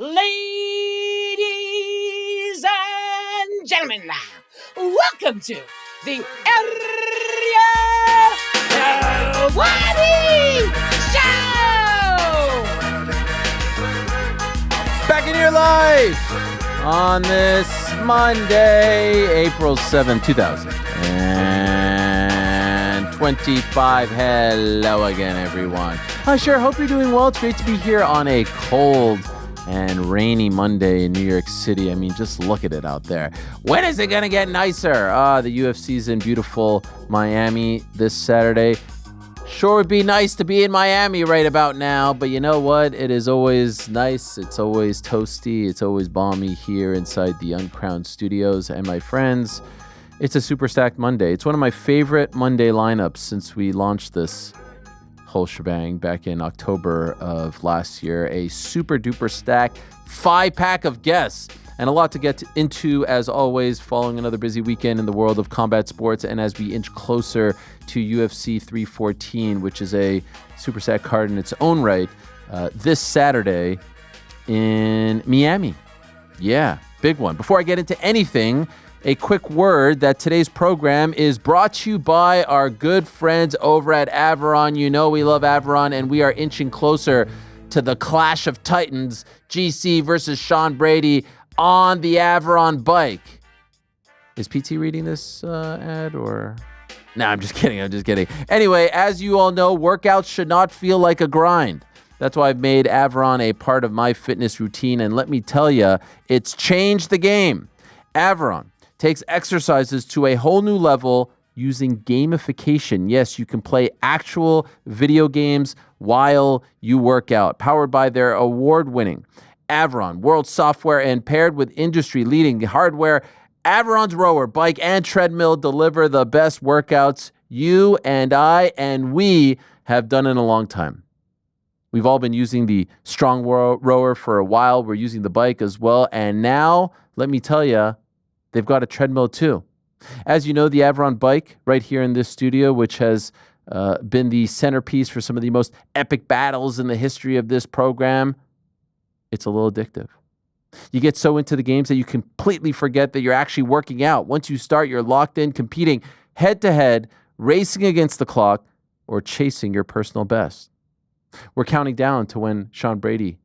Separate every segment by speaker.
Speaker 1: Ladies and gentlemen, welcome to the Ariel Helwani Show!
Speaker 2: Back in your life on this Monday, April 7, 2025. Hello again, everyone. I sure hope you're doing well. It's great to be here on a cold and rainy Monday in New York City. I mean, just look at it out there. When is it going to get nicer? The UFC's in beautiful Miami this Saturday. Sure would be nice to be in Miami right about now, but you know what? It is always nice. It's always toasty. It's always balmy here inside the Uncrowned Studios. And my friends, it's a super stacked Monday. It's one of my favorite Monday lineups since we launched this whole shebang back in October of last year. A super duper stacked 5-pack of guests and a lot to get into, as always, following another busy weekend in the world of combat sports. And as we inch closer to UFC 314, which is a super stacked card in its own right, this Saturday in Miami. Yeah, big one. Before I get into anything, a quick word that today's program is brought to you by our good friends over at Averon. You know we love Averon, and we are inching closer to the clash of titans, GC versus Sean Brady on the Averon bike. Is PT reading this ad or... Nah, I'm just kidding. Anyway, as you all know, workouts should not feel like a grind. That's why I've made Averon a part of my fitness routine, and let me tell you, it's changed the game. Averon takes exercises to a whole new level using gamification. Yes, you can play actual video games while you work out. Powered by their award-winning Averon World Software and paired with industry-leading hardware, Averon's rower, bike, and treadmill deliver the best workouts you and I and we have done in a long time. We've all been using the strong rower for a while. We're using the bike as well. And now, let me tell you, they've got a treadmill too. As you know, the Averon bike right here in this studio, which has been the centerpiece for some of the most epic battles in the history of this program, it's a little addictive. You get so into the games that you completely forget that you're actually working out. Once you start, you're locked in, competing head-to-head, racing against the clock, or chasing your personal best. We're counting down to when Sean Brady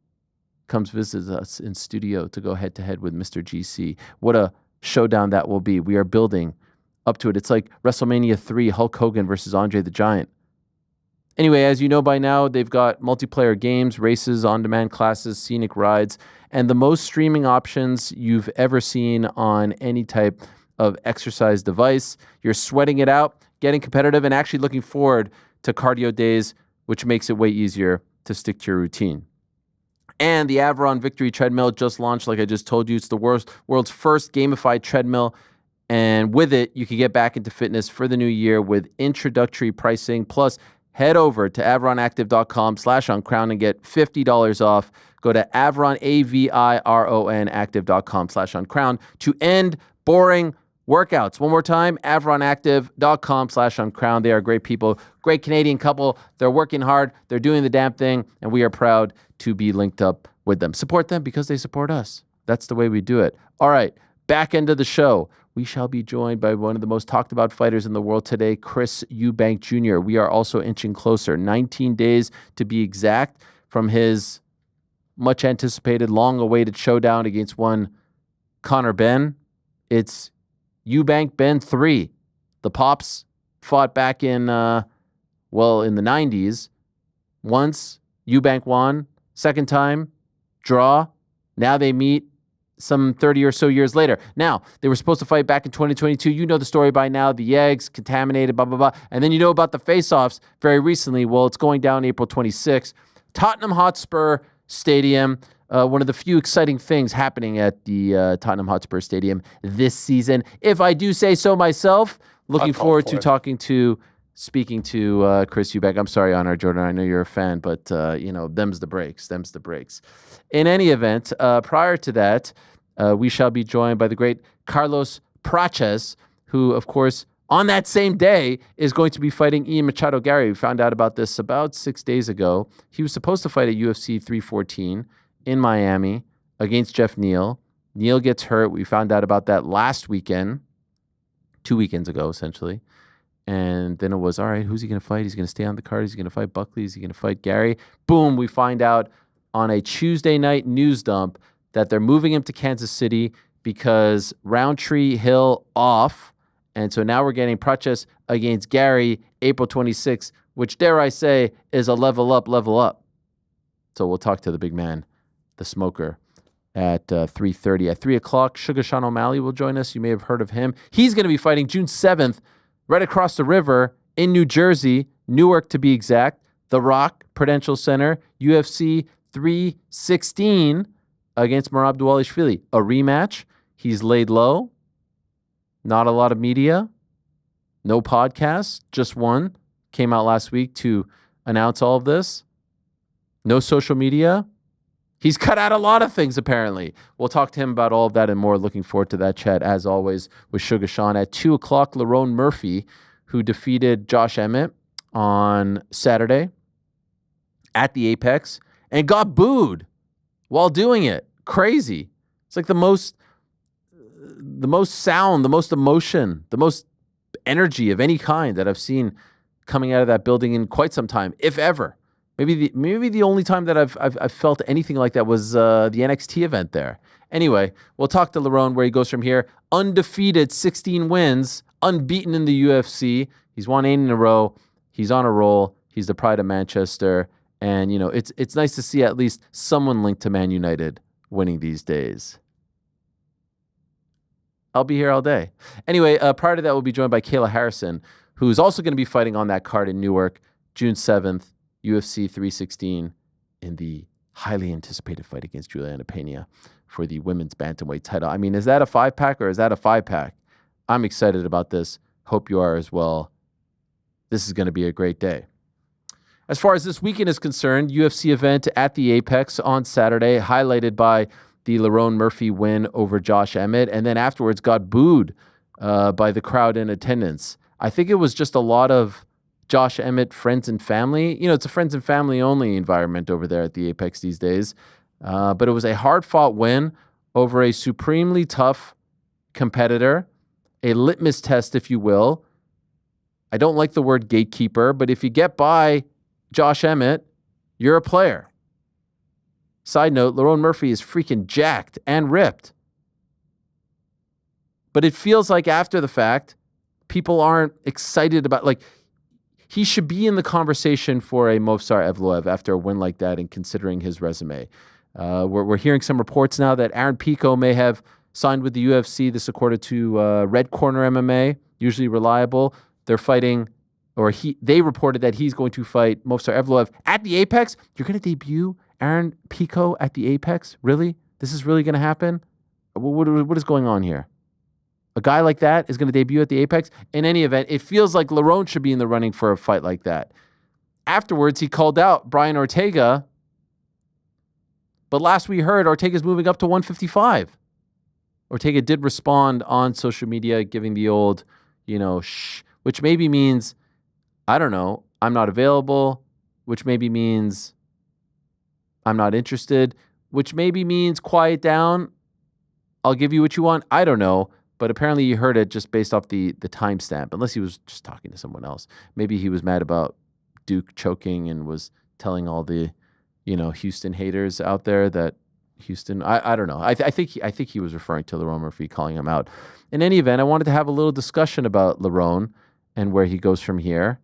Speaker 2: comes visit us in studio to go head-to-head with Mr. GC. What a showdown that will be. We are building up to it. It's like WrestleMania 3, Hulk Hogan versus Andre the Giant. Anyway, as you know by now, they've got multiplayer games, races, on-demand classes, scenic rides, and the most streaming options you've ever seen on any type of exercise device. You're sweating it out, getting competitive, and actually looking forward to cardio days, which makes it way easier to stick to your routine. And the Averon Victory Treadmill just launched, like I just told you. It's the world's first gamified treadmill. And with it, you can get back into fitness for the new year with introductory pricing. Plus, head over to averonactive.com/uncrowned and get $50 off. Go to Averon, AVIRON, active.com/uncrowned to end boring workouts. One more time, averonactive.com/uncrowned. They are great people, great Canadian couple. They're working hard. They're doing the damn thing, and we are proud to be linked up with them. Support them because they support us. That's the way we do it. All right, back end of the show. We shall be joined by one of the most talked about fighters in the world today, Chris Eubank Jr. We are also inching closer, 19 days to be exact, from his much anticipated, long awaited showdown against one Conor Benn. It's Eubank Benn 3. The Pops fought back in the 90s. Once, Eubank won. Second time, draw. Now they meet some 30 or so years later. Now, they were supposed to fight back in 2022. You know the story by now. The eggs, contaminated, blah, blah, blah. And then you know about the face-offs very recently. Well, it's going down April 26th. Tottenham Hotspur Stadium. One of the few exciting things happening at the Tottenham Hotspur Stadium this season. If I do say so myself, looking forward to speaking to Chris Eubank. I'm sorry, Honor Jordan, I know you're a fan, but, them's the breaks. In any event, prior to that, we shall be joined by the great Carlos Prates, who, of course, on that same day is going to be fighting Ian Machado Garry. We found out about this about 6 days ago. He was supposed to fight at UFC 314 in Miami. against Jeff Neal. Neal gets hurt. We found out about that last weekend, 2 weekends ago, essentially. And then it was, all right, who's he going to fight? He's going to stay on the card. He's going to fight Buckley. Is he going to fight Garry? Boom, we find out on a Tuesday night news dump that they're moving him to Kansas City because Roundtree Hill off. And so now we're getting Prates against Garry April 26th, which, dare I say, is a level up. So we'll talk to the big man, the smoker, at 3:30. At 3 o'clock, Sugar Sean O'Malley will join us. You may have heard of him. He's going to be fighting June 7th right across the river in New Jersey, Newark to be exact, The Rock, Prudential Center, UFC 316 against Merab Dvalishvili. A rematch. He's laid low. Not a lot of media. No podcasts. Just one. Came out last week to announce all of this. No social media. He's cut out a lot of things, apparently. We'll talk to him about all of that and more. Looking forward to that chat, as always, with Sugar Sean. At 2 o'clock, Lerone Murphy, who defeated Josh Emmett on Saturday at the Apex and got booed while doing it. Crazy. It's like the most sound, the most emotion, the most energy of any kind that I've seen coming out of that building in quite some time, if ever. Maybe the only time that I've felt anything like that was the NXT event there. Anyway, we'll talk to Lerone where he goes from here. Undefeated, 16 wins, unbeaten in the UFC. He's won 8 in a row. He's on a roll. He's the pride of Manchester. And, you know, it's nice to see at least someone linked to Man United winning these days. I'll be here all day. Anyway, prior to that, we'll be joined by Kayla Harrison, who's also going to be fighting on that card in Newark, June 7th. UFC 316 in the highly anticipated fight against Julianna Peña for the women's bantamweight title. I mean, is that a 5-pack or is that a 5-pack? I'm excited about this. Hope you are as well. This is going to be a great day. As far as this weekend is concerned, UFC event at the Apex on Saturday, highlighted by the Lerone Murphy win over Josh Emmett, and then afterwards got booed by the crowd in attendance. I think it was just a lot of Josh Emmett, friends and family. You know, it's a friends and family only environment over there at the Apex these days. But it was a hard-fought win over a supremely tough competitor, a litmus test, if you will. I don't like the word gatekeeper, but if you get by Josh Emmett, you're a player. Side note, Lerone Murphy is freaking jacked and ripped. But it feels like after the fact, people aren't excited about, like, he should be in the conversation for a Movsar Evloev after a win like that and considering his resume. We're hearing some reports now that Aaron Pico may have signed with the UFC. This according to Red Corner MMA, usually reliable. They're fighting, or they reported that he's going to fight Movsar Evloev at the Apex. You're going to debut Aaron Pico at the Apex? Really? This is really going to happen? What is going on here? A guy like that is going to debut at the Apex. In any event, it feels like Lerone should be in the running for a fight like that. Afterwards, he called out Brian Ortega. But last we heard, Ortega's moving up to 155. Ortega did respond on social media, giving the old, shh, which maybe means, I don't know, I'm not available, which maybe means I'm not interested, which maybe means quiet down. I'll give you what you want. I don't know. But apparently you heard it just based off the timestamp, unless he was just talking to someone else. Maybe he was mad about Duke choking and was telling all the, Houston haters out there that Houston, I don't know. I think he was referring to Lerone Murphy, calling him out. In any event, I wanted to have a little discussion about Lerone and where he goes from here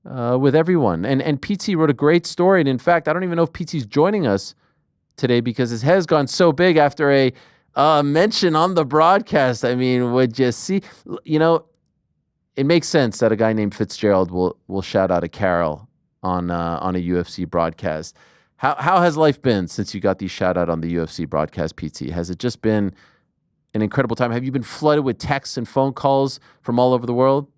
Speaker 2: with everyone. And PT wrote a great story. And in fact, I don't even know if PT's joining us today because his head has gone so big after a mention on the broadcast. I mean, would you see, it makes sense that a guy named Fitzgerald will shout out a Carol on a UFC broadcast. How has life been since you got the shout out on the UFC broadcast, PT? Has it just been an incredible time? Have you been flooded with texts and phone calls from all over the world?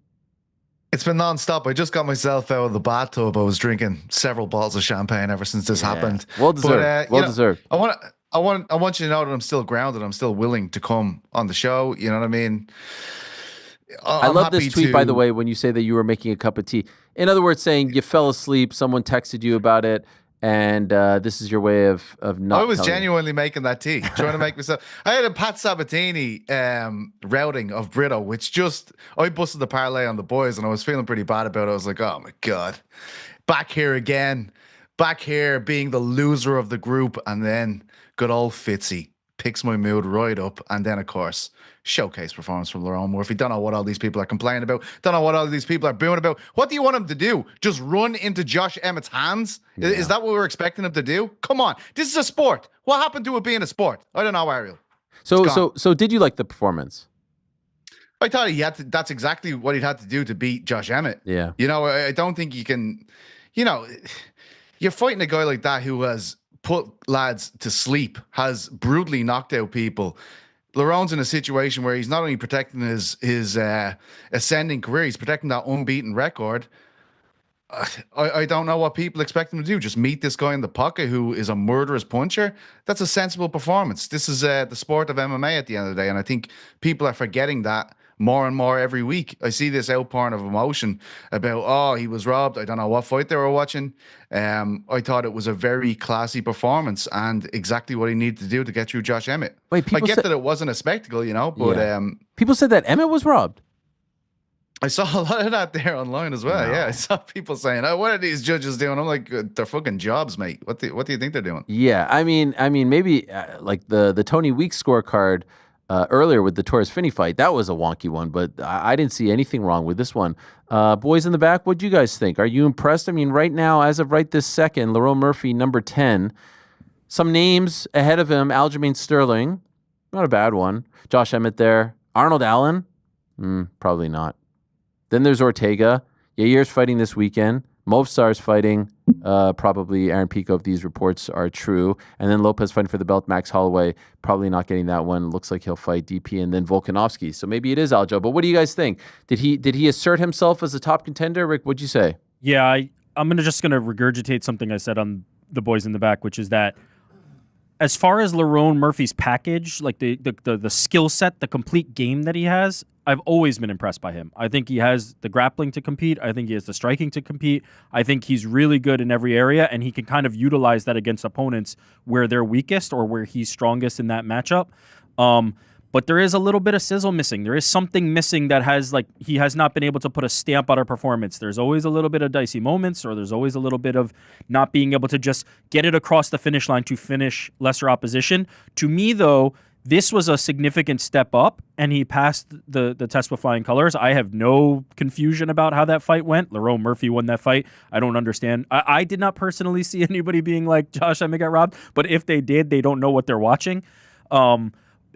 Speaker 3: It's been nonstop. I just got myself out of the bathtub. I was drinking several bottles of champagne ever since this happened.
Speaker 2: Well deserved. Well deserved.
Speaker 3: I want you to know that I'm still grounded. I'm still willing to come on the show. You know what I mean?
Speaker 2: I love this tweet, by the way, when you say that you were making a cup of tea. In other words, saying you fell asleep, someone texted you about it, and this is your way of not.
Speaker 3: I was
Speaker 2: telling me.
Speaker 3: genuinely making that tea, trying to make myself. I had a Pat Sabatini routing of Brito, which I busted the parlay on the boys, and I was feeling pretty bad about it. I was like, oh my God, back here again, back here being the loser of the group, and then good old Fitzy picks my mood right up, and then of course showcase performance from Lerone Murphy. Don't know what all these people are complaining about. Don't know what all these people are booing about. What do you want him to do? Just run into Josh Emmett's hands?
Speaker 2: Yeah.
Speaker 3: Is that what we're expecting him to do? Come on, this is a sport. What happened to it being a sport? I don't know, Ariel.
Speaker 2: So did you like the performance?
Speaker 3: I thought he had to. That's exactly what he'd had to do to beat Josh Emmett.
Speaker 2: Yeah.
Speaker 3: I don't think you can. You're fighting a guy like that who has put lads to sleep, has brutally knocked out people. Lerone's in a situation where he's not only protecting his ascending career, he's protecting that unbeaten record. I don't know what people expect him to do. Just meet this guy in the pocket who is a murderous puncher. That's a sensible performance. This is the sport of MMA at the end of the day, and I think people are forgetting that more and more every week. I see this outpouring of emotion about, he was robbed. I don't know what fight they were watching. I thought it was a very classy performance and exactly what he needed to do to get through Josh Emmett.
Speaker 2: Wait,
Speaker 3: I get that it wasn't a spectacle, but
Speaker 2: people said that Emmett was robbed.
Speaker 3: I saw a lot of that there online as well. No. Yeah, I saw people saying, "Oh, what are these judges doing?" I'm like, "They're fucking jobs, mate. What do you think they're doing?"
Speaker 2: Yeah, I mean, maybe like the Tony Weeks scorecard earlier with the Torres Finney fight, that was a wonky one, but I didn't see anything wrong with this one. Boys in the back, what do you guys think? Are you impressed? I mean, right now, as of right this second, Lerone Murphy, number 10. Some names ahead of him: Aljamain Sterling, not a bad one. Josh Emmett there. Arnold Allen, probably not. Then there's Ortega. Yair's fighting this weekend. Movsar's fighting, probably Aaron Pico if these reports are true. And then Lopez fighting for the belt. Max Holloway, probably not getting that one. Looks like he'll fight DP and then Volkanovski. So maybe it is Aljo. But what do you guys think? Did he assert himself as a top contender? Rick, what'd you say?
Speaker 4: Yeah, I'm just gonna regurgitate something I said on the Boys in the Back, which is that as far as Lerone Murphy's package, like the skill set, the complete game that he has, I've always been impressed by him. I think he has the grappling to compete. I think he has the striking to compete. I think he's really good in every area, and he can kind of utilize that against opponents where they're weakest or where he's strongest in that matchup. But there is a little bit of sizzle missing. There is something missing that he has not been able to put a stamp on a performance. There's always a little bit of dicey moments, or there's always a little bit of not being able to just get it across the finish line to finish lesser opposition. To me, though, this was a significant step up, and he passed the test with flying colors. I have no confusion about how that fight went. Lerone Murphy won that fight. I don't understand. I did not personally see anybody being like, Josh Emmett got robbed, but if they did, they don't know what they're watching.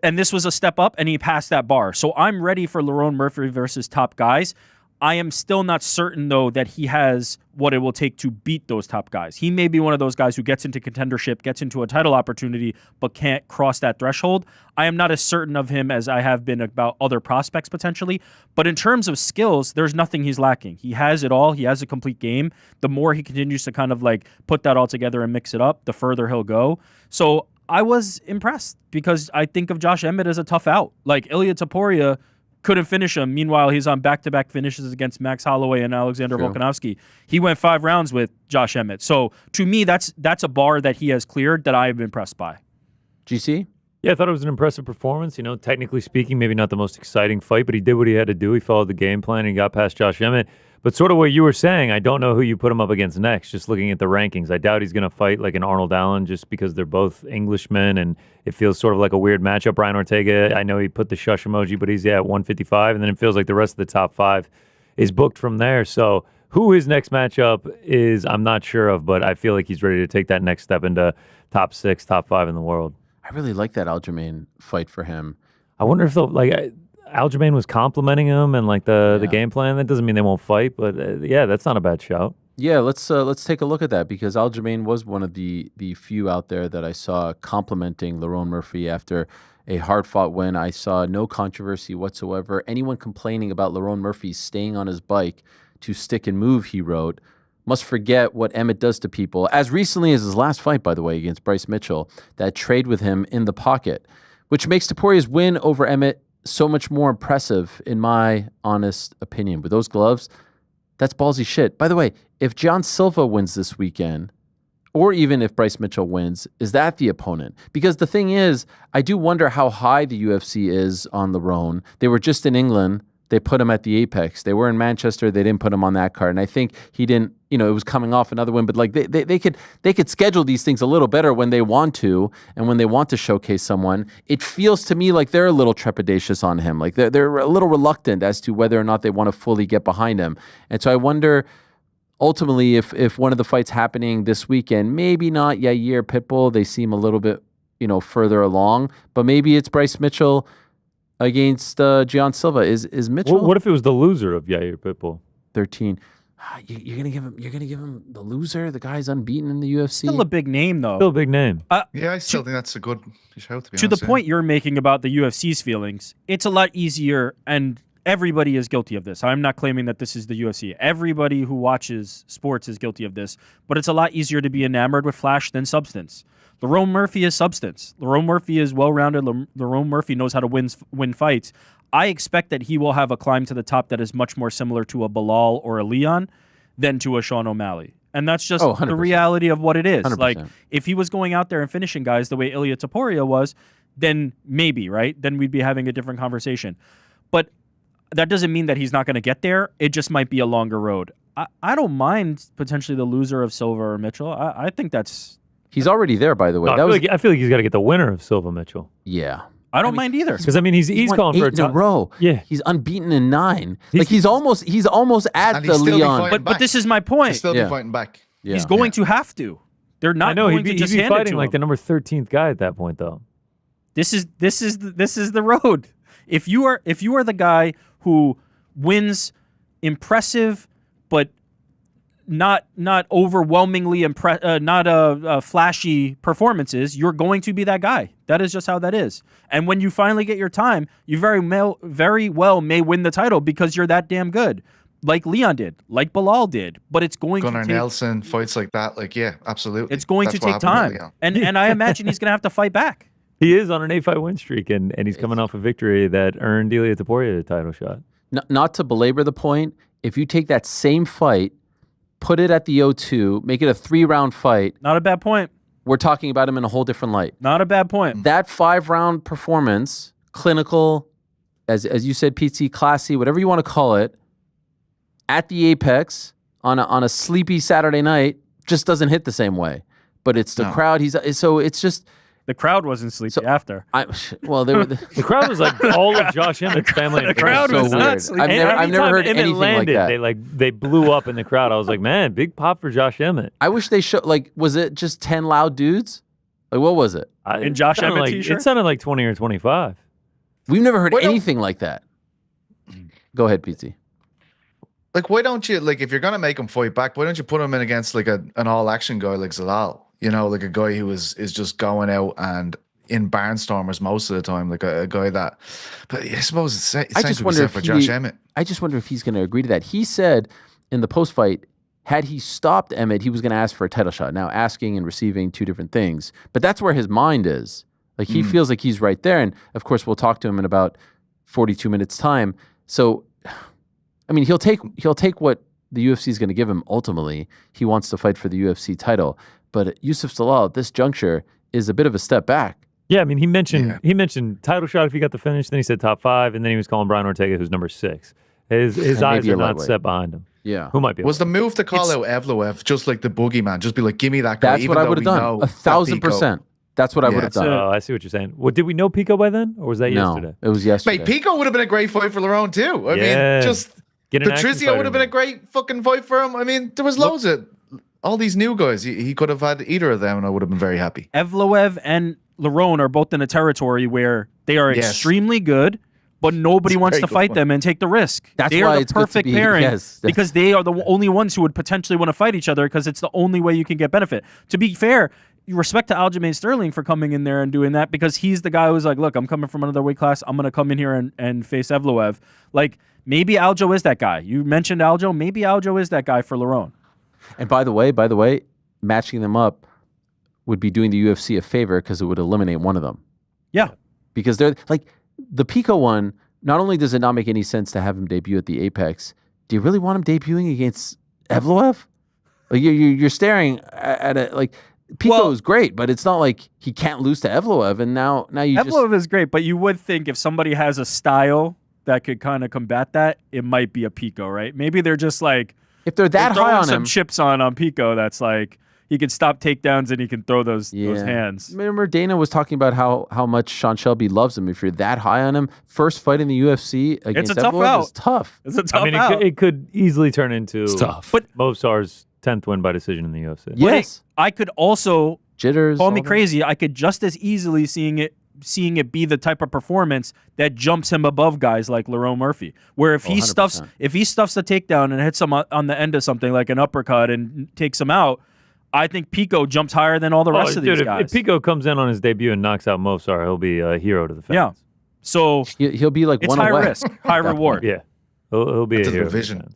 Speaker 4: And this was a step up, and he passed that bar. So I'm ready for Lerone Murphy versus top guys. I am still not certain, though, that he has what it will take to beat those top guys. He may be one of those guys who gets into contendership, gets into a title opportunity, but can't cross that threshold. I am not as certain of him as I have been about other prospects potentially. But in terms of skills, there's nothing he's lacking. He has it all. He has a complete game. The more he continues to kind of like put that all together and mix it up, the further he'll go. So I was impressed because I think of Josh Emmett as a tough out. Like Ilya Taporia couldn't finish him. Meanwhile, he's on back-to-back finishes against Max Holloway and Alexander Volkanovski. He went 5 rounds with Josh Emmett. So to me, that's a bar that he has cleared that I have been impressed by.
Speaker 2: GC?
Speaker 5: Yeah, I thought it was an impressive performance. Technically speaking, maybe not the most exciting fight, but he did what he had to do. He followed the game plan and he got past Josh Emmett. But sort of what you were saying, I don't know who you put him up against next, just looking at the rankings. I doubt he's going to fight like an Arnold Allen just because they're both Englishmen and it feels sort of like a weird matchup. Brian Ortega, I know he put the shush emoji, but he's at 155, and then it feels like the rest of the top 5 is booked from there. So who his next matchup is, I'm not sure of, but I feel like he's ready to take that next step into top 6, top 5 in the world.
Speaker 2: I really like that Aljamain fight for him.
Speaker 5: I wonder if Aljamain was complimenting him and the game plan. That doesn't mean they won't fight, but that's not a bad shout.
Speaker 2: Yeah, let's take a look at that because Aljamain was one of the few out there that I saw complimenting Lerone Murphy after a hard-fought win. I saw no controversy whatsoever. Anyone complaining about Lerone Murphy staying on his bike to stick and move, he wrote, must forget what Emmett does to people. As recently as his last fight, by the way, against Bryce Mitchell, that trade with him in the pocket, which makes Toporia's win over Emmett so much more impressive, in my honest opinion. With those gloves, that's ballsy shit. By the way, if John Silva wins this weekend, or even if Bryce Mitchell wins, is that the opponent? Because the thing is, I do wonder how high the UFC is on Lerone. They were just in England. They put him at the Apex. They were in Manchester. They didn't put him on that card. And I think he didn't, it was coming off another win. But like they could schedule these things a little better when they want to, and when they want to showcase someone. It feels to me like they're a little trepidatious on him. Like they're a little reluctant as to whether or not they want to fully get behind him. And so I wonder, ultimately, if one of the fights happening this weekend, maybe not Yair Pitbull, they seem a little bit, further along, but maybe it's Bryce Mitchell against Gian Silva. Is Mitchell?
Speaker 5: What if it was the loser of Yair Pitbull?
Speaker 2: 13. You're gonna give him the loser. The guy's unbeaten in the UFC.
Speaker 4: Still a big name, though.
Speaker 5: Still a big name.
Speaker 3: Yeah, I still think that's a good shout. To be
Speaker 4: To
Speaker 3: honest,
Speaker 4: the point you're making about the UFC's feelings, it's a lot easier, and everybody is guilty of this. I'm not claiming that this is the UFC. Everybody who watches sports is guilty of this, but it's a lot easier to be enamored with flash than substance. Lerone Murphy is substance. Lerone Murphy is well-rounded. Lerone Murphy knows how to win fights. I expect that he will have a climb to the top that is much more similar to a Bilal or a Leon than to a Sean O'Malley. And that's just the reality of what it is.
Speaker 2: 100%.
Speaker 4: Like, if he was going out there and finishing guys the way Ilia Topuria was, then maybe, right? Then we'd be having a different conversation. But that doesn't mean that he's not going to get there. It just might be a longer road. I don't mind potentially the loser of Silva or Mitchell. I think that's...
Speaker 2: He's already there, by the way.
Speaker 5: I feel like he's got to get the winner of Silva Mitchell.
Speaker 2: Yeah.
Speaker 4: I don't mind either.
Speaker 5: Because he's
Speaker 2: won
Speaker 5: calling
Speaker 2: 8
Speaker 5: for
Speaker 2: in a row.
Speaker 5: Yeah,
Speaker 2: he's unbeaten in 9. He's almost at
Speaker 3: And
Speaker 2: the
Speaker 3: he's still
Speaker 2: Leon.
Speaker 4: But this is my point.
Speaker 3: He'll still be fighting back.
Speaker 2: Yeah.
Speaker 4: He's going to have to. They're not
Speaker 5: I know
Speaker 4: going to just
Speaker 5: he'd be
Speaker 4: hand it
Speaker 5: fighting
Speaker 4: to
Speaker 5: like
Speaker 4: him.
Speaker 5: the number 13th guy at that point, though.
Speaker 4: This is the road. If you are the guy who wins impressive but not overwhelmingly flashy performances, you're going to be that guy. That is just how that is. And when you finally get your time, you very well may win the title because you're that damn good. Like Leon did, like Bilal did, but it's going
Speaker 3: Gunnar
Speaker 4: to take...
Speaker 3: Nelson, fights like that, absolutely.
Speaker 4: It's going to take time. And I imagine he's going to have to fight back.
Speaker 5: He is on an 8-fight win streak, and he's coming off a victory that earned Ilia Topuria a title shot.
Speaker 2: Not to belabor the point, if you take that same fight, put it at the O2, make it a 3-round fight,
Speaker 4: Not a bad point.
Speaker 2: we're talking about him in a whole different light.
Speaker 4: Not a bad point.
Speaker 2: That 5-round performance, clinical, as you said, PT, classy, whatever you want to call it, at the Apex on a sleepy Saturday night, just doesn't hit the same way. But it's the crowd. So it's just...
Speaker 4: The crowd wasn't sleepy after.
Speaker 2: They were...
Speaker 5: The crowd was like all of Josh Emmett's family.
Speaker 4: The crowd was
Speaker 2: so
Speaker 4: nuts.
Speaker 2: weird. I've never heard
Speaker 5: Emmett
Speaker 2: anything
Speaker 5: landed,
Speaker 2: like that.
Speaker 5: They blew up in the crowd. I was like, man, big pop for Josh Emmett.
Speaker 2: I wish they showed, was it just 10 loud dudes? Like, what was it?
Speaker 4: In Josh Emmett t-shirt?
Speaker 5: It sounded like 20 or 25.
Speaker 2: We've never heard anything like that. Go ahead, PT.
Speaker 3: Why don't you, if you're going to make him fight back, why don't you put him in against, an all-action guy like Zalal? A guy who is just going out and in barnstormers most of the time, a guy that... But I suppose it's same for Josh Emmett.
Speaker 2: I just wonder if he's going to agree to that. He said in the post-fight, had he stopped Emmett, he was going to ask for a title shot. Now, asking and receiving, two different things. But that's where his mind is. He feels like he's right there. And, of course, we'll talk to him in about 42 minutes' time. So... he'll take what the UFC is going to give him. Ultimately, he wants to fight for the UFC title. But Yusuf Zalal at this juncture is a bit of a step back.
Speaker 5: Yeah, he mentioned title shot if he got the finish. Then he said top 5, and then he was calling Brian Ortega, who's number 6. His eyes are not set behind him.
Speaker 2: Yeah,
Speaker 5: who might be?
Speaker 3: Was the move to call out Evloev just like the boogeyman? Just be like, give me that guy.
Speaker 2: That's what I would have done. 1,000%. That's what I would have done.
Speaker 5: Oh, I see what you're saying. Well, did we know Pico by then, or was that yesterday?
Speaker 2: It was yesterday.
Speaker 3: Mate, Pico would have been a great fight for Lerone too. I mean, just Patrizio would have been a great fucking fight for him. There was loads of all these new guys. He could have had either of them, and I would have been very happy.
Speaker 4: Evloev and Lerone are both in a territory where they are extremely good, but nobody wants to fight them and take the risk. They are the perfect pairing because they are the only ones who would potentially want to fight each other because it's the only way you can get benefit. To be fair, respect to Aljamain Sterling for coming in there and doing that because he's the guy who's like, look, I'm coming from another weight class. I'm going to come in here and face Evloev. Maybe Aljo is that guy. You mentioned Aljo. Maybe Aljo is that guy for Lerone.
Speaker 2: And by the way, matching them up would be doing the UFC a favor because it would eliminate one of them.
Speaker 4: Yeah.
Speaker 2: Because they're the Pico one, not only does it not make any sense to have him debut at the Apex, do you really want him debuting against Evloev? You're staring at it Pico is great, but it's not like he can't lose to Evloev. And now you
Speaker 4: Evloev is great, but you would think if somebody has a style that could kind of combat that, it might be a Pico, right? Maybe they're just like
Speaker 2: if they're that high on
Speaker 4: some
Speaker 2: him,
Speaker 4: chips on Pico. That's like he can stop takedowns and he can throw those hands.
Speaker 2: Remember Dana was talking about how much Sean Shelby loves him. If you're that high on him, first fight in the UFC against
Speaker 4: it's a tough
Speaker 2: Evloev
Speaker 4: out.
Speaker 2: is tough.
Speaker 4: It's a tough
Speaker 5: I mean,
Speaker 4: out.
Speaker 5: it could easily turn into
Speaker 6: tough.
Speaker 4: But
Speaker 5: Movsar's 10th win by decision in the UFC.
Speaker 2: Yes,
Speaker 4: I could also
Speaker 2: jitters.
Speaker 4: call me
Speaker 2: all that.
Speaker 4: crazy. I could just as easily seeing it be the type of performance that jumps him above guys like Lerone Murphy. Where if he
Speaker 2: 100%.
Speaker 4: stuffs the takedown and hits him on the end of something like an uppercut and takes him out, I think Pico jumps higher than all the rest of these guys.
Speaker 5: If Pico comes in on his debut and knocks out Movsar, he'll be a hero to the fans.
Speaker 4: Yeah. So
Speaker 2: He'll be like
Speaker 4: it's
Speaker 2: one
Speaker 4: high
Speaker 2: away.
Speaker 4: risk, high reward.
Speaker 5: Yeah. He'll be
Speaker 3: That's
Speaker 5: a
Speaker 3: a
Speaker 5: hero. to the
Speaker 3: division.
Speaker 5: fans.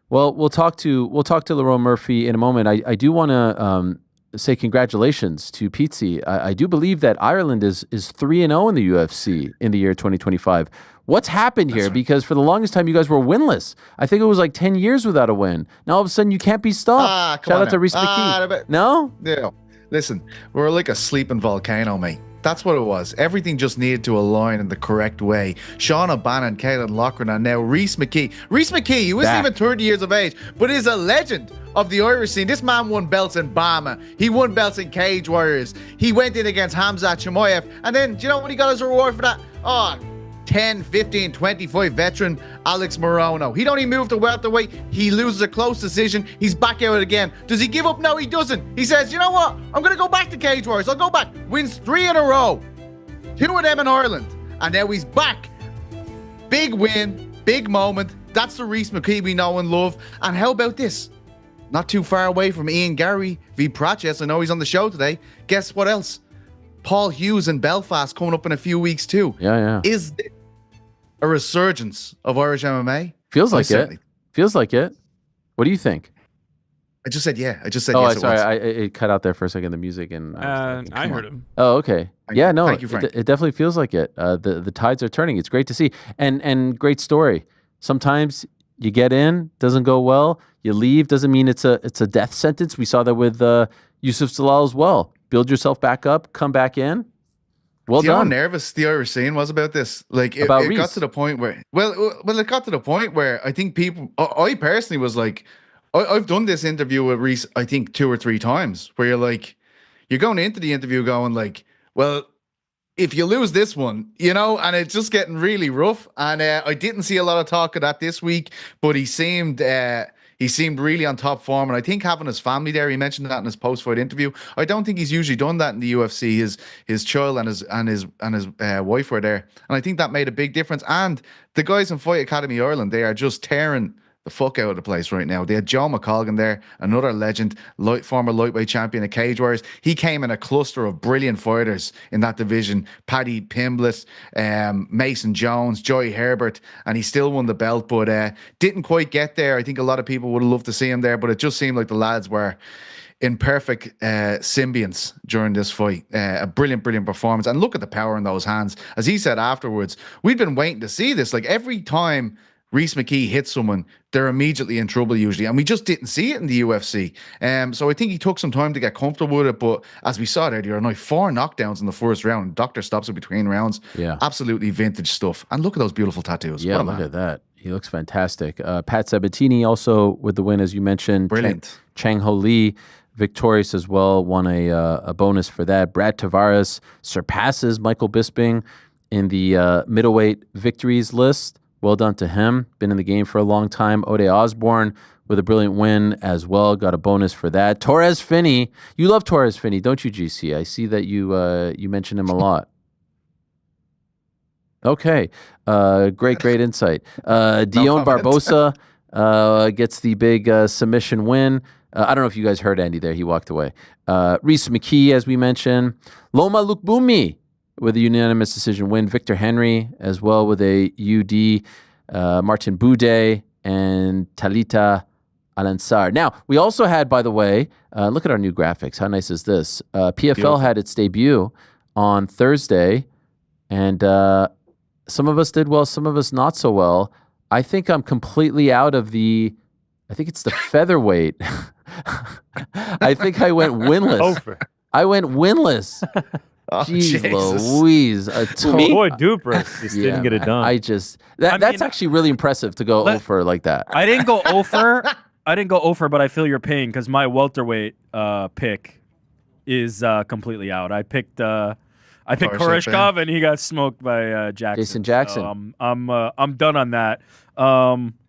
Speaker 2: Well, we'll talk to Lerone Murphy in a moment. I do want to say congratulations to Pizzi. I do believe that Ireland is 3-0 in the UFC in the year 2025. What's happened here? Because for the longest time, you guys were winless. I think it was like 10 years without a win. Now all of a sudden, you can't be stopped.
Speaker 3: Come
Speaker 2: Shout
Speaker 3: on
Speaker 2: out to
Speaker 3: now.
Speaker 2: Reese McKee. No?
Speaker 3: Yeah. Listen, we're like a sleeping volcano, mate. That's what it was. Everything just needed to align in the correct way. Sean O'Bannon, Caelan Loughran, and now Reese McKee. Reese McKee, who isn't
Speaker 2: Back.
Speaker 3: even 30 years of age, but is a legend of the Irish scene. This man won belts in Bama. He won belts in Cage Warriors. He went in against Hamzat Chimaev. And then, do you know what he got as a reward for that? Oh, 10, 15, 25 veteran Alex Morono. He don't even move to welterweight. He loses a close decision. He's back out again. Does he give up? No, he doesn't. He says, you know what? I'm going to go back to Cage Warriors. I'll go back. Wins 3 in a row. 2 of them in Ireland. And now he's back. Big win. Big moment. That's the Reese McKee we know and love. And how about this? Not too far away from Ian Garry v. Prates. I know he's on the show today. Guess what else? Paul Hughes in Belfast coming up in a few weeks too.
Speaker 2: Yeah.
Speaker 3: Is this a resurgence of Irish MMA?
Speaker 2: Feels like
Speaker 3: certainly-
Speaker 2: it. Feels like it. What do you think?
Speaker 3: I just said yeah. I just said
Speaker 2: Oh,
Speaker 3: yes.
Speaker 2: sorry.
Speaker 3: It was.
Speaker 2: It cut out there for a second, the music. And
Speaker 6: I heard him.
Speaker 2: Oh, okay.
Speaker 3: Thank
Speaker 2: Yeah,
Speaker 3: you.
Speaker 2: no,
Speaker 3: Thank you, Frank.
Speaker 2: it definitely feels like it. The tides are turning. It's great to see. And great story. Sometimes you get in, doesn't go well, you leave, doesn't mean it's a death sentence. We saw that with Yusuf Zalal as well. Build yourself back up, come back in. Well
Speaker 3: Do you know how
Speaker 2: done.
Speaker 3: nervous the Irish scene was about this? Like, it
Speaker 2: About
Speaker 3: got
Speaker 2: Reese.
Speaker 3: to the point where, it got to the point where I think people, I personally was like, I've done this interview with Reese, I think 2 or 3 times, where you're like, you're going into the interview going like, well, if you lose this one, you know, and it's just getting really rough. And I didn't see a lot of talk of that this week, but he seemed really on top form. And I think having his family there, he mentioned that in his post-fight interview. I don't think he's usually done that in the UFC. His child and his wife were there, and I think that made a big difference. And the guys in Fight Academy Ireland, they are just tearing the fuck out of the place right now. They had Joe McColgan there, another legend, former lightweight champion of Cage Warriors. He came in a cluster of brilliant fighters in that division. Paddy Pimblett, Mason Jones, Joey Herbert, and he still won the belt, but didn't quite get there. I think a lot of people would have loved to see him there, but it just seemed like the lads were in perfect symbionts during this fight. A brilliant performance. And look at the power in those hands. As he said afterwards, we've been waiting to see this. Like, every time Reese McKee hits someone, they're immediately in trouble usually, and we just didn't see it in the UFC. So I think he took some time to get comfortable with it, but as we saw there, there are now 4 knockdowns in the first round. Doctor stops it between rounds.
Speaker 2: Yeah.
Speaker 3: Absolutely vintage stuff. And look at those beautiful tattoos.
Speaker 2: Yeah,
Speaker 3: What a
Speaker 2: look
Speaker 3: man.
Speaker 2: at that. He looks fantastic. Pat Sabatini also with the win, as you mentioned.
Speaker 3: Brilliant.
Speaker 2: Chang Ho Lee, victorious as well, won a bonus for that. Brad Tavares surpasses Michael Bisping in the middleweight victories list. Well done to him. Been in the game for a long time. Ode Osborne with a brilliant win as well. Got a bonus for that. Torres Finney. You love Torres Finney, don't you, GC? I see that you mention him a lot. Okay. Great insight. Dion
Speaker 3: comment.
Speaker 2: Barbosa gets the big submission win. I don't know if you guys heard Andy there. He walked away. Reese McKee, as we mentioned. Loma Lukbumi with a unanimous decision win. Victor Henry as well with a UD. Martin Boudet and Talita Alansar. Now, we also had, by the way, look at our new graphics. How nice is this? PFL had its debut on Thursday, and some of us did well, some of us not so well. I think I'm completely out of I think it's the featherweight I think I went winless.
Speaker 5: Over.
Speaker 2: I went winless.
Speaker 3: Oh,
Speaker 2: Jeez
Speaker 3: Jesus.
Speaker 2: Louise.
Speaker 1: Me?
Speaker 5: Boy, Dupras just didn't get it
Speaker 2: man.
Speaker 5: done.
Speaker 2: That's actually really impressive to go over like that.
Speaker 4: I didn't go over. But I feel your pain because my welterweight pick is completely out. I picked Koreshkov and he got smoked by Jackson.
Speaker 2: Jason Jackson.
Speaker 4: So I'm done on that.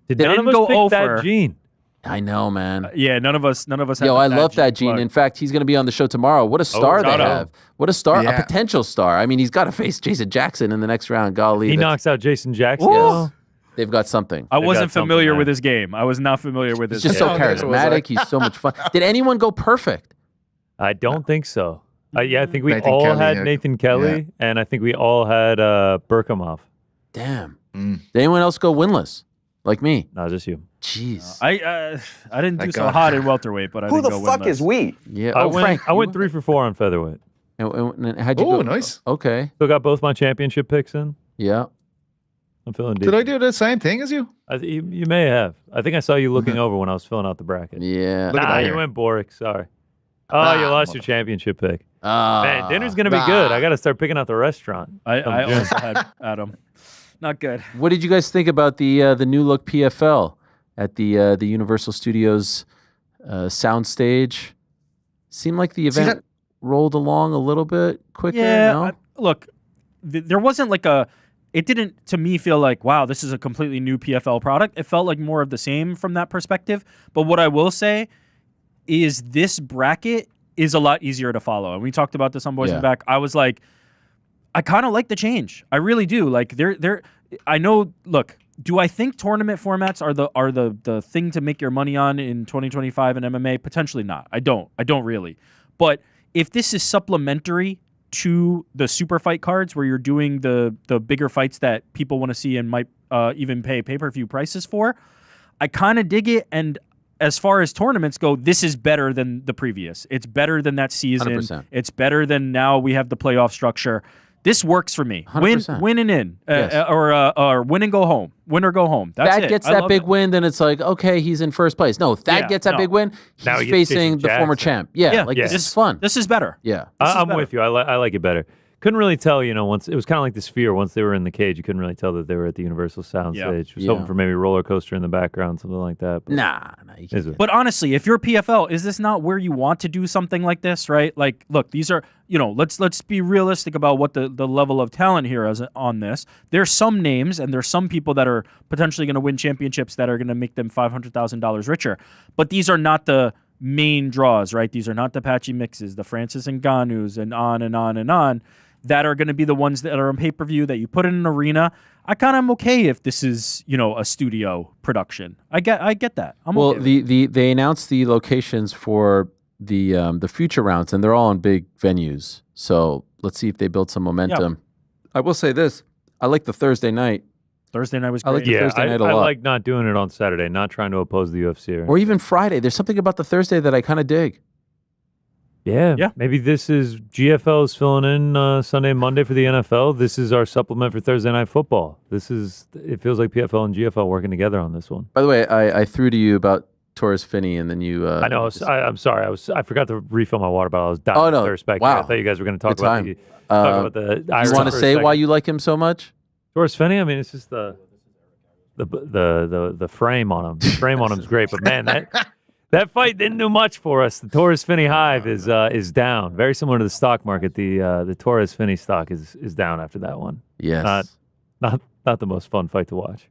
Speaker 5: Did
Speaker 4: they
Speaker 5: none
Speaker 4: didn't
Speaker 5: of us
Speaker 4: go
Speaker 5: pick
Speaker 4: over.
Speaker 5: that Gene?
Speaker 2: I know, man.
Speaker 4: Yeah, none of us. Had
Speaker 2: Yo, I love that
Speaker 4: Gene
Speaker 2: Gene.
Speaker 4: plug.
Speaker 2: In fact, he's going to be on the show tomorrow. What a star they
Speaker 4: shout out.
Speaker 2: have. What a star.
Speaker 3: Yeah.
Speaker 2: A potential star. I mean, he's got to face Jason Jackson in the next round. Golly.
Speaker 5: He
Speaker 2: that's-
Speaker 5: knocks out Jason Jackson.
Speaker 2: Yes. They've got something.
Speaker 4: I
Speaker 5: They
Speaker 4: wasn't
Speaker 5: got something
Speaker 4: familiar
Speaker 5: there.
Speaker 4: with his game. I was not familiar with his
Speaker 2: He's just so
Speaker 4: game.
Speaker 3: neither was I.
Speaker 2: charismatic. He's so much fun. Did anyone go perfect?
Speaker 5: I don't think so. Yeah, I think we
Speaker 3: Nathan
Speaker 5: all
Speaker 3: Kelly,
Speaker 5: had
Speaker 3: yeah.
Speaker 5: Nathan Kelly, and I think we all had Berkhamov.
Speaker 2: Damn.
Speaker 3: Mm.
Speaker 2: Did anyone else go winless? Like me?
Speaker 5: No, just you.
Speaker 2: Jeez.
Speaker 4: I didn't do
Speaker 3: Thank
Speaker 4: so
Speaker 3: God.
Speaker 4: hot in welterweight, but I
Speaker 1: Who
Speaker 4: didn't
Speaker 1: the
Speaker 4: go
Speaker 1: fuck
Speaker 4: winless.
Speaker 1: is we?
Speaker 2: Yeah.
Speaker 5: I
Speaker 2: Oh,
Speaker 5: went.
Speaker 2: Frank.
Speaker 5: I went 3 for 4 on featherweight.
Speaker 2: And how'd you
Speaker 3: Oh,
Speaker 2: go?
Speaker 3: nice.
Speaker 2: Okay.
Speaker 5: Still got both my championship picks in.
Speaker 2: Yeah.
Speaker 5: I'm feeling
Speaker 3: Did
Speaker 5: decent.
Speaker 3: I do the same thing as you?
Speaker 5: You may have. I think I saw you looking over when I was filling out the bracket.
Speaker 2: Yeah.
Speaker 3: Look at that
Speaker 5: You
Speaker 3: here.
Speaker 5: went Boric. Sorry. Oh, you lost your
Speaker 3: mother-
Speaker 5: championship pick.
Speaker 2: Ah.
Speaker 5: Man, dinner's gonna be good. I got to start picking out the restaurant.
Speaker 4: I also had Adam. Not good.
Speaker 2: What did you guys think about the new look PFL at the Universal Studios soundstage? Seemed like the event rolled along a little bit quicker.
Speaker 4: Yeah.
Speaker 2: No?
Speaker 4: Look, there wasn't like a. It didn't to me feel like wow, this is a completely new PFL product. It felt like more of the same from that perspective. But what I will say is this bracket is a lot easier to follow. And we talked about this on Boys in the Back. I was like, I kind of like the change. I really do. Like I know, look, do I think tournament formats are the thing to make your money on in 2025 in MMA? Potentially not. I don't really. But if this is supplementary to the super fight cards where you're doing the bigger fights that people want to see and might even pay pay-per-view prices for, I kind of dig it. And as far as tournaments go, this is better than the previous. It's better than that season.
Speaker 2: 100%.
Speaker 4: It's better than now we have the playoff structure. This works for me.
Speaker 2: 100%.
Speaker 4: Win and in,
Speaker 2: Yes.
Speaker 4: or win and go home. Win or go home. That's
Speaker 2: Thad
Speaker 4: it.
Speaker 2: gets
Speaker 4: I
Speaker 2: that
Speaker 4: love
Speaker 2: big
Speaker 4: it.
Speaker 2: win, then it's like, okay, he's in first place. No, if Thad
Speaker 4: Yeah,
Speaker 2: gets that
Speaker 4: no.
Speaker 2: big win,
Speaker 5: Now
Speaker 2: he's
Speaker 5: he gets
Speaker 2: facing
Speaker 5: Jason
Speaker 2: the former
Speaker 5: Jackson.
Speaker 2: champ. Yeah, like
Speaker 5: Yeah.
Speaker 2: this is fun.
Speaker 4: This is better.
Speaker 2: Yeah.
Speaker 5: I'm
Speaker 4: better.
Speaker 5: with you. I like it better. Couldn't really tell, once it was kind of like the Sphere. Once they were in the cage, you couldn't really tell that they were at the Universal Soundstage. Was hoping for maybe a roller coaster in the background, something like that. But
Speaker 2: Nah, you can't.
Speaker 5: Is it?
Speaker 4: But honestly, if you're PFL, is this not where you want to do something like this, right? Like, look, these are, let's be realistic about what the level of talent here is on this. There's some names and there's some people that are potentially going to win championships that are going to make them $500,000 richer. But these are not the main draws, right? These are not the Patchy Mixes, the Francis Ngannous, and on and on and on, that are going to be the ones that are on pay-per-view that you put in an arena. I kind of am okay if this is, a studio production. I get that.
Speaker 2: Well,
Speaker 4: okay with
Speaker 2: they announced the locations for the future rounds, and they're all in big venues. So let's see if they build some momentum. I will say this: I like the Thursday night,
Speaker 4: Thursday night was
Speaker 2: I like
Speaker 4: great.
Speaker 2: the Thursday night a
Speaker 5: I
Speaker 2: lot.
Speaker 5: like not doing it on Saturday, not trying to oppose the UFC.
Speaker 2: or even Friday. There's something about the Thursday that I kind of dig.
Speaker 5: Yeah. Maybe this is GFL's filling in Sunday and Monday for the NFL. This is our supplement for Thursday Night Football. It feels like PFL and GFL working together on this one.
Speaker 2: By the way, I threw to you about Torres Finney, and then you.
Speaker 5: I know. I'm sorry. I forgot to refill my water bottle. I was dying
Speaker 2: Oh, no.
Speaker 5: of thirst back
Speaker 2: Wow.
Speaker 5: here. I thought you guys were going to talk
Speaker 2: Good time.
Speaker 5: about the Irish.
Speaker 2: You want to
Speaker 5: for a
Speaker 2: say why
Speaker 5: second.
Speaker 2: you like him so much?
Speaker 5: Torres Finney? I mean, it's just the frame on him. The frame on him is great, but man, that fight didn't do much for us. The Torres Finney hive is down. Very similar to the stock market. The Torres Finney stock is down after that one.
Speaker 2: Yes.
Speaker 5: Not the most fun fight to watch.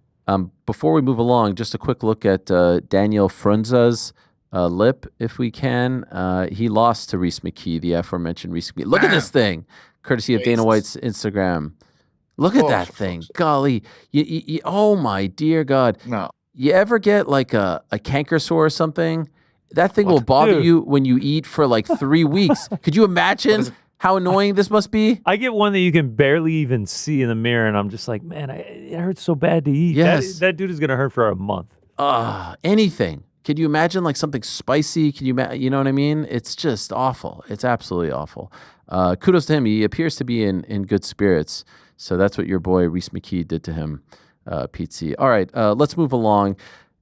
Speaker 2: Before we move along, just a quick look at Daniel Frunza's lip, if we can. He lost to Reese McKee, the aforementioned Reese McKee. Look at this thing, courtesy of Dana White's Instagram. Look at that thing. Golly. You, oh, my dear God.
Speaker 3: No.
Speaker 2: You ever get like a canker sore or something? That thing will bother
Speaker 5: Dude.
Speaker 2: you when you eat for like 3 weeks. Could you imagine how annoying this must be?
Speaker 5: I get one that you can barely even see in the mirror, and I'm just like, man, it hurts so bad to eat.
Speaker 2: Yes.
Speaker 5: That dude is going to hurt for a month.
Speaker 2: Anything. Could you imagine like something spicy? Can you you know what I mean? It's just awful. It's absolutely awful. Kudos to him. He appears to be in good spirits. So that's what your boy Reese McKee did to him, Pete C. All right, let's move along.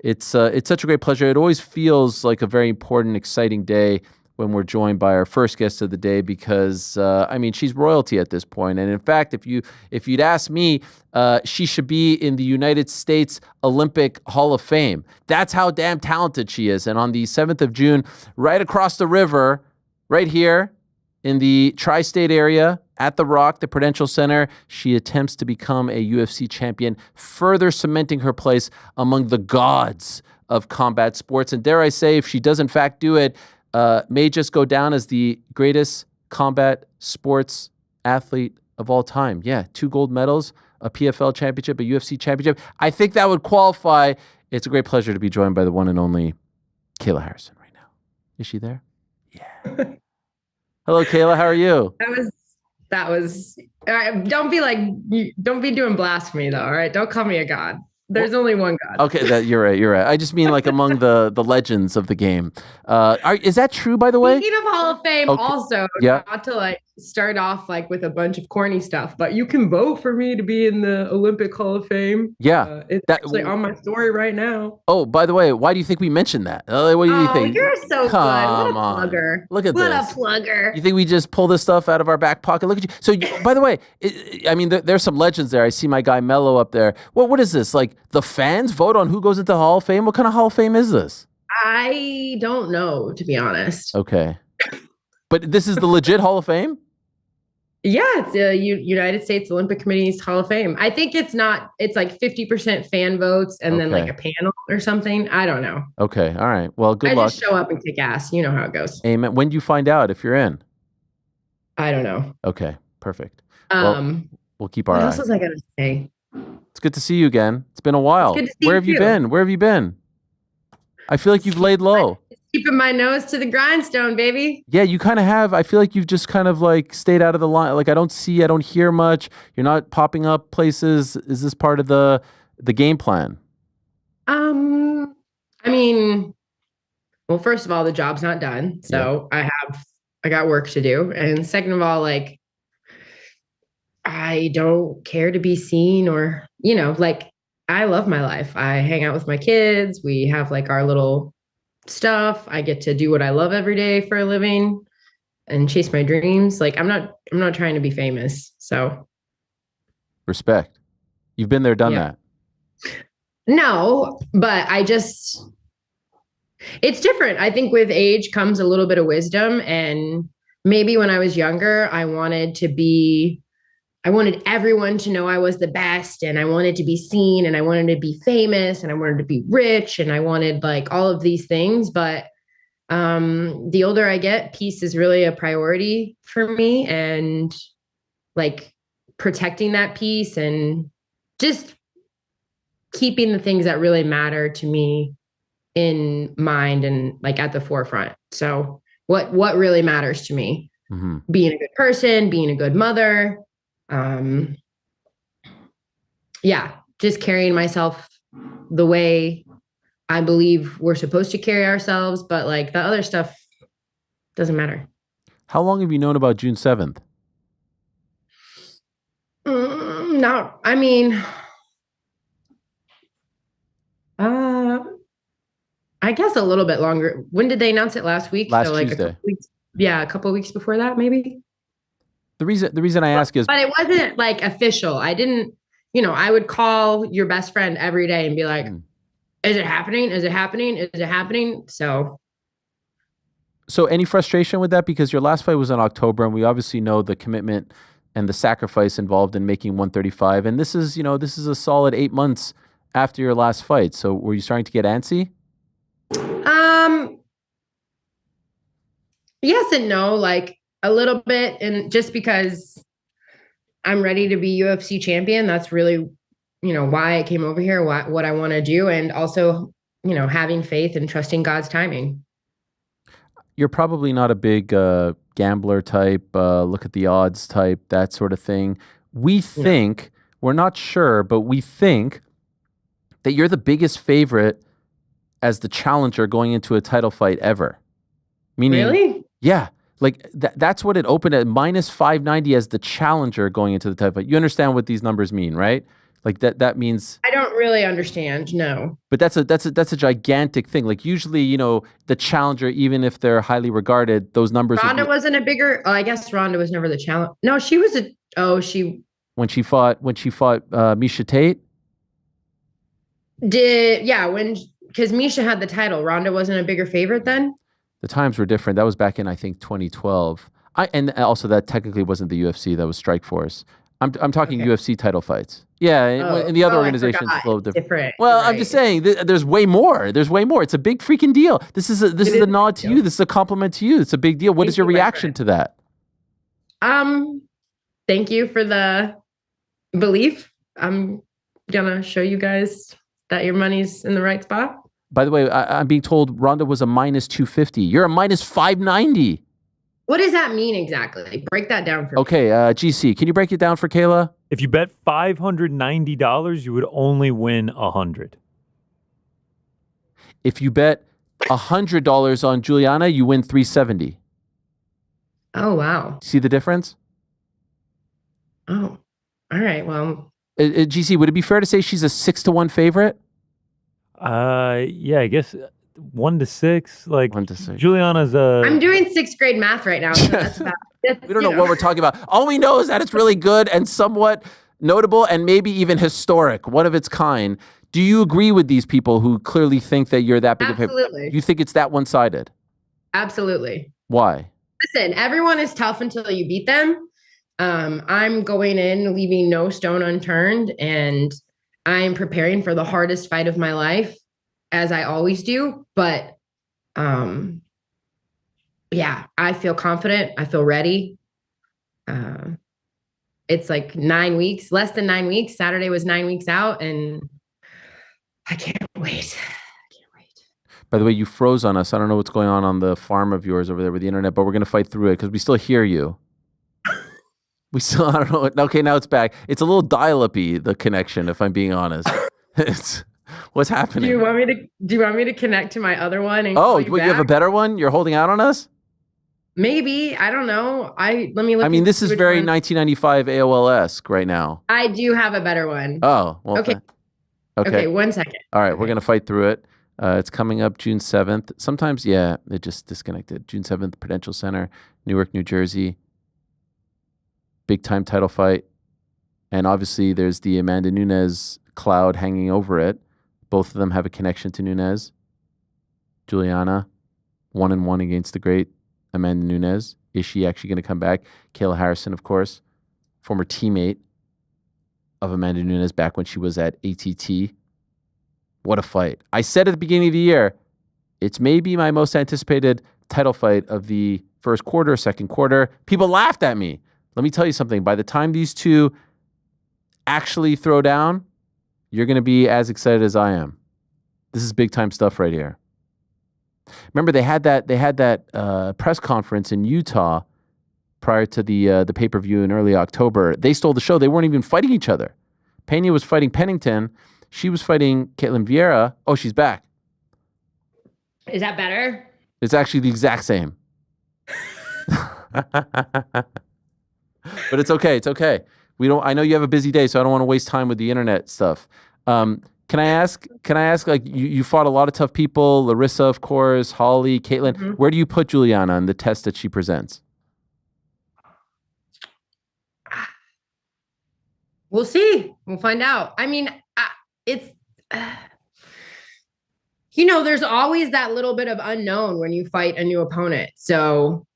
Speaker 2: It's such a great pleasure. It always feels like a very important, exciting day when we're joined by our first guest of the day because, she's royalty at this point. And in fact, if you'd ask me, she should be in the United States Olympic Hall of Fame. That's how damn talented she is. And on the 7th of June, right across the river, right here in the tri-state area at The Rock, the Prudential Center, she attempts to become a UFC champion, further cementing her place among the gods of combat sports. And dare I say, if she does in fact do it, may just go down as the greatest combat sports athlete of all time. Yeah, 2 gold medals, a PFL championship, a UFC championship. I think that would qualify. It's a great pleasure to be joined by the one and only Kayla Harrison right now. Is she there? Yeah. Hello, Kayla. How are you?
Speaker 6: That was. All right, don't be doing blasphemy though. All right, don't call me a god. There's only one God.
Speaker 2: Okay, you're right. I just mean like among the legends of the game. Is that true, by the way?
Speaker 6: Speaking of Hall of Fame,
Speaker 2: Okay.
Speaker 6: also,
Speaker 2: Yeah.
Speaker 6: not to like start off like with a bunch of corny stuff, but you can vote for me to be in the Olympic Hall of Fame.
Speaker 2: Yeah.
Speaker 6: It's actually on my story right now.
Speaker 2: Oh, by the way, why do you think we mentioned that? What do you think?
Speaker 6: You're so
Speaker 2: Come
Speaker 6: good. What a
Speaker 2: on.
Speaker 6: plugger.
Speaker 2: Look at
Speaker 6: what
Speaker 2: this.
Speaker 6: a plugger.
Speaker 2: You think we just pull this stuff out of our back pocket? Look at you. So, by the way, there's some legends there. I see my guy Mello up there. What is this? Like the fans vote on who goes into Hall of Fame? What kind of Hall of Fame is this?
Speaker 6: I don't know, to be honest.
Speaker 2: Okay. But this is the legit Hall of Fame?
Speaker 6: Yeah, it's the United States Olympic Committee's Hall of Fame. I think it's like 50% fan votes and then like a panel or something. I don't know.
Speaker 2: Okay. All right. Well, good luck.
Speaker 6: I just show up and kick ass. You know how it goes.
Speaker 2: Amen. When do you find out if you're in?
Speaker 6: I don't know.
Speaker 2: Okay. Perfect. We'll keep our eye.
Speaker 6: What else was I going to say?
Speaker 2: It's good to see you again. It's been a while.
Speaker 6: It's good to see
Speaker 2: Where have you been? Where have you been? I feel like you've laid low.
Speaker 6: Keeping my nose to the grindstone, baby.
Speaker 2: Yeah, you kind of have. I feel like you've just kind of like stayed out of the line. Like I don't hear much. You're not popping up places. Is this part of the game plan?
Speaker 6: Well, first of all, the job's not done. So I got work to do. And second of all, like I don't care to be seen or, like I love my life. I hang out with my kids. We have like our little stuff. I get to do what I love every day for a living and chase my dreams. Like I'm not trying to be famous. So
Speaker 2: respect. You've been there, done that.
Speaker 6: No, but it's different. I think with age comes a little bit of wisdom. And maybe when I was younger, I wanted everyone to know I was the best and I wanted to be seen and I wanted to be famous and I wanted to be rich and I wanted like all of these things. But the older I get, peace is really a priority for me and like protecting that peace and just keeping the things that really matter to me in mind and like at the forefront. So what really matters to me, being a good person, being a good mother, just carrying myself the way I believe we're supposed to carry ourselves, but like the other stuff doesn't matter.
Speaker 2: How long have you known about June 7th?
Speaker 6: I guess a little bit longer. When did they announce it? Last week?
Speaker 2: Last Tuesday.
Speaker 6: A couple of weeks before that, maybe.
Speaker 2: The reason I ask is,
Speaker 6: but it wasn't like official. I didn't, I would call your best friend every day and be like, is it happening? Is it happening? Is it happening? So
Speaker 2: any frustration with that? Because your last fight was in October and we obviously know the commitment and the sacrifice involved in making 135. And this is a solid 8 months after your last fight. So were you starting to get antsy?
Speaker 6: Yes and no, like a little bit. And just because I'm ready to be UFC champion, that's really, why I came over here, what I want to do. And also, having faith and trusting God's timing.
Speaker 2: You're probably not a big gambler type, look at the odds type, that sort of thing. We think, we're not sure, but we think that you're the biggest favorite as the challenger going into a title fight ever. Meaning,
Speaker 6: really?
Speaker 2: Yeah. Like that's what it opened at, minus 590 as the challenger going into the title fight. You understand what these numbers mean, right? Like that means.
Speaker 6: I don't really understand. No.
Speaker 2: But that's a gigantic thing. Like usually, you know, the challenger, even if they're highly regarded, those numbers.
Speaker 6: Ronda wasn't a bigger. Oh, I guess Ronda was never the challenge. No, she was a. Oh, she
Speaker 2: when she fought Misha Tate.
Speaker 6: Because Misha had the title. Ronda wasn't a bigger favorite then.
Speaker 2: The times were different. That was back in, I think, 2012. And also that technically wasn't the UFC. That was Strikeforce. I'm talking UFC title fights. Yeah, and the other organizations a little different. Well, right. I'm just saying there's way more. There's way more. It's a big freaking deal. This is a nod to you. This is a compliment to you. It's a big deal. What is your reaction to that?
Speaker 6: Thank you for the belief. I'm gonna show you guys that your money's in the right spot.
Speaker 2: By the way, I'm being told Ronda was a minus 250. You're a minus 590.
Speaker 6: What does that mean exactly? Break that down for me.
Speaker 2: Okay, GC, can you break it down for Kayla?
Speaker 5: If you bet $590, you would only win $100.
Speaker 2: If you bet $100 on Julianna, you win $370.
Speaker 6: Oh, wow.
Speaker 2: See the difference?
Speaker 6: Oh, all right. Well,
Speaker 2: GC, would it be fair to say she's a 6-1 favorite?
Speaker 5: Yeah, I guess 1 to 6. Like
Speaker 2: 1 to 6.
Speaker 5: Juliana's
Speaker 6: I'm doing 6th grade math right now. So that's about.
Speaker 2: We don't know what we're talking about. All we know is that it's really good and somewhat notable and maybe even historic, one of its kind. Do you agree with these people who clearly think that you're that big of a favorite?
Speaker 6: Absolutely.
Speaker 2: You think it's that one-sided?
Speaker 6: Absolutely.
Speaker 2: Why?
Speaker 6: Listen, everyone is tough until you beat them. I'm going in, leaving no stone unturned, and I'm preparing for the hardest fight of my life, as I always do. But yeah, I feel confident. I feel ready. It's like 9 weeks, less than 9 weeks. Saturday was 9 weeks out, and I can't wait.
Speaker 2: By the way, you froze on us. I don't know what's going on the farm of yours over there with the internet, but we're going to fight through it because we still hear you. I don't know. Okay, now it's back. It's a little dial-up-y, the connection, if I'm being honest. What's happening?
Speaker 6: Do you want me to connect to my other one? And
Speaker 2: you have a better one? You're holding out on us?
Speaker 6: Maybe. I don't know. Let me look.
Speaker 2: I mean, this is very 1995 AOL-esque right now.
Speaker 6: I do have a better one.
Speaker 2: Oh, well.
Speaker 6: Okay. Okay, 1 second.
Speaker 2: All right, we're going to fight through it. It's coming up June 7th. Sometimes, it just disconnected. June 7th, Prudential Center, Newark, New Jersey. Big-time title fight. And obviously, there's the Amanda Nunes cloud hanging over it. Both of them have a connection to Nunes. Julianna, 1-1 against the great Amanda Nunes. Is she actually going to come back? Kayla Harrison, of course, former teammate of Amanda Nunes back when she was at ATT. What a fight. I said at the beginning of the year, it's maybe my most anticipated title fight of the first quarter, second quarter. People laughed at me. Let me tell you something. By the time these two actually throw down, you're going to be as excited as I am. This is big time stuff right here. Remember, they had that press conference in Utah prior to the pay-per-view in early October. They stole the show. They weren't even fighting each other. Peña was fighting Pennington. She was fighting Caitlin Vieira. Oh, she's back.
Speaker 6: Is that better?
Speaker 2: It's actually the exact same. But it's okay. It's okay. I know you have a busy day, so I don't want to waste time with the internet stuff. Can I ask, like, you fought a lot of tough people, Larissa, of course, Holly, Caitlin. Mm-hmm. Where do you put Julianna in the test that she presents?
Speaker 6: We'll see. We'll find out. I mean, it's, there's always that little bit of unknown when you fight a new opponent. So,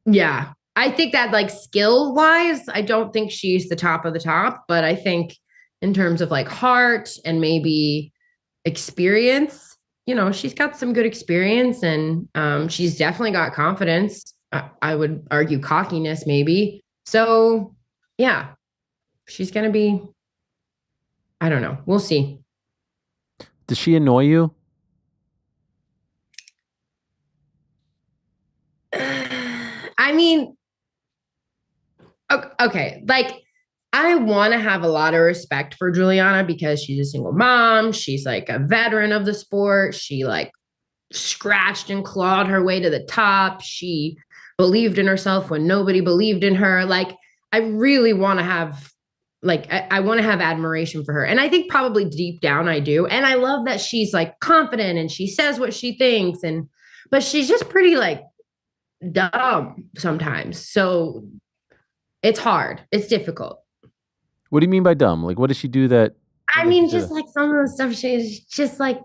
Speaker 6: yeah, I think that, like, skill wise, I don't think she's the top of the top, but I think in terms of, like, heart and maybe experience, she's got some good experience, and she's definitely got confidence. I would argue cockiness maybe. So yeah, she's going to be, I don't know. We'll see.
Speaker 2: Does she annoy you?
Speaker 6: I mean, okay. Like, I want to have a lot of respect for Julianna because she's a single mom. She's like a veteran of the sport. She, like, scratched and clawed her way to the top. She believed in herself when nobody believed in her. Like, I really want to have like I want to have admiration for her. And I think probably deep down I do. And I love that she's like confident and she says what she thinks, but she's just pretty like dumb sometimes. So it's hard. It's difficult.
Speaker 2: What do you mean by dumb? Like, what does she do that?
Speaker 6: I mean, just like some of the stuff she's just like,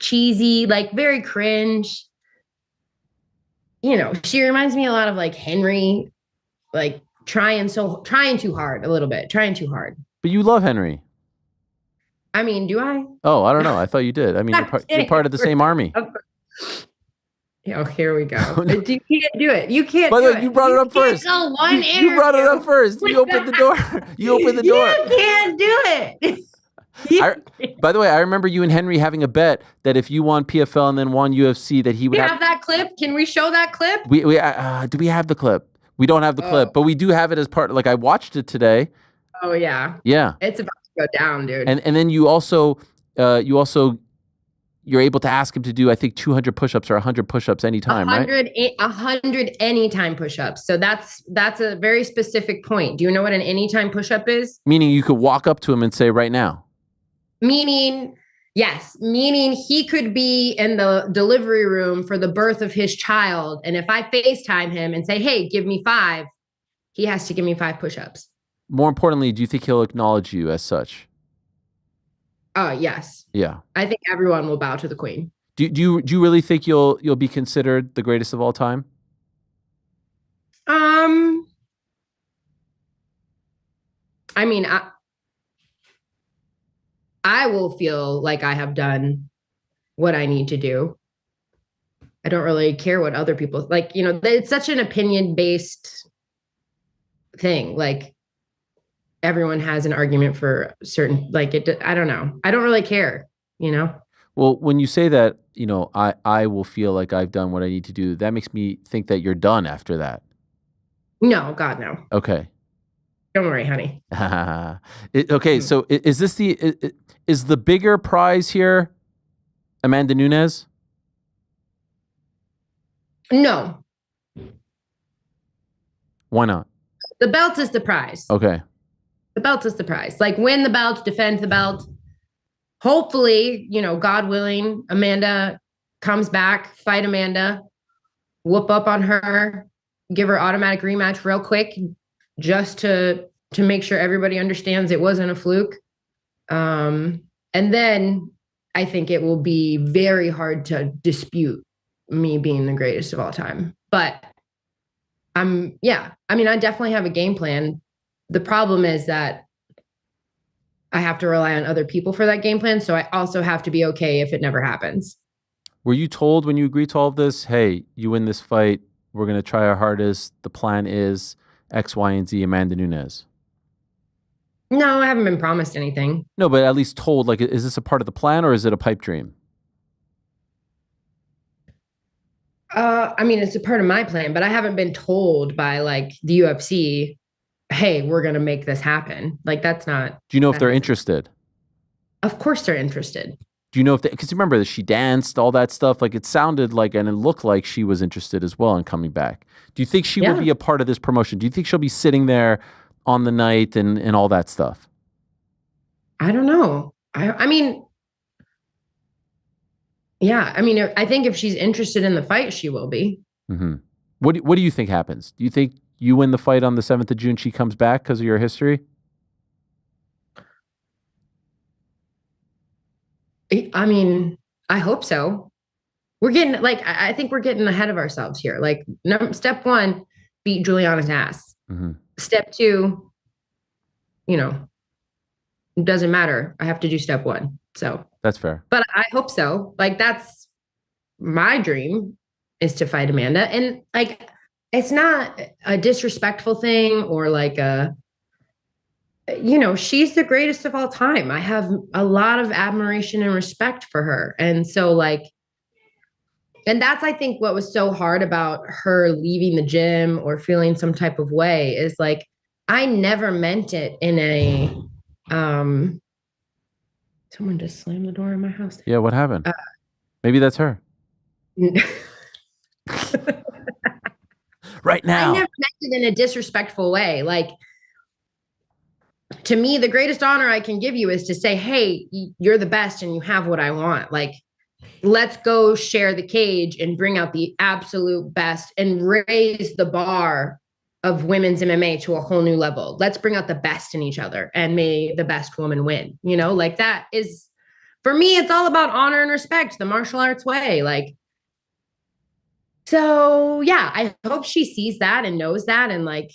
Speaker 6: cheesy, like very cringe. She reminds me a lot of like Henry, like trying too hard a little bit, trying too hard.
Speaker 2: But you love Henry.
Speaker 6: I mean, do I?
Speaker 2: Oh, I don't know. I thought you did. I mean, you're part of the same army.
Speaker 6: Oh, here we go. You can't do it. You can't.
Speaker 2: By the
Speaker 6: do
Speaker 2: way,
Speaker 6: it.
Speaker 2: you brought it up first. You brought it up first. You opened the door. You opened the door.
Speaker 6: You can't do it.
Speaker 2: By the way, I remember you and Henry having a bet that if you won PFL and then won UFC, that he would
Speaker 6: have that clip. Can we show that clip?
Speaker 2: Do we have the clip? We don't have the clip, but we do have it as part. Like I watched it today.
Speaker 6: Oh yeah.
Speaker 2: Yeah.
Speaker 6: It's about to go down, dude.
Speaker 2: And then you also you're able to ask him to do, I think, 200 push-ups or 100 push-ups anytime, right?
Speaker 6: 100 anytime push-ups. So that's a very specific point. Do you know what an anytime push-up is?
Speaker 2: Meaning you could walk up to him and say, right now.
Speaker 6: Meaning he could be in the delivery room for the birth of his child. And if I FaceTime him and say, hey, give me 5, he has to give me 5 push-ups.
Speaker 2: More importantly, do you think he'll acknowledge you as such?
Speaker 6: Yes.
Speaker 2: Yeah.
Speaker 6: I think everyone will bow to the queen.
Speaker 2: Do you really think you'll be considered the greatest of all time?
Speaker 6: I mean, I will feel like I have done what I need to do. I don't really care what other people like, it's such an opinion-based thing. Like everyone has an argument for certain, like I don't know. I don't really care,
Speaker 2: Well, when you say that, I will feel like I've done what I need to do, that makes me think that you're done after that.
Speaker 6: No, God, no.
Speaker 2: Okay.
Speaker 6: Don't worry, honey.
Speaker 2: Okay, so is this is the bigger prize here Amanda Nunes?
Speaker 6: No.
Speaker 2: Why not?
Speaker 6: The belt is the prize.
Speaker 2: Okay.
Speaker 6: The belt is the prize. Like win the belt, defend the belt. Hopefully, God willing, Amanda comes back, fight Amanda, whoop up on her, give her automatic rematch real quick, just to make sure everybody understands it wasn't a fluke. And then I think it will be very hard to dispute me being the greatest of all time. But I definitely have a game plan. The problem is that I have to rely on other people for that game plan. So I also have to be okay if it never happens.
Speaker 2: Were you told when you agreed to all of this, hey, you win this fight, we're going to try our hardest, the plan is X, Y, and Z, Amanda Nunes?
Speaker 6: No, I haven't been promised anything.
Speaker 2: No, but at least told, like, is this a part of the plan or is it a pipe dream?
Speaker 6: It's a part of my plan, but I haven't been told by like the UFC, hey, we're going to make this happen. Like that's not.
Speaker 2: Do you know if they're interested?
Speaker 6: Of course they're interested.
Speaker 2: Do you know if because you remember that she danced, all that stuff, like it sounded like, and it looked like she was interested as well in coming back. Do you think she will be a part of this promotion? Do you think she'll be sitting there on the night and all that stuff?
Speaker 6: I don't know. I think if she's interested in the fight, she will be.
Speaker 2: Mm-hmm. What do you think happens? Do you think you win the fight on the 7th of June, she comes back because of your history?
Speaker 6: I mean, I hope so. I think we're getting ahead of ourselves here. Like step 1, beat Julianna's ass.
Speaker 2: Mm-hmm.
Speaker 6: Step 2, it doesn't matter. I have to do step 1. So
Speaker 2: that's fair.
Speaker 6: But I hope so. Like that's my dream is to fight Amanda. And like, it's not a disrespectful thing or like she's the greatest of all time. I have a lot of admiration and respect for her. And so and that's, I think, what was so hard about her leaving the gym or feeling some type of way is like, I never meant it in a, someone just slammed the door in my house.
Speaker 2: Yeah. What happened? Maybe that's her.
Speaker 6: Right now.
Speaker 2: I
Speaker 6: never meant it in a disrespectful way. Like to me, the greatest honor I can give you is to say, hey, you're the best and you have what I want. Like, let's go share the cage and bring out the absolute best and raise the bar of women's MMA to a whole new level. Let's bring out the best in each other and may the best woman win. You know, like that is, for me, it's all about honor and respect, the martial arts way. Like, so yeah, I hope she sees that and knows that and like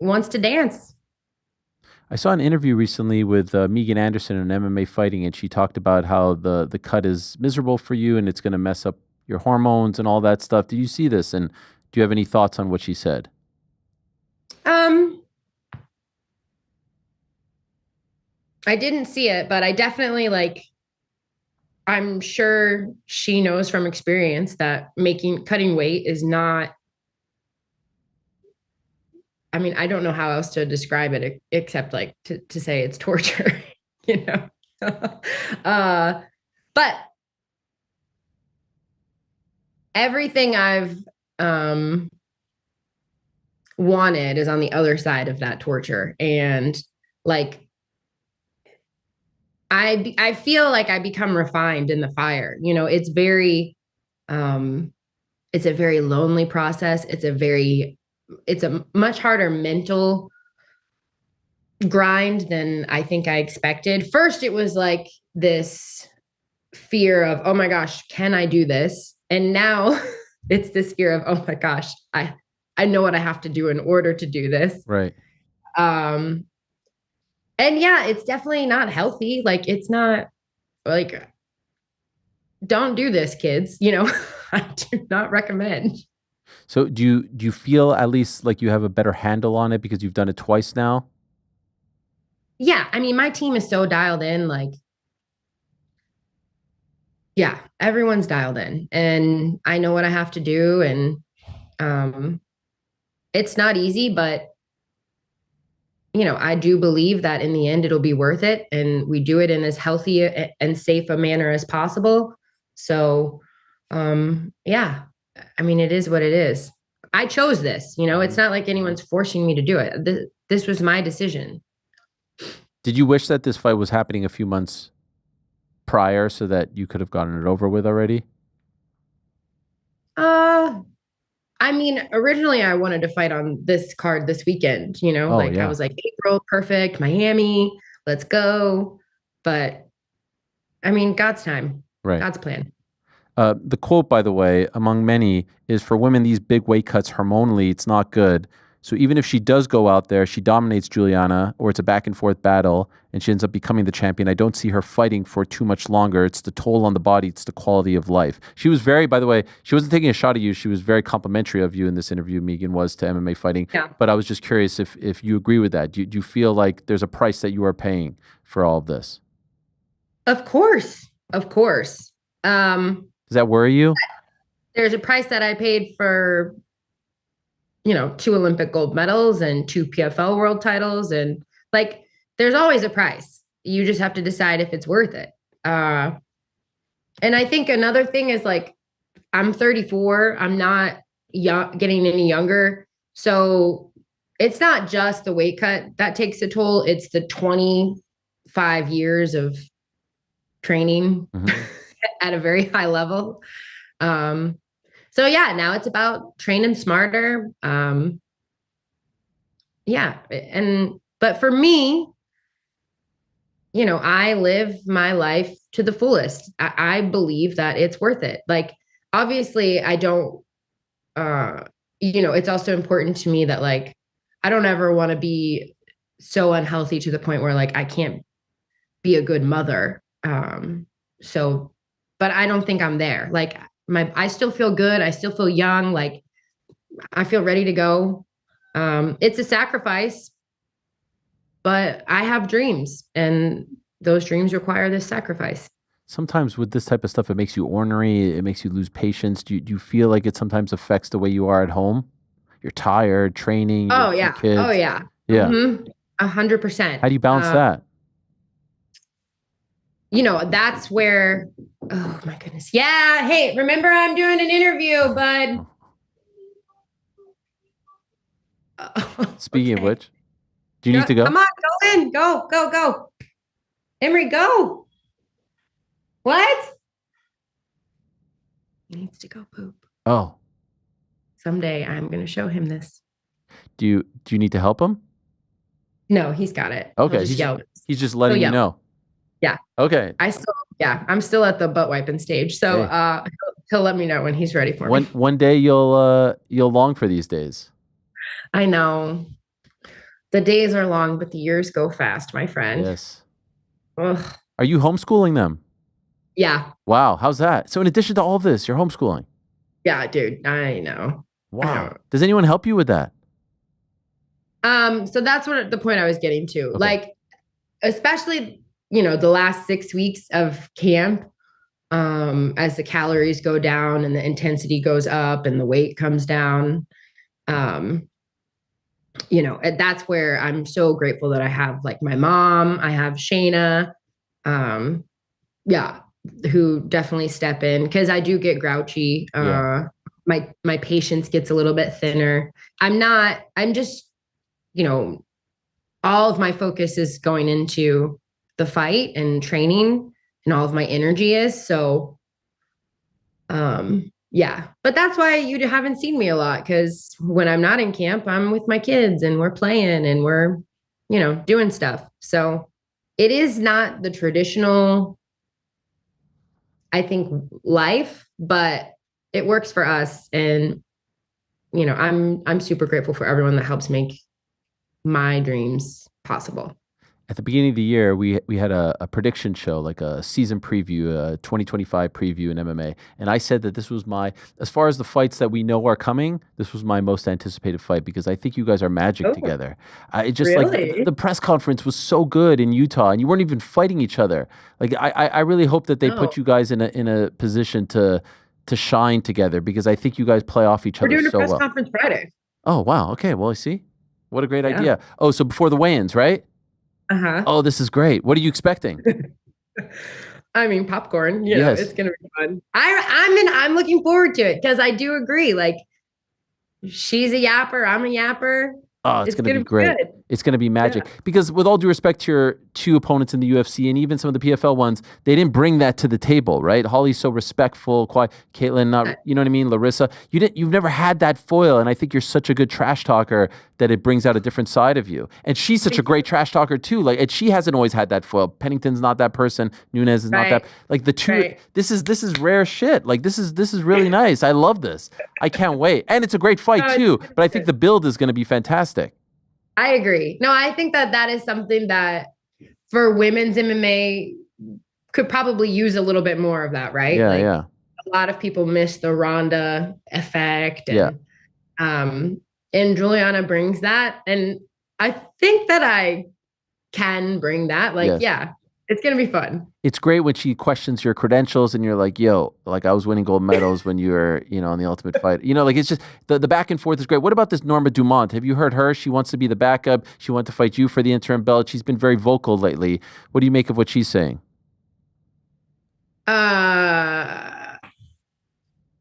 Speaker 6: wants to dance.
Speaker 2: I saw an interview recently with Megan Anderson in MMA Fighting, and she talked about how the cut is miserable for you and it's going to mess up your hormones and all that stuff. Do you see this? And do you have any thoughts on what she said?
Speaker 6: I didn't see it, but I definitely I'm sure she knows from experience that cutting weight is not, I mean, I don't know how else to describe it except like to say it's torture, you know? But everything I've wanted is on the other side of that torture. And like, I feel like I become refined in the fire. You know, it's a very lonely process. It's a much harder mental grind than I think I expected. First, it was like this fear of, oh my gosh, can I do this? And now it's this fear of, oh my gosh, I know what I have to do in order to do this.
Speaker 2: Right.
Speaker 6: And yeah, it's definitely not healthy. Like, it's not like, don't do this, kids. You know, I do not recommend.
Speaker 2: So do you feel at least like you have a better handle on it because you've done it twice now?
Speaker 6: Yeah. I mean, my team is so dialed in, like, yeah, everyone's dialed in and I know what I have to do. And it's not easy, but you know, I do believe that in the end, it'll be worth it. And we do it in as healthy and safe a manner as possible. So, yeah, I mean, it is what it is. I chose this, you know, it's not like anyone's forcing me to do it. This was my decision.
Speaker 2: Did you wish that this fight was happening a few months prior so that you could have gotten it over with already?
Speaker 6: I mean, originally I wanted to fight on this card this weekend, you know, I was like, April, perfect, Miami, let's go. But I mean, God's time,
Speaker 2: right.
Speaker 6: God's plan.
Speaker 2: The quote, by the way, among many is, for women, these big weight cuts hormonally, it's not good. So even if she does go out there, she dominates Julianna, or it's a back and forth battle, and she ends up becoming the champion, I don't see her fighting for too much longer. It's the toll on the body. It's the quality of life. She was very, by the way, she wasn't taking a shot at you. She was very complimentary of you in this interview, Megan was, to MMA Fighting.
Speaker 6: Yeah.
Speaker 2: But I was just curious if you agree with that. Do you feel like there's a price that you are paying for all of this?
Speaker 6: Of course. Of course.
Speaker 2: Does that worry you?
Speaker 6: There's a price that I paid for, you know, 2 Olympic gold medals and 2 PFL world titles. And like, there's always a price. You just have to decide if it's worth it. And I think another thing is, like, I'm 34. I'm not getting any younger. So it's not just the weight cut that takes a toll. It's the 25 years of training at a very high level. So yeah, now it's about training smarter. Yeah. But for me, you know, I live my life to the fullest. I believe that it's worth it. Like, obviously I don't, you know, it's also important to me that, like, I don't ever want to be so unhealthy to the point where, like, I can't be a good mother. But I don't think I'm there. Like, I still feel good. I still feel young. Like, I feel ready to go. It's a sacrifice, but I have dreams, and those dreams require this sacrifice.
Speaker 2: Sometimes with this type of stuff, it makes you ornery. It makes you lose patience. Do you feel like it sometimes affects the way you are at home? You're tired, training.
Speaker 6: Oh yeah.
Speaker 2: Kids.
Speaker 6: Oh yeah.
Speaker 2: Yeah.
Speaker 6: 100%.
Speaker 2: How do you balance that?
Speaker 6: You know, that's where, oh my goodness. Yeah. Hey, remember, I'm doing an interview, bud.
Speaker 2: Speaking of which, do you need to go?
Speaker 6: Come on, don't in. Go, go, go. Emery, go. What? He needs to go poop.
Speaker 2: Oh,
Speaker 6: Someday I'm going to show him this.
Speaker 2: do you need to help him?
Speaker 6: No, he's got it.
Speaker 2: Okay,
Speaker 6: He'll just yell.
Speaker 2: he's just letting you know.
Speaker 6: Yeah.
Speaker 2: Okay.
Speaker 6: I'm still at the butt wiping stage. So he'll let me know when he's ready for me.
Speaker 2: One day you'll long for these days.
Speaker 6: I know. The days are long, but the years go fast, my friend.
Speaker 2: Yes.
Speaker 6: Ugh.
Speaker 2: Are you homeschooling them?
Speaker 6: Yeah.
Speaker 2: Wow. How's that? So in addition to all this, you're homeschooling.
Speaker 6: Yeah, dude. I know.
Speaker 2: Wow. Does anyone help you with that?
Speaker 6: So that's what the point I was getting to.
Speaker 2: Okay.
Speaker 6: Like, especially, the last 6 weeks of camp, as the calories go down and the intensity goes up and the weight comes down. That's where I'm so grateful that I have like my mom, I have Shayna, who definitely step in because I do get grouchy. My patience gets a little bit thinner. I'm just, all of my focus is going into the fight and training and all of my energy is. So, but that's why you haven't seen me a lot. Because when I'm not in camp, I'm with my kids and we're playing and we're, doing stuff. So it is not the traditional, I think, life, but it works for us. And, I'm super grateful for everyone that helps make my dreams possible.
Speaker 2: At the beginning of the year, we had a prediction show, like a season preview, a 2025 preview in MMA. And I said that this was as far as the fights that we know are coming, this was my most anticipated fight because I think you guys are magic together. It just
Speaker 6: really?
Speaker 2: like the press conference was so good in Utah and you weren't even fighting each other. Like I really hope that they put you guys in a position to shine together because I think you guys play off each other so well.
Speaker 6: We're doing a press conference Friday.
Speaker 2: Oh, wow. Okay. Well, I see. What a great idea. Oh, so before the weigh-ins, right?
Speaker 6: Uh-huh.
Speaker 2: Oh, this is great. What are you expecting?
Speaker 6: I mean, popcorn. It's gonna be fun. I'm looking forward to it because I do agree. Like, she's a yapper, I'm a yapper.
Speaker 2: Oh, it's going to be great. It's going to be magic. Because with all due respect to your two opponents in the UFC and even some of the PFL ones, they didn't bring that to the table, right? Holly's so respectful, quiet. Caitlin, not, you know what I mean? Larissa, you've never had that foil. And I think you're such a good trash talker that it brings out a different side of you. And she's such a great trash talker too. Like, and she hasn't always had that foil. Pennington's not that person. Nunes is not that. Like the two, this is rare shit. Like this is really nice. I love this. I can't wait. And it's a great fight too. But I think the build is going to be fantastic.
Speaker 6: I agree. No, I think that is something that for women's MMA could probably use a little bit more of that, right?
Speaker 2: Yeah.
Speaker 6: A lot of people miss the Ronda effect. And, and Julianna brings that. And I think that I can bring that. It's going to be fun.
Speaker 2: It's great when she questions your credentials and you're like, yo, like I was winning gold medals when you were, on the Ultimate Fight. Like it's just the back and forth is great. What about this Norma Dumont? Have you heard her? She wants to be the backup. She wants to fight you for the interim belt. She's been very vocal lately. What do you make of what she's saying?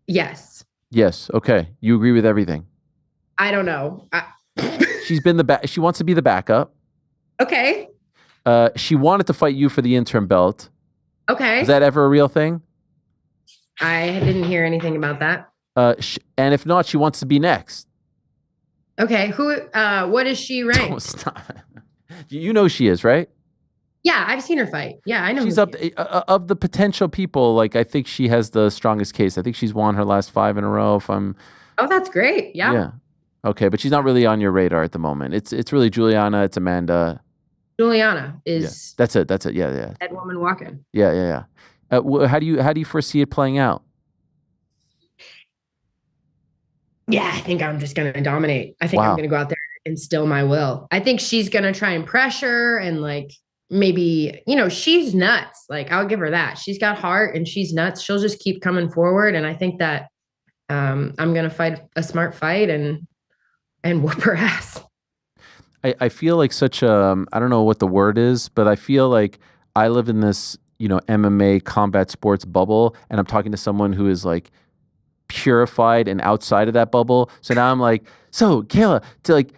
Speaker 6: Yes.
Speaker 2: Yes. Okay. You agree with everything?
Speaker 6: I don't know.
Speaker 2: She's been she wants to be the backup.
Speaker 6: Okay.
Speaker 2: She wanted to fight you for the interim belt.
Speaker 6: Okay.
Speaker 2: Is that ever a real thing?
Speaker 6: I didn't hear anything about that.
Speaker 2: And if not, she wants to be next.
Speaker 6: Okay. What is she ranked?
Speaker 2: Oh, stop. You know she is, right?
Speaker 6: Yeah, I've seen her fight. Yeah, I know.
Speaker 2: She's up of the potential people. Like I think she has the strongest case. I think she's won her last 5 in a row.
Speaker 6: Oh, that's great. Yeah.
Speaker 2: Yeah. Okay, but she's not really on your radar at the moment. It's really Julianna. It's Amanda.
Speaker 6: Julianna is.
Speaker 2: Yeah. That's it. Yeah.
Speaker 6: Dead woman walking.
Speaker 2: Yeah. How do you foresee it playing out?
Speaker 6: Yeah, I think I'm just going to dominate. I think I'm going to go out there and instill my will. I think she's going to try and pressure and like maybe, she's nuts. Like I'll give her that. She's got heart and she's nuts. She'll just keep coming forward. And I think that I'm going to fight a smart fight and whoop her ass.
Speaker 2: I feel like such a, I don't know what the word is, but I feel like I live in this, MMA combat sports bubble. And I'm talking to someone who is like purified and outside of that bubble. So now I'm like, so Kayla,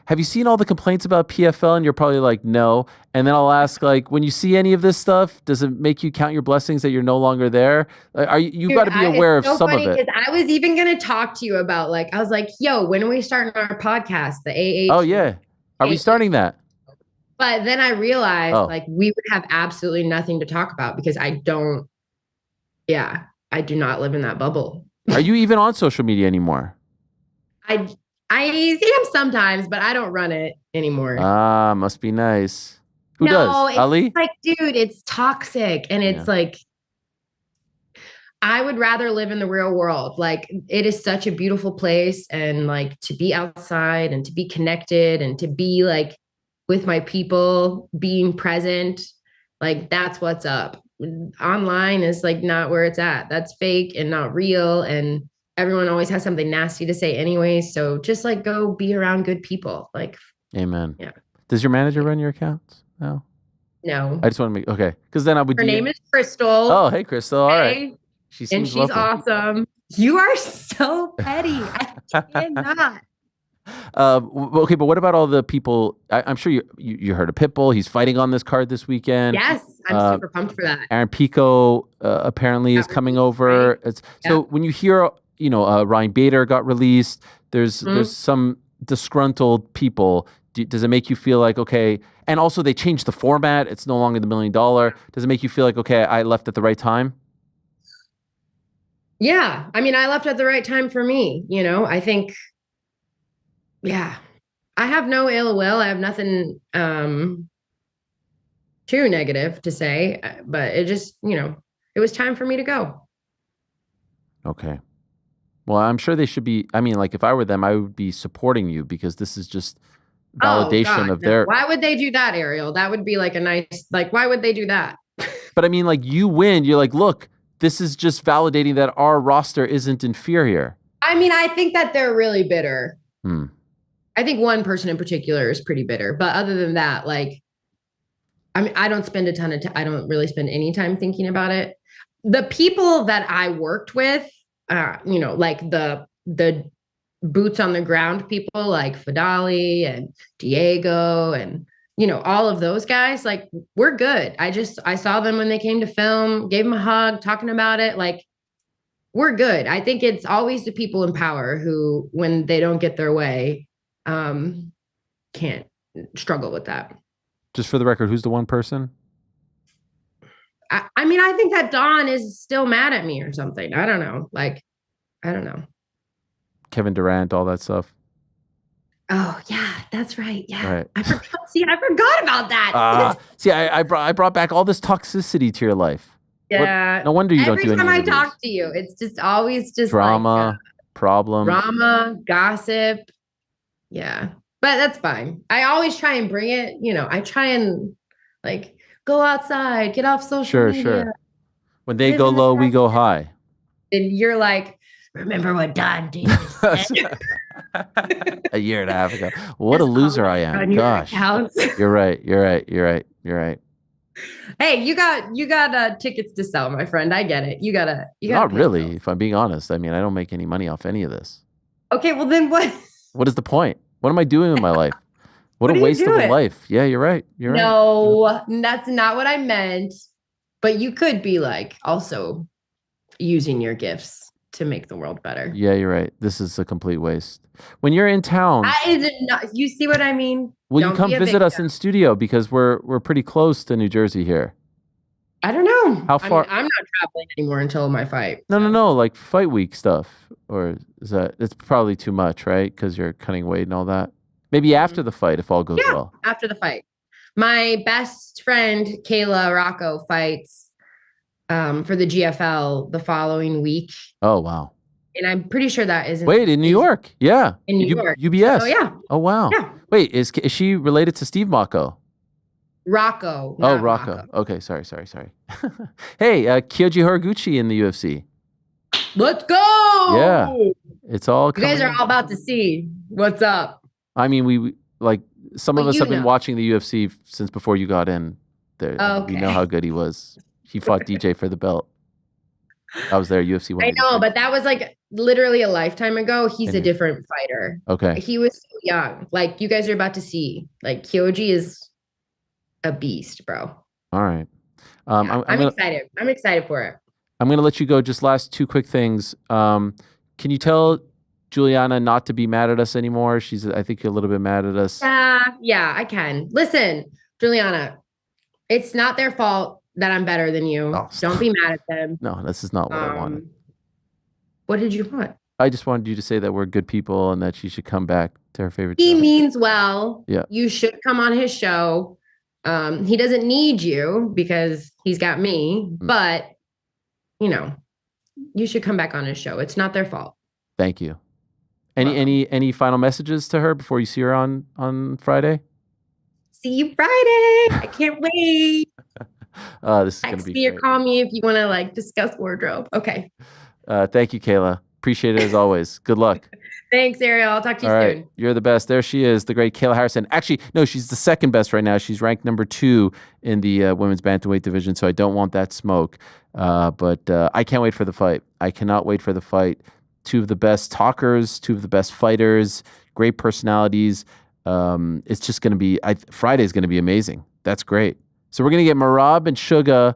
Speaker 2: have you seen all the complaints about PFL? And you're probably like, no. And then I'll ask, like, when you see any of this stuff, does it make you count your blessings that you're no longer there? You've got to be aware of some of it.
Speaker 6: I was even going to talk to you about, like, I was like, yo, when are we starting our podcast? The AH.
Speaker 2: Oh yeah. Are we starting that?
Speaker 6: But then I realized like we would have absolutely nothing to talk about because I do not live in that bubble.
Speaker 2: Are you even on social media anymore?
Speaker 6: I see them sometimes, but I don't run it anymore.
Speaker 2: Must be nice. Who does?
Speaker 6: It's
Speaker 2: Ali?
Speaker 6: like, dude, it's toxic. And it's like, I would rather live in the real world. Like, it is such a beautiful place. And like, to be outside and to be connected and to be like with my people, being present, like, that's what's up. Online is like not where it's at. That's fake and not real. And everyone always has something nasty to say anyway. So just like go be around good people. Like,
Speaker 2: amen.
Speaker 6: Yeah.
Speaker 2: Does your manager run your accounts? No. I just want to make okay. Because then I would.
Speaker 6: Her name is Crystal.
Speaker 2: Oh, hey, Crystal. All right. She's lovely.
Speaker 6: Awesome. You are so petty. I cannot.
Speaker 2: Okay, but what about all the people? I'm sure you heard of Pitbull. He's fighting on this card this weekend.
Speaker 6: Yes, I'm super pumped for that.
Speaker 2: Aaron Pico apparently is coming over. So when you hear, Ryan Bader got released, there's some disgruntled people. Does it make you feel like, okay, and also they changed the format. It's no longer the $1 million. Does it make you feel like, okay, I left at the right time?
Speaker 6: Yeah. I mean, I left at the right time for me. I think, I have no ill will. I have nothing too negative to say, but it just, it was time for me to go. Okay.
Speaker 2: Well, I'm sure they should be. I mean, like, if I were them, I would be supporting you because this is just validation of their.
Speaker 6: Why would they do that, Ariel? That would be like a nice, like, why would they do that?
Speaker 2: But I mean, like, you win. You're like, look, this is just validating that our roster isn't inferior.
Speaker 6: I mean, I think that they're really bitter. I think one person in particular is pretty bitter. But other than that, like, I mean, I don't spend a ton of time. I don't really spend any time thinking about it. The people that I worked with, like the boots on the ground people like Fadali and Diego and, all of those guys, like, we're good. I saw them when they came to film, gave them a hug, talking about it. Like, we're good. I think it's always the people in power who, when they don't get their way, can't struggle with that.
Speaker 2: Just for the record, who's the one person?
Speaker 6: I mean, I think that Dawn is still mad at me or something. I don't know. Like, I don't know.
Speaker 2: Kevin Durant, all that stuff.
Speaker 6: Oh yeah, that's right. Yeah,
Speaker 2: right.
Speaker 6: I forgot about that.
Speaker 2: I brought back all this toxicity to your life.
Speaker 6: Yeah.
Speaker 2: No wonder you don't do anything.
Speaker 6: Every time I talk to you, it's just always just
Speaker 2: drama, problems,
Speaker 6: gossip. Yeah, but that's fine. I always try and bring it. I try and like go outside, get off social media. Sure.
Speaker 2: When they go low, we go high.
Speaker 6: And you're like, remember what Don Davis said?
Speaker 2: A year and a half ago. What a loser I am. Gosh. You're right.
Speaker 6: Hey, you got tickets to sell, my friend. I get it. You gotta
Speaker 2: Not really, if I'm being honest. I mean, I don't make any money off any of this.
Speaker 6: Okay, well then what?
Speaker 2: What is the point? What am I doing with my life? What a waste of a life. Yeah, you're right.
Speaker 6: No, that's not what I meant. But you could be like also using your gifts to make the world better.
Speaker 2: Yeah, you're right. This is a complete waste. When you're in town,
Speaker 6: you see what I mean?
Speaker 2: Will you come visit us in studio because we're pretty close to New Jersey here?
Speaker 6: I don't know.
Speaker 2: How far?
Speaker 6: I'm not traveling anymore until my fight.
Speaker 2: No. Like fight week stuff, or is that? It's probably too much, right? Because you're cutting weight and all that. Maybe after the fight, if all goes well.
Speaker 6: After the fight. My best friend Kayla Rocco fights for the GFL the following week.
Speaker 2: Oh wow!
Speaker 6: And I'm pretty sure that is
Speaker 2: in New York. Yeah,
Speaker 6: in New York.
Speaker 2: UBS.
Speaker 6: Oh yeah.
Speaker 2: Oh wow.
Speaker 6: Yeah.
Speaker 2: Wait, is she related to Steve Mako?
Speaker 6: Rocco.
Speaker 2: Oh, Rocco. Okay, sorry. Hey, Kyoji Horiguchi in the UFC.
Speaker 6: Let's go.
Speaker 2: Yeah, it's all.
Speaker 6: You guys are all about to see what's up.
Speaker 2: I mean, we like some of us have been watching the UFC since before you got in. There, we know how good he was. He fought DJ for the belt. I was there, UFC
Speaker 6: I
Speaker 2: 186.
Speaker 6: know, but that was like literally a lifetime ago. He's
Speaker 2: And
Speaker 6: a different fighter.
Speaker 2: Okay.
Speaker 6: He was so young. Like you guys are about to see. Like Kyoji is a beast, bro.
Speaker 2: All right.
Speaker 6: Yeah, I'm
Speaker 2: gonna,
Speaker 6: excited. I'm excited for it.
Speaker 2: I'm gonna let you go. Just last two quick things. Can you tell Julianna not to be mad at us anymore? She's, I think, a little bit mad at us.
Speaker 6: Yeah, I can. Listen, Julianna, it's not their fault that I'm better than you.
Speaker 2: Oh,
Speaker 6: Don't be mad at them.
Speaker 2: No, this is not what I wanted.
Speaker 6: What did you want?
Speaker 2: I just wanted you to say that we're good people and that she should come back to her favorite
Speaker 6: He
Speaker 2: show.
Speaker 6: means well.
Speaker 2: Yeah.
Speaker 6: You should come on his show. He doesn't need you because he's got me, but you know, you should come back on his show. It's not their fault.
Speaker 2: Thank you. Any final messages to her before you see her on Friday?
Speaker 6: See you Friday. I can't wait.
Speaker 2: This is going to
Speaker 6: Text
Speaker 2: be
Speaker 6: me or
Speaker 2: great.
Speaker 6: call me if you want to like discuss wardrobe. Okay.
Speaker 2: Thank you, Kayla. Appreciate it as always. Good luck.
Speaker 6: Thanks, Ariel. I'll talk to you
Speaker 2: All
Speaker 6: soon.
Speaker 2: right. You're the best. There she is, the great Kayla Harrison. Actually, no, she's the second best right now. She's ranked number 2 in the women's bantamweight division, so I don't want that smoke. But I can't wait for the fight. I cannot wait for the fight. 2 of the best talkers, 2 of the best fighters, great personalities. It's just going to be, Friday's going to be amazing. That's great. So we're going to get Merab and Suga.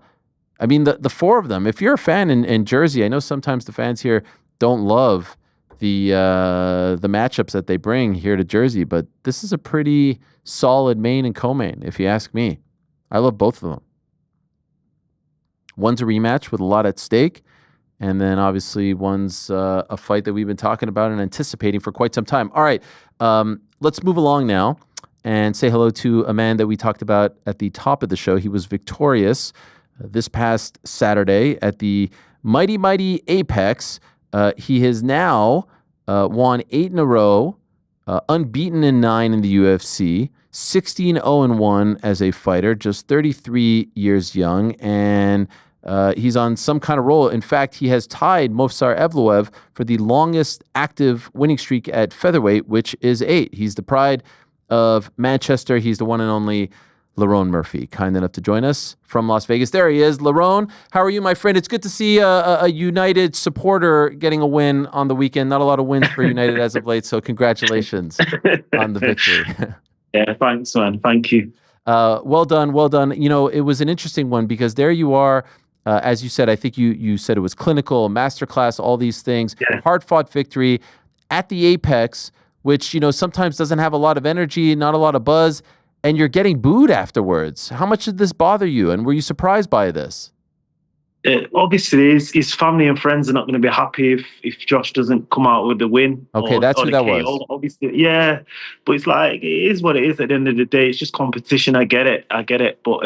Speaker 2: I mean, the 4 of them. If you're a fan in Jersey, I know sometimes the fans here don't love the matchups that they bring here to Jersey, but this is a pretty solid main and co-main, if you ask me. I love both of them. One's a rematch with a lot at stake, and then obviously one's a fight that we've been talking about and anticipating for quite some time. All right, let's move along now and say hello to a man that we talked about at the top of the show. He was victorious this past Saturday at the mighty Apex. He has now won 8 in a row, unbeaten in 9 in the UFC, 16-0-1 as a fighter, just 33 years young, and he's on some kind of roll. In fact, he has tied Movsar Evloev for the longest active winning streak at featherweight, which is 8. He's the pride of Manchester. He's the one and only Lerone Murphy, kind enough to join us from Las Vegas. There he is. Lerone, how are you, my friend? It's good to see a United supporter getting a win on the weekend. Not a lot of wins for United as of late, so congratulations on the victory.
Speaker 7: Yeah, thanks, man. Thank you.
Speaker 2: Well done, well done. You know, it was an interesting one because there you are. As you said, I think you said it was clinical, masterclass, all these things.
Speaker 7: Yeah.
Speaker 2: Hard-fought victory at the Apex, which, you know, sometimes doesn't have a lot of energy, not a lot of buzz, and you're getting booed afterwards. How much did this bother you, and were you surprised by this?
Speaker 7: Obviously, his family and friends are not going to be happy if Josh doesn't come out with the win.
Speaker 2: Okay, that's who that was.
Speaker 7: Obviously, yeah, but it's like, it is what it is at the end of the day. It's just competition. I get it. But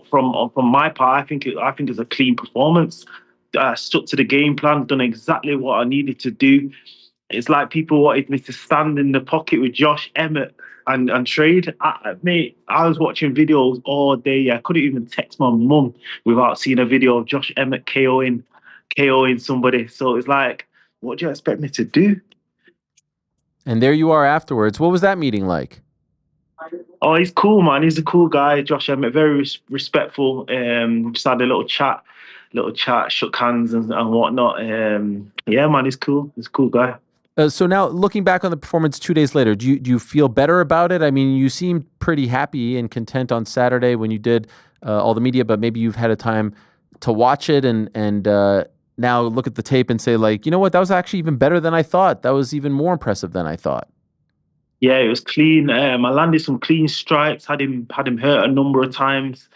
Speaker 7: from my part, I think it's a clean performance. I stuck to the game plan, done exactly what I needed to do. It's like people wanted me to stand in the pocket with Josh Emmett and trade. I was watching videos all day. I couldn't even text my mum without seeing a video of Josh Emmett KOing somebody. So it's like, what do you expect me to do?
Speaker 2: And there you are afterwards. What was that meeting like?
Speaker 7: Oh, he's cool, man. He's a cool guy, Josh Emmett. Very respectful. Just had a little chat, shook hands and whatnot. Yeah, man, he's cool. He's a cool guy.
Speaker 2: So now, looking back on the performance 2 days later, do you feel better about it? I mean, you seemed pretty happy and content on Saturday when you did all the media, but maybe you've had a time to watch it and now look at the tape and say, like, you know what, that was actually even better than I thought. That was even more impressive than I thought.
Speaker 7: Yeah, it was clean. I landed some clean strikes, had him hurt a number of times.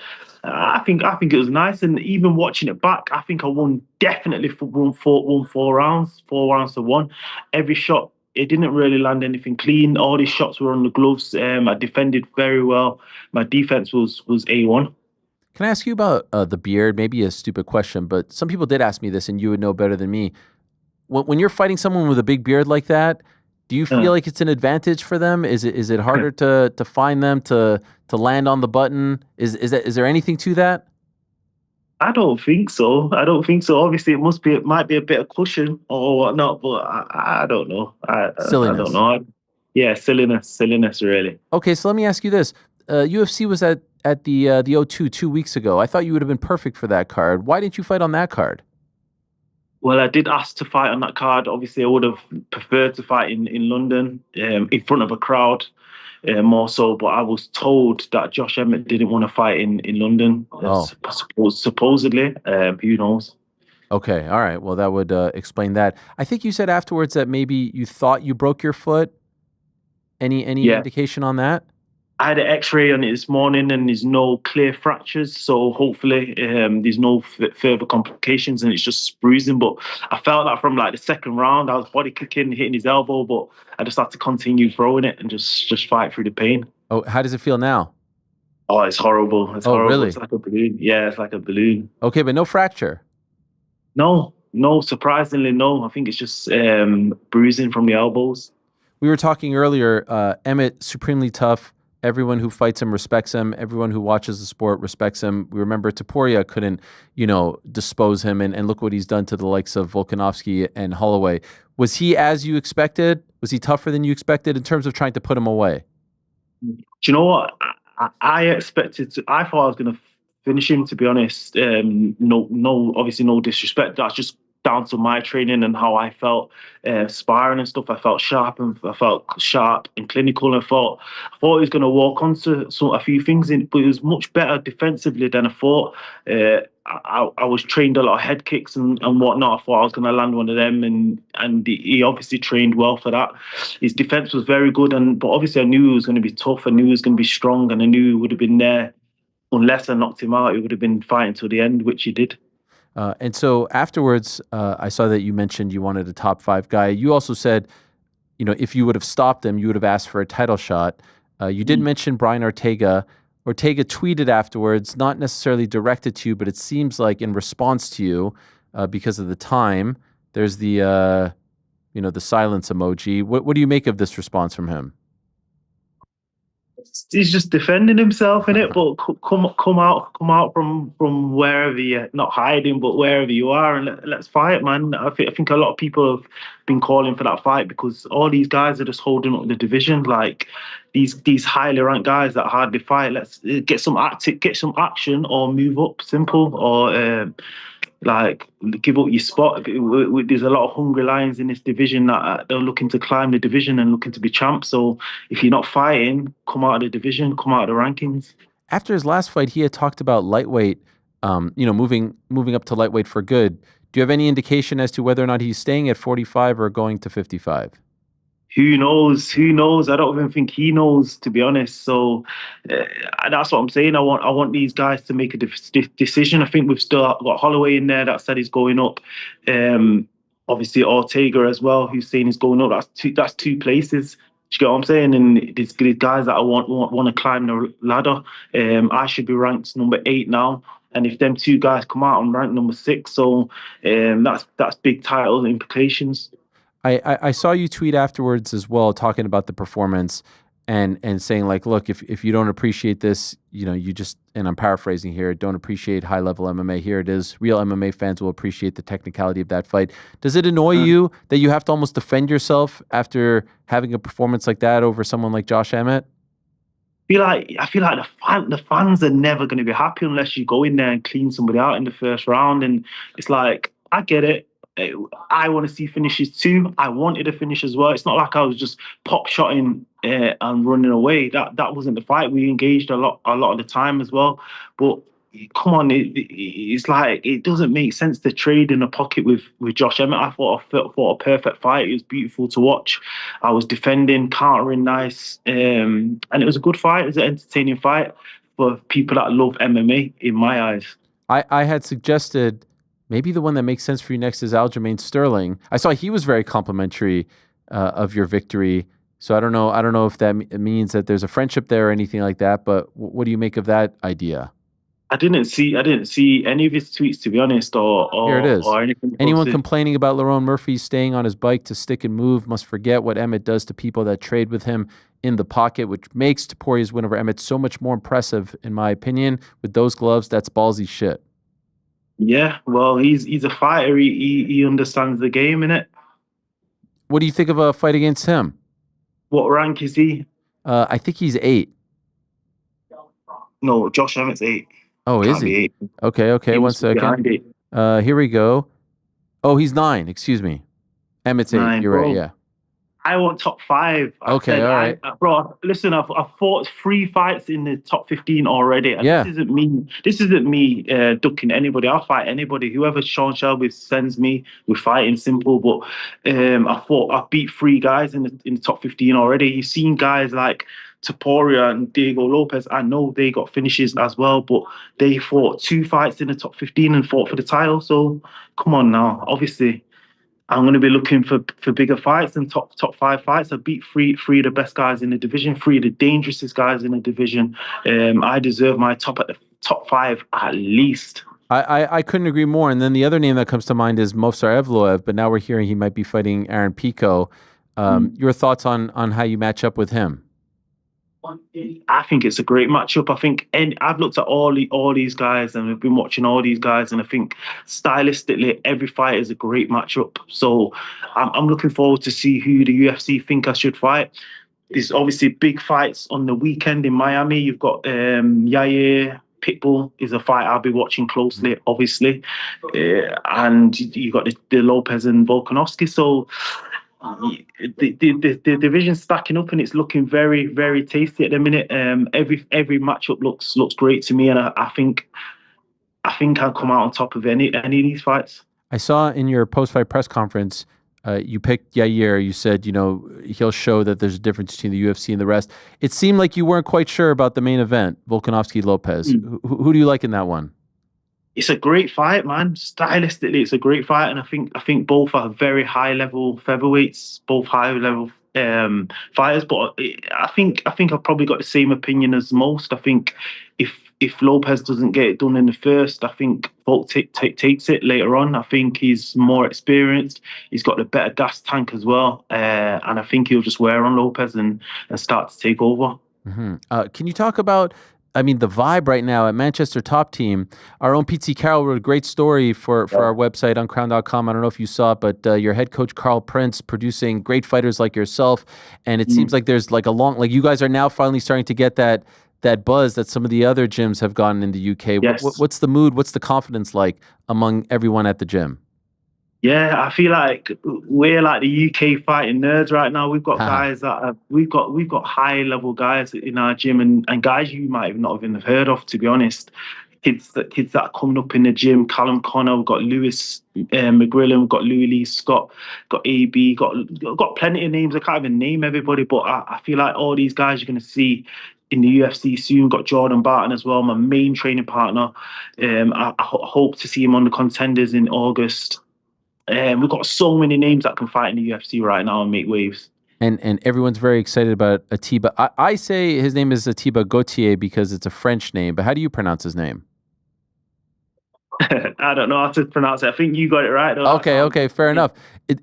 Speaker 7: I think it was nice, and even watching it back, I think I definitely won 4 rounds, 4 rounds to 1. Every shot, it didn't really land anything clean. All these shots were on the gloves. I defended very well. My defense was A1.
Speaker 2: Can I ask you about the beard? Maybe a stupid question, but some people did ask me this, and you would know better than me. When you're fighting someone with a big beard like that, do you feel like it's an advantage for them? Is it harder to find them, to land on the button? Is there anything to that?
Speaker 7: I don't think so. Obviously, it might be a bit of cushion or whatnot, but I don't know.
Speaker 2: Silliness.
Speaker 7: I don't know. Yeah, silliness, really.
Speaker 2: Okay, so let me ask you this: UFC was at the O2 2 weeks ago. I thought you would have been perfect for that card. Why didn't you fight on that card?
Speaker 7: Well, I did ask to fight on that card. Obviously, I would have preferred to fight in London, in front of a crowd, more so. But I was told that Josh Emmett didn't want to fight in London, supposedly. Who knows?
Speaker 2: Okay, all right. Well, that would explain that. I think you said afterwards that maybe you thought you broke your foot. Any
Speaker 7: Yeah.
Speaker 2: indication on that?
Speaker 7: I had an X-ray on it this morning, and there's no clear fractures. So hopefully, there's no further complications, and it's just bruising. But I felt that from like the second round, I was body kicking, hitting his elbow, but I just had to continue throwing it and just fight through the pain.
Speaker 2: Oh, how does it feel now?
Speaker 7: Oh, it's horrible. It's horrible.
Speaker 2: Really?
Speaker 7: It's like a balloon. Yeah, it's like a balloon.
Speaker 2: Okay, but no fracture.
Speaker 7: No, surprisingly, no. I think it's just bruising from the elbows.
Speaker 2: We were talking earlier, Emmett, supremely tough. Everyone who fights him respects him. Everyone who watches the sport respects him. We remember Topuria couldn't, dispose him, and look what he's done to the likes of Volkanovski and Holloway. Was he as you expected? Was he tougher than you expected in terms of trying to put him away?
Speaker 7: Do you know what? I expected to. I thought I was going to finish him. To be honest, obviously no disrespect. That's just down to my training and how I felt sparring and stuff. I felt sharp and clinical. And I thought he was going to walk onto a few things, but it was much better defensively than I thought. I was trained a lot of head kicks and whatnot. I thought I was going to land one of them, and he obviously trained well for that. His defense was very good, but obviously I knew he was going to be tough. I knew he was going to be strong, and I knew he would have been there. Unless I knocked him out, he would have been fighting till the end, which he did.
Speaker 2: And so afterwards, I saw that you mentioned you wanted a top 5 guy. You also said, if you would have stopped him, you would have asked for a title shot. You did mention Brian Ortega. Ortega tweeted afterwards, not necessarily directed to you, but it seems like in response to you, because of the time, there's the silence emoji. What do you make of this response from him?
Speaker 7: He's just defending himself in it, but come out from wherever you're not hiding, but wherever you are, and let's fight, man. I think a lot of people have been calling for that fight because all these guys are just holding up the division, like these highly ranked guys that hardly fight. Let's get some action, or move up. Simple, or give up your spot. There's a lot of hungry lions in this division that they're looking to climb the division and looking to be champs. So if you're not fighting, come out of the division, come out of the rankings.
Speaker 2: After his last fight, he had talked about lightweight, moving up to lightweight for good. Do you have any indication as to whether or not he's staying at 45 or going to 55?
Speaker 7: Who knows? I don't even think he knows, to be honest. So that's what I'm saying. I want these guys to make a decision. I think we've still got Holloway in there that said he's going up. Obviously Ortega as well, who's saying he's going up. That's two places. Do you get what I'm saying? And these guys that I want to climb the ladder. I should be ranked number 8 now. And if them two guys come out, I'm ranked number 6. So that's big title implications.
Speaker 2: I saw you tweet afterwards as well, talking about the performance and saying, like, look, if you don't appreciate this, you just, and I'm paraphrasing here, don't appreciate high level MMA. Here it is. Real MMA fans will appreciate the technicality of that fight. Does it annoy you that you have to almost defend yourself after having a performance like that over someone like Josh Emmett?
Speaker 7: I feel like the fans are never going to be happy unless you go in there and clean somebody out in the first round. And it's like, I get it. I want to see finishes too. I wanted a finish as well. It's not like I was just pop shotting and running away. That wasn't the fight. We engaged a lot of the time as well. But come on, it's like it doesn't make sense to trade in a pocket with Josh Emmett. I thought a perfect fight. It was beautiful to watch. I was defending, countering nice, and it was a good fight. It was an entertaining fight for people that love MMA. In my eyes,
Speaker 2: I had suggested. Maybe the one that makes sense for you next is Aljamain Sterling. I saw he was very complimentary of your victory. So I don't know if that means that there's a friendship there or anything like that. But what do you make of that idea?
Speaker 7: I didn't see any of his tweets, to be honest, or
Speaker 2: here it is.
Speaker 7: Or anything.
Speaker 2: Anyone complaining about Lerone Murphy staying on his bike to stick and move must forget what Emmett does to people that trade with him in the pocket, which makes Topuria's win over Emmett so much more impressive, in my opinion. With those gloves, that's ballsy shit.
Speaker 7: Yeah, well, he's a fighter. He understands the game, innit?
Speaker 2: What do you think of a fight against him?
Speaker 7: What rank is he?
Speaker 2: I think he's 8.
Speaker 7: No, Josh Emmett's 8.
Speaker 2: Oh, is he?
Speaker 7: 8.
Speaker 2: Okay. 1 second. Here we go. Oh, he's 9. Excuse me. Emmett's 8.
Speaker 7: 9,
Speaker 2: You're right.
Speaker 7: bro.
Speaker 2: Yeah.
Speaker 7: I want top 5.
Speaker 2: Okay, all right.
Speaker 7: Bro, listen, I've fought 3 fights in the top 15 already. And
Speaker 2: Yeah.
Speaker 7: This isn't me. This isn't me ducking anybody. I'll fight anybody. Whoever Sean Shelby sends me, we're fighting simple. But I've beat 3 guys in the top 15 already. You've seen guys like Taporia and Diego Lopez. I know they got finishes as well, but they fought 2 fights in the top 15 and fought for the title. So come on now. Obviously, I'm going to be looking for bigger fights and top 5 fights. I beat three of the best guys in the division, 3 of the dangerousest guys in the division. I deserve my top 5 at least.
Speaker 2: I couldn't agree more. And then the other name that comes to mind is Movsar Evloev, but now we're hearing he might be fighting Aaron Pico. Your thoughts on how you match up with him?
Speaker 7: I think it's a great matchup. I think, and I've looked at all these guys, and I've been watching all these guys, and I think stylistically, every fight is a great matchup. So I'm looking forward to see who the UFC think I should fight. There's obviously big fights on the weekend in Miami. You've got Yair Pitbull is a fight I'll be watching closely, obviously, and you got the Lopez and Volkanovski. So the division's stacking up and it's looking very, very tasty at the minute. Every matchup looks great to me, and I think I'll come out on top of any of these fights.
Speaker 2: I saw in your post-fight press conference, you picked Yair. You said, he'll show that there's a difference between the UFC and the rest. It seemed like you weren't quite sure about the main event, Volkanovski-Lopez. Who do you like in that one?
Speaker 7: It's a great fight, man. Stylistically, it's a great fight, and I think both are very high-level featherweights, both high-level fighters. But I think I've probably got the same opinion as most. I think if Lopez doesn't get it done in the first, I think Volk takes it later on. I think he's more experienced. He's got the better gas tank as well, and I think he'll just wear on Lopez and start to take over.
Speaker 2: Mm-hmm. Can you talk about? I mean, the vibe right now at Manchester Top Team. Our own Pete Carroll wrote a great story for our website on crown.com. I don't know if you saw it, but your head coach, Carl Prince, producing great fighters like yourself. And it seems like there's like you guys are now finally starting to get that buzz that some of the other gyms have gotten in the UK.
Speaker 7: Yes.
Speaker 2: What's the mood? What's the confidence like among everyone at the gym?
Speaker 7: Yeah, I feel like we're like the UK fighting nerds right now. We've got guys that we've got high level guys in our gym and guys you might not even have heard of, to be honest. Kids that are coming up in the gym. Callum Connor, we've got Lewis McGrillen, we've got Louis Lee Scott, got AB, got plenty of names. I can't even name everybody, but I feel like all these guys you're going to see in the UFC soon. Got Jordan Barton as well, my main training partner. I hope to see him on the Contenders in August. We've got so many names that can fight in the UFC right now and make waves.
Speaker 2: And everyone's very excited about Atiba. I say his name is Atiba Gauthier because it's a French name, but how do you pronounce his name?
Speaker 7: I don't know how to pronounce it. I think you got it right, though.
Speaker 2: Okay, fair enough.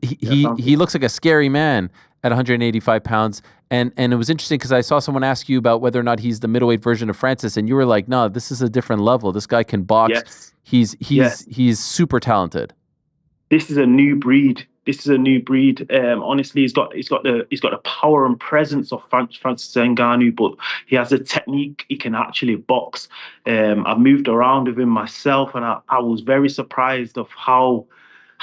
Speaker 2: He looks like a scary man at 185 pounds. And it was interesting because I saw someone ask you about whether or not he's the middleweight version of Francis, and you were like, no, this is a different level. This guy can box.
Speaker 7: Yes.
Speaker 2: He's super talented.
Speaker 7: This is a new breed. Honestly, he's got the power and presence of Francis Ngannou, but he has a technique. He can actually box. I've moved around with him myself, and I was very surprised of how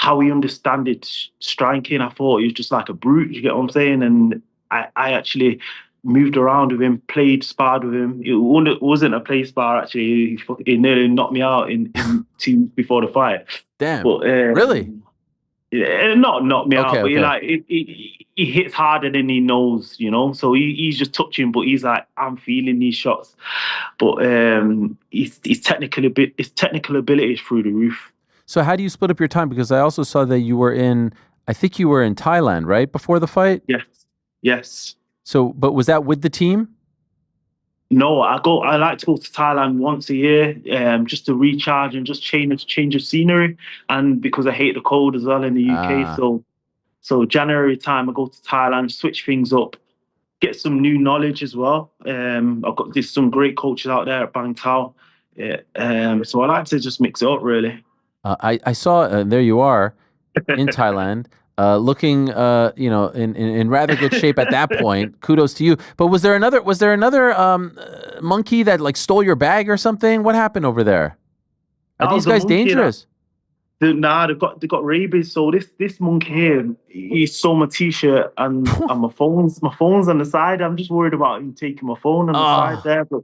Speaker 7: he understood striking. I thought he was just like a brute. You get what I'm saying? And I actually moved around with him, sparred with him. It wasn't a play spar, actually. He nearly knocked me out in 2 before the fight.
Speaker 2: Damn.
Speaker 7: But,
Speaker 2: really?
Speaker 7: Yeah, not knock me out, but
Speaker 2: okay.
Speaker 7: Like he hits harder than he knows, So he's just touching, but he's like, I'm feeling these shots. But his technical ability is through the roof.
Speaker 2: So how do you split up your time? Because I also saw that I think you were in Thailand, right, before the fight?
Speaker 7: Yes.
Speaker 2: So, but was that with the team?
Speaker 7: No, I like to go to Thailand once a year, just to recharge and just change of scenery, and because I hate the cold as well in the UK. So January time I go to Thailand, switch things up, get some new knowledge as well. There's some great coaches out there at Bang Tao, so I like to just mix it up really.
Speaker 2: I saw there you are in Thailand. Looking, in rather good shape at that point. Kudos to you. But was there another monkey that like stole your bag or something? What happened over there? Are these guys dangerous?
Speaker 7: They've got rabies. So this monkey here, he stole my t-shirt and my phone's on the side. I'm just worried about him taking my phone on the side there. But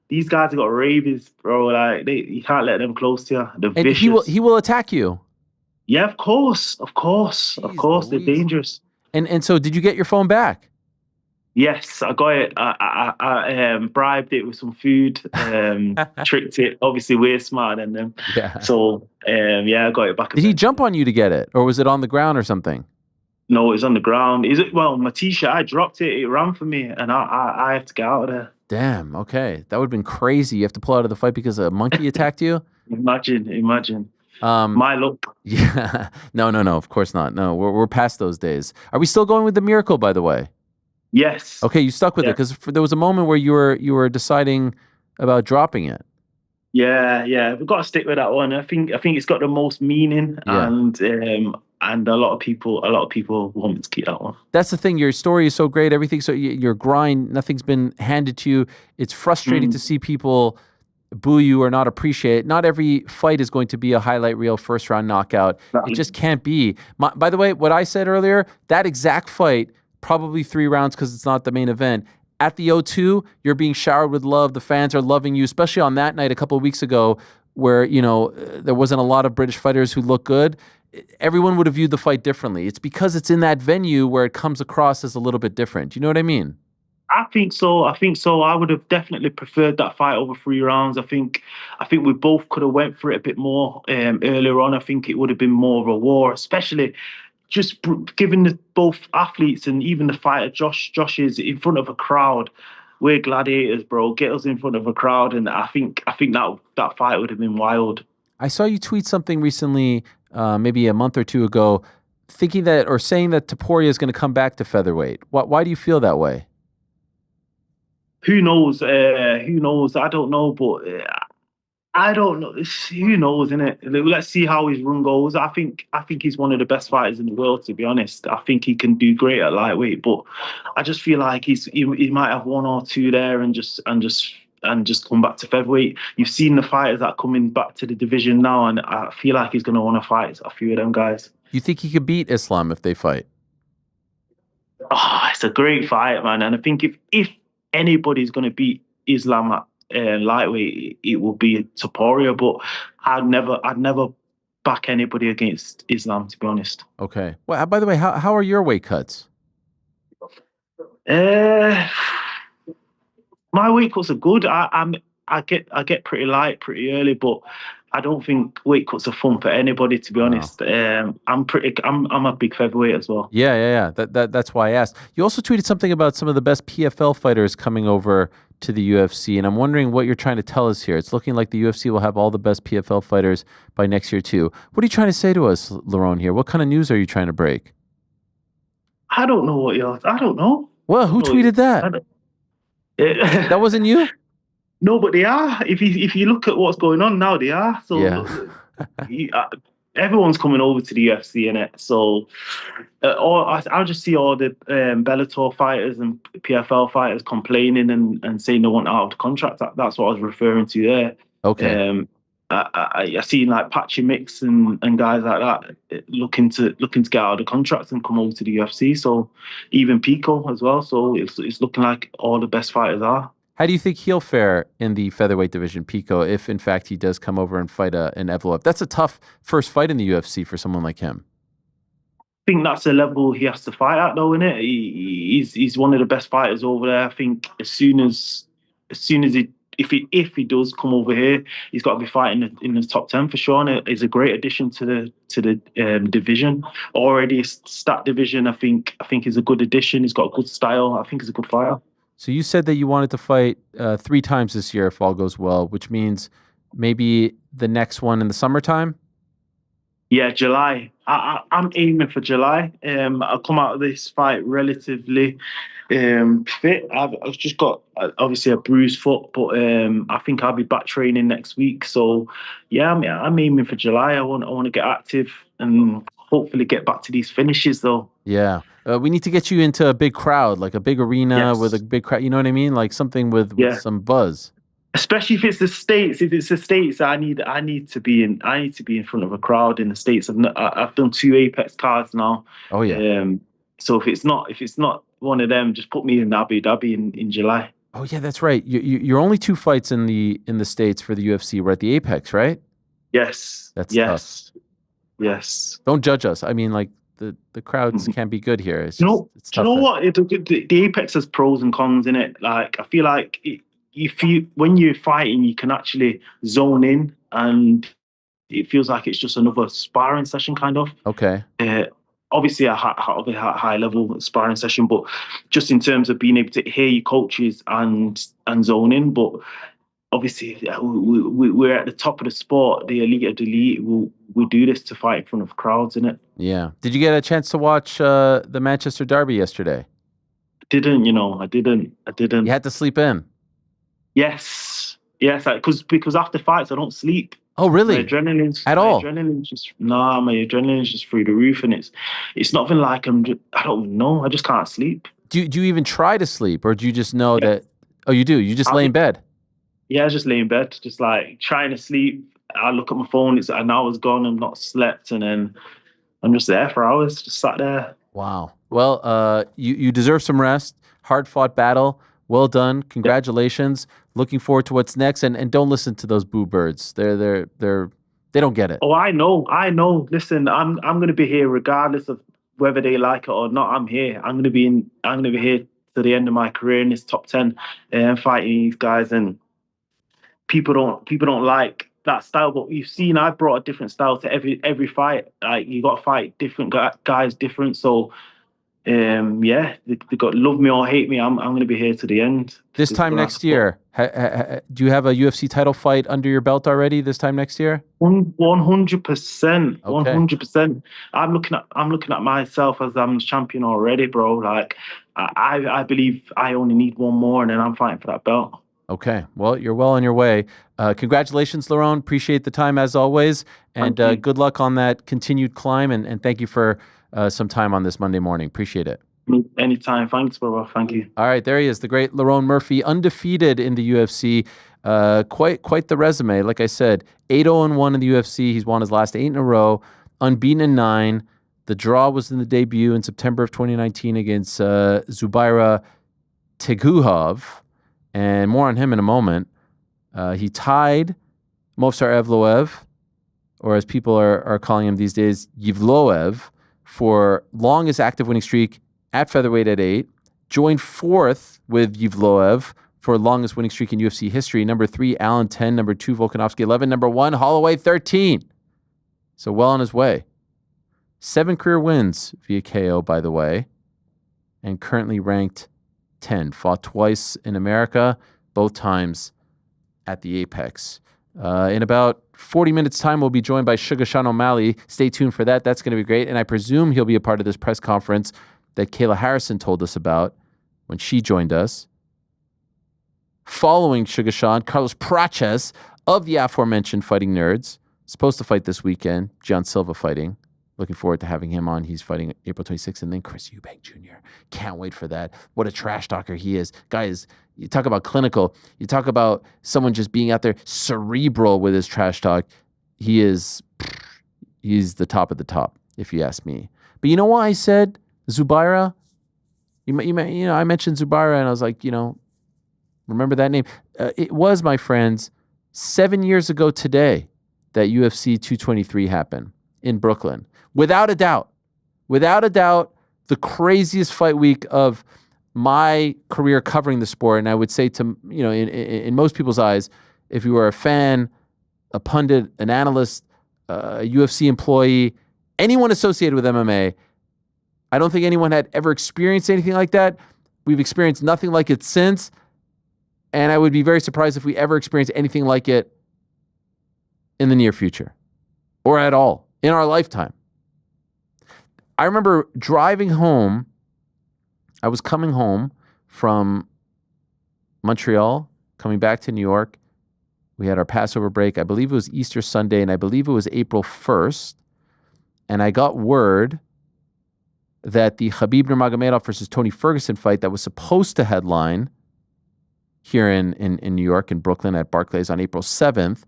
Speaker 7: these guys have got rabies, bro. Like you can't let them close to you. They're
Speaker 2: And
Speaker 7: vicious.
Speaker 2: he will attack you.
Speaker 7: Yeah, of course.
Speaker 2: Jeez
Speaker 7: They're
Speaker 2: Louise.
Speaker 7: dangerous.
Speaker 2: And so did you get your phone back?
Speaker 7: Yes, I got it. I bribed it with some food, tricked it. Obviously, we're smarter than them.
Speaker 2: Yeah.
Speaker 7: So, yeah, I got it back.
Speaker 2: Did he jump on you to get it, or was it on the ground or something?
Speaker 7: No, it's on the ground. Well, my t-shirt, I dropped it. It ran for me, and I have to get out of there.
Speaker 2: Damn. Okay, that would have been crazy. You have to pull out of the fight because a monkey attacked you.
Speaker 7: Imagine. My luck.
Speaker 2: Yeah. No. Of course not. No, we're past those days. Are we still going with the miracle, by the way?
Speaker 7: Yes.
Speaker 2: Okay, you stuck with it because there was a moment where you were deciding about dropping it.
Speaker 7: Yeah, we've got to stick with that one. I think it's got the most meaning, and a lot of people want me to keep that one.
Speaker 2: That's the thing. Your story is so great. Everything. So your grind. Nothing's been handed to you. It's frustrating to see people boo you or not appreciate it. Not every fight is going to be a highlight reel first round knockout. It just can't be. By the way, what I said earlier, that exact fight. Probably 3 rounds because it's not the main event. At the O2, you're being showered with love. The fans are loving you, especially on that night a couple of weeks ago where, there wasn't a lot of British fighters who looked good. Everyone would have viewed the fight differently. It's because it's in that venue where it comes across as a little bit different. You know what I mean?
Speaker 7: I think so. I would have definitely preferred that fight over 3 rounds. I think we both could have went for it a bit more earlier on. I think it would have been more of a war, especially just giving both athletes and even the fighter Josh is in front of a crowd. We're gladiators, bro. Get us in front of a crowd, and I think that fight would have been wild.
Speaker 2: I saw you tweet something recently, maybe a month or two ago, saying that Topuria is going to come back to featherweight. Why do you feel that way?
Speaker 7: Who knows? I don't know, but I don't know. Who knows, innit? Let's see how his run goes. I think he's one of the best fighters in the world, to be honest. I think he can do great at lightweight, but I just feel like he might have 1 or 2 there and just come back to featherweight. You've seen the fighters that are coming back to the division now, and I feel like he's going to want to fight a few of them guys.
Speaker 2: You think he could beat Islam if they fight?
Speaker 7: Oh, it's a great fight, man. And I think if anybody's going to beat Islam at lightweight, it will be Topuria, but I'd never back anybody against Islam, to be honest.
Speaker 2: Okay. Well, by the way, how are your weight cuts?
Speaker 7: My weight cuts are good. I get pretty light pretty early, but I don't think weight cuts are fun for anybody, to be honest. I'm a big featherweight as well.
Speaker 2: Yeah. That's why I asked. You also tweeted something about some of the best PFL fighters coming over to the UFC, and I'm wondering what you're trying to tell us here. It's looking like the UFC will have all the best PFL fighters by next year too. What are you trying to say to us, Lerone, here? What kind of news are you trying to break?
Speaker 7: I don't know I don't know.
Speaker 2: Well, who tweeted that? That wasn't you?
Speaker 7: No, but they are. If you look at what's going on now, they are. So everyone's coming over to the UFC, innit? So I'll just see all the Bellator fighters and PFL fighters complaining and saying they want out of the contract. That's what I was referring to there.
Speaker 2: Okay.
Speaker 7: I seen like Patchy Mix and guys like that looking to get out of the contracts and come over to the UFC. So even Pico as well. So it's looking like all the best fighters are.
Speaker 2: How do you think he'll fare in the featherweight division, Pico, if in fact he does come over and fight an Evloev? That's a tough first fight in the UFC for someone like him.
Speaker 7: I think that's the level he has to fight at, though, isn't it? He's one of the best fighters over there. I think as soon as if he does come over here, he's got to be fighting in the top 10 for sure. And he's a great addition to the division. Already stat division, I think he's a good addition. He's got a good style. I think he's a good fighter.
Speaker 2: So you said that you wanted to fight 3 times this year if all goes well, which means maybe the next one in the summertime?
Speaker 7: Yeah, July. I'm aiming for July. I'll come out of this fight relatively fit. I've just got obviously a bruised foot, but I think I'll be back training next week. So yeah, I'm aiming for July. I want to get active and hopefully get back to these finishes though.
Speaker 2: Yeah. We need to get you into a big crowd, like a big arena with a big crowd. You know what I mean? Like something with some buzz.
Speaker 7: Especially if it's the States. If it's the States, I need to be in front of a crowd in the States. I've done 2 Apex cards now.
Speaker 2: Oh yeah.
Speaker 7: So if it's not one of them, just put me in Abu Dhabi in July.
Speaker 2: Oh yeah, that's right. You're only 2 fights in the States for the UFC. We're at the Apex, right?
Speaker 7: Yes.
Speaker 2: That's
Speaker 7: yes.
Speaker 2: tough.
Speaker 7: Yes.
Speaker 2: Don't judge us. I mean, like the crowds can be good here. It's just, it's
Speaker 7: do
Speaker 2: tough.
Speaker 7: you know what? The Apex has pros and cons in it. Like I feel like when you're fighting, you can actually zone in, and it feels like it's just another sparring session, kind of.
Speaker 2: Okay.
Speaker 7: Obviously a high level sparring session, but just in terms of being able to hear your coaches and zone in. But obviously we're at the top of the sport, the elite of the elite. We do this to fight in front of crowds, innit?
Speaker 2: Yeah. Did you get a chance to watch the Manchester Derby yesterday?
Speaker 7: I didn't.
Speaker 2: You had to sleep in.
Speaker 7: Yes, because after fights I don't sleep.
Speaker 2: Oh, really?
Speaker 7: My adrenaline's just through the roof, and it's nothing like I don't know. I just can't sleep.
Speaker 2: Do you even try to sleep, or do you just know that? Oh, you do. You just lay in bed.
Speaker 7: Yeah, I just lay in bed, just like trying to sleep. I look at my phone. It's an hour's gone. I'm not slept, and then I'm just there for hours, just sat there.
Speaker 2: Wow. Well, you deserve some rest. Hard-fought battle. Well done. Congratulations. Yep. Looking forward to what's next. And don't listen to those boo birds. They don't get it.
Speaker 7: Oh, I know. Listen, I'm gonna be here regardless of whether they like it or not. I'm here. I'm gonna be here to the end of my career in this top 10 and fighting these guys. And people don't like that style, but you've seen I brought a different style to every fight. Like you got to fight different guys, different. So they got love me or hate me. I'm going to be here to the end.
Speaker 2: This time next year, do you have a UFC title fight under your belt already? This time next year,
Speaker 7: 100%, 100%. I'm looking at myself as I'm champion already, bro. Like I believe I only need one more, and then I'm fighting for that belt.
Speaker 2: Okay, well, you're well on your way. Congratulations, Lerone. Appreciate the time as always, and good luck on that continued climb. And thank you for some time on this Monday morning. Appreciate it.
Speaker 7: Anytime. Thanks, bro. Thank you.
Speaker 2: All right, there he is, the great Lerone Murphy, undefeated in the UFC. Quite the resume. Like I said, 8-0-1 in the UFC. He's won his last 8 in a row, unbeaten in 9. The draw was in the debut in September of 2019 against Zubaira Teguhov, and more on him in a moment. He tied Movsar Evloev, or as people are calling him these days, Yevloev, for longest active winning streak at featherweight at 8. Joined 4th with Yevloev for longest winning streak in UFC history. Number 3, Allen 10. Number 2, Volkanovski 11. Number 1, Holloway 13. So well on his way. 7 career wins via KO, by the way, and currently ranked 10. Fought twice in America, both times at the Apex. In about 40 minutes' time, we'll be joined by Sugar Sean O'Malley. Stay tuned for that. That's going to be great. And I presume he'll be a part of this press conference that Kayla Harrison told us about when she joined us. Following Sugar Sean, Carlos Prates of the aforementioned Fighting Nerds, supposed to fight this weekend. John Silva fighting. Looking forward to having him on. He's fighting April 26th. And then Chris Eubank Jr. Can't wait for that. What a trash talker he is. Guys, you talk about clinical. You talk about someone just being out there cerebral with his trash talk. He's the top of the top, if you ask me. But you know why I said Zubaira? I mentioned Zubaira, and I was like, remember that name? It was, my friends, 7 years ago today that UFC 223 happened in Brooklyn. Without a doubt, the craziest fight week of my career covering the sport. And I would say to, in most people's eyes, if you were a fan, a pundit, an analyst, a UFC employee, anyone associated with MMA, I don't think anyone had ever experienced anything like that. We've experienced nothing like it since. And I would be very surprised if we ever experience anything like it in the near future or at all in our lifetime. I remember driving home. I was coming home from Montreal, coming back to New York. We had our Passover break. I believe it was Easter Sunday, and I believe it was April 1st. And I got word that the Khabib Nurmagomedov versus Tony Ferguson fight that was supposed to headline here in New York, in Brooklyn at Barclays on April 7th.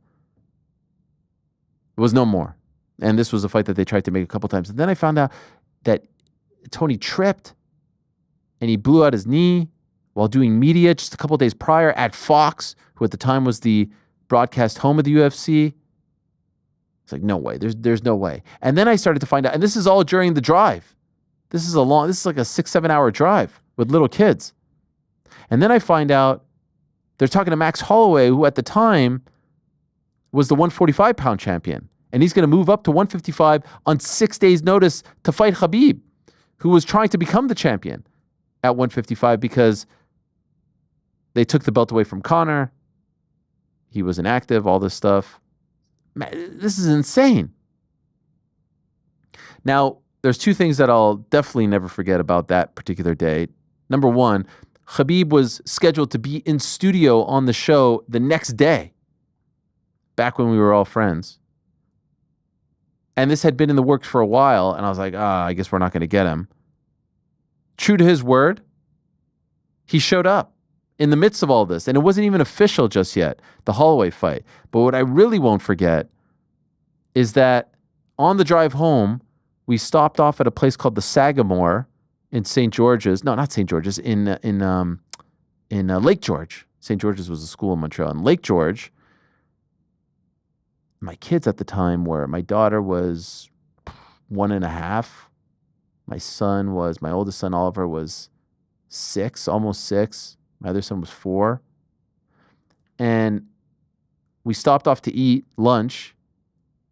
Speaker 2: It was no more. And this was a fight that they tried to make a couple times. And then I found out that Tony tripped and he blew out his knee while doing media just a couple days prior at Fox, who at the time was the broadcast home of the UFC. It's like, no way. There's no way. And then I started to find out, and this is all during the drive. This is like a 6-7 hour drive with little kids. And then I find out they're talking to Max Holloway, who at the time was the 145-pound champion. And he's going to move up to 155 on 6 days' notice to fight Khabib, who was trying to become the champion at 155 because they took the belt away from Conor. He was inactive, all this stuff. Man, this is insane. Now, there's two things that I'll definitely never forget about that particular day. Number one, Khabib was scheduled to be in studio on the show the next day, back when we were all friends. And this had been in the works for a while, and I was like, I guess we're not going to get him. True to his word, he showed up in the midst of all this, and it wasn't even official just yet, the Holloway fight. But what I really won't forget is that on the drive home, we stopped off at a place called the Sagamore in St. George's. No, not St. George's, in Lake George. St. George's was a school in Montreal. In Lake George, my kids at the time my daughter was 1.5. My oldest son, Oliver, was 6, almost 6. My other son was 4. And we stopped off to eat lunch,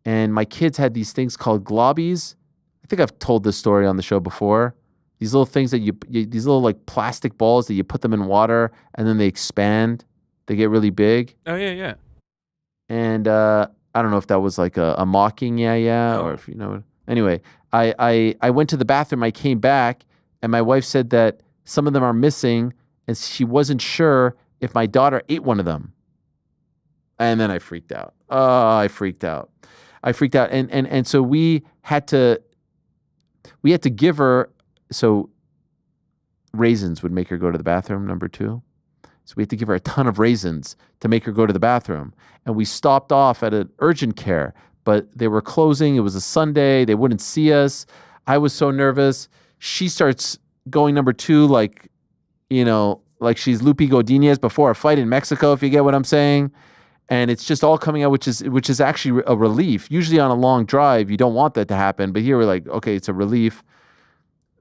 Speaker 2: and my kids had these things called globbies. I think I've told this story on the show before. These little things that these little like plastic balls that you put them in water and then they expand. They get really big.
Speaker 8: Oh, yeah.
Speaker 2: And I don't know if that was like a mocking or if you know. Anyway, I went to the bathroom. I came back, and my wife said that some of them are missing, and she wasn't sure if my daughter ate one of them. And then I freaked out. I freaked out. And so we had to give her, so raisins would make her go to the bathroom, number 2. So we had to give her a ton of raisins to make her go to the bathroom. And we stopped off at an urgent care, but they were closing. It was a Sunday. They wouldn't see us. I was so nervous. She starts going number 2, like she's Lupe Godinez before a fight in Mexico, if you get what I'm saying. And it's just all coming out, which is actually a relief. Usually on a long drive, you don't want that to happen. But here we're like, okay, it's a relief.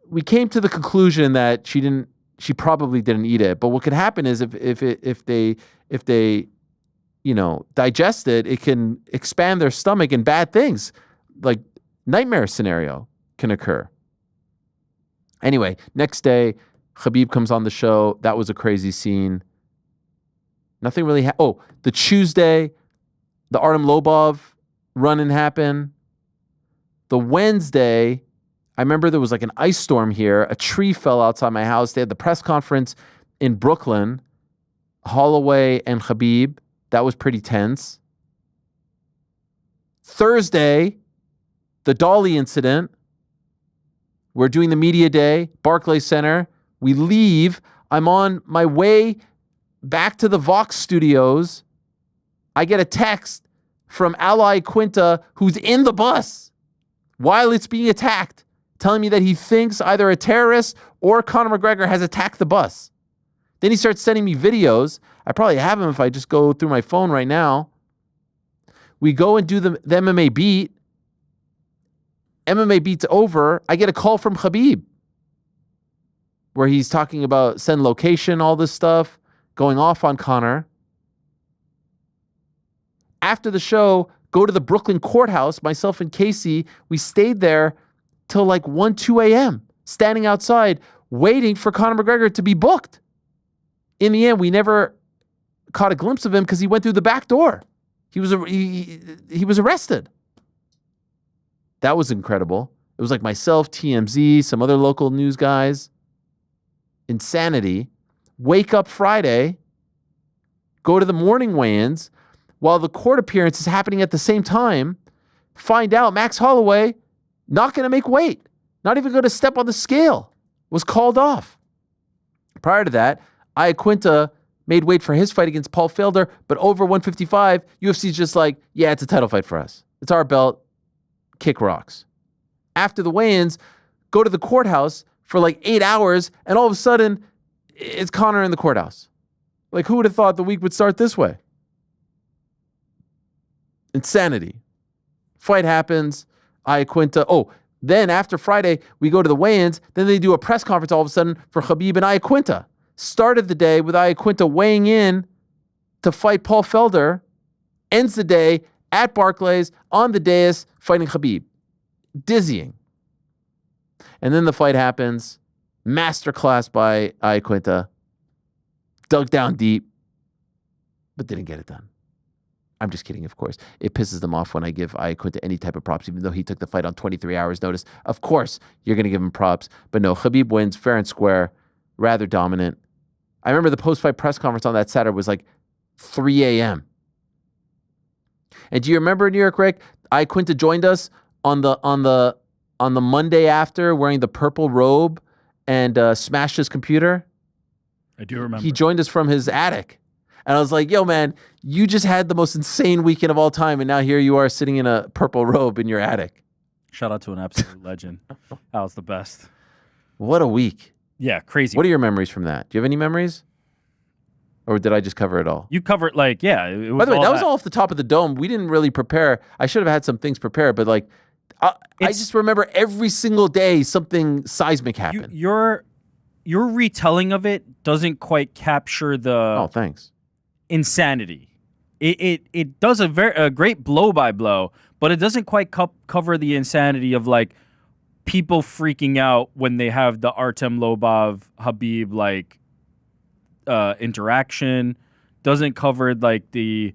Speaker 2: We came to the conclusion that she probably didn't eat it. But what could happen is if they digest it, it can expand their stomach and bad things, like nightmare scenario can occur. Anyway, next day, Khabib comes on the show. That was a crazy scene. Nothing really the Tuesday, the Artem Lobov run-in happened. The Wednesday, I remember there was like an ice storm here. A tree fell outside my house. They had the press conference in Brooklyn. Holloway and Khabib. That was pretty tense. Thursday, the Dolly incident. We're doing the media day, Barclays Center. We leave. I'm on my way back to the Vox studios. I get a text from Ally Quinta, who's in the bus while it's being attacked, telling me that he thinks either a terrorist or Conor McGregor has attacked the bus. Then he starts sending me videos. I probably have them if I just go through my phone right now. We go and do the MMA beat. MMA beat's over. I get a call from Khabib where he's talking about send location, all this stuff, going off on Conor. After the show, go to the Brooklyn courthouse, myself and Casey. We stayed there till like 1, 2 a.m., standing outside, waiting for Conor McGregor to be booked. In the end, we never caught a glimpse of him because he went through the back door. He was arrested. That was incredible. It was like myself, TMZ, some other local news guys. Insanity. Wake up Friday, go to the morning weigh-ins while the court appearance is happening at the same time. Find out Max Holloway not going to make weight, not even going to step on the scale, was called off. Prior to that, Iaquinta made weight for his fight against Paul Felder, but over 155, UFC's just like, yeah, it's a title fight for us. It's our belt. Kick rocks. After the weigh-ins, go to the courthouse for like 8 hours, and all of a sudden, it's Conor in the courthouse. Like, who would have thought the week would start this way? Insanity. Fight happens. Iaquinta. Oh, then after Friday, we go to the weigh-ins. Then they do a press conference all of a sudden for Khabib and Iaquinta. Started the day with Iaquinta weighing in to fight Paul Felder. Ends the day at Barclays on the dais fighting Khabib. Dizzying. And then the fight happens. Masterclass by Iaquinta. Dug down deep, but didn't get it done. I'm just kidding, of course. It pisses them off when I give Iaquinta any type of props, even though he took the fight on 23 hours notice. Of course, you're going to give him props. But no, Khabib wins fair and square, rather dominant. I remember the post-fight press conference on that Saturday was like 3 a.m. And do you remember, New York Rick? Iaquinta joined us on the Monday after, wearing the purple robe and smashed his computer.
Speaker 4: I do remember.
Speaker 2: He joined us from his attic. And I was like, yo, man, you just had the most insane weekend of all time, and now here you are sitting in a purple robe in your attic.
Speaker 4: Shout out to an absolute legend. That was the best.
Speaker 2: What a week.
Speaker 4: Yeah, crazy.
Speaker 2: What are your memories from that? Do you have any memories? Or did I just cover it all?
Speaker 4: You covered, like, yeah. It was
Speaker 2: By the way,
Speaker 4: all
Speaker 2: that was all off the top of the dome. We didn't really prepare. I should have had some things prepared, but like, I just remember every single day something seismic happened.
Speaker 4: Your retelling of it doesn't quite capture the...
Speaker 2: Oh, thanks.
Speaker 4: Insanity. It does a great blow by blow, but it doesn't quite cover the insanity of like people freaking out when they have the Artem Lobov Habib like interaction. Doesn't cover like the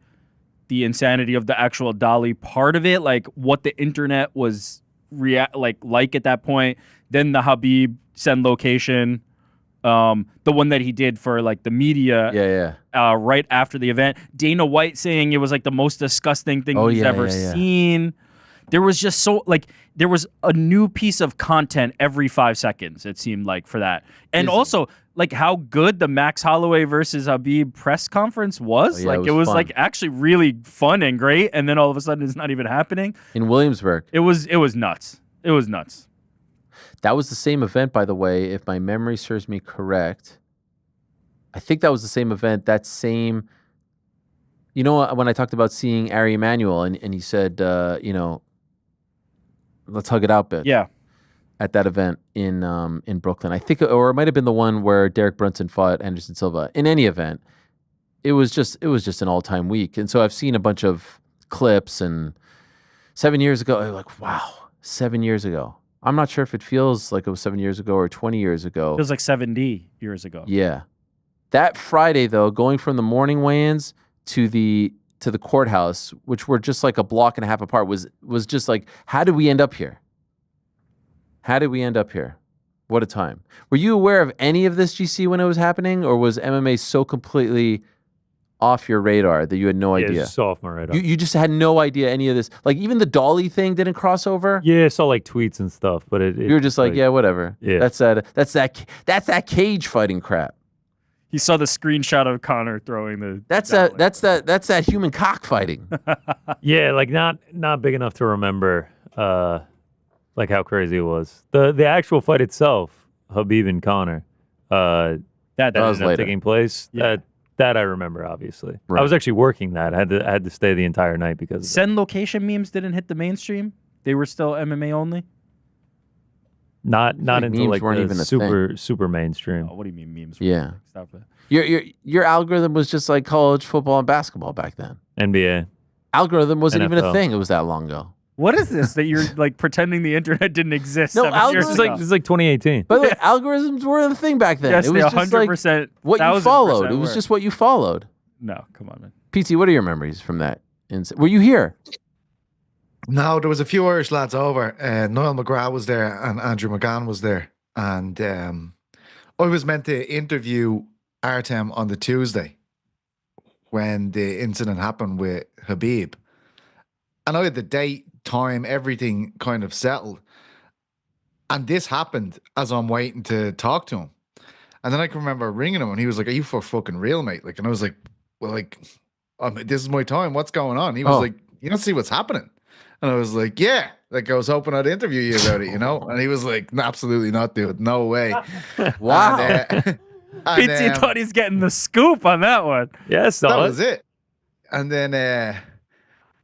Speaker 4: insanity of the actual Dali part of it, like what the internet was like at that point. Then the Habib send location. The one that he did for like the media, right after the event. Dana White saying it was like the most disgusting thing he's ever seen. There was just there was a new piece of content every 5 seconds. It seemed like for that, and also like how good the Max Holloway versus Habib press conference was. It was like actually really fun and great. And then all of a sudden, it's not even happening
Speaker 2: in Williamsburg.
Speaker 4: It was nuts. It was nuts.
Speaker 2: That was the same event, by the way, if my memory serves me correct. I think that was the same event, that same... You know, when I talked about seeing Ari Emanuel, and he said, let's hug it out, bitch.
Speaker 4: Yeah.
Speaker 2: At that event in Brooklyn. I think, or it might have been the one where Derek Brunson fought Anderson Silva. In any event, it was just an all-time week. And so I've seen a bunch of clips, and 7 years ago, I'm like, wow, 7 years ago. I'm not sure if it feels like it was 7 years ago or 20 years ago.
Speaker 4: It feels like 70 years ago.
Speaker 2: Yeah. That Friday, though, going from the morning weigh-ins to the courthouse, which were just like a block and a half apart, was just like, how did we end up here? How did we end up here? What a time. Were you aware of any of this, GC, when it was happening? Or was MMA so completely off your radar that you had no idea?
Speaker 5: It's off my radar.
Speaker 2: You just had no idea any of this. Like even the Dolly thing didn't cross over?
Speaker 5: Yeah, I saw like tweets and stuff, but you
Speaker 2: were just like, yeah, whatever.
Speaker 5: Yeah.
Speaker 2: That's that cage fighting crap.
Speaker 4: He saw the screenshot of Conor throwing the...
Speaker 2: That's that human cockfighting.
Speaker 5: Yeah, like not big enough to remember like how crazy it was. The actual fight itself, Habib and Conor, that was ended up taking place.
Speaker 4: Yeah.
Speaker 5: That I remember, obviously.
Speaker 2: Right.
Speaker 5: I was actually working that. I had to stay the entire night because of
Speaker 4: Send location memes didn't hit the mainstream. They were still MMA only.
Speaker 5: Not until like
Speaker 2: weren't
Speaker 5: the
Speaker 2: even a
Speaker 5: super mainstream.
Speaker 4: Oh, what do you mean memes?
Speaker 2: Yeah.
Speaker 4: Stop it.
Speaker 2: Your algorithm was just like college football and basketball back then.
Speaker 5: NBA.
Speaker 2: Algorithm wasn't
Speaker 5: NFL.
Speaker 2: even a thing. It was that long ago.
Speaker 4: What is this that you're like pretending the internet didn't exist?
Speaker 2: No,
Speaker 4: 7 years
Speaker 2: algorithms-
Speaker 4: ago?
Speaker 5: This is like 2018.
Speaker 2: By the way, algorithms were the thing back then.
Speaker 4: Yes,
Speaker 2: it
Speaker 4: they
Speaker 2: was just
Speaker 4: 100%,
Speaker 2: like what you
Speaker 4: 1000%
Speaker 2: followed. It was
Speaker 4: were.
Speaker 2: just what you followed.
Speaker 4: No, come on, man.
Speaker 2: PT, what are your memories from that? Were you here?
Speaker 3: No, there was a few Irish lads over. Noel McGrath was there and Andrew McGann was there. And I was meant to interview Artem on the Tuesday when the incident happened with Habib. And I had the date, time, everything kind of settled. And this happened as I'm waiting to talk to him. And then I can remember ringing him, and he was like, "Are you for fucking real, mate?" Like, and I was like, "Well, like, this is my time. What's going on?" He was like, "You don't see what's happening." And I was like, "Yeah." Like, I was hoping I'd interview you about it, you know? And he was like, "Absolutely not, dude. No way."
Speaker 2: Wow.
Speaker 3: And,
Speaker 4: Pizzi thought he's getting the scoop on that one.
Speaker 5: Yes,
Speaker 3: that was it. And then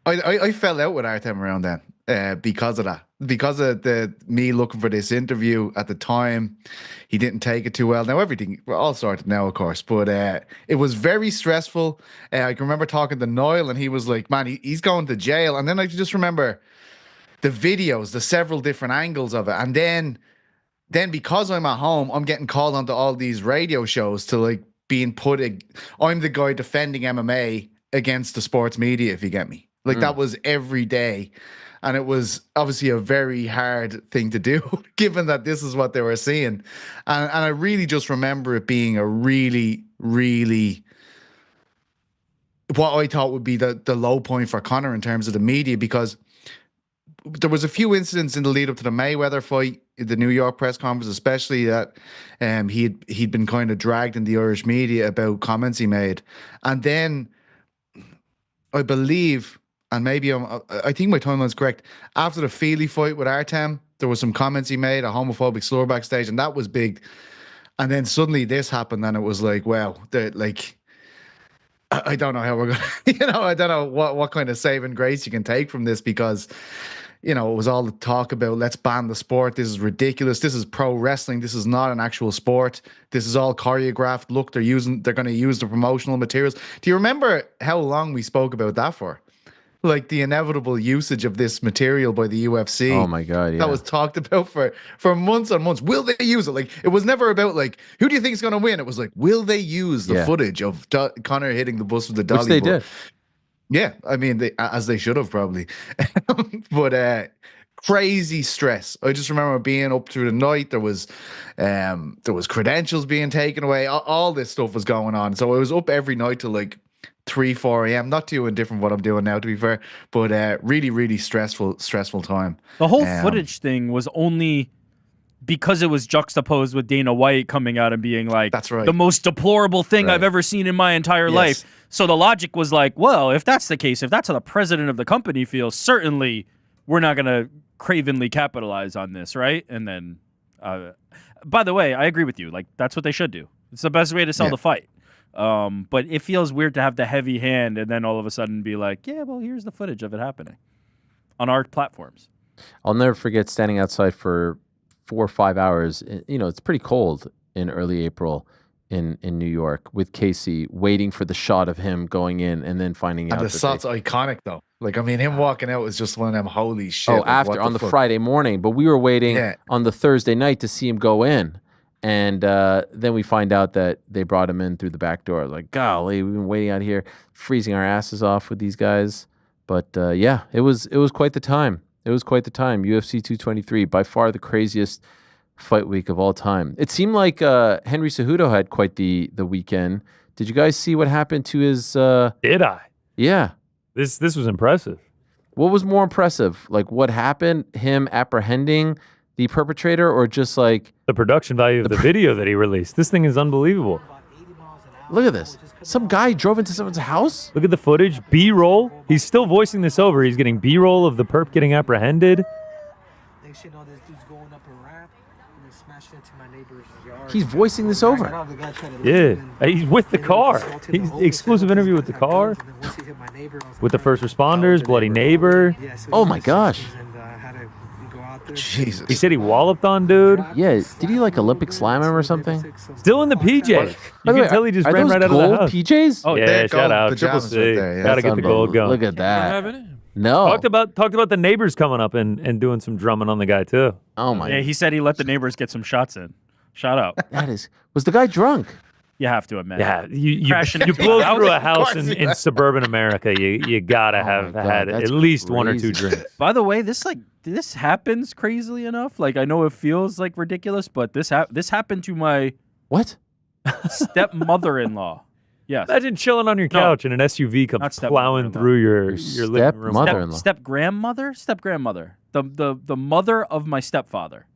Speaker 3: I fell out with Artem around then because of that. Because of me looking for this interview at the time, he didn't take it too well. Now we're all sorted now, of course, but it was very stressful. I can remember talking to Niall, and he was like, "Man, he's going to jail." And then I just remember the videos, the several different angles of it, and then because I'm at home, I'm getting called onto all these radio shows to like being I'm the guy defending MMA against the sports media, if you get me. Like that was every day. And it was obviously a very hard thing to do, given that this is what they were seeing. And I really just remember it being a really, really, what I thought would be the low point for Conor in terms of the media, because there was a few incidents in the lead up to the Mayweather fight, the New York press conference, especially that he'd been kind of dragged in the Irish media about comments he made. And then I believe, and maybe I think my timeline's correct, after the Feely fight with Artem, there was some comments he made, a homophobic slur backstage, and that was big. And then suddenly this happened, and it was like, wow, I don't know how we're gonna, I don't know what kind of saving grace you can take from this, because it was all the talk about let's ban the sport. This is ridiculous. This is pro wrestling. This is not an actual sport. This is all choreographed. Look, they're going to use the promotional materials. Do you remember how long we spoke about that for? Like the inevitable usage of this material by the UFC.
Speaker 2: Oh my God, yeah.
Speaker 3: That was talked about for months and months. Will they use it? Like, it was never about like, who do you think is going to win? It was like, will they use the footage of Conor hitting the bus with the dolly?
Speaker 2: Which they did.
Speaker 3: Yeah, I mean, as they should have probably. But crazy stress. I just remember being up through the night. There was credentials being taken away. All this stuff was going on. So I was up every night till like 3, 4 a.m. Not too indifferent what I'm doing now, to be fair, but really, really stressful time.
Speaker 4: The whole footage thing was only because it was juxtaposed with Dana White coming out and being like,
Speaker 3: "That's right,
Speaker 4: the most deplorable thing I've ever seen in my entire life." So the logic was like, well, if that's the case, if that's how the president of the company feels, certainly we're not going to cravenly capitalize on this, right? And then, by the way, I agree with you. Like, that's what they should do. It's the best way to sell the fight. But it feels weird to have the heavy hand and then all of a sudden be like, yeah, well, here's the footage of it happening on our platforms.
Speaker 2: I'll never forget standing outside for 4 or 5 hours. It's pretty cold in early April in New York with Casey, waiting for the shot of him going in and then finding out.
Speaker 3: And the shot's iconic, though. Like, I mean, him walking out was just one of them holy shit.
Speaker 2: Oh,
Speaker 3: like,
Speaker 2: after on the Friday morning, but we were waiting on the Thursday night to see him go in. And then we find out that they brought him in through the back door. Like, golly, we've been waiting out here, freezing our asses off with these guys. But yeah, it was quite the time. It was quite the time. UFC 223, by far the craziest fight week of all time. It seemed like Henry Cejudo had quite the weekend. Did you guys see what happened to his?
Speaker 5: Did I?
Speaker 2: Yeah.
Speaker 5: This was impressive.
Speaker 2: What was more impressive? Like what happened? Him apprehending the perpetrator, or just like
Speaker 5: the production value of the video that he released? This thing is unbelievable.
Speaker 2: Look at this. Some guy drove into someone's house.
Speaker 5: Look at the footage. B-roll. He's still voicing this over. He's getting B-roll of the perp getting apprehended.
Speaker 8: They should know this dude's going up a ramp and then smashed into my neighbor's yard.
Speaker 2: He's voicing this over.
Speaker 5: Yeah. He's with the car. He's exclusive interview with the car. With the first responders, bloody neighbor.
Speaker 2: Oh my gosh.
Speaker 3: Jesus.
Speaker 5: He said he walloped on dude.
Speaker 2: Yeah. Did he like Olympic slam him or something?
Speaker 5: Still in the PJ. You can tell he just ran right out of the house.
Speaker 2: PJs?
Speaker 5: Oh, yeah, shout out. Triple C. Gotta get the gold going.
Speaker 2: Look at that. No.
Speaker 5: Talked about the neighbors coming up and doing some drumming on the guy too.
Speaker 2: Oh my.
Speaker 4: Yeah, he said he let the neighbors get some shots in. Shout out.
Speaker 2: Was the guy drunk?
Speaker 4: You have to admit.
Speaker 5: Yeah, you blow through a house in suburban America. You gotta have had at least
Speaker 2: crazy.
Speaker 5: 1 or 2 drinks.
Speaker 4: By the way, this happens crazily enough. Like, I know it feels like ridiculous, but this happened to my stepmother-in-law. Yes.
Speaker 5: Imagine chilling on your couch and an SUV comes plowing through your living room.
Speaker 4: Step-grandmother. The mother of my stepfather.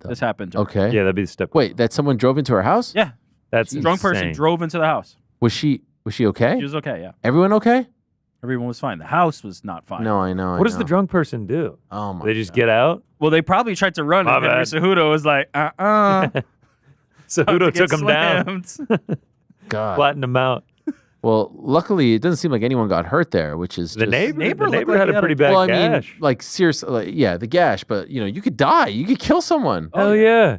Speaker 4: This happened to her.
Speaker 2: Okay.
Speaker 5: Yeah, that'd be the step.
Speaker 2: Wait, that someone drove into her house?
Speaker 4: Yeah.
Speaker 5: That's
Speaker 4: Drunk person
Speaker 5: insane.
Speaker 4: drove into the house.
Speaker 2: Was she okay?
Speaker 4: She was okay, yeah.
Speaker 2: Everyone okay?
Speaker 4: Everyone was fine. The house was not fine.
Speaker 2: No, I know.
Speaker 5: What does the drunk person do?
Speaker 2: Oh my!
Speaker 5: They just get out.
Speaker 4: Well, they probably tried to run,
Speaker 5: My
Speaker 4: and Henry
Speaker 5: bad.
Speaker 4: Cejudo was like,
Speaker 5: Cejudo took him down,
Speaker 2: God.
Speaker 5: flattened him out.
Speaker 2: Well, luckily, it doesn't seem like anyone got hurt there, which is
Speaker 5: The
Speaker 2: just,
Speaker 5: neighbor
Speaker 4: neighbor looked
Speaker 5: had
Speaker 4: like he
Speaker 5: a
Speaker 4: had
Speaker 5: pretty
Speaker 4: a-
Speaker 5: bad
Speaker 2: Well, I
Speaker 5: gash.
Speaker 2: mean, like seriously, like, the gash, but you could die. You could kill someone.
Speaker 5: Hell yeah.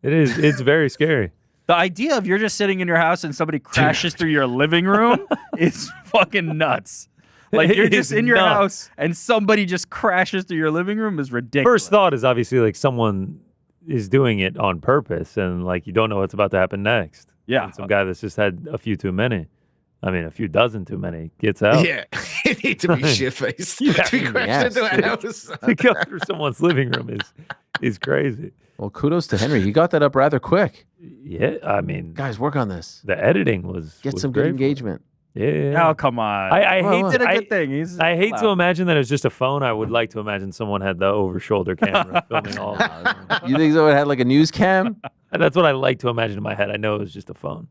Speaker 5: It is. It's very scary.
Speaker 4: The idea of you're just sitting in your house and somebody crashes through your living room is fucking nuts. Like, you're
Speaker 5: It
Speaker 4: just
Speaker 5: is
Speaker 4: in your
Speaker 5: nuts.
Speaker 4: house and somebody just crashes through your living room is ridiculous.
Speaker 5: First thought is obviously like someone is doing it on purpose, and like you don't know what's about to happen next.
Speaker 4: Yeah.
Speaker 5: And some guy that's just had a few too many. I mean, a few dozen too many gets out.
Speaker 3: Yeah, you need to be shit faced
Speaker 5: Yeah,
Speaker 3: to be crashed
Speaker 2: yes.
Speaker 3: into a house.
Speaker 5: To go through someone's living room is crazy.
Speaker 2: Well, kudos to Henry. He got that up rather quick.
Speaker 5: Yeah, I mean,
Speaker 2: Guys, work on this.
Speaker 5: the editing was
Speaker 2: Get
Speaker 5: was
Speaker 2: some good
Speaker 5: great for it.
Speaker 2: engagement.
Speaker 5: Yeah.
Speaker 4: Oh, come on.
Speaker 5: I
Speaker 2: Well,
Speaker 5: hate
Speaker 2: well.
Speaker 4: He did a
Speaker 5: I-
Speaker 4: good thing. He's
Speaker 5: I hate to
Speaker 4: allowed.
Speaker 5: imagine that it was just a phone. I would like to imagine someone had the over shoulder camera filming all of it.
Speaker 2: You think someone had like a news cam?
Speaker 5: And that's what I like to imagine in my head. I know it was just a phone.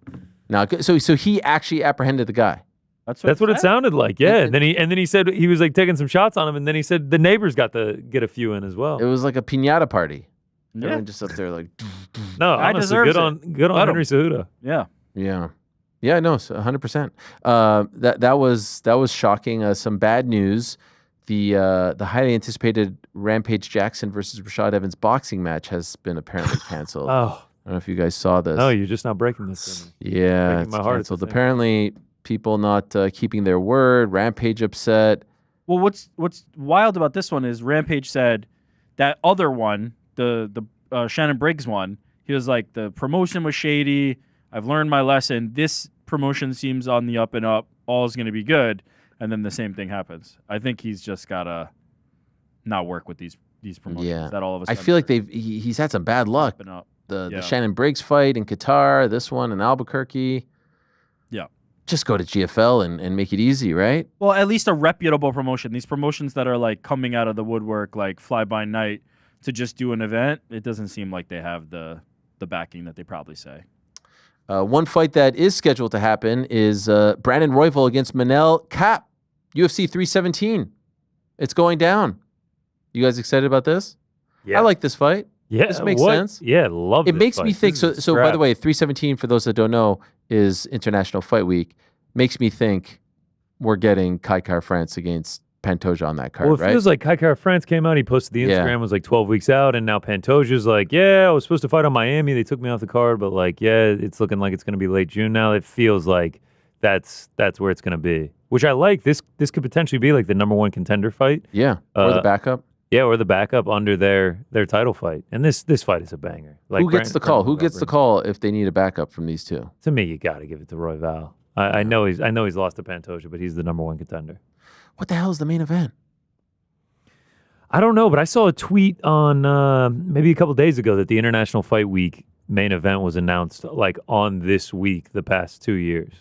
Speaker 2: No. So he actually apprehended the guy.
Speaker 5: That's what it
Speaker 4: said.
Speaker 5: sounded like. Yeah. And then he said he was like taking some shots on him, and then he said the neighbors got to get a few in as well.
Speaker 2: It was like a piñata party.
Speaker 4: Yeah.
Speaker 2: Everyone just up there like,
Speaker 5: No,
Speaker 4: Guy
Speaker 5: honestly,
Speaker 4: deserves
Speaker 5: good on
Speaker 4: Let
Speaker 5: Henry Cejudo.
Speaker 4: Yeah.
Speaker 2: yeah. Yeah, no, 100%. That was shocking. Some bad news. The highly anticipated Rampage Jackson versus Rashad Evans boxing match has been apparently canceled. I
Speaker 5: Oh
Speaker 2: don't know if you guys saw this.
Speaker 5: no, you're just not breaking this to me.
Speaker 2: Yeah,
Speaker 5: breaking
Speaker 2: it's
Speaker 5: my heart at the
Speaker 2: canceled.
Speaker 5: same time.
Speaker 2: Apparently, people not keeping their word. Rampage upset.
Speaker 4: Well, what's wild about this one is Rampage said that other one, the Shannon Briggs one, he was like, the promotion was shady. I've learned my lesson. This promotion seems on the up and up. All is going to be good. And then the same thing happens. I think he's just got to not work with these promotions.
Speaker 2: Yeah.
Speaker 4: That all of a
Speaker 2: I
Speaker 4: sudden
Speaker 2: feel like he's had some bad luck.
Speaker 4: up and up.
Speaker 2: The
Speaker 4: Yeah.
Speaker 2: Shannon Briggs fight in Qatar, this one in Albuquerque.
Speaker 4: Yeah.
Speaker 2: Just go to GFL and make it easy, right?
Speaker 4: Well, at least a reputable promotion. These promotions that are like coming out of the woodwork, like Fly By Night, to just do an event, it doesn't seem like they have the backing that they probably say.
Speaker 2: One fight that is scheduled to happen is Brandon Royval against Manel Kape, UFC 317. It's going down. You guys excited about this?
Speaker 5: Yeah.
Speaker 2: I like this fight.
Speaker 5: Yeah,
Speaker 2: This makes
Speaker 5: what?
Speaker 2: sense.
Speaker 5: Yeah, love
Speaker 2: It
Speaker 5: this
Speaker 2: makes
Speaker 5: fight.
Speaker 2: me think.
Speaker 5: This is
Speaker 2: So
Speaker 5: a
Speaker 2: by the
Speaker 5: scrap.
Speaker 2: way, 317, for those that don't know, is International Fight Week. Makes me think we're getting Kai France against Pantoja on that card,
Speaker 5: Well, it
Speaker 2: right?
Speaker 5: feels like Kai France came out. He posted the
Speaker 2: Yeah.
Speaker 5: Instagram, was like 12 weeks out, and now Pantoja's like, yeah, I was supposed to fight on Miami. They took me off the card, but like, yeah, it's looking like it's going to be late June now. It feels like that's where it's going to be, which I like. This could potentially be like the number one contender fight.
Speaker 2: Yeah, or the backup.
Speaker 5: Yeah, or the backup under their title fight. And this fight is a banger. Like
Speaker 2: Who gets the call? Who gets the
Speaker 5: call?
Speaker 2: call if they need a backup from these two?
Speaker 5: To me, you got to give it to Royval. I know he's lost to Pantoja, but he's the number one contender.
Speaker 2: What the hell is the main event?
Speaker 5: I don't know, but I saw a tweet on maybe a couple days ago that the International Fight Week main event was announced like on this week the past 2 years.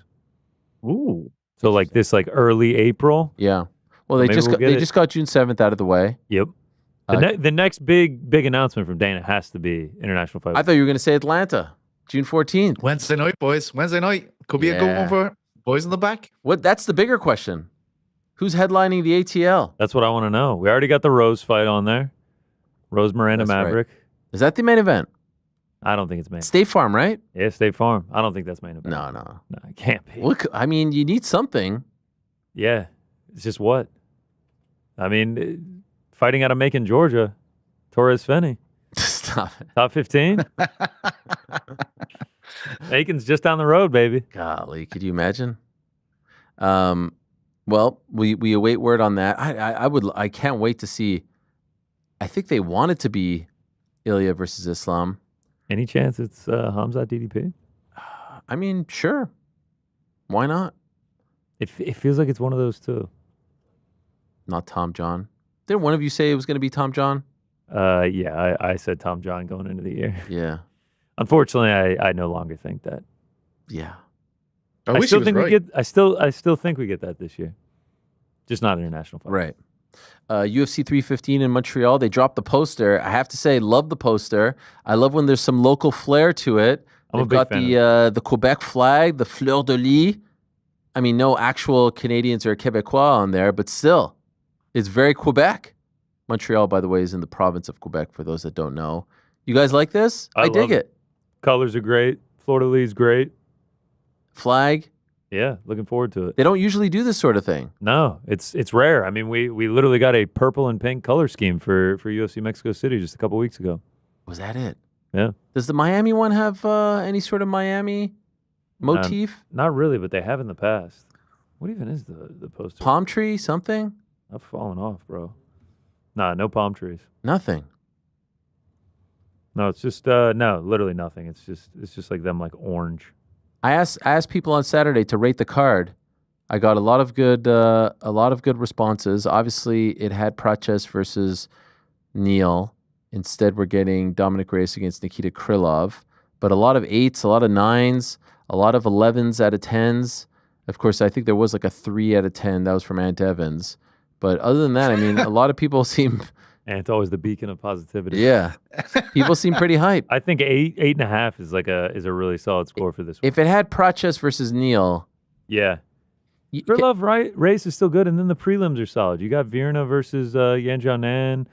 Speaker 7: Ooh.
Speaker 5: So like this like early April.
Speaker 2: Yeah. Well, they
Speaker 5: Maybe
Speaker 2: just
Speaker 5: we'll get it.
Speaker 2: just got June 7th out of the way.
Speaker 5: Yep. The next big announcement from Dana has to be International Fight Week.
Speaker 2: I thought you were going to say Atlanta, June 14th.
Speaker 3: Wednesday night, boys. Wednesday night. Could be a good
Speaker 2: Yeah.
Speaker 3: one for boys in the back.
Speaker 2: What? That's the bigger question. Who's headlining the ATL?
Speaker 5: That's what I want to know. We already got the Rose fight on there. Rose Miranda
Speaker 2: That's right.
Speaker 5: Maverick.
Speaker 2: Is that the main event?
Speaker 5: I don't think it's main.
Speaker 2: State Farm, right?
Speaker 5: Yeah, State Farm. I don't think that's main event.
Speaker 2: No.
Speaker 5: No, it can't be.
Speaker 2: Look, I mean, you need something.
Speaker 5: Yeah, it's just what? I mean, fighting out of Macon, Georgia, Torres Finney,
Speaker 2: Stop it.
Speaker 5: top 15. Macon's just down the road, baby.
Speaker 2: Golly, could you imagine? Well, we await word on that. I can't wait to see. I think they want it to be Ilya versus Islam.
Speaker 5: Any chance it's Hamzat DDP?
Speaker 2: I mean, sure. Why not?
Speaker 5: It feels like it's one of those two.
Speaker 2: Not Tom John. Didn't one of you say it was going to be Tom John?
Speaker 5: Yeah, I said Tom John going into the year.
Speaker 2: Yeah.
Speaker 5: Unfortunately, I no longer think that.
Speaker 2: Yeah.
Speaker 3: I
Speaker 5: I
Speaker 3: wish
Speaker 5: still
Speaker 3: he was
Speaker 5: think
Speaker 3: right.
Speaker 5: we get. I still think we get that this year. Just not international fight.
Speaker 2: Right. UFC 315 in Montreal. They dropped the poster. I have to say, love the poster. I love when there's some local flair to it.
Speaker 5: I'm a
Speaker 2: They've
Speaker 5: big
Speaker 2: got
Speaker 5: fan
Speaker 2: the Quebec flag, the fleur de lis. I mean, no actual Canadians or Quebecois on there, but still, it's very Quebec. Montreal, by the way, is in the province of Quebec, for those that don't know. You guys like this? I dig
Speaker 5: love
Speaker 2: it.
Speaker 5: Colors are great. Florida Lee's great.
Speaker 2: Flag.
Speaker 5: Yeah, looking forward to it.
Speaker 2: They don't usually do this sort of thing.
Speaker 5: No, it's rare. I mean, we literally got a purple and pink color scheme for UFC Mexico City just a couple weeks ago.
Speaker 2: Was that it?
Speaker 5: Yeah.
Speaker 2: Does the Miami one have any sort of Miami motif?
Speaker 5: Not really, but they have in the past. What even is the poster?
Speaker 2: Palm tree, something?
Speaker 5: I've fallen off, bro. Nah, no palm trees.
Speaker 2: Nothing.
Speaker 5: No, it's just no, literally nothing. It's just like them, like orange.
Speaker 2: I asked people on Saturday to rate the card. I got a lot of good responses. Obviously, it had Prates versus Neal. Instead, we're getting Dominic Reyes against Nikita Krylov. But a lot of 8s, a lot of 9s, a lot of 11s out of 10s. Of course, I think there was like a 3 out of 10. That was from Ant Evans. But other than that, I mean, a lot of people seem...
Speaker 5: Ant's always the beacon of positivity.
Speaker 2: Yeah. People seem pretty hype.
Speaker 5: I think 8.5 is a really solid score for this one.
Speaker 2: If it had Prates versus Neal...
Speaker 5: Yeah. Krylov, right? Race is still good, and then the prelims are solid. You got Virna versus Yan Jianan.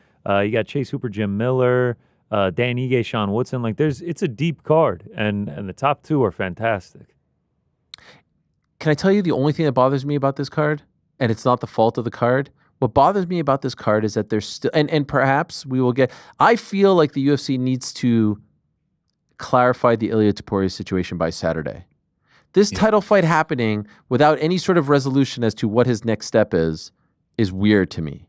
Speaker 5: You got Chase Hooper, Jim Miller, Dan Ige, Sean Woodson. Like, it's a deep card, and the top 2 are fantastic.
Speaker 2: Can I tell you the only thing that bothers me about this card? And it's not the fault of the card. What bothers me about this card is that there's still, and perhaps we will get, I feel like the UFC needs to clarify the Ilia Topuria situation by Saturday. This title fight happening without any sort of resolution as to what his next step is weird to me.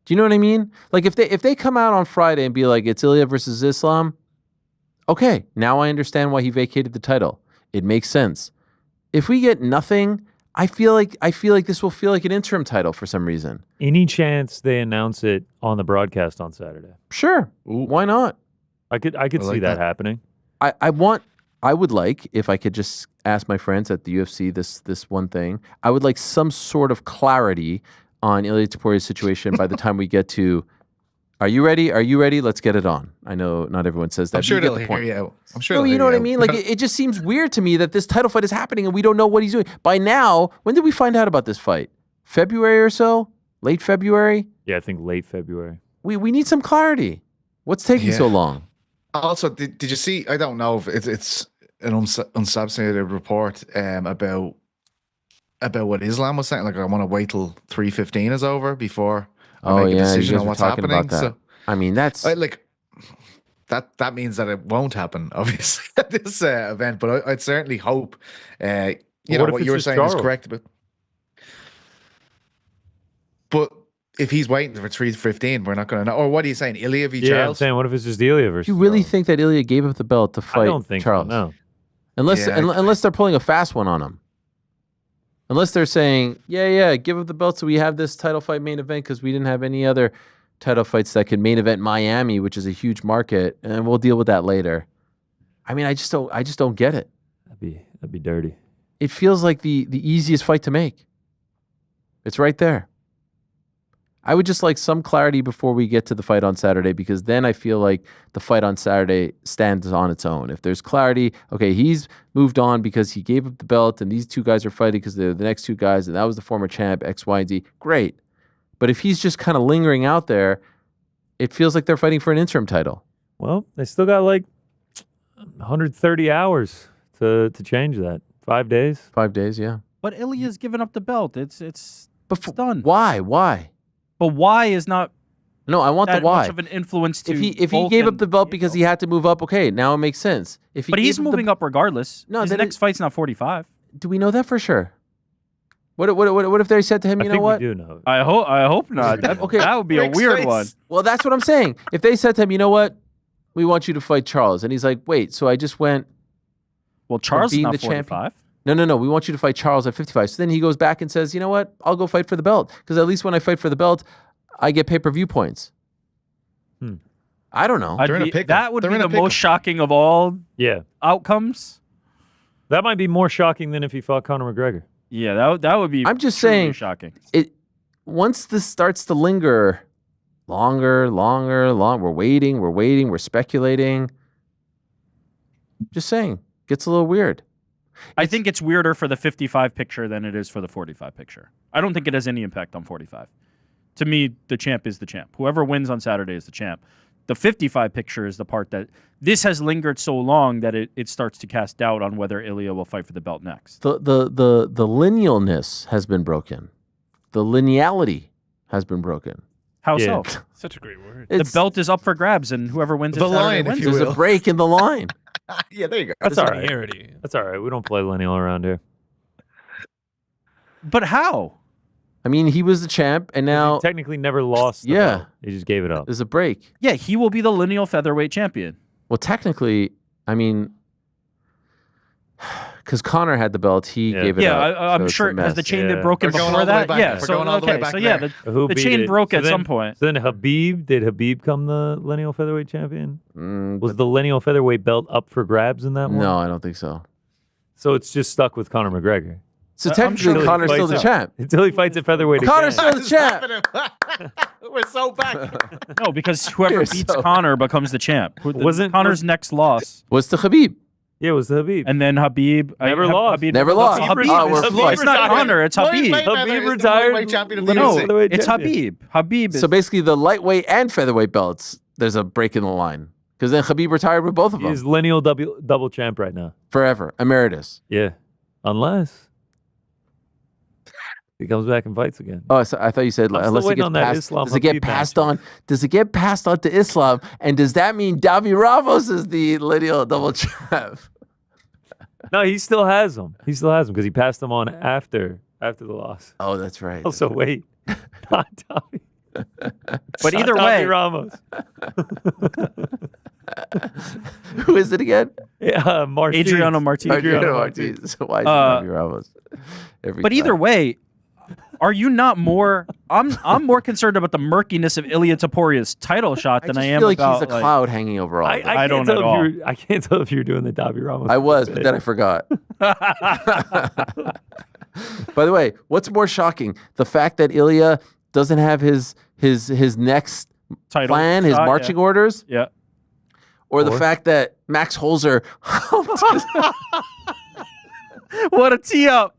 Speaker 2: Do you know what I mean? Like if they come out on Friday and be like, it's Ilia versus Islam, okay, now I understand why he vacated the title. It makes sense. If we get nothing, I feel like this will feel like an interim title for some reason.
Speaker 5: Any chance they announce it on the broadcast on Saturday?
Speaker 2: Sure.
Speaker 3: Ooh.
Speaker 2: Why not?
Speaker 5: I could see
Speaker 3: like
Speaker 5: that
Speaker 3: that.
Speaker 5: happening.
Speaker 2: I would like, if I could just ask my friends at the UFC this one thing, I would like some sort of clarity on Ilia Topuria's situation by the time we get to, are you ready? Are you ready? Let's get it on. I know not everyone says that.
Speaker 3: I'm sure
Speaker 2: but you
Speaker 3: they'll
Speaker 2: get the point.
Speaker 3: hear you out. I'm sure.
Speaker 2: No,
Speaker 3: they'll
Speaker 2: you know
Speaker 3: hear
Speaker 2: what I
Speaker 3: out.
Speaker 2: mean? Like, it just seems weird to me that this title fight is happening and we don't know what he's doing. By now, when did we find out about this fight? February or so? Late February?
Speaker 5: Yeah, I think late February.
Speaker 2: We need some clarity. What's taking so long?
Speaker 3: Also, did you see? I don't know if it's an unsubstantiated report about what Islam was saying. Like, I want to wait till 3:15 is over before I make a decision on what's happening.
Speaker 2: About that.
Speaker 3: So,
Speaker 2: I mean, that's
Speaker 3: like that means that it won't happen, obviously, at this event. But I'd certainly hope. You know
Speaker 5: what
Speaker 3: what
Speaker 5: if
Speaker 3: you were
Speaker 5: it's
Speaker 3: saying
Speaker 5: Charles?
Speaker 3: is correct, but if he's waiting for 3:15, we're not going to know. Or what are you saying, Ilia v.
Speaker 5: Yeah, I'm
Speaker 3: Charles?
Speaker 5: saying, what if it's just Ilia versus
Speaker 2: you really
Speaker 5: Charles?
Speaker 2: think that Ilia gave up the belt to fight
Speaker 5: I don't think
Speaker 2: Charles?
Speaker 5: so, no.
Speaker 2: Unless
Speaker 3: Yeah,
Speaker 2: unless they're pulling a fast one on him. Unless they're saying, yeah, give up the belt so we have this title fight main event because we didn't have any other title fights that could main event Miami, which is a huge market, and we'll deal with that later. I mean, I just don't get it.
Speaker 5: That'd be dirty.
Speaker 2: It feels like the easiest fight to make. It's right there. I would just like some clarity before we get to the fight on Saturday, because then I feel like the fight on Saturday stands on its own. If there's clarity, okay, he's moved on because he gave up the belt and these two guys are fighting because they're the next two guys and that was the former champ, X, Y, and Z, great. But if he's just kind of lingering out there, it feels like they're fighting for an interim title.
Speaker 5: Well, they still got like 130 hours to change that. 5 days.
Speaker 2: 5 days, yeah.
Speaker 4: But Ilia's given up the belt. It's done.
Speaker 2: Why?
Speaker 4: But why is not
Speaker 2: No, I want
Speaker 4: that
Speaker 2: the why.
Speaker 4: much of an influence to
Speaker 2: If he gave up the belt because he had to move up, okay, now it makes sense.
Speaker 4: But he's moving up regardless.
Speaker 2: No,
Speaker 4: his
Speaker 2: then
Speaker 4: next fight's not 45.
Speaker 2: Do we know that for sure? What if they said to him,
Speaker 5: I
Speaker 2: you
Speaker 5: think
Speaker 2: know what?
Speaker 5: we do know.
Speaker 4: I hope not.
Speaker 2: Okay,
Speaker 4: That would be a
Speaker 3: Rick's
Speaker 4: weird
Speaker 3: face.
Speaker 4: one.
Speaker 2: Well, that's what I'm saying. If they said to him, you know what? We want you to fight Charles. And he's like, wait, so I just went.
Speaker 4: Well, Charles is
Speaker 2: being
Speaker 4: not
Speaker 2: the
Speaker 4: 45.
Speaker 2: No. We want you to fight Charles at 55. So then he goes back and says, you know what? I'll go fight for the belt. Because at least when I fight for the belt, I get pay-per-view points. I don't know.
Speaker 3: They're in a pickle.
Speaker 4: That would
Speaker 3: They're
Speaker 4: be
Speaker 3: in a
Speaker 4: the
Speaker 3: pickle.
Speaker 4: most shocking of all
Speaker 5: Yeah.
Speaker 4: outcomes.
Speaker 5: That might be more shocking than if he fought Conor McGregor.
Speaker 4: Yeah, that would be
Speaker 2: I'm just
Speaker 4: truly
Speaker 2: saying,
Speaker 4: shocking.
Speaker 2: Once this starts to linger longer, we're waiting, we're speculating. Just saying. gets a little weird.
Speaker 4: I think it's weirder for the 55 picture than it is for the 45 picture. I don't think it has any impact on 45. To me, the champ is the champ. Whoever wins on Saturday is the champ. The 55 picture is the part that this has lingered so long that it starts to cast doubt on whether Ilya will fight for the belt next.
Speaker 2: The linealness has been broken. The lineality has been broken.
Speaker 4: How so?
Speaker 9: Such a great word.
Speaker 4: The belt is up for grabs, and whoever wins it
Speaker 3: The
Speaker 4: Saturday
Speaker 3: line, if
Speaker 4: wins
Speaker 3: you
Speaker 4: it.
Speaker 2: There's a break in the line.
Speaker 3: Yeah, there you go.
Speaker 5: That's all right.
Speaker 9: Linearity.
Speaker 5: That's all right. We don't play lineal around here.
Speaker 4: But how?
Speaker 2: I mean, he was the champ, and now
Speaker 5: He technically never lost. The
Speaker 2: Yeah.
Speaker 5: belt. He just gave it up.
Speaker 2: there's a break.
Speaker 4: Yeah, he will be the lineal featherweight champion.
Speaker 2: Well, technically, I mean, because Conor had the belt, he
Speaker 5: Yeah.
Speaker 2: gave it
Speaker 4: Yeah,
Speaker 2: up.
Speaker 4: I'm
Speaker 2: so it's a
Speaker 4: sure. Has
Speaker 2: mess.
Speaker 4: the chain
Speaker 5: Yeah.
Speaker 4: been broken
Speaker 3: We're going
Speaker 4: before
Speaker 3: all the way
Speaker 4: that?
Speaker 3: back
Speaker 4: Yeah.
Speaker 3: there. We're
Speaker 4: So
Speaker 3: going all the way
Speaker 4: okay.
Speaker 3: back
Speaker 4: So yeah,
Speaker 3: there.
Speaker 5: Who
Speaker 4: the
Speaker 5: beat
Speaker 4: chain
Speaker 5: it?
Speaker 4: broke
Speaker 5: So
Speaker 4: at
Speaker 5: then-
Speaker 4: some point.
Speaker 5: So then did Habib come the lineal featherweight champion? Was
Speaker 2: But
Speaker 5: the lineal featherweight belt up for grabs in that one?
Speaker 2: no, I don't think so.
Speaker 5: So it's just stuck with Conor McGregor
Speaker 2: So
Speaker 4: I'm
Speaker 2: technically,
Speaker 4: sure he
Speaker 2: Connor's still the
Speaker 5: fights
Speaker 2: champ.
Speaker 5: until he fights at featherweight
Speaker 2: Connor's
Speaker 5: again.
Speaker 2: still the champ.
Speaker 3: We're so back.
Speaker 4: No, because whoever
Speaker 2: You're
Speaker 4: beats
Speaker 2: so-
Speaker 4: Conor becomes the champ. Conor's next loss,
Speaker 2: Was to Khabib.
Speaker 5: Yeah, it was Habib.
Speaker 4: and then Habib
Speaker 5: Never lost.
Speaker 4: Habib
Speaker 2: Never lost.
Speaker 4: Habib.
Speaker 2: Oh, we're
Speaker 4: It's
Speaker 2: fucked.
Speaker 4: not Conor. It's Habib.
Speaker 5: Habib retired.
Speaker 3: Champion of the
Speaker 4: No,
Speaker 3: UFC.
Speaker 5: featherweight
Speaker 4: it's
Speaker 5: champion.
Speaker 4: Habib. Habib.
Speaker 2: So basically, the lightweight and featherweight belts, there's a break in the line. Because then Khabib retired with both of them
Speaker 5: He's lineal double champ right now.
Speaker 2: forever, emeritus.
Speaker 5: Yeah, unless he comes back and fights again.
Speaker 2: Oh, so I thought you said
Speaker 5: I'm still
Speaker 2: unless it
Speaker 5: waiting
Speaker 2: gets
Speaker 5: on that
Speaker 2: passed.
Speaker 5: Islam
Speaker 2: Does it get
Speaker 5: Habib
Speaker 2: passed
Speaker 5: match.
Speaker 2: on? Does it get passed on to Islam? And does that mean Davi Ramos is the lineal double champ?
Speaker 5: No, he still has them. He still has them because he passed them on after the loss.
Speaker 2: Oh, that's right.
Speaker 5: Also, wait, not Tommy.
Speaker 4: But either
Speaker 5: Tommy
Speaker 4: way,
Speaker 5: Ramos.
Speaker 2: Who is it again?
Speaker 5: Yeah, Martinez.
Speaker 4: Adriano Martinez.
Speaker 2: Adriano Martinez. So why is it Davi Ramos? Every
Speaker 4: But either
Speaker 2: time.
Speaker 4: way, are you not more? I'm more concerned about the murkiness of Ilya Toporia's title shot
Speaker 2: I
Speaker 4: than
Speaker 2: just
Speaker 4: I am
Speaker 2: feel like
Speaker 4: about.
Speaker 2: he's a cloud hanging over all.
Speaker 5: I
Speaker 2: of it.
Speaker 4: I
Speaker 5: can't
Speaker 4: don't
Speaker 5: tell
Speaker 4: at
Speaker 5: if
Speaker 4: all.
Speaker 5: I can't tell if you're doing the Davi Ramos.
Speaker 2: I was, but then I forgot. By the way, what's more shocking? The fact that Ilya doesn't have his next
Speaker 4: Title
Speaker 2: plan, his
Speaker 4: shot,
Speaker 2: marching
Speaker 4: yeah.
Speaker 2: orders,
Speaker 4: Yeah.
Speaker 2: or the fact that Max Holzer
Speaker 4: What a tee up!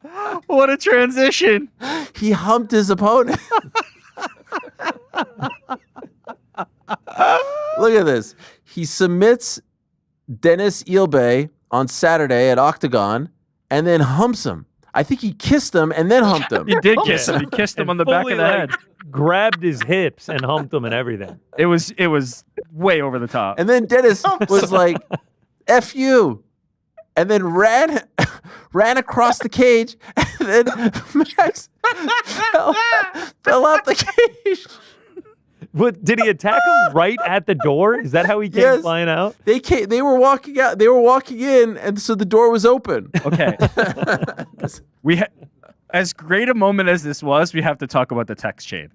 Speaker 4: What a transition!
Speaker 2: he humped his opponent. Look at this. He submits Dennis Ilbe on Saturday at Octagon and then humps him. I think he kissed him and then humped him.
Speaker 4: He did kiss him. He kissed him on the back
Speaker 5: fully,
Speaker 4: of the head.
Speaker 5: grabbed his hips and humped him and everything.
Speaker 4: It was way over the top.
Speaker 2: And then Dennis was like, F you. And then ran across the cage. And then Max fell out the cage.
Speaker 5: What, did he attack him right at the door? Is that how he came
Speaker 2: Yes.
Speaker 5: flying out?
Speaker 2: They were walking out. They were walking in, and so the door was open.
Speaker 4: Okay. As great a moment as this was, we have to talk about the text chain.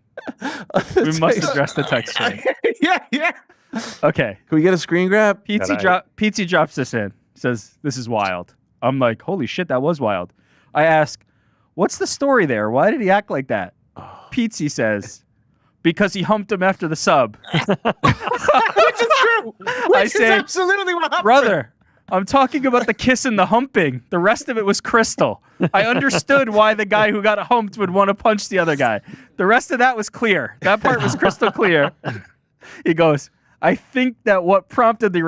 Speaker 4: We must address the text chain.
Speaker 3: Yeah.
Speaker 4: Okay.
Speaker 2: Can we get a screen grab?
Speaker 4: Pizzi drops this in. Says, this is wild. I'm like, holy shit, that was wild. I ask, what's the story there? Why did he act like that? Pizzi says, because he humped him after the sub.
Speaker 3: Which is true. Which is absolutely what happened.
Speaker 4: Brother, I'm talking about the kiss and the humping. The rest of it was crystal. I understood why the guy who got humped would want to punch the other guy. The rest of that was clear. That part was crystal clear. He goes, I think that's what prompted the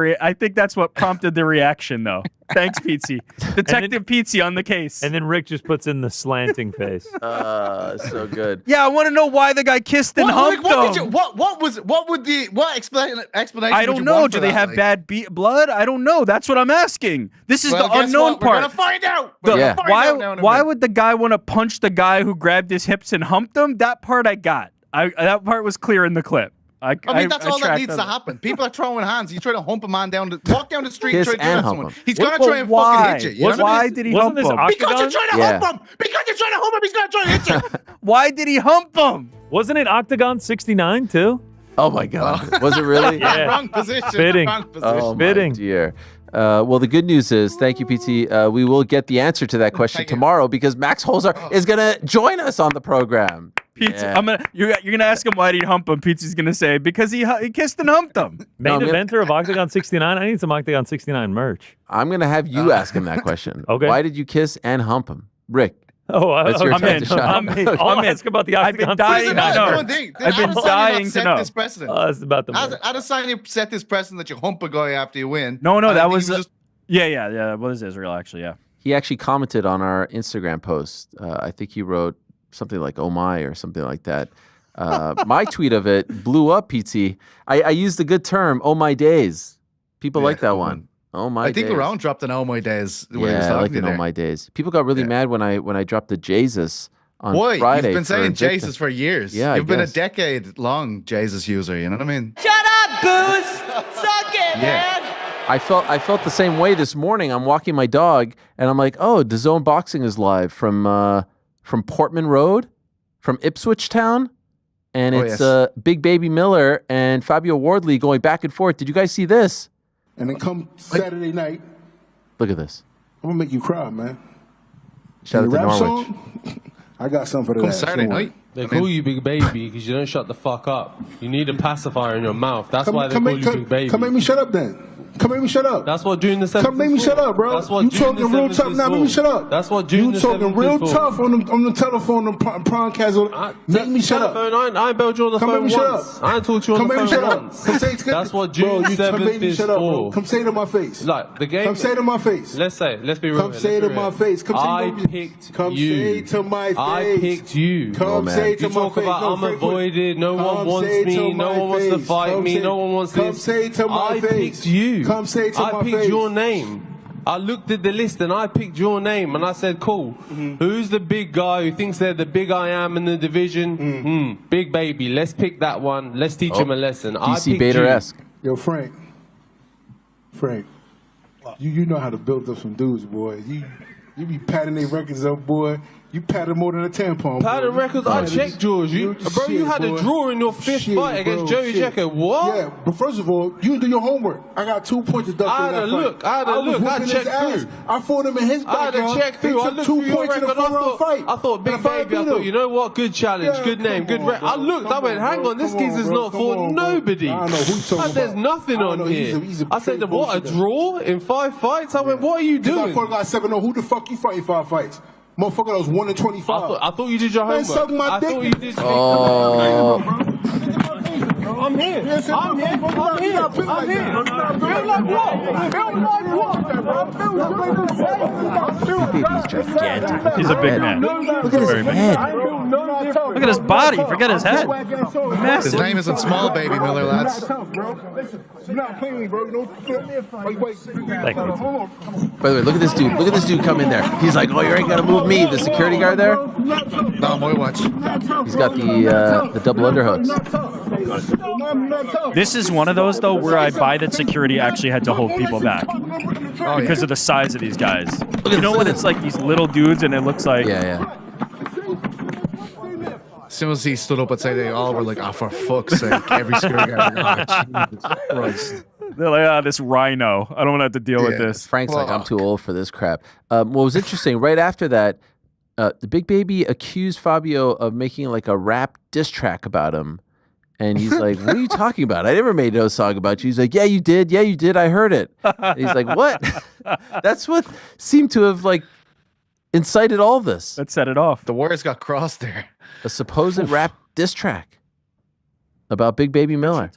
Speaker 4: reaction, though. Thanks, Pizzi. Detective Pizzi on the case.
Speaker 5: And then Rick just puts in the slanting face.
Speaker 2: So good.
Speaker 4: Yeah, I want to know why the guy kissed and humped him.
Speaker 3: What explanation?
Speaker 4: I don't know. Do they have bad blood? I don't know. That's what I'm asking. This is the unknown part.
Speaker 3: We're gonna find out.
Speaker 4: Why would the guy want to punch the guy who grabbed his hips and humped him? That part I got. That part was clear in the clip.
Speaker 3: I mean, that's all that needs to happen. People are throwing hands. You try to hump a man walk down the street and
Speaker 2: Kiss
Speaker 3: try to
Speaker 2: and
Speaker 3: do
Speaker 2: hump
Speaker 3: someone.
Speaker 2: him.
Speaker 3: He's gonna try and
Speaker 4: why?
Speaker 3: fucking hit you.
Speaker 4: Why did he hump him?
Speaker 3: Because you're trying to hump him. Because you're trying to hump him. He's gonna try and hit you.
Speaker 4: Why did he hump him?
Speaker 5: Wasn't it Octagon 69 too?
Speaker 2: Oh my God. Was it really?
Speaker 5: Yeah.
Speaker 3: Wrong position.
Speaker 5: Fitting.
Speaker 3: Wrong position.
Speaker 2: Oh
Speaker 5: Fitting.
Speaker 2: my dear. Well, the good news is, thank you, PT. We will get the answer to that question
Speaker 3: Thank you.
Speaker 2: tomorrow because Max Holzer is going to join us on the program.
Speaker 4: Pizza. You're gonna ask him why did he hump him. Pizza's gonna say because he kissed and humped him.
Speaker 5: Main eventer of Octagon 69. I need some Octagon 69 merch.
Speaker 2: I'm gonna have you ask him that question.
Speaker 5: Okay.
Speaker 2: Why did you kiss and hump him, Rick? That's your
Speaker 4: I'm
Speaker 2: time
Speaker 4: in.
Speaker 2: to shine.
Speaker 5: I'll ask about the
Speaker 4: I've been
Speaker 5: Octagon.
Speaker 4: dying to know. I've been dying to know.
Speaker 3: This precedent.
Speaker 5: It's about the merch.
Speaker 3: Adesanya set this precedent that you hump a guy after you win.
Speaker 4: No,
Speaker 3: I
Speaker 4: that
Speaker 3: think
Speaker 4: was
Speaker 3: he just
Speaker 4: yeah. That was Israel actually. Yeah.
Speaker 2: He actually commented on our Instagram post. I think he wrote something like "Oh my" or something like that. My tweet of it blew up, PT. I used a good term, "Oh my days." People like that one. Oh my!
Speaker 3: I think
Speaker 2: days.
Speaker 3: Lerone dropped an "Oh my days." When he was
Speaker 2: Yeah, I
Speaker 3: talking
Speaker 2: like
Speaker 3: to
Speaker 2: an
Speaker 3: you
Speaker 2: "Oh my days." People got really mad when I dropped the Jesus on
Speaker 3: Boy,
Speaker 2: Friday.
Speaker 3: you've been saying
Speaker 2: Invicta.
Speaker 3: Jesus for years.
Speaker 2: Yeah,
Speaker 3: you've been a
Speaker 2: guess.
Speaker 3: decade-long Jesus user. You know what I mean?
Speaker 1: Shut up, Booze! Suck it, man!
Speaker 2: I felt the same way this morning. I'm walking my dog, and I'm like, "Oh, DAZN Boxing is live from Portman Road, from Ipswich Town, and it's Big Baby Miller and Fabio Wardley going back and forth. Did you guys see this?
Speaker 9: And then come Saturday night,
Speaker 2: Look at this.
Speaker 9: I'm gonna make you cry, man.
Speaker 2: Shout out
Speaker 9: Your
Speaker 2: to
Speaker 9: rap
Speaker 2: Norwich.
Speaker 9: song, I got something for
Speaker 3: Come
Speaker 9: that.
Speaker 3: Saturday
Speaker 9: Don't worry.
Speaker 3: night.
Speaker 10: They call you Big Baby because you don't shut the fuck up. You need a pacifier in your mouth. That's why they call you Big Baby.
Speaker 9: Come make me shut up then. Come make me shut up.
Speaker 10: That's what June the 7th
Speaker 9: Come make me
Speaker 10: is for.
Speaker 9: shut up, bro.
Speaker 10: That's what
Speaker 9: You
Speaker 10: June
Speaker 9: talking
Speaker 10: the
Speaker 9: real
Speaker 10: 7th
Speaker 9: tough
Speaker 10: is
Speaker 9: now. Make me
Speaker 10: for.
Speaker 9: shut up.
Speaker 10: That's what June
Speaker 9: You
Speaker 10: the
Speaker 9: talking
Speaker 10: 7th
Speaker 9: real
Speaker 10: is for.
Speaker 9: tough on the telephone, on Promcast. Make me shut up.
Speaker 10: I ain't bailed you on the
Speaker 9: Come
Speaker 10: phone
Speaker 9: make me shut
Speaker 10: once.
Speaker 9: up.
Speaker 10: I ain't talked to you on
Speaker 9: Come
Speaker 10: the
Speaker 9: make me
Speaker 10: phone
Speaker 9: shut up.
Speaker 10: once.
Speaker 9: Come say
Speaker 10: That's what
Speaker 9: bro,
Speaker 10: June
Speaker 9: you come make
Speaker 10: 7th
Speaker 9: me
Speaker 10: is
Speaker 9: shut up, bro.
Speaker 10: for.
Speaker 9: Come say it to my face.
Speaker 10: Like the game.
Speaker 9: Come say it to my face.
Speaker 10: Let's be real.
Speaker 9: Come say it to my face. Come
Speaker 10: I picked
Speaker 9: Come
Speaker 10: you.
Speaker 9: say it to my face.
Speaker 10: I picked you.
Speaker 9: Come say it to
Speaker 10: You
Speaker 9: my
Speaker 10: talk
Speaker 9: face.
Speaker 10: about
Speaker 9: No,
Speaker 10: I'm
Speaker 9: Frank,
Speaker 10: avoided. No one
Speaker 9: come
Speaker 10: wants
Speaker 9: say it to
Speaker 10: me. No
Speaker 9: my
Speaker 10: one wants to
Speaker 9: face.
Speaker 10: fight
Speaker 9: Come
Speaker 10: me.
Speaker 9: say-
Speaker 10: No one wants
Speaker 9: come
Speaker 10: this.
Speaker 9: say it to my
Speaker 10: I
Speaker 9: face.
Speaker 10: picked you.
Speaker 9: Come say it to
Speaker 10: I
Speaker 9: my
Speaker 10: picked
Speaker 9: face.
Speaker 10: your name. I looked at the list and I picked your name and I said, cool. Who's the big guy who thinks they're the big I am in the division? Big Baby. Let's pick that one. Let's teach him a lesson. I
Speaker 2: DC
Speaker 10: picked
Speaker 2: Bader-esque.
Speaker 9: Yo, Frank, you know how to build up some dudes, boy. You be patting their records up, boy. You patted more than a tampon.
Speaker 10: Pattern
Speaker 9: boy.
Speaker 10: records, I checked yours. You had a draw in your fifth fight against Joey Jacko. What?
Speaker 9: Yeah, but first of all, you do your homework. I got 2 points deducted.
Speaker 10: I had a look. I checked through.
Speaker 9: I fought him in his
Speaker 10: I had
Speaker 9: backyard.
Speaker 10: to check through. I
Speaker 9: He took
Speaker 10: looked
Speaker 9: 2
Speaker 10: through your
Speaker 9: points in
Speaker 10: record.
Speaker 9: the 4-round fight.
Speaker 10: I thought, Big
Speaker 9: And if I
Speaker 10: Baby. I
Speaker 9: beat
Speaker 10: thought,
Speaker 9: him-
Speaker 10: you know what? Good challenge,
Speaker 9: Yeah,
Speaker 10: good name,
Speaker 9: come
Speaker 10: good.
Speaker 9: on,
Speaker 10: I
Speaker 9: bro.
Speaker 10: looked. I
Speaker 9: Come
Speaker 10: went,
Speaker 9: on,
Speaker 10: hang
Speaker 9: bro.
Speaker 10: on. This
Speaker 9: Come
Speaker 10: geezer's
Speaker 9: on, bro.
Speaker 10: not
Speaker 9: Come
Speaker 10: for
Speaker 9: on, bro.
Speaker 10: nobody.
Speaker 9: I don't know who you talking
Speaker 10: There's
Speaker 9: about.
Speaker 10: nothing
Speaker 9: I don't
Speaker 10: on
Speaker 9: know.
Speaker 10: here.
Speaker 9: He's a
Speaker 10: I said,
Speaker 9: straight
Speaker 10: what? A
Speaker 9: bullshitter.
Speaker 10: draw in 5 fights? I went, what are you
Speaker 9: Because I
Speaker 10: doing?
Speaker 9: fought a guy 7-0. Who the fuck you fighting 5 fights? Motherfucker, that was 1-25.
Speaker 10: I thought you did your
Speaker 9: Man,
Speaker 10: homework.
Speaker 9: suck my
Speaker 10: I
Speaker 9: dick.
Speaker 10: thought you did.
Speaker 9: I'm here. I'm here. I'm here. I'm here. Feel like what? Feel like what?
Speaker 2: Baby's gigantic.
Speaker 4: He's a big man.
Speaker 2: Look at his
Speaker 4: Very big.
Speaker 2: head.
Speaker 4: Look at his body. Forget his head.
Speaker 3: His
Speaker 4: Massive.
Speaker 3: name isn't Small Baby Miller, lads.
Speaker 9: You're not playing me, bro. Wait.
Speaker 2: By the way, look at this dude. Look at this dude come in there. He's like, "Oh, you ain't gonna move me." The security guard there.
Speaker 3: No, boy, watch.
Speaker 2: He's got the double underhooks.
Speaker 4: This is one of those though where I buy that security actually had to hold people back because of the size of these guys. You know when it's like these little dudes and it looks like
Speaker 2: Yeah.
Speaker 3: As soon as he stood up outside, they all were like, "Oh, for fuck's sake!" Every security guard, like, "Oh, Jesus Christ!"
Speaker 4: they're like, this rhino. I don't want to have to deal with this.
Speaker 2: Frank's like, "I'm too old for this crap." What was interesting, right after that, the Big Baby accused Fabio of making like a rap diss track about him. And he's like, "What are you talking about? I never made no song about you." He's like, "Yeah, you did. Yeah, you did. I heard it." And he's like, "What?" That's what seemed to have like incited all this.
Speaker 4: That set it off.
Speaker 3: The wires got crossed there.
Speaker 2: A supposed rap diss track about Big Baby Miller.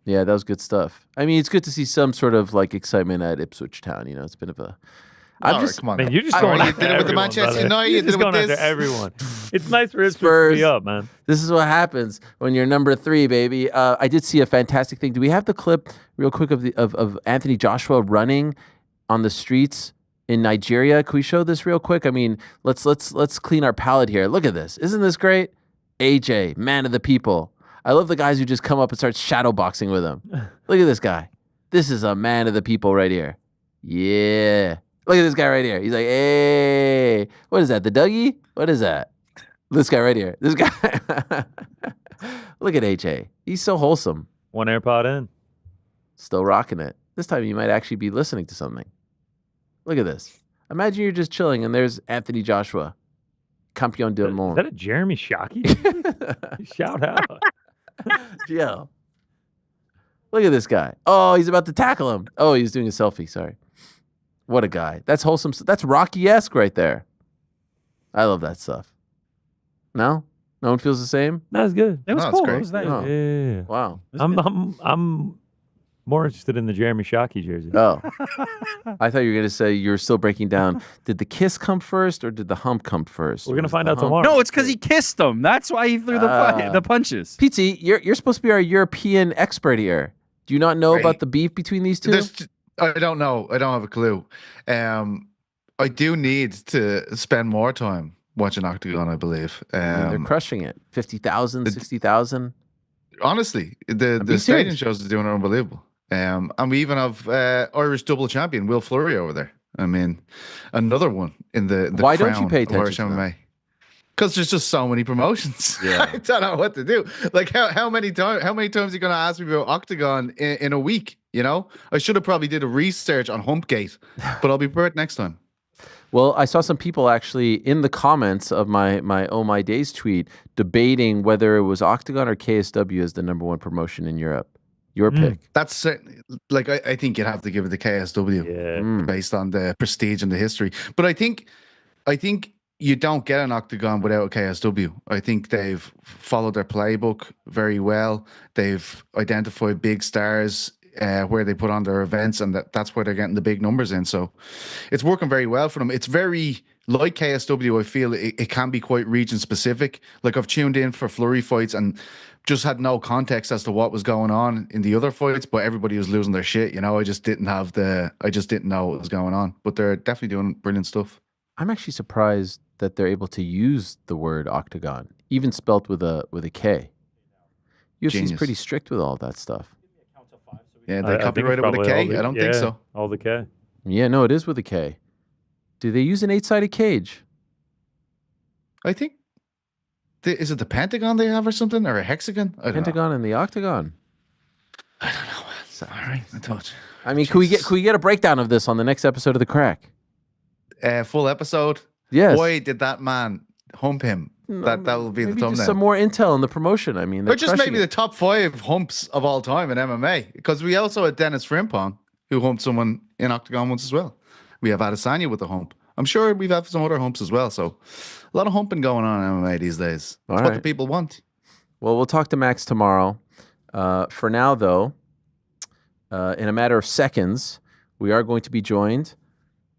Speaker 2: Yeah, that was good stuff. I mean, it's good to see some sort of like excitement at Ipswich Town. You know, it's been of a.
Speaker 3: All right, come on.
Speaker 5: Man,
Speaker 3: now.
Speaker 5: you're just
Speaker 3: All
Speaker 5: going
Speaker 3: right,
Speaker 5: after
Speaker 3: you did it with the
Speaker 5: everyone,
Speaker 3: Manchester
Speaker 5: brother.
Speaker 3: United.
Speaker 5: You're
Speaker 3: You did
Speaker 5: just
Speaker 3: it with
Speaker 5: going
Speaker 3: this.
Speaker 5: after everyone. It's nice for Ipswich to
Speaker 2: Spurs.
Speaker 5: be up, man.
Speaker 2: This is what happens when you're number 3, baby. I did see a fantastic thing. Do we have the clip real quick of Anthony Joshua running on the streets in Nigeria? Can we show this real quick? I mean, let's clean our palate here. Look at this. Isn't this great? AJ, man of the people. I love the guys who just come up and start shadow boxing with him. Look at this guy. This is a man of the people right here. Yeah. Look at this guy right here. He's like, hey, what is that? The Dougie? What is that? This guy right here. This guy. Look at AJ. He's so wholesome.
Speaker 5: One AirPod in.
Speaker 2: Still rocking it. This time you might actually be listening to something. Look at this. Imagine you're just chilling and there's Anthony Joshua Campeón del
Speaker 5: Is
Speaker 2: Mundo.
Speaker 5: that a Jeremy Shockey? Shout out.
Speaker 2: Yeah. Look at this guy. Oh, he's about to tackle him. Oh, he's doing a selfie. Sorry. What a guy. That's wholesome. That's Rocky-esque right there. I love that stuff. No? No one feels the same?
Speaker 5: That was good.
Speaker 4: It was
Speaker 3: No, it's
Speaker 4: cool.
Speaker 3: great.
Speaker 4: It was nice.
Speaker 2: Oh.
Speaker 5: Yeah.
Speaker 2: Wow.
Speaker 5: I'm more interested in the Jeremy Shockey jersey.
Speaker 2: Oh. I thought you were going to say you were still breaking down. Did the kiss come first or did the hump come first?
Speaker 5: We're going to
Speaker 2: Was
Speaker 5: find
Speaker 2: the
Speaker 5: out
Speaker 2: hump-
Speaker 5: tomorrow.
Speaker 4: No, it's because he kissed him. That's why he threw the punches.
Speaker 2: Pizzi, you're supposed to be our European expert here. Do you not know
Speaker 3: Right.
Speaker 2: about the beef between these two?
Speaker 3: I don't know. I don't have a clue. I do need to spend more time watching Octagon, I believe.
Speaker 2: They're crushing it. 50,000, 60,000.
Speaker 3: Honestly, the
Speaker 2: being
Speaker 3: stadium
Speaker 2: serious.
Speaker 3: shows are doing unbelievable. And we even have Irish double champion Will Fleury over there. I mean, another one in the
Speaker 2: Why don't you
Speaker 3: crown
Speaker 2: pay
Speaker 3: of Irish
Speaker 2: attention to
Speaker 3: MMA. Because there's just so many promotions.
Speaker 2: Yeah.
Speaker 3: I don't know what to do. Like how many times are you going to ask me about Octagon in a week? You know, I should have probably did a research on Humpgate, but I'll be prepared next time.
Speaker 2: Well, I saw some people actually in the comments of my Oh My Days tweet debating whether it was Octagon or KSW as the number one promotion in Europe. Your pick.
Speaker 3: That's certainly like I think you'd have to give it to KSW
Speaker 5: Yeah.
Speaker 3: based on the prestige and the history. But I think you don't get an Octagon without a KSW. I think they've followed their playbook very well. They've identified big stars where they put on their events, and that's where they're getting the big numbers in. So it's working very well for them. It's very like KSW. I feel it can be quite region specific. Like I've tuned in for Flurry fights and just had no context as to what was going on in the other fights, but everybody was losing their shit. You know, I just didn't know what was going on. But they're definitely doing brilliant stuff.
Speaker 2: I'm actually surprised that they're able to use the word Octagon, even spelt with a K. UFC's
Speaker 3: Genius.
Speaker 2: pretty strict with all that stuff.
Speaker 3: Yeah,
Speaker 5: I
Speaker 3: they
Speaker 5: think it's
Speaker 3: copyrighted with a
Speaker 5: probably all
Speaker 3: K.
Speaker 5: the-
Speaker 3: I don't think
Speaker 5: yeah,
Speaker 3: so.
Speaker 5: All the K.
Speaker 2: Yeah, no, it is with a K. Do they use an 8-sided cage?
Speaker 3: I think is it the Pentagon they have or something, or a hexagon? I don't know.
Speaker 2: Pentagon and the Octagon.
Speaker 3: I don't know. All right, I told you.
Speaker 2: I mean, can we get a breakdown of this on the next episode of The Crack?
Speaker 3: Full episode.
Speaker 2: Yes.
Speaker 3: Why did that man hump him? That will be the
Speaker 2: Maybe
Speaker 3: thumbnail.
Speaker 2: just some more intel in the promotion. I mean,
Speaker 3: Or just
Speaker 2: crushing
Speaker 3: maybe
Speaker 2: it.
Speaker 3: the top 5 humps of all time in MMA. Because we also had Dennis Frimpong, who humped someone in Octagon once as well. We have Adesanya with a hump. I'm sure we've had some other humps as well. So a lot of humping going on in MMA these days.
Speaker 2: All
Speaker 3: It's what the
Speaker 2: right.
Speaker 3: people want.
Speaker 2: Well, we'll talk to Max tomorrow. For now, though, in a matter of seconds, we are going to be joined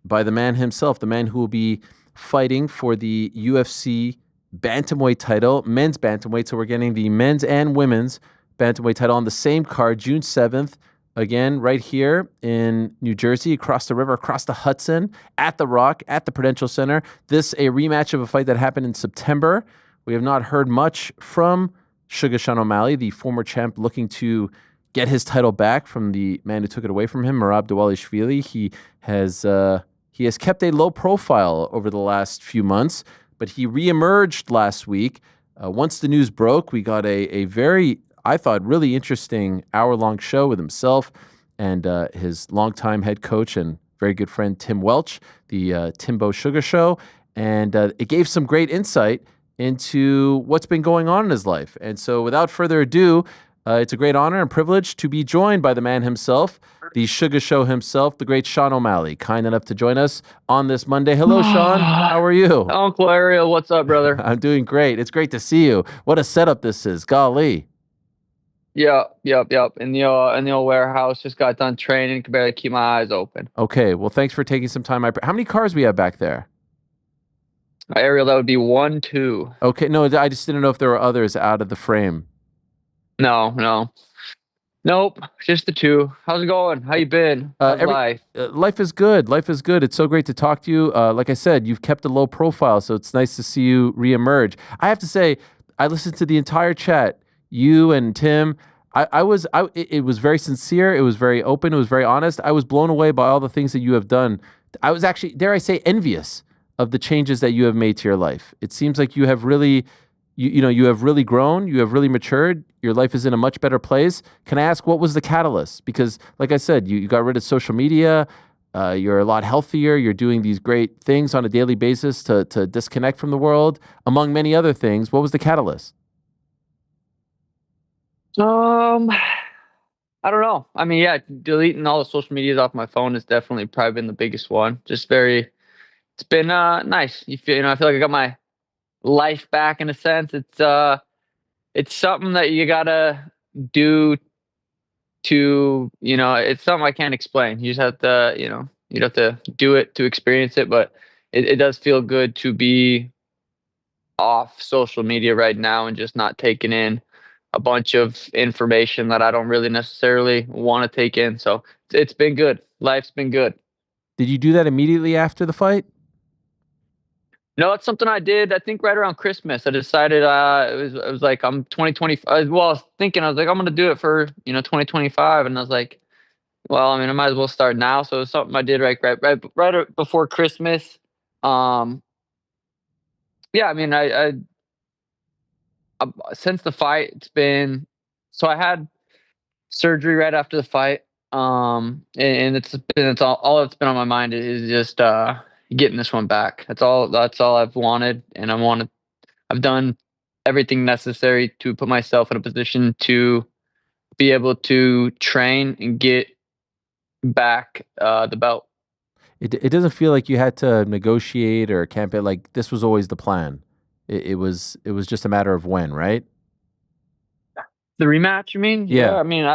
Speaker 2: by the man himself, the man who will be fighting for the UFC bantamweight title, men's bantamweight. So we're getting the men's and women's bantamweight title on the same card, June 7th. Again, right here in New Jersey, across the river, across the Hudson, at The Rock, at the Prudential Center. This a rematch of a fight that happened in September. We have not heard much from Sugar Sean O'Malley, the former champ looking to get his title back from the man who took it away from him, Merab Dvalishvili. He has kept a low profile over the last few months, but he reemerged last week. Once the news broke, we got a very, I thought, really interesting hour-long show with himself and his longtime head coach and very good friend Tim Welch, the Timbo Sugar Show. And it gave some great insight into what's been going on in his life. And so without further ado, it's a great honor and privilege to be joined by the man himself, the Sugar Show himself, the great Sean O'Malley, kind enough to join us on this Monday. Hello, Sean. How are you?
Speaker 11: Uncle Ariel, what's up, brother?
Speaker 2: I'm doing great. It's great to see you. What a setup this is. Golly.
Speaker 11: Yep. In the old warehouse, just got done training, could barely keep my eyes open.
Speaker 2: Okay. Well, thanks for taking some time. How many cars we have back there?
Speaker 11: Ariel, that would be 1, 2.
Speaker 2: Okay. No, I just didn't know if there were others out of the frame.
Speaker 11: Nope, just the 2. How's it going? How you been? How's life?
Speaker 2: Life is good. Life is good. It's so great to talk to you. Like I said, you've kept a low profile, so it's nice to see you reemerge. I have to say, I listened to the entire chat. You and Tim. It was very sincere. It was very open. It was very honest. I was blown away by all the things that you have done. I was actually, dare I say, envious of the changes that you have made to your life. It seems like you have really, you have really grown. You have really matured. Your life is in a much better place. Can I ask what was the catalyst? Because, like I said, you got rid of social media. You're a lot healthier. You're doing these great things on a daily basis to disconnect from the world, among many other things. What was the catalyst?
Speaker 11: I don't know. I mean, yeah, deleting all the social medias off my phone has definitely probably been the biggest one. Just very, it's been nice. I feel like I got my life back in a sense. It's something that you gotta do to, it's something I can't explain. You just have to, you'd have to do it to experience it. But it does feel good to be off social media right now and just not taking in a bunch of information that I don't really necessarily want to take in. So it's been good. Life's been good.
Speaker 2: Did you do that immediately after the fight?
Speaker 11: No, it's something I did. I think right around Christmas, I decided it was like I'm 2020. Well, I was thinking I was like I'm gonna do it for 2025, and I was like, well, I mean, I might as well start now. So it's something I did right before Christmas. Yeah, I mean, since the fight, so I had surgery right after the fight. And it's all that's been on my mind is just getting this one back. That's all I've wanted, and I've done everything necessary to put myself in a position to be able to train and get back the belt.
Speaker 2: It doesn't feel like you had to negotiate or campaign. Like this was always the plan. It was just a matter of when, right?
Speaker 11: The rematch, you mean?
Speaker 2: Yeah.
Speaker 11: I mean,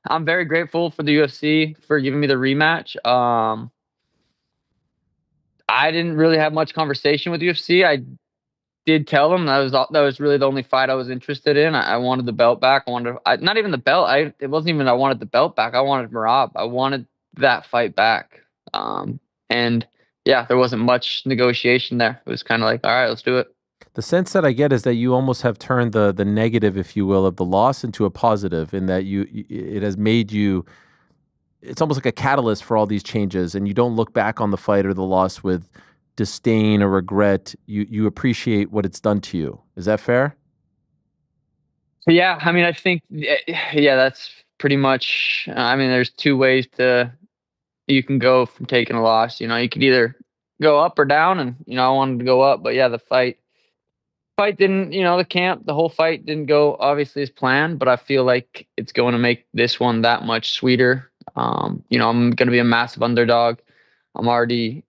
Speaker 11: I'm very grateful for the UFC for giving me the rematch. I didn't really have much conversation with UFC. I did tell them that was really the only fight I was interested in. I wanted the belt back. Not even the belt. It wasn't even I wanted the belt back. I wanted Merab. I wanted that fight back. And yeah, there wasn't much negotiation there. It was kind of like, all right, let's do it.
Speaker 2: The sense that I get is that you almost have turned the negative, if you will, of the loss into a positive, in that it has made you. It's almost like a catalyst for all these changes, and you don't look back on the fight or the loss with disdain or regret. You appreciate what it's done to you. Is that fair?
Speaker 11: Yeah, I mean, I think that's pretty much. I mean, there's two ways you can go from taking a loss. You could either go up or down, and I wanted to go up, but yeah, the fight didn't, the whole fight didn't go obviously as planned, but I feel like it's going to make this one that much sweeter. I'm going to be a massive underdog. I'm already,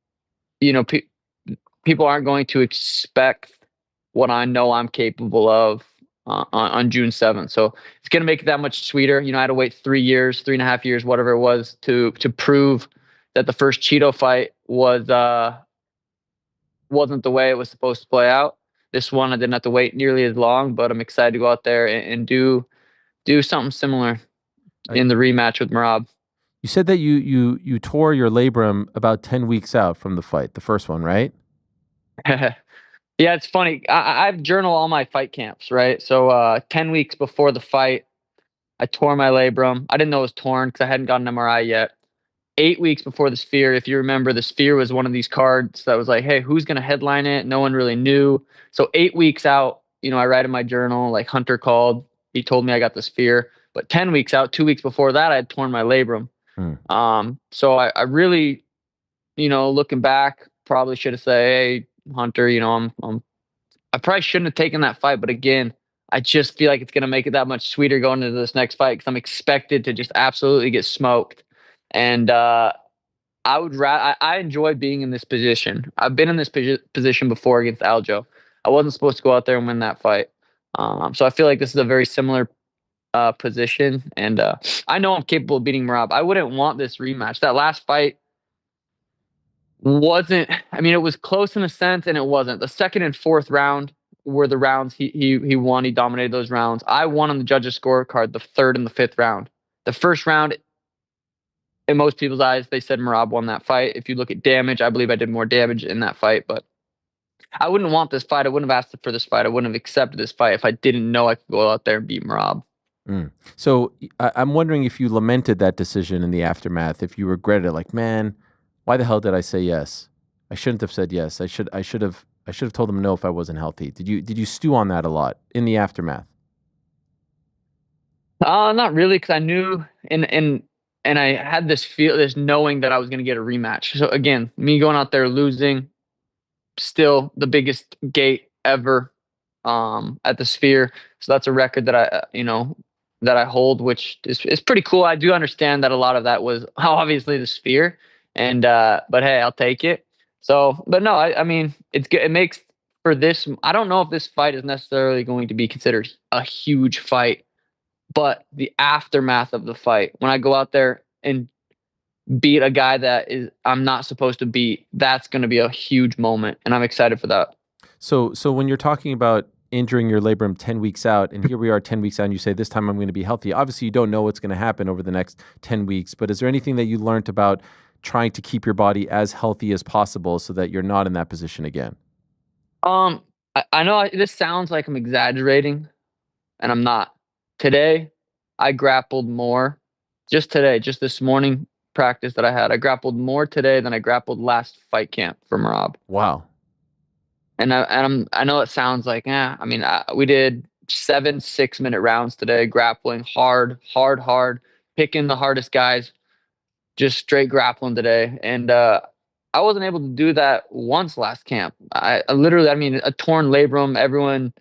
Speaker 11: people aren't going to expect what I know I'm capable of on June 7th. So it's going to make it that much sweeter. I had to wait 3 years, 3.5 years, whatever it was, to prove that the first Cheeto fight wasn't the way it was supposed to play out. This one, I didn't have to wait nearly as long, but I'm excited to go out there and do something similar in the rematch with Merab.
Speaker 2: You said that you tore your labrum about 10 weeks out from the fight, the first one, right?
Speaker 11: Yeah, it's funny. I've journaled all my fight camps, right? So 10 weeks before the fight, I tore my labrum. I didn't know it was torn because I hadn't gotten an MRI yet. 8 weeks before the Sphere, if you remember, the Sphere was one of these cards that was like, hey, who's going to headline it? No one really knew. So 8 weeks out, I write in my journal, like Hunter called. He told me I got the Sphere. But 10 weeks out, 2 weeks before that, I had torn my labrum. So I really, looking back, probably should have said, hey, Hunter, I probably shouldn't have taken that fight. But again, I just feel like it's going to make it that much sweeter going into this next fight because I'm expected to just absolutely get smoked. And I enjoy being in this position. I've been in this position before against Aljo. I wasn't supposed to go out there and win that fight. So I feel like this is a very similar position. And I know I'm capable of beating Merab. I wouldn't want this rematch. That last fight it was close in a sense and it wasn't. The second and fourth round were the rounds he won. He dominated those rounds. I won on the judges' scorecard the third and the fifth round. The first round, in most people's eyes, they said Merab won that fight. If you look at damage, I believe I did more damage in that fight. But I wouldn't want this fight. I wouldn't have asked for this fight. I wouldn't have accepted this fight if I didn't know I could go out there and beat Merab.
Speaker 2: So I'm wondering if you lamented that decision in the aftermath, if you regretted it, like, man, why the hell did I say yes? I shouldn't have said yes. I should have told them no if I wasn't healthy. Did you stew on that a lot in the aftermath?
Speaker 11: Not really, because I knew and I had this knowing that I was going to get a rematch. So again, me going out there losing, still the biggest gate ever at the Sphere. So that's a record that that I hold, which is pretty cool. I do understand that a lot of that was obviously the Sphere, and but hey, I'll take it. So, but no, I mean, it's good. It makes for this. I don't know if this fight is necessarily going to be considered a huge fight, but the aftermath of the fight, when I go out there and beat a guy that I'm not supposed to beat, that's going to be a huge moment, and I'm excited for that.
Speaker 2: So when you're talking about injuring your labrum 10 weeks out, and here we are 10 weeks out, and you say, this time I'm going to be healthy. Obviously, you don't know what's going to happen over the next 10 weeks, but is there anything that you learned about trying to keep your body as healthy as possible so that you're not in that position again?
Speaker 11: I know this sounds like I'm exaggerating, and I'm not. Today, I grappled more. Just today, just this morning practice that I had, I grappled more today than I grappled last fight camp for Merab.
Speaker 2: Wow.
Speaker 11: And I know it sounds like, I mean, we did 7 6-minute rounds today, grappling hard, picking the hardest guys, just straight grappling today. And I wasn't able to do that once last camp. I literally, I mean, a torn labrum, everyone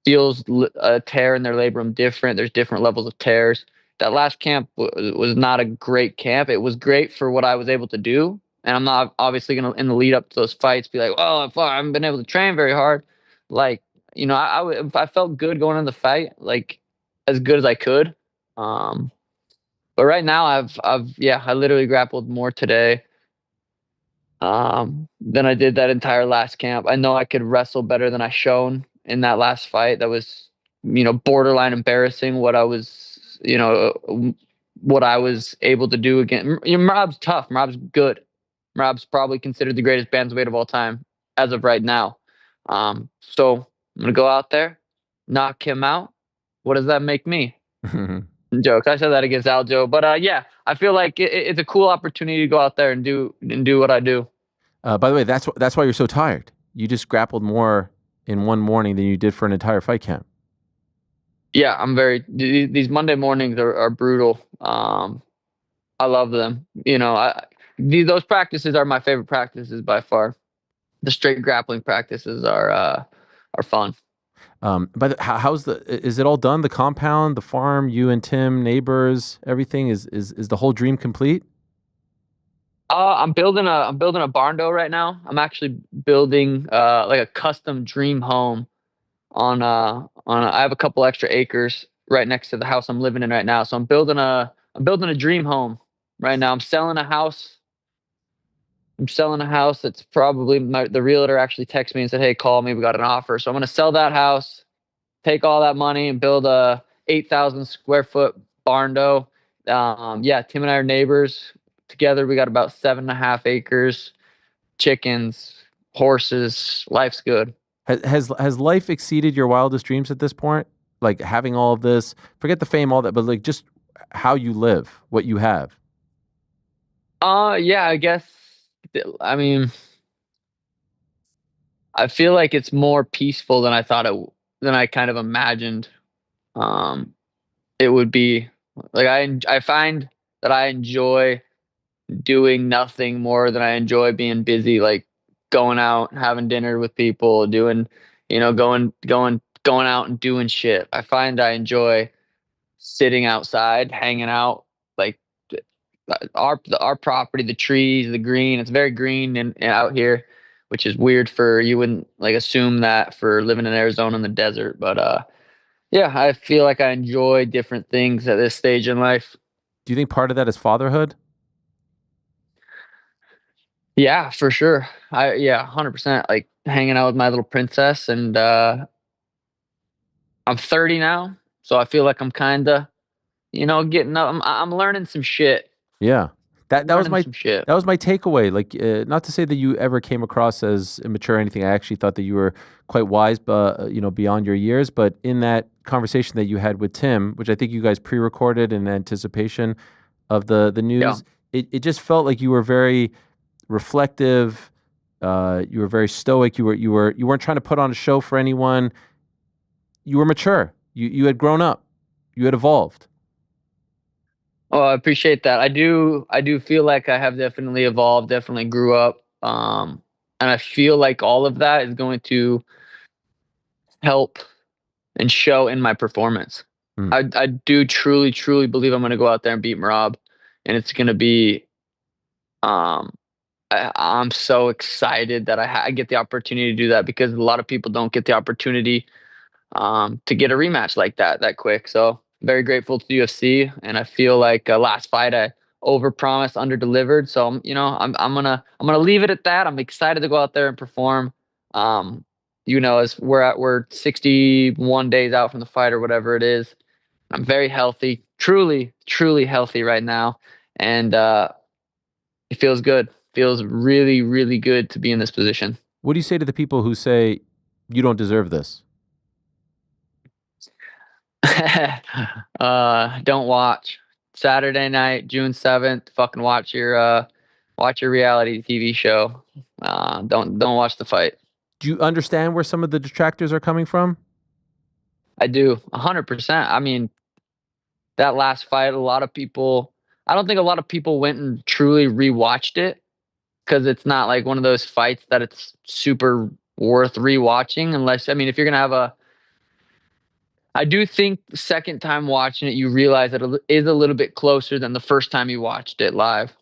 Speaker 11: feels a tear in their labrum different. There's different levels of tears. That last camp was not a great camp. It was great for what I was able to do. And I'm not obviously going to, in the lead up to those fights, be like, oh, if I haven't been able to train very hard. Like, I felt good going into the fight, like as good as I could. But right now I literally grappled more today than I did that entire last camp. I know I could wrestle better than I shown in that last fight. That was, borderline embarrassing what I was, what I was able to do again. Merab's tough. Merab's good. Merab's probably considered the greatest bantamweight of all time as of right now. So I'm gonna go out there, knock him out. What does that make me? Jokes. I said that against Aljo, but yeah, I feel like it's a cool opportunity to go out there and do what I do.
Speaker 2: By the way, that's why you're so tired. You just grappled more in one morning than you did for an entire fight camp.
Speaker 11: Yeah, I'm these Monday mornings are brutal. I love them. Those practices are my favorite practices by far. The straight grappling practices are fun.
Speaker 2: But is it all done? The compound, the farm, you and Tim, neighbors, everything is the whole dream complete?
Speaker 11: I'm building a barn dough right now. I'm actually building like a custom dream home I have a couple extra acres right next to the house I'm living in right now. So I'm building a dream home right now. I'm selling a house that's probably the realtor actually texted me and said, hey, call me. We got an offer. So I'm going to sell that house, take all that money and build a 8,000 square foot barn dough. Tim and I are neighbors. Together, we got about 7.5 acres, chickens, horses. Life's good.
Speaker 2: Has life exceeded your wildest dreams at this point? Like having all of this, forget the fame, all that, but like just how you live, what you have.
Speaker 11: Yeah, I guess. I mean, I feel like it's more peaceful than I thought than I kind of imagined. It would be like I find that I enjoy doing nothing more than I enjoy being busy, like going out, having dinner with people, doing, going out and doing shit. I find I enjoy sitting outside, hanging out, like our property, the trees, the green. It's very green and out here, which is weird you wouldn't like assume that for living in Arizona in the desert. But yeah, I feel like I enjoy different things at this stage in life.
Speaker 2: Do you think part of that is fatherhood?
Speaker 11: Yeah, for sure. 100%. Like hanging out with my little princess, and I'm 30 now, so I feel like I'm kind of, getting up. I'm learning some shit.
Speaker 2: Yeah, that was my
Speaker 11: shit.
Speaker 2: That was my takeaway. Like, not to say that you ever came across as immature or anything. I actually thought that you were quite wise, but beyond your years. But in that conversation that you had with Tim, which I think you guys pre-recorded in anticipation of the news, it just felt like you were very reflective. You were very stoic. You weren't trying to put on a show for anyone. You were mature. You had grown up. You had evolved.
Speaker 11: Oh, I appreciate that. I do feel like I have definitely evolved, definitely grew up. And I feel like all of that is going to help and show in my performance.
Speaker 2: Hmm.
Speaker 11: I do truly, truly believe I'm going to go out there and beat Merab, and it's going to be. Um, I'm so excited that I get the opportunity to do that because a lot of people don't get the opportunity to get a rematch like that quick. So very grateful to UFC, and I feel like last fight I overpromised, underdelivered. So I'm gonna leave it at that. I'm excited to go out there and perform. Um, as we're 61 days out from the fight or whatever it is. I'm very healthy, truly, truly healthy right now, and it feels good. Feels really, really good to be in this position.
Speaker 2: What do you say to the people who say you don't deserve this?
Speaker 11: Don't watch Saturday night, June 7th. Fucking watch your reality TV show. Don't watch the fight.
Speaker 2: Do you understand where some of the detractors are coming from?
Speaker 11: I do 100%. I mean, that last fight, a lot of people. I don't think a lot of people went and truly rewatched it because it's not like one of those fights that it's super worth rewatching. Unless, I mean, if you're gonna have a I do think the second time watching it, you realize that it is a little bit closer than the first time you watched it live.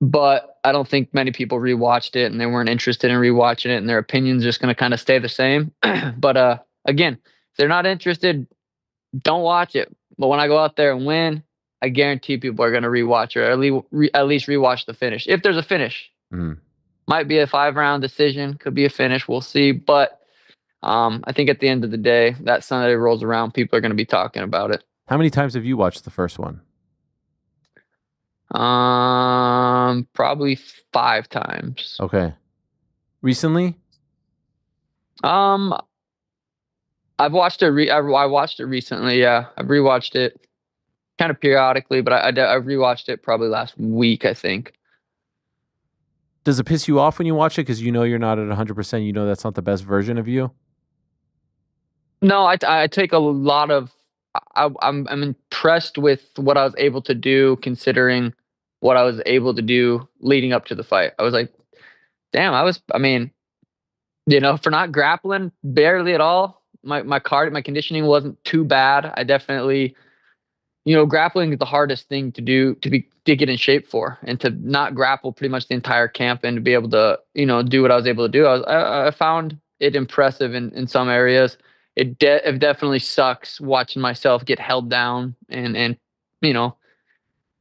Speaker 11: But I don't think many people rewatched it and they weren't interested in rewatching it, and their opinions just going to kind of stay the same. But again, if they're not interested, don't watch it. But when I go out there and win, I guarantee people are going to rewatch it, or at least rewatch the finish. If there's a finish, might be a 5-round decision, could be a finish. We'll see. But I think at the end of the day, that Sunday rolls around, people are going to be talking about it.
Speaker 2: How many times have you watched the first one?
Speaker 11: Probably 5 times.
Speaker 2: Okay. Recently?
Speaker 11: I've watched it. I watched it recently. Yeah, I've rewatched it kind of periodically, but I rewatched it probably last week, I think.
Speaker 2: Does it piss you off when you watch it because you know you're not at 100%? You know that's not the best version of you?
Speaker 11: No, I take a lot of. I'm impressed with what I was able to do, considering what I was able to do leading up to the fight. I was like, damn, I mean, for not grappling barely at all. My conditioning wasn't too bad. I definitely, grappling is the hardest thing to do to get in shape for, and to not grapple pretty much the entire camp and to be able to, do what I was able to do. I found it impressive in some areas. It definitely sucks watching myself get held down and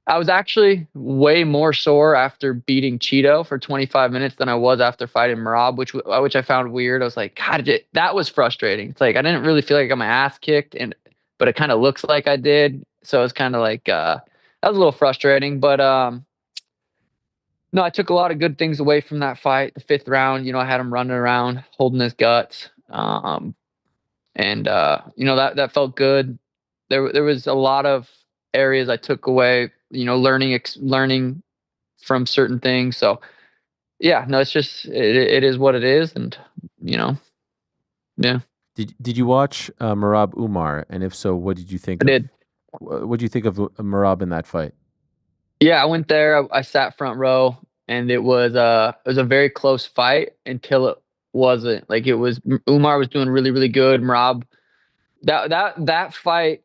Speaker 11: I was actually way more sore after beating Cheeto for 25 minutes than I was after fighting Merab, which I found weird. I was like, God, that was frustrating. It's like I didn't really feel like I got my ass kicked, but it kind of looks like I did. So it's kind of like that was a little frustrating. But no, I took a lot of good things away from that fight. The 5th round, I had him running around holding his guts, and that felt good. There was a lot of areas I took away, learning from certain things. So yeah, no, it's just it is what it is, and yeah.
Speaker 2: Did you watch Merab Umar? And if so, what did you think?
Speaker 11: I did.
Speaker 2: What did you think of Merab in that fight?
Speaker 11: Yeah, I went there. I sat front row, and it was a very close fight until it wasn't. Like it was Umar was doing really, really good. Merab, that fight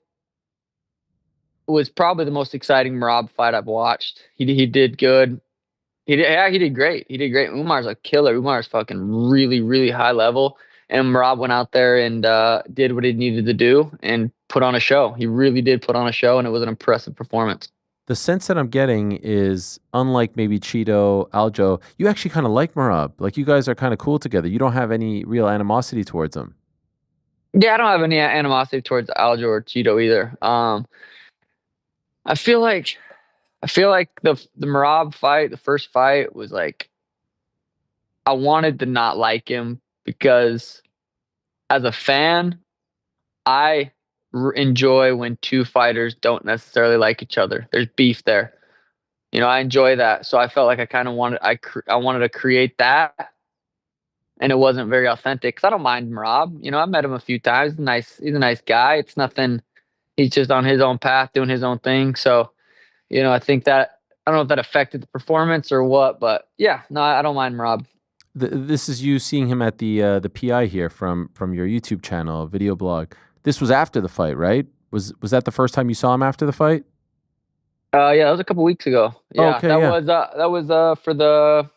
Speaker 11: was probably the most exciting Merab fight I've watched. He did good. He did great. He did great. Umar's a killer. Umar's fucking really, really high level. And Merab went out there and did what he needed to do and put on a show. He really did put on a show, and it was an impressive performance.
Speaker 2: The sense that I'm getting is, unlike maybe Cheeto, Aljo, you actually kind of like Merab. Like, you guys are kind of cool together. You don't have any real animosity towards him.
Speaker 11: Yeah, I don't have any animosity towards Aljo or Cheeto either. I feel like the Merab fight, the first fight, was like I wanted to not like him because as a fan, I enjoy when two fighters don't necessarily like each other. There's beef there. I enjoy that. So I felt like I kind of wanted to create that, and it wasn't very authentic. Cause I don't mind Merab. I met him a few times. He's a nice guy. It's nothing. he's just on his own path, doing his own thing. So, I think that I don't know if that affected the performance or what, but yeah, no, I don't mind Merab.
Speaker 2: This is you seeing him at the PI here from your YouTube channel, video blog. This was after the fight, right? Was that the first time you saw him after the fight?
Speaker 11: Yeah, that was a couple weeks ago. Yeah,
Speaker 2: okay,
Speaker 11: that was for the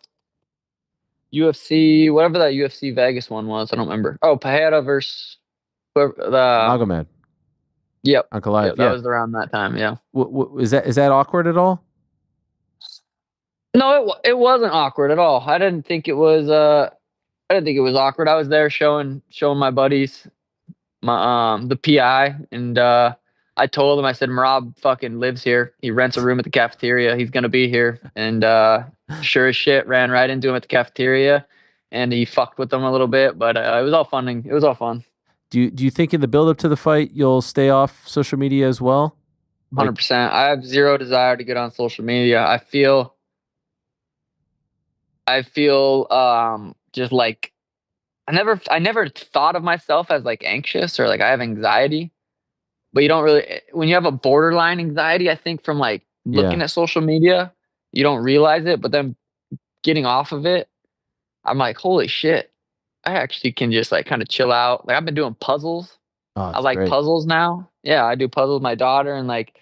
Speaker 11: UFC, whatever that UFC Vegas one was. I don't remember. Oh, Pereira versus the
Speaker 2: Magomed.
Speaker 11: Yep.
Speaker 2: Ankalaev.
Speaker 11: Yep, that was around that time. Yeah.
Speaker 2: Is that awkward at all?
Speaker 11: No, it wasn't awkward at all. I didn't think it was. I didn't think it was awkward. I was there showing my buddies the PI, and I told him, I said, Merab fucking lives here. He rents a room at the cafeteria. He's gonna be here, and sure as shit, ran right into him at the cafeteria, and he fucked with them a little bit, but it was all fun. It was all fun.
Speaker 2: Do you think in the build up to the fight you'll stay off social media as well?
Speaker 11: 100%. I have zero desire to get on social media. I feel just like I never thought of myself as like anxious or like I have anxiety, but you don't really, when you have a borderline anxiety, I think from like looking at social media, you don't realize it, but then getting off of it, I'm like, holy shit, I actually can just like kind of chill out. Like I've been doing puzzles. I like puzzles now. Yeah, I do puzzles with my daughter, and like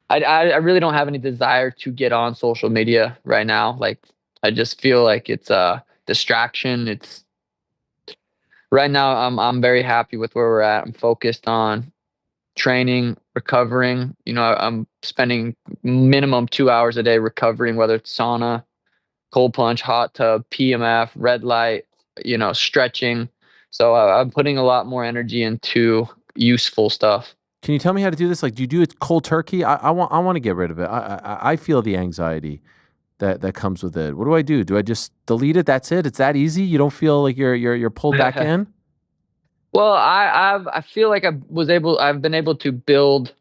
Speaker 11: I really don't have any desire to get on social media right now. Like I just feel like it's a distraction. It's right now I'm very happy with where we're at. I'm focused on training, recovering. I'm spending minimum 2 hours a day recovering, whether it's sauna, cold plunge, hot tub, PMF, red light, stretching. So I'm putting a lot more energy into useful stuff.
Speaker 2: Can you tell me how to do this? Like, do you do it cold turkey? I want to get rid of it. I feel the anxiety that comes with it. What do I do? Do I just delete it? That's it? It's that easy? You don't feel like you're pulled back in?
Speaker 11: Well, I feel like I've been able to build,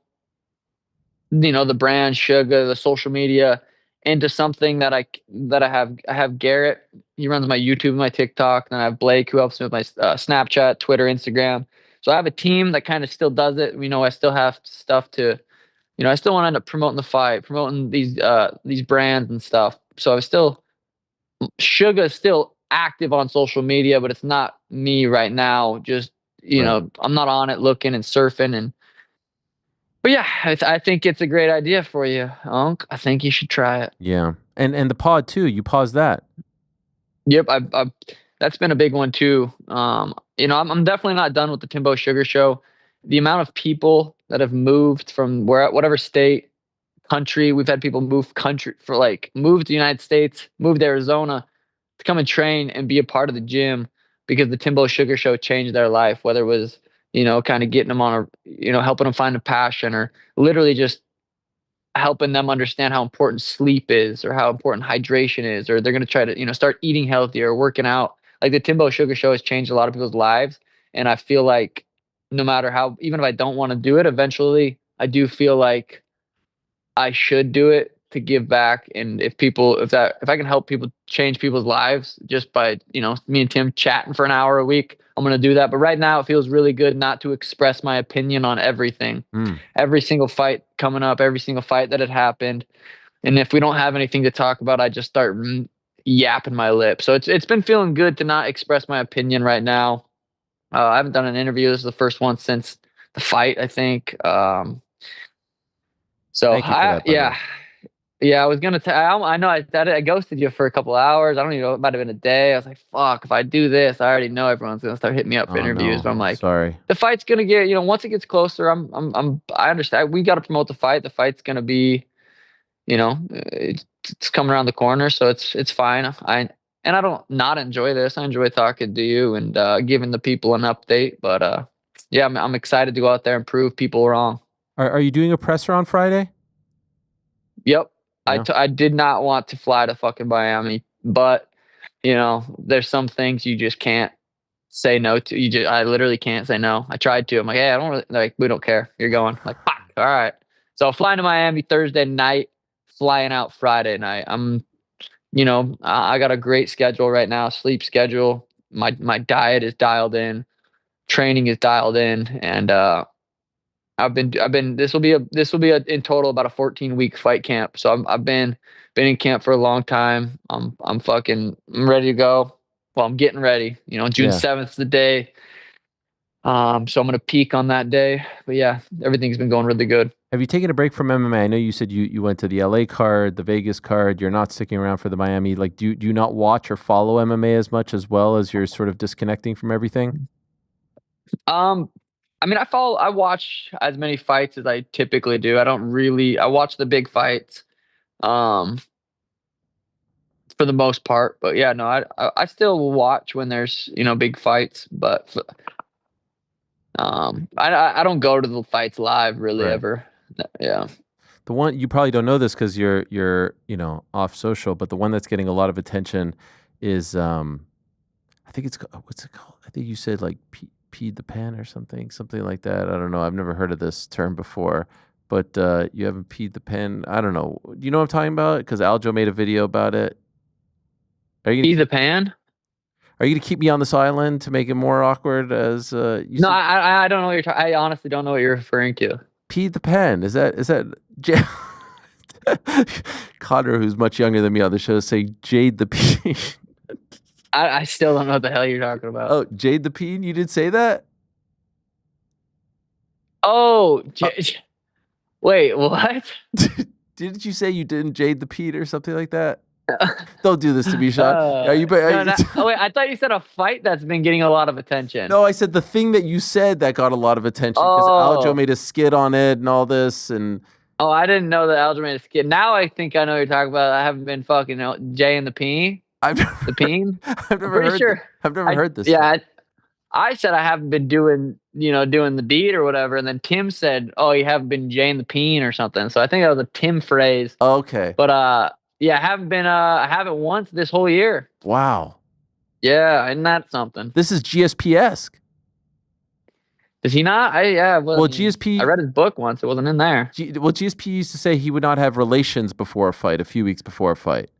Speaker 11: the brand Sugar, the social media into something that I have Garrett. He runs my YouTube and my TikTok. And I have Blake, who helps me with my Snapchat, Twitter, Instagram. So I have a team that kind of still does it. I still have stuff to, I still want to end up promoting the fight, promoting these brands and stuff. So Sugar is still active on social media, but it's not me right now. Just, I'm not on it looking and surfing. But yeah, I think it's a great idea for you, Unc. I think you should try it.
Speaker 2: Yeah. And the pod too, you paused that.
Speaker 11: Yep. That's been a big one too. I'm definitely not done with the Timbo Sugar Show. The amount of people that have moved from whatever state, country, we've had people move to the United States, move to Arizona to come and train and be a part of the gym because the Timbo Sugar Show changed their life, whether it was, kind of getting them on helping them find a passion, or literally just helping them understand how important sleep is or how important hydration is, or they're going to try to, start eating healthier or working out. Like the Timbo Sugar Show has changed a lot of people's lives. And I feel like no matter how, even if I don't want to do it, eventually I do feel like I should do it to give back. And if I can help people change people's lives just by, me and Tim chatting for an hour a week, I'm going to do that. But right now it feels really good not to express my opinion on everything, every single fight coming up, every single fight that had happened. And if we don't have anything to talk about, I just start yapping my lips. So it's been feeling good to not express my opinion right now. I haven't done an interview. This is the first one since the fight, I think. So
Speaker 2: Thank you for that,
Speaker 11: yeah, I was gonna. I know I ghosted you for a couple hours. I don't even know. It might have been a day. I was like, "Fuck! If I do this, I already know everyone's gonna start hitting me up for interviews."
Speaker 2: No.
Speaker 11: But I'm like,
Speaker 2: sorry.
Speaker 11: The fight's gonna get. Once it gets closer, I understand. We got to promote the fight. The fight's gonna be, it's coming around the corner, so it's fine. I don't not enjoy this. I enjoy talking to you and giving the people an update. But yeah, I'm excited to go out there and prove people wrong.
Speaker 2: Are you doing a presser on Friday?
Speaker 11: Yep.
Speaker 2: Yeah.
Speaker 11: I did not want to fly to fucking Miami, but there's some things you just can't say no to. I literally can't say no. I tried to. I'm like, hey, I don't really we don't care. You're going. I'm like, fuck. All right. So I'm flying to Miami Thursday night, flying out Friday night. I got a great schedule right now, sleep schedule. My diet is dialed in, training is dialed in, and I've been. This will be a in total about a 14-week fight camp. So I've been in camp for a long time. I'm ready to go. Well, I'm getting ready. June 7th is the day. So I'm gonna peak on that day. But yeah, everything's been going really good.
Speaker 2: Have you taken a break from MMA? I know you said you went to the LA card, the Vegas card. You're not sticking around for the Miami. Like, do you not watch or follow MMA as much as well as you're sort of disconnecting from everything?
Speaker 11: I mean, I watch as many fights as I typically do. I watch the big fights, for the most part. But yeah, no, I still watch when there's, big fights, but, I don't go to the fights live really ever. Yeah.
Speaker 2: The one you probably don't know this because you're off social, but the one that's getting a lot of attention is I think it's what's it called? I think you said like peed the pen or something like that. I don't know. I've never heard of this term before, but you haven't peed the pen. I don't know. Do you know what I'm talking about? Because Aljo made a video about it. Are you
Speaker 11: pee the pan?
Speaker 2: Are you gonna keep me on this island to make it more awkward? As you
Speaker 11: no, I don't know what you're talking. I honestly don't know what you're referring to.
Speaker 2: Peed the pen. Is that Conor, who's much younger than me on the show, say Jade the Peen.
Speaker 11: I still don't know what the hell you're talking about.
Speaker 2: Oh, Jade the Peen? You did say that?
Speaker 11: Oh, wait, what?
Speaker 2: Didn't you say you didn't Jade the Peen or something like that? Don't do this to me, Sean. Are you?
Speaker 11: Oh wait, I thought you said a fight that's been getting a lot of attention.
Speaker 2: No, I said the thing that you said that got a lot of attention because Aljo made a skit on it and all this and.
Speaker 11: Oh, I didn't know that Aljo made a skit. Now I think I know what you're talking about. I haven't been fucking Jay and the Peen.
Speaker 2: The
Speaker 11: Peen.
Speaker 2: I've never heard. I've never heard this.
Speaker 11: Yeah, I said I haven't been doing the deed or whatever, and then Tim said, "Oh, you haven't been Jay and the Peen or something." So I think that was a Tim phrase.
Speaker 2: Okay.
Speaker 11: But yeah, I haven't once this whole year.
Speaker 2: Wow.
Speaker 11: Yeah, isn't that something?
Speaker 2: This is GSP-esque.
Speaker 11: Does he not?
Speaker 2: Well, GSP.
Speaker 11: I read his book once. It wasn't in there.
Speaker 2: GSP used to say he would not have relations before a fight, a few weeks before a fight.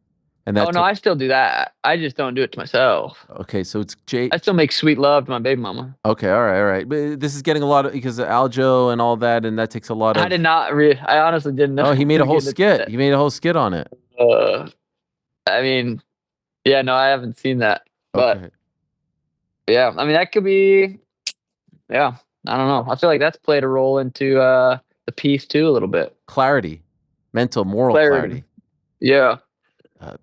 Speaker 2: And
Speaker 11: no, I still do that. I just don't do it to myself.
Speaker 2: Okay, so it's
Speaker 11: I still make sweet love to my baby mama.
Speaker 2: Okay, all right. But this is getting a lot of because of Aljo and all that, and that takes a lot of.
Speaker 11: I did not. I honestly didn't know.
Speaker 2: Oh, he made a whole skit. He made a whole skit on it.
Speaker 11: I mean, yeah, no, I haven't seen that. But yeah, I mean that could be. Yeah, I don't know. I feel like that's played a role into the piece too a little bit.
Speaker 2: Clarity, mental, moral clarity.
Speaker 11: Yeah.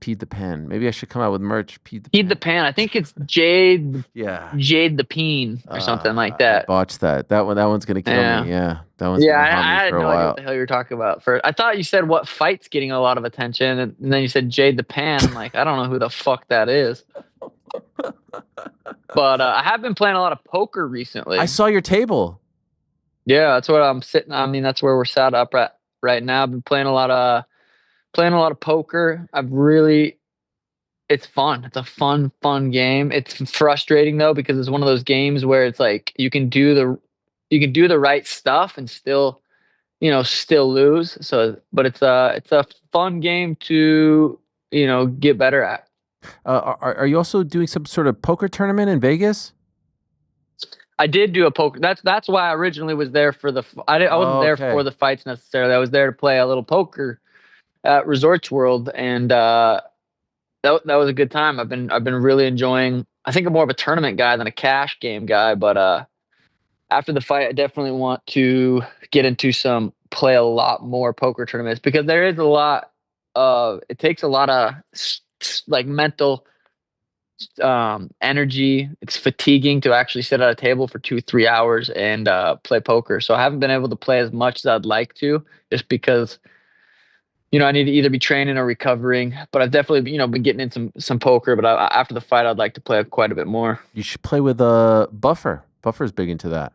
Speaker 2: Peed the Pen. Maybe I should come out with merch. Peed
Speaker 11: the Pen. I think it's Jade.
Speaker 2: Yeah.
Speaker 11: Jade the Peen or something like that.
Speaker 2: I botched that. That one's gonna kill me. Yeah. That one's gonna
Speaker 11: I had
Speaker 2: for a
Speaker 11: no
Speaker 2: while.
Speaker 11: idea what the hell you were talking about. I thought you said what fight's getting a lot of attention, and then you said Jade the Pan. I'm like, I don't know who the fuck that is. But I have been playing a lot of poker recently.
Speaker 2: I saw your table.
Speaker 11: Yeah, that's what I'm sitting. I mean, that's where we're sat up right now. I've been playing a lot of poker. It's fun. It's a fun game. It's frustrating though, because it's one of those games where it's like you can do the right stuff and still lose. So, but it's a fun game to, get better at.
Speaker 2: Are you also doing some sort of poker tournament in Vegas?
Speaker 11: I did do a poker. That's why I originally was there for I wasn't there for the fights necessarily. I was there to play a little poker at Resorts World, and that was a good time. I've been really enjoying. I think I'm more of a tournament guy than a cash game guy, but after the fight, I definitely want to get into play a lot more poker tournaments, because there is a lot of, it takes a lot of like mental energy. It's fatiguing to actually sit at a table for 2-3 hours and play poker. So I haven't been able to play as much as I'd like to, just because I need to either be training or recovering. But I've definitely been getting in some poker. But after the fight, I'd like to play quite a bit more.
Speaker 2: You should play with Buffer. Buffer's big into that.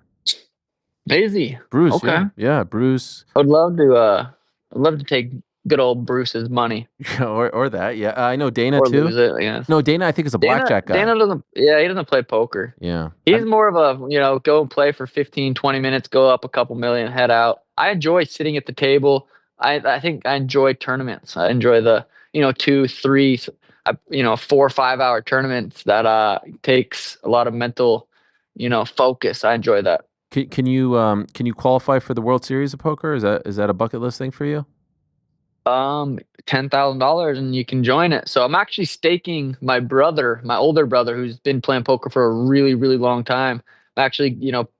Speaker 11: Is he?
Speaker 2: Bruce.
Speaker 11: Okay.
Speaker 2: Yeah, Bruce.
Speaker 11: I'd love to take good old Bruce's money.
Speaker 2: or that. Yeah, I know Dana
Speaker 11: or
Speaker 2: too.
Speaker 11: Lose it, I guess.
Speaker 2: No, Dana, I think is a blackjack guy.
Speaker 11: Dana doesn't. Yeah, he doesn't play poker.
Speaker 2: Yeah,
Speaker 11: he's more of a go and play for 15-20 minutes, go up a couple million, head out. I enjoy sitting at the table. I think I enjoy tournaments. I enjoy the 2, 3, 4 or 5 hour tournaments that takes a lot of mental focus. I enjoy that.
Speaker 2: Can you qualify for the World Series of Poker? Is that a bucket list thing for you?
Speaker 11: $10,000 and you can join it. So I'm actually staking my older brother, who's been playing poker for a really, really long time. I'm actually,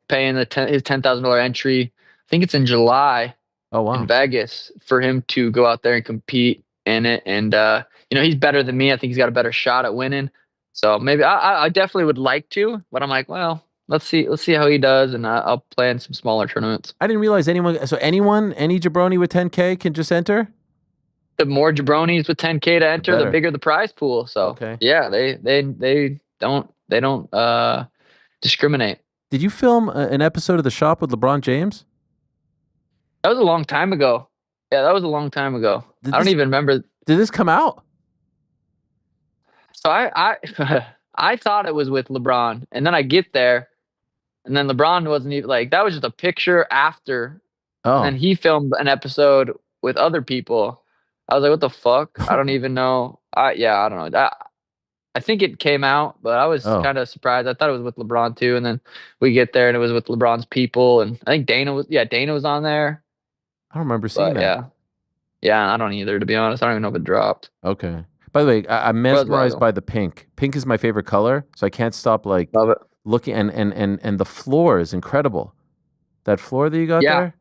Speaker 11: paying his $10,000 entry. I think it's in July.
Speaker 2: Oh wow.
Speaker 11: In Vegas for him to go out there and compete in it. And he's better than me. I think he's got a better shot at winning. So maybe I definitely would like to, but I'm like, well, let's see how he does, and I'll play in some smaller tournaments.
Speaker 2: I didn't realize any jabroni with 10K can just enter.
Speaker 11: The more jabronis with 10K to enter, the bigger the prize pool. So
Speaker 2: okay.
Speaker 11: Yeah, they don't discriminate.
Speaker 2: Did you film an episode of The Shop with LeBron James?
Speaker 11: That was a long time ago. Yeah, that was a long time ago. I don't even remember.
Speaker 2: Did this come out?
Speaker 11: So I I thought it was with LeBron, and then I get there, and then LeBron wasn't even that was just a picture after.
Speaker 2: Oh.
Speaker 11: And then he filmed an episode with other people. I was like, what the fuck? I don't even know. I don't know. I think it came out, but I was kind of surprised. I thought it was with LeBron too. And then we get there and it was with LeBron's people. And I think Dana was on there.
Speaker 2: I don't remember seeing that.
Speaker 11: Yeah, I don't either, to be honest. I don't even know if it dropped.
Speaker 2: Okay. By the way, I'm mesmerized by the pink. Pink is my favorite color, so I can't stop
Speaker 11: Love it.
Speaker 2: looking. And the floor is incredible. That floor that you got there?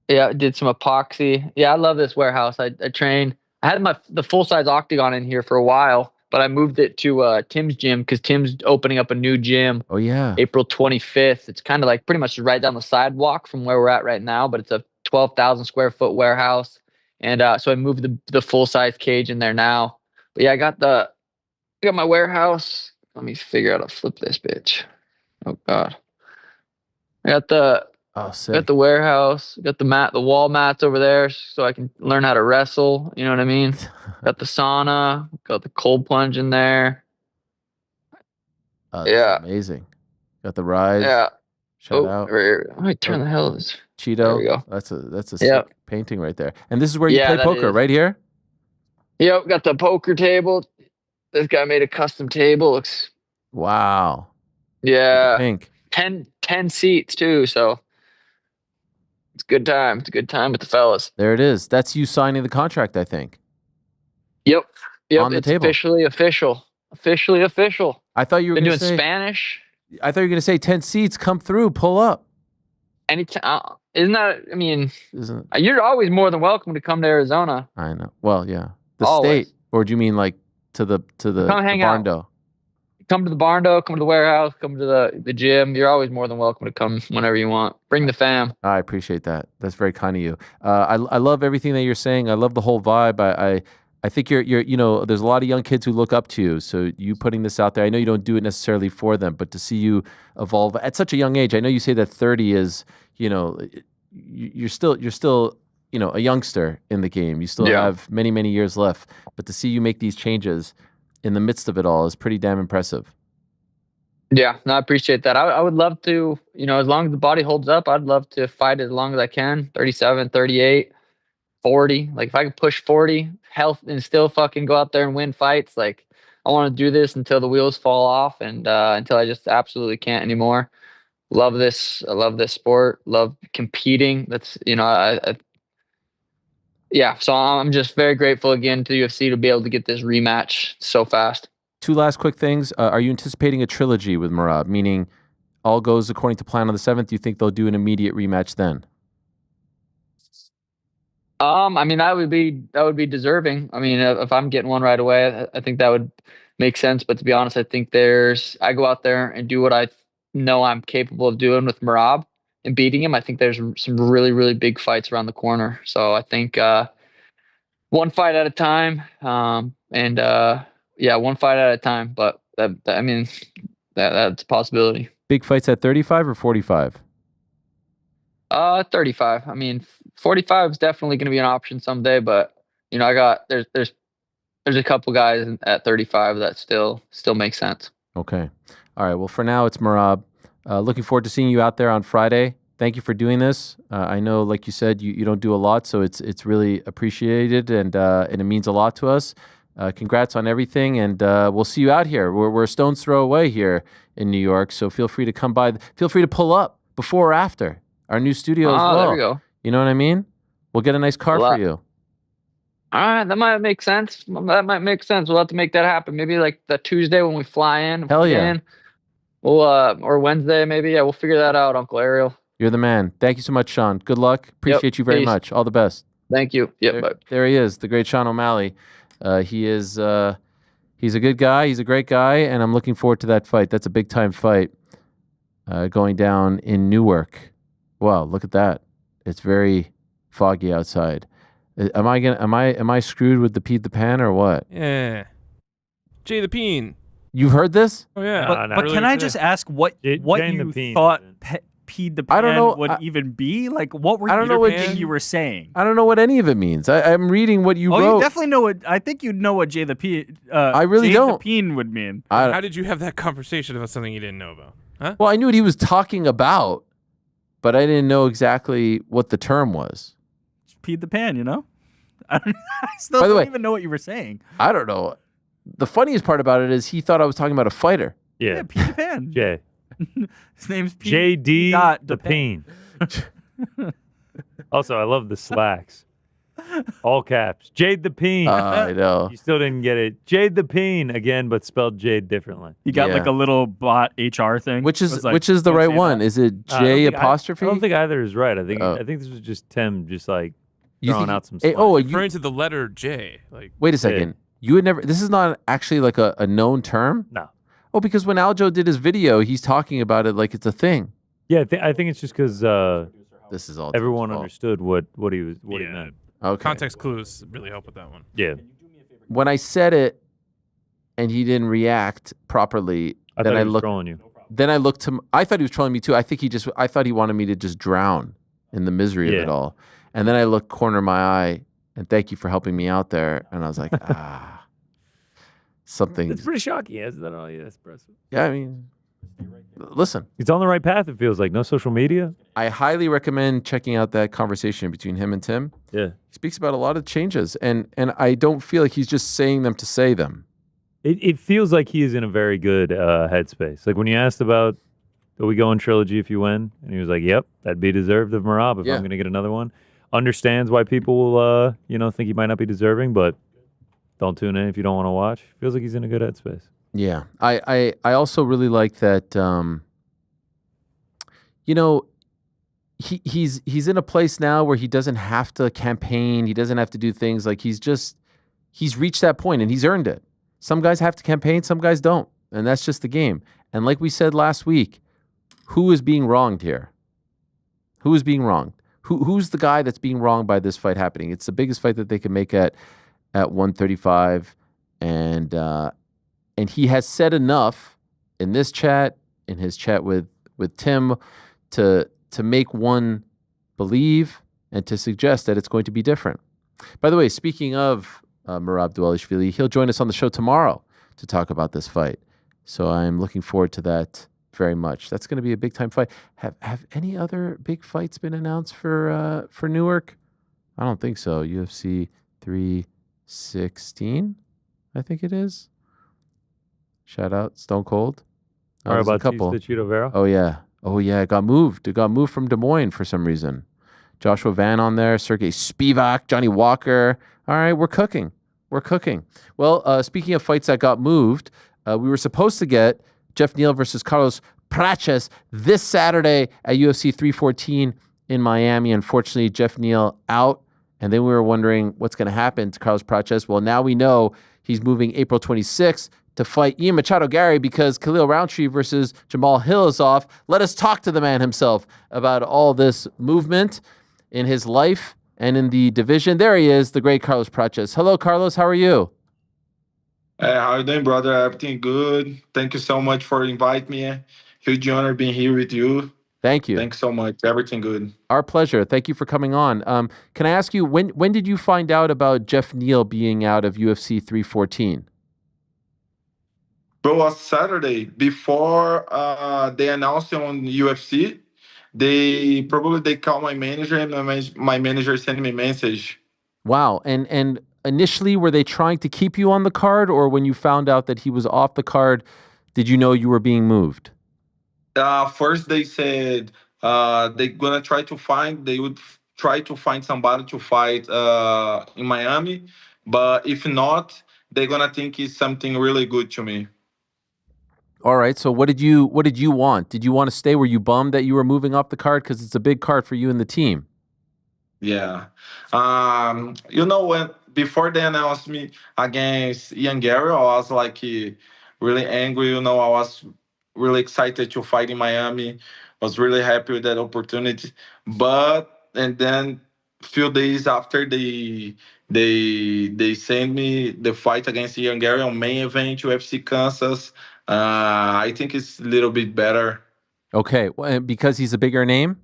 Speaker 11: Yeah, I did some epoxy. Yeah, I love this warehouse. I trained. I had the full-size octagon in here for a while, but I moved it to Tim's gym because Tim's opening up a new gym.
Speaker 2: Oh, yeah.
Speaker 11: April 25th. It's kind of like pretty much right down the sidewalk from where we're at right now, but it's a 12,000 square foot warehouse. And so I moved the full-size cage in there now. But yeah, I got my warehouse. Let me figure out how to flip this bitch. Oh, God. I got the warehouse, got the wall mats over there so I can learn how to wrestle. You know what I mean? Got the sauna, got the cold plunge in there.
Speaker 2: That's amazing. Got the rise.
Speaker 11: Yeah.
Speaker 2: Shout out.
Speaker 11: Let me turn the hell of this.
Speaker 2: Cheeto.
Speaker 11: There we go.
Speaker 2: That's a sick painting right there. And this is where you play poker, right here?
Speaker 11: Yep, got the poker table. This guy made a custom table. Looks
Speaker 2: wow.
Speaker 11: Yeah.
Speaker 2: Pink.
Speaker 11: 10 seats too, so it's a good time. It's a good time with the fellas.
Speaker 2: There it is. That's you signing the contract, I think.
Speaker 11: Yep.
Speaker 2: On the
Speaker 11: it's
Speaker 2: table.
Speaker 11: Officially official.
Speaker 2: I thought you were
Speaker 11: been doing
Speaker 2: say,
Speaker 11: Spanish.
Speaker 2: I thought you were going to say 10 seats, come through, pull up.
Speaker 11: Anytime. Isn't that, I mean, you're always more than welcome to come to Arizona.
Speaker 2: I know. Well, yeah. The
Speaker 11: always.
Speaker 2: state. Or do you mean like to the
Speaker 11: come hang
Speaker 2: barn
Speaker 11: out.
Speaker 2: dough?
Speaker 11: Come to the barn dough, come to the warehouse, come to the gym. You're always more than welcome to come whenever you want. Bring the fam.
Speaker 2: I appreciate that. That's very kind of you. I love everything that you're saying. I love the whole vibe. I think you're there's a lot of young kids who look up to you. So you putting this out there, I know you don't do it necessarily for them, but to see you evolve at such a young age. I know you say that 30 is, you're still a youngster in the game. You still have many, many years left. But to see you make these changes in the midst of it all is pretty damn impressive.
Speaker 11: Yeah, no, I appreciate that. I would love to, as long as the body holds up, I'd love to fight as long as I can. 37, 38, 40. Like if I could push 40 health and still fucking go out there and win fights, like I want to do this until the wheels fall off and until I just absolutely can't anymore. Love this. I love this sport. Love competing. That's, so I'm just very grateful again to the UFC to be able to get this rematch so fast.
Speaker 2: 2 last quick things. Are you anticipating a trilogy with Merab? Meaning, all goes according to plan on the 7th. Do you think they'll do an immediate rematch then?
Speaker 11: I mean that would be deserving. I mean, if I'm getting one right away, I think that would make sense. But to be honest, I think I go out there and do what I know I'm capable of doing with Merab and beating him. I think there's some really, really big fights around the corner. So I think one fight at a time. One fight at a time. But that's a possibility. Big fights at 35 or 45? 35. I mean, 45 is definitely going to be an option someday. But there's a couple guys at 35 that still make sense.
Speaker 2: Okay. All right. Well, for now, it's Merab. Looking forward to seeing you out there on Friday. Thank you for doing this. I know, like you said, you don't do a lot, so it's really appreciated and it means a lot to us. Congrats on everything, and we'll see you out here. We're a stone's throw away here in New York, so feel free to come by. Feel free to pull up before or after our new studio as well.
Speaker 11: There we go.
Speaker 2: You know what I mean? We'll get a nice car for you.
Speaker 11: All right, that might make sense. We'll have to make that happen. Maybe like the Tuesday when we fly in.
Speaker 2: Hell yeah.
Speaker 11: We'll or Wednesday maybe. Yeah, we'll figure that out, Uncle Ariel.
Speaker 2: You're the man. Thank you so much, Sean. Good luck. Appreciate you very much. All the best.
Speaker 11: Thank you. Yep.
Speaker 2: There he is, the great Sean O'Malley. He's a good guy. He's a great guy, and I'm looking forward to that fight. That's a big time fight going down in Newark. Wow, look at that. It's very foggy outside. Am I screwed with the Pete the Pan or what?
Speaker 12: Yeah. Jay the Peen.
Speaker 2: You've heard this?
Speaker 12: Oh yeah.
Speaker 4: But can I just ask what you thought Pete the Pan would even be? Like, what were you thinking you were saying?
Speaker 2: I don't know what any of it means. I'm reading what you wrote.
Speaker 4: Oh, you definitely know what. I think you know what Jay the Peen.
Speaker 2: I really
Speaker 4: Jay
Speaker 2: don't.
Speaker 4: the Peen would mean.
Speaker 12: How did you have that conversation about something you didn't know about? Huh?
Speaker 2: Well, I knew what he was talking about, but I didn't know exactly what the term was.
Speaker 4: Pete the Pan, you know? I still don't even know what you were saying.
Speaker 2: I don't know. The funniest part about it is he thought I was talking about a fighter.
Speaker 4: Yeah, Pete the Pan.
Speaker 5: Jay.
Speaker 4: His name's Pete.
Speaker 5: J.D. the Peen. Also, I love the slacks. All caps. Jade the Peen.
Speaker 2: I know.
Speaker 5: You still didn't get it. Jade the Peen again, but spelled Jade differently.
Speaker 4: You got like a little bot HR thing.
Speaker 2: Which is the right one? Is it J apostrophe?
Speaker 5: I don't think either is right. I think this was just Tim just like throwing out some slacks.
Speaker 12: Referring to the letter J. Like,
Speaker 2: wait a second. You had never. This is not actually like a known term.
Speaker 5: No.
Speaker 2: Oh, because when Aljo did his video, he's talking about it like it's a thing.
Speaker 5: Yeah, I think it's just because
Speaker 2: this is all
Speaker 5: everyone understood what he meant.
Speaker 2: Okay.
Speaker 12: Context clues really help with that one.
Speaker 5: Yeah.
Speaker 2: When I said it, and he didn't react properly, then I looked.
Speaker 5: Trolling you.
Speaker 2: Then I looked to. I thought he was trolling me too. I think I thought he wanted me to just drown in the misery of it all. And then I looked corner of my eye, and thank you for helping me out there. And I was like, something.
Speaker 5: It's pretty shocking. Isn't that all? Yeah, that's impressive.
Speaker 2: Yeah, I mean, listen.
Speaker 5: He's on the right path, it feels like. No social media.
Speaker 2: I highly recommend checking out that conversation between him and Tim.
Speaker 5: Yeah.
Speaker 2: He speaks about a lot of changes, and I don't feel like he's just saying them to say them.
Speaker 5: It feels like he is in a very good headspace. Like when you asked about, are we going trilogy if you win? And he was like, yep, that'd be deserved of Merab if I'm going to get another one. Understands why people will, think he might not be deserving, but don't tune in if you don't want to watch. Feels like he's in a good headspace.
Speaker 2: Yeah. I also really like that, he's in a place now where he doesn't have to campaign. He doesn't have to do things. Like he's reached that point and he's earned it. Some guys have to campaign, some guys don't. And that's just the game. And like we said last week, who is being wronged here? Who is being wronged? Who's the guy that's being wronged by this fight happening? It's the biggest fight that they can make at 135. And he has said enough in this chat, in his chat with Tim, to make one believe and to suggest that it's going to be different. By the way, speaking of Merab Dvalishvili, he'll join us on the show tomorrow to talk about this fight. So I'm looking forward to that very much. That's going to be a big time fight. Have any other big fights been announced for Newark? I don't think so. UFC 316, I think it is. Shout out Stone Cold.
Speaker 5: How about a couple. Vera?
Speaker 2: Oh yeah. It got moved. It got moved from Des Moines for some reason. Joshua Van on there, Sergey Spivak, Johnny Walker. All right, we're cooking. Well, speaking of fights that got moved, we were supposed to get Jeff Neal versus Carlos Prates this Saturday at UFC 314 in Miami. Unfortunately, Jeff Neal out. And then we were wondering what's going to happen to Carlos Prates. Well, now we know he's moving April 26th to fight Ian Machado Garry because Khalil Roundtree versus Jamal Hill is off. Let us talk to the man himself about all this movement in his life and in the division. There he is, the great Carlos Prates. Hello, Carlos. How are you?
Speaker 13: Hey, how you doing, brother? Everything good? Thank you so much for inviting me. Huge honor being here with you.
Speaker 2: Thank you.
Speaker 13: Thanks so much. Everything good.
Speaker 2: Our pleasure. Thank you for coming on. Can I ask you, when did you find out about Jeff Neal being out of UFC 314?
Speaker 13: Bro, on Saturday, before they announced it on UFC, they called my manager and my manager sent me a message.
Speaker 2: Wow. And initially, were they trying to keep you on the card, or when you found out that he was off the card, did you know you were being moved?
Speaker 13: First, they said They're gonna try to find. They would try to find somebody to fight in Miami, but if not, they're gonna think it's something really good to me.
Speaker 2: All right. So what did you want? Did you want to stay? Were you bummed that you were moving off the card because it's a big card for you and the team?
Speaker 13: Yeah. When before they announced me against Ian Garry, I was like really angry. I was really excited to fight in Miami. Was really happy with that opportunity. And then few days after they sent me the fight against Ian Garry on main event UFC Kansas. I think it's a little bit better.
Speaker 2: Okay. Well, because he's a bigger name?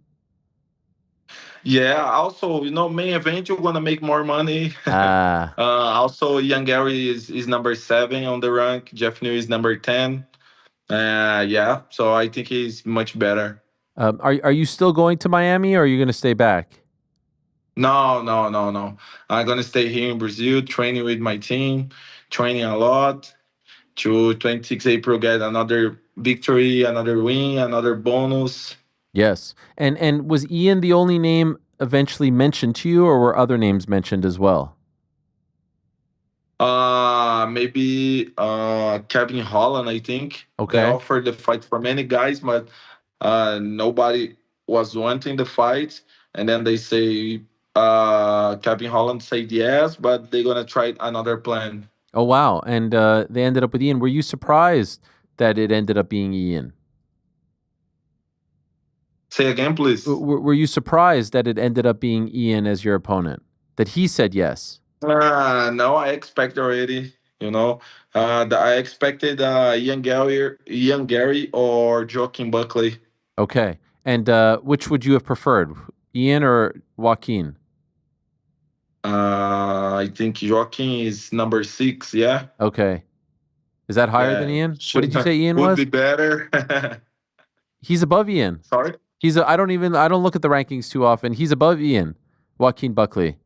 Speaker 13: Yeah, also, main event, you're gonna make more money.
Speaker 2: Ah.
Speaker 13: Also, Ian Gary is number 7 on the rank. Jeff New is number 10. Yeah, so I think he's much better.
Speaker 2: Are you still going to Miami or are you going to stay back?
Speaker 13: No, no, no, no. I'm gonna stay here in Brazil, training with my team, training a lot. To 26 April, get another victory, another win, another bonus.
Speaker 2: Yes. And was Ian the only name eventually mentioned to you, or were other names mentioned as well?
Speaker 13: Maybe Kevin Holland, I think.
Speaker 2: Okay.
Speaker 13: They offered the fight for many guys, but nobody was wanting the fight. And then they say Kevin Holland said yes, but they're gonna try another plan.
Speaker 2: Oh, wow. And they ended up with Ian. Were you surprised that it ended up being Ian?
Speaker 13: Say again, please.
Speaker 2: Were you surprised that it ended up being Ian as your opponent? That he said yes?
Speaker 13: No, I expect already. I expected Ian Gary or Joaquin Buckley.
Speaker 2: Okay. And which would you have preferred, Ian or Joaquin?
Speaker 13: I think Joaquin is number 6. Yeah.
Speaker 2: Okay. Is that higher than
Speaker 13: Yeah.
Speaker 2: Ian? What did you say Ian
Speaker 13: Would
Speaker 2: was?
Speaker 13: be better.
Speaker 2: He's above Ian.
Speaker 13: Sorry.
Speaker 2: I don't look at the rankings too often. He's above Ian, Joaquin Buckley.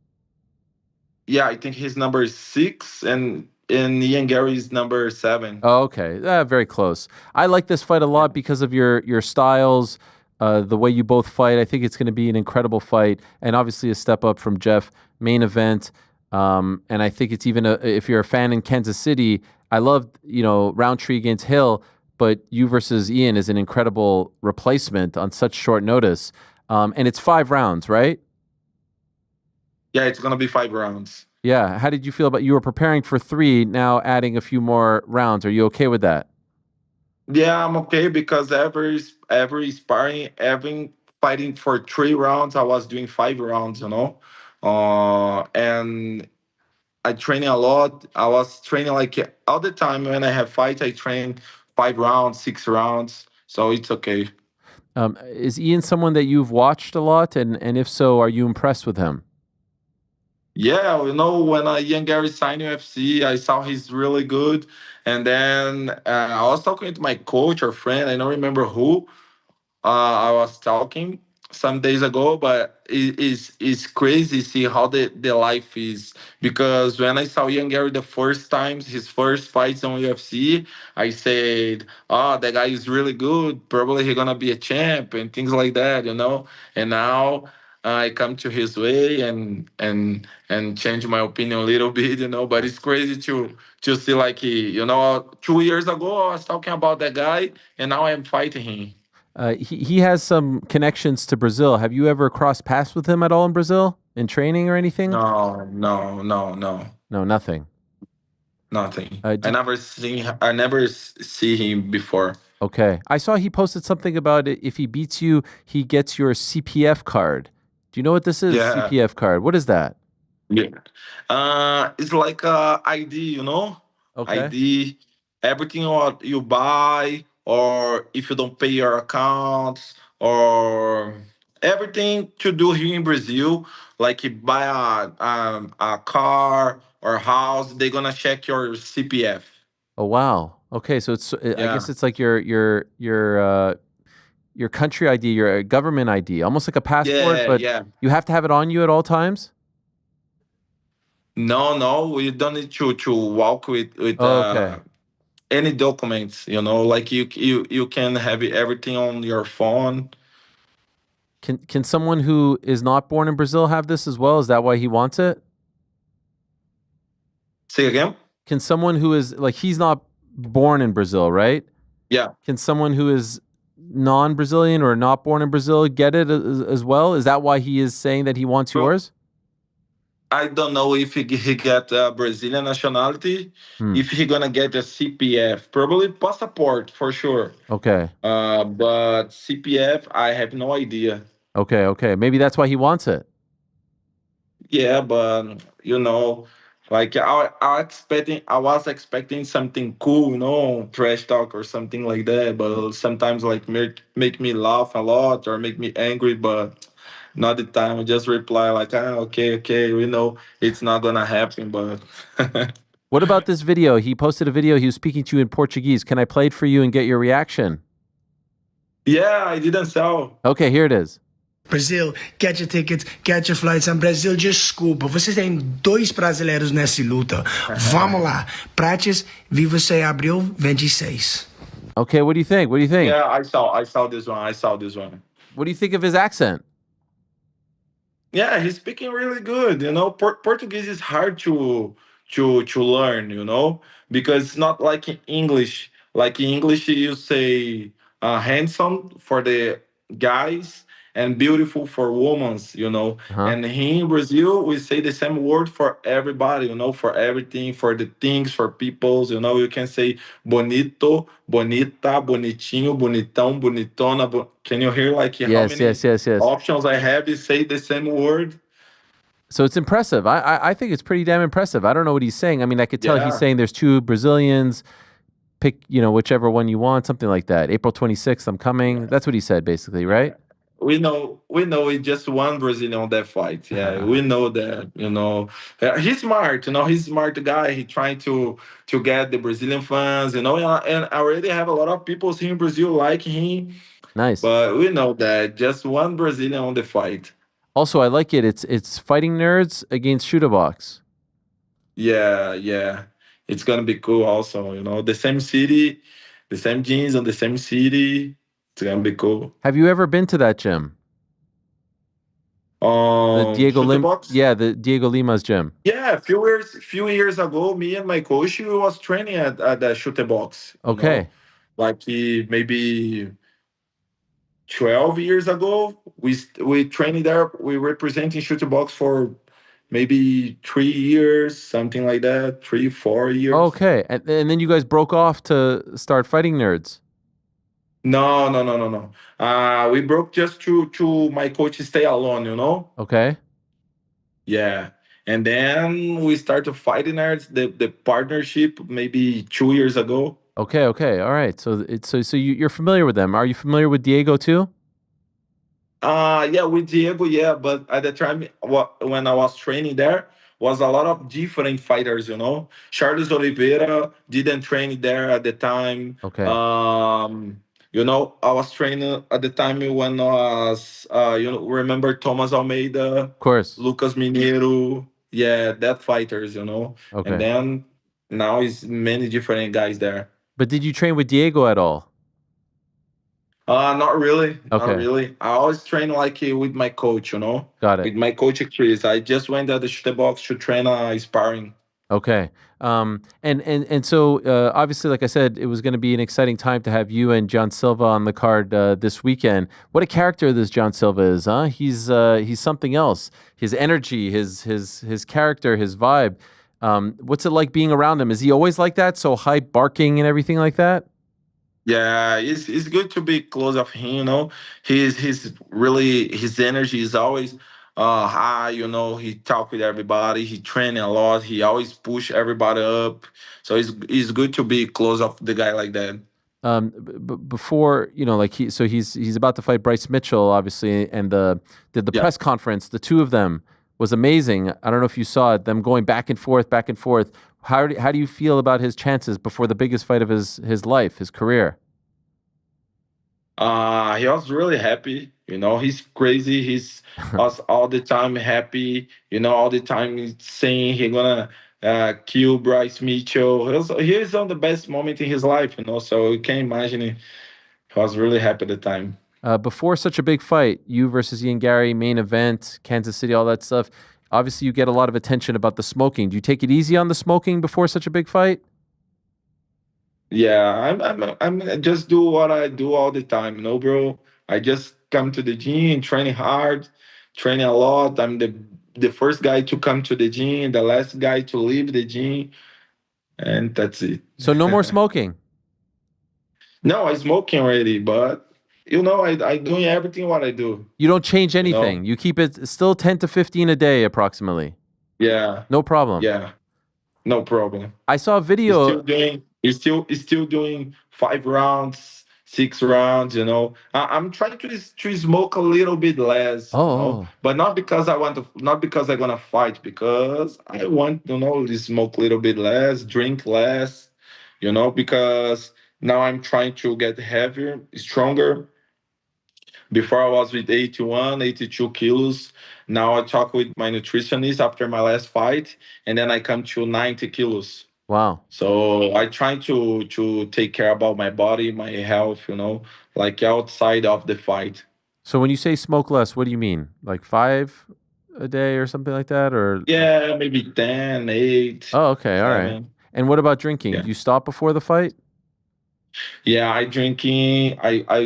Speaker 13: Yeah, I think he's number 6, and Ian Gary is number 7.
Speaker 2: Oh, okay. Very close. I like this fight a lot because of your styles, the way you both fight. I think it's going to be an incredible fight, and obviously a step up from Jeff. Main event, and I think it's even if you're a fan in Kansas City, I love Roundtree against Hill, but you versus Ian is an incredible replacement on such short notice. And it's 5 rounds, right?
Speaker 13: Yeah, it's gonna be 5 rounds.
Speaker 2: Yeah. How did you feel about you were preparing for 3, now adding a few more rounds? Are you okay with that?
Speaker 13: Yeah, I'm okay because every sparring, every fighting for 3 rounds, I was doing 5 rounds. And I training a lot. I was training like all the time when I have fight. I train 5 rounds, 6 rounds, so it's okay.
Speaker 2: Is Ian someone that you've watched a lot, and if so, are you impressed with him?
Speaker 13: Yeah, when Ian Gary signed UFC, I saw he's really good. And then I was talking to my coach or friend, I don't remember who. I was talking some days ago, but it's crazy see how the life is. Because when I saw Ian Gary the first times, his first fights on UFC, I said, "Oh, that guy is really good. Probably he's gonna be a champ and things like that." And now I come to his way and change my opinion a little bit. But it's crazy to see like 2 years ago I was talking about that guy, and now I'm fighting him.
Speaker 2: He has some connections to Brazil. Have you ever crossed paths with him at all in Brazil in training or anything?
Speaker 13: No, no, no, no,
Speaker 2: No, nothing.
Speaker 13: nothing. I never see him before.
Speaker 2: Okay. I saw he posted something about it. If he beats you, he gets your CPF card. Do you know what this is?
Speaker 13: Yeah.
Speaker 2: CPF card. What is that?
Speaker 13: Yeah. It's like ID.
Speaker 2: Okay.
Speaker 13: ID, everything what you buy, or if you don't pay your accounts, or everything to do here in Brazil, like you buy a car or house, they're gonna check your CPF.
Speaker 2: Oh, wow. Okay, so it's I
Speaker 13: Yeah.
Speaker 2: guess it's like your country ID, your government ID, almost like a passport,
Speaker 13: Yeah,
Speaker 2: but
Speaker 13: yeah.
Speaker 2: you have to have it on you at all times?
Speaker 13: No, no, you don't need to walk with
Speaker 2: Oh, okay.
Speaker 13: any documents. Like you can have everything on your phone.
Speaker 2: Can someone who is not born in Brazil have this as well? Is that why he wants it?
Speaker 13: Say again?
Speaker 2: Can someone who is like he's not born in Brazil, right?
Speaker 13: Yeah.
Speaker 2: Can someone who is non-Brazilian or not born in Brazil get it as well? Is that why he is saying that he wants yours?
Speaker 13: I don't know if he get Brazilian nationality, if he gonna get a CPF, probably passport for sure.
Speaker 2: Okay.
Speaker 13: But CPF, I have no idea.
Speaker 2: Okay. Maybe that's why he wants it.
Speaker 13: Yeah, but like I was expecting something cool, trash talk or something like that. But sometimes like make me laugh a lot or make me angry, but not the time. I just reply like, okay, we know it's not gonna happen, but.
Speaker 2: What about this video? He posted a video. He was speaking to you in Portuguese. Can I play it for you and get your reaction?
Speaker 13: Yeah, I didn't sell.
Speaker 2: Okay, here it is.
Speaker 14: Brazil, get your tickets, get your flights. And Brazil, desculpa, vocês têm 2 brasileiros nessa luta. Vamos lá. Prates, viva você abril 26.
Speaker 2: Okay, what do you think?
Speaker 13: Yeah, I saw this one.
Speaker 2: What do you think of his accent?
Speaker 13: Yeah, he's speaking really good. Portuguese is hard to learn, because it's not like in English. Like in English, you say handsome for the guys and beautiful for women. And here in Brazil, we say the same word for everybody, for everything, for the things, for peoples. You can say bonito, bonita, bonitinho, bonitão, bonitona. Can you hear like how many
Speaker 2: Yes.
Speaker 13: options I have to say the same word?
Speaker 2: So it's impressive. I think it's pretty damn impressive. I don't know what he's saying. I mean, I could tell he's saying there's 2 Brazilians. Pick, whichever one you want, something like that. April 26th, I'm coming. That's what he said, basically, right?
Speaker 13: We know it's just one Brazilian on that fight. Yeah, we know that. He's smart. He's a smart guy. He trying to get the Brazilian fans. And I already have a lot of people here in Brazil like him.
Speaker 2: Nice.
Speaker 13: But we know that just one Brazilian on the fight.
Speaker 2: Also, I like it. It's fighting nerds against shooter box.
Speaker 13: Yeah. It's gonna be cool. Also, the same city, the same gyms on the same city. It's gonna be cool.
Speaker 2: Have you ever been to that gym? The Diego the Diego Lima's gym.
Speaker 13: Yeah, a few years ago, me and my coach was training at the shooter box.
Speaker 2: Okay.
Speaker 13: Like maybe 12 years ago, we trained there. We representing shooter box for maybe 3 years, something like that. 3-4 years.
Speaker 2: Okay, and then you guys broke off to start fighting nerds.
Speaker 13: No. We broke just to my coach stay alone,
Speaker 2: Okay.
Speaker 13: Yeah. And then we started fighting nerds, the partnership maybe 2 years ago.
Speaker 2: Okay. All right. So you're familiar with them. Are you familiar with Diego too?
Speaker 13: Yeah, with Diego, yeah. But at the time when I was training there, was a lot of different fighters, Charles Oliveira didn't train there at the time.
Speaker 2: Okay.
Speaker 13: I was training at the time when I was, remember Thomas Almeida?
Speaker 2: Of course.
Speaker 13: Lucas Mineiro. Yeah, that fighters,
Speaker 2: Okay.
Speaker 13: And then now it's many different guys there.
Speaker 2: But did you train with Diego at all?
Speaker 13: Not really.
Speaker 2: Okay.
Speaker 13: Not really. I always train like with my coach,
Speaker 2: Got it.
Speaker 13: With my coach Chris. I just went at the shooter box to train sparring.
Speaker 2: Okay. And so obviously, like I said, it was going to be an exciting time to have you and John Silva on the card this weekend. What a character this John Silva is, huh? He's something else. His energy, his character, his vibe. What's it like being around him? Is he always like that? So hype, barking, and everything like that?
Speaker 13: Yeah, it's good to be close of him. He's really, his energy is always high. He talk with everybody. He training a lot. He always push everybody up. So it's good to be close of the guy like that.
Speaker 2: Before he's about to fight Bryce Mitchell, obviously, and the press conference, the two of them was amazing. I don't know if you saw it, them going back and forth. How do you feel about his chances before the biggest fight of his life, his career?
Speaker 13: He was really happy. He's crazy. He's was all the time happy. All the time saying he's gonna kill Bryce Mitchell. He's on the best moment in his life. So you can imagine he was really happy at the time.
Speaker 2: Before such a big fight, you versus Ian Garry, main event, Kansas City, all that stuff. Obviously, you get a lot of attention about the smoking. Do you take it easy on the smoking before such a big fight?
Speaker 13: Yeah, I'm just do what I do all the time, bro. I just come to the gym, training hard, training a lot. I'm the first guy to come to the gym, the last guy to leave the gym, and that's it.
Speaker 2: So no more smoking.
Speaker 13: No, I smoking already, but I doing everything what I do.
Speaker 2: You don't change anything. You keep it still 10 to 15 a day approximately.
Speaker 13: Yeah.
Speaker 2: No problem.
Speaker 13: Yeah. No problem.
Speaker 2: I saw a video.
Speaker 13: He's still doing 5 rounds, 6 rounds. I'm trying to smoke a little bit less. But not because not because I'm gonna fight, because I want to smoke a little bit less, drink less. Because now I'm trying to get heavier, stronger. Before I was with 81, 82 kilos. Now I talk with my nutritionist after my last fight, and then I come to 90 kilos.
Speaker 2: Wow.
Speaker 13: So I try to take care about my body, my health, like outside of the fight.
Speaker 2: So when you say smoke less, what do you mean? Like 5 a day or something like that? Or
Speaker 13: yeah, maybe 10, 8.
Speaker 2: Oh, okay. All right. And what about drinking?
Speaker 13: Yeah.
Speaker 2: Do you stop before the fight?
Speaker 13: Yeah, I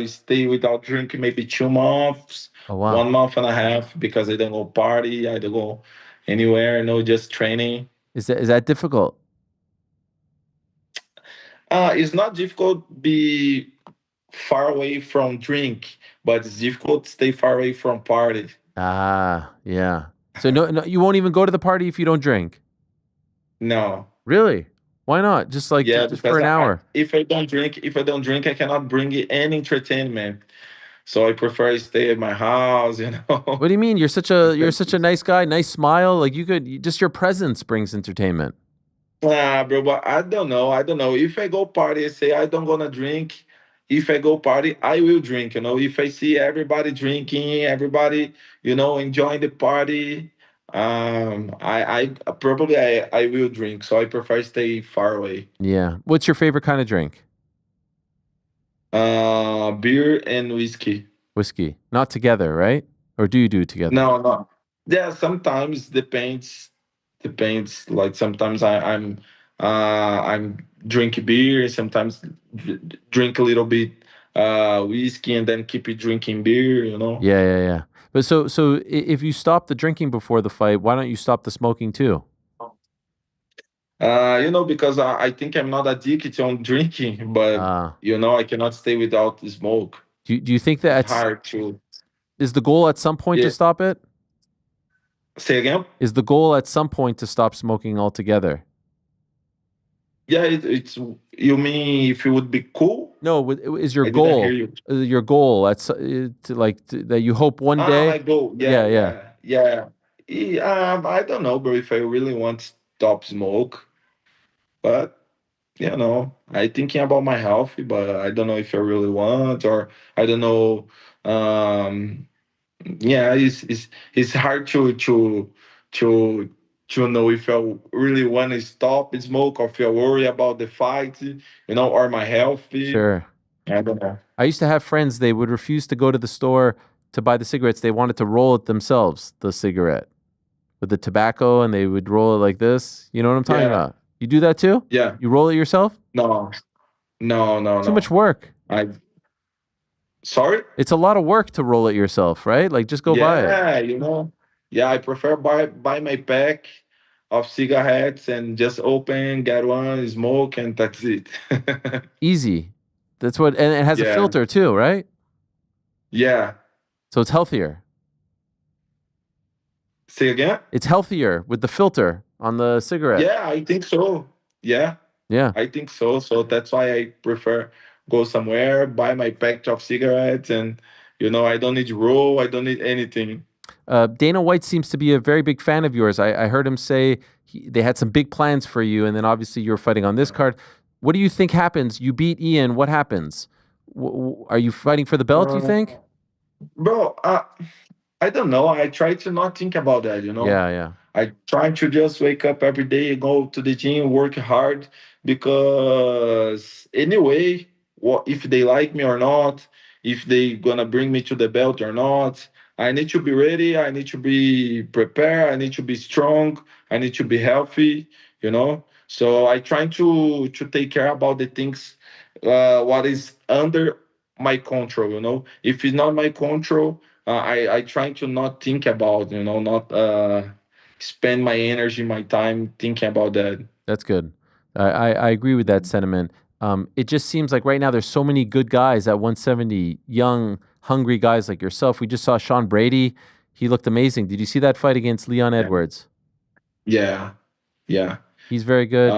Speaker 13: stay without drinking maybe 2 months.
Speaker 2: Oh, wow.
Speaker 13: 1 month and a half, because I don't go party, I don't go anywhere, just training.
Speaker 2: Is that difficult?
Speaker 13: It's not difficult be far away from drink, but it's difficult to stay far away from party.
Speaker 2: Yeah. So no, you won't even go to the party if you don't drink?
Speaker 13: No.
Speaker 2: Really? Why not? Just for an hour.
Speaker 13: If I don't drink, I cannot bring any entertainment. So I prefer to stay at my house,
Speaker 2: What do you mean? You're such a nice guy, nice smile. Like just your presence brings entertainment.
Speaker 13: Bro, but I don't know. If I go party, I say I don't gonna drink. If I go party, I will drink. If I see everybody drinking, everybody, enjoying the party, I probably I will drink. So I prefer stay far away.
Speaker 2: Yeah. What's your favorite kind of drink?
Speaker 13: Beer and whiskey.
Speaker 2: Whiskey, not together, right? Or do you do it together?
Speaker 13: No. Yeah, sometimes depends. Like sometimes I'm drinking beer, sometimes drink a little bit whiskey, and then keep it drinking beer.
Speaker 2: Yeah. But so if you stop the drinking before the fight, why don't you stop the smoking too?
Speaker 13: Because I think I'm not addicted on drinking, but I cannot stay without the smoke.
Speaker 2: Do you think that
Speaker 13: it's hard to?
Speaker 2: Is the goal at some point to stop it?
Speaker 13: Say again?
Speaker 2: Is the goal at some point to stop smoking altogether?
Speaker 13: Yeah, it's. You mean if it would be cool?
Speaker 2: No, is your goal? Your goal that you hope one day?
Speaker 13: My goal. Yeah. I don't know, bro, if I really want to stop smoke, but I thinking about my health, but I don't know if I really want, or I don't know. Yeah, it's hard to know if I really want to stop smoke, or if I worry about the fight, or my health.
Speaker 2: Sure.
Speaker 13: I don't know.
Speaker 2: I used to have friends, they would refuse to go to the store to buy the cigarettes. They wanted to roll it themselves, the cigarette, with the tobacco, and they would roll it like this. You know what I'm talking about? You do that too?
Speaker 13: Yeah.
Speaker 2: You roll it yourself?
Speaker 13: No.
Speaker 2: Too much work.
Speaker 13: Sorry?
Speaker 2: It's a lot of work to roll it yourself, right? Like, just go buy it.
Speaker 13: Yeah, Yeah, I prefer buy my pack of cigarettes and just open, get one, smoke, and that's it.
Speaker 2: Easy. That's what, and it has a filter too, right?
Speaker 13: Yeah.
Speaker 2: So it's healthier.
Speaker 13: Say again?
Speaker 2: It's healthier with the filter on the cigarette.
Speaker 13: Yeah, I think so. Yeah. I think so. So that's why I prefer go somewhere, buy my pack of cigarettes, and I don't need roll, I don't need anything.
Speaker 2: Dana White seems to be a very big fan of yours. I heard him say they had some big plans for you, and then obviously you're fighting on this card. What do you think happens? You beat Ian. What happens? Are you fighting for the belt, you think?
Speaker 13: Bro, I don't know. I try to not think about that,
Speaker 2: Yeah.
Speaker 13: I try to just wake up every day, go to the gym, work hard, because anyway, if they like me or not, if they gonna bring me to the belt or not. I need to be ready. I need to be prepared. I need to be strong. I need to be healthy. You know. So I trying to take care about the things what is under my control. You know, if it's not my control, I trying to not think about. You know, not spend my energy, my time thinking about that.
Speaker 2: That's good. I agree with that sentiment. It just seems like right now there's so many good guys at 170, young, hungry guys like yourself. We just saw Sean Brady. He looked amazing. Did you see that fight against Leon Edwards?
Speaker 13: Yeah, yeah.
Speaker 2: He's very good.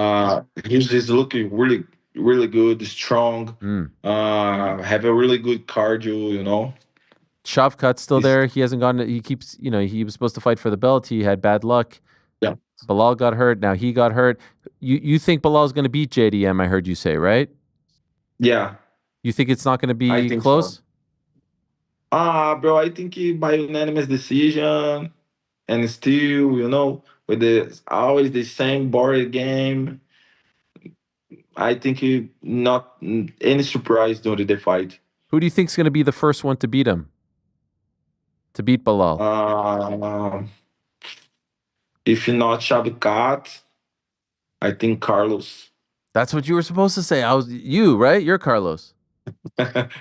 Speaker 13: He's looking really, really good, strong. Have a really good cardio. You know.
Speaker 2: Shavkat's still there. He hasn't gone. He keeps. He was supposed to fight for the belt. He had bad luck.
Speaker 13: Yeah.
Speaker 2: Bilal got hurt. Now he got hurt. You think Bilal's going to beat JDM? I heard you say, right?
Speaker 13: Yeah.
Speaker 2: You think it's not going to be close?
Speaker 13: So. Bro, I think by unanimous decision, and still, with always the same boring game. I think not any surprise during the fight.
Speaker 2: Who do you think is going to be the first one to beat him? To beat Bilal?
Speaker 13: If not Shavkat, I think Carlos.
Speaker 2: That's what you were supposed to say. You, right? You're Carlos.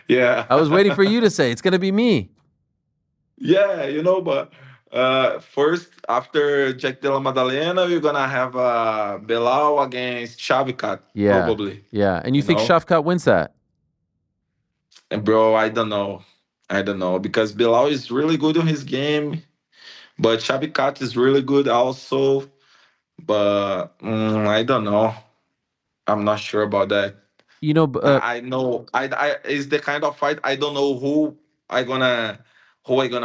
Speaker 13: Yeah.
Speaker 2: I was waiting for you to say it's going to be me.
Speaker 13: Yeah, but first, after Jack Della Maddalena, we're going to have Belal against Shavkat, probably.
Speaker 2: Yeah, and you think Shavkat wins that?
Speaker 13: And bro, I don't know. Because Belal is really good on his game, but Shavkat is really good also. But I don't know. I'm not sure about that. I know. I it's the kind of fight I don't know who I gonna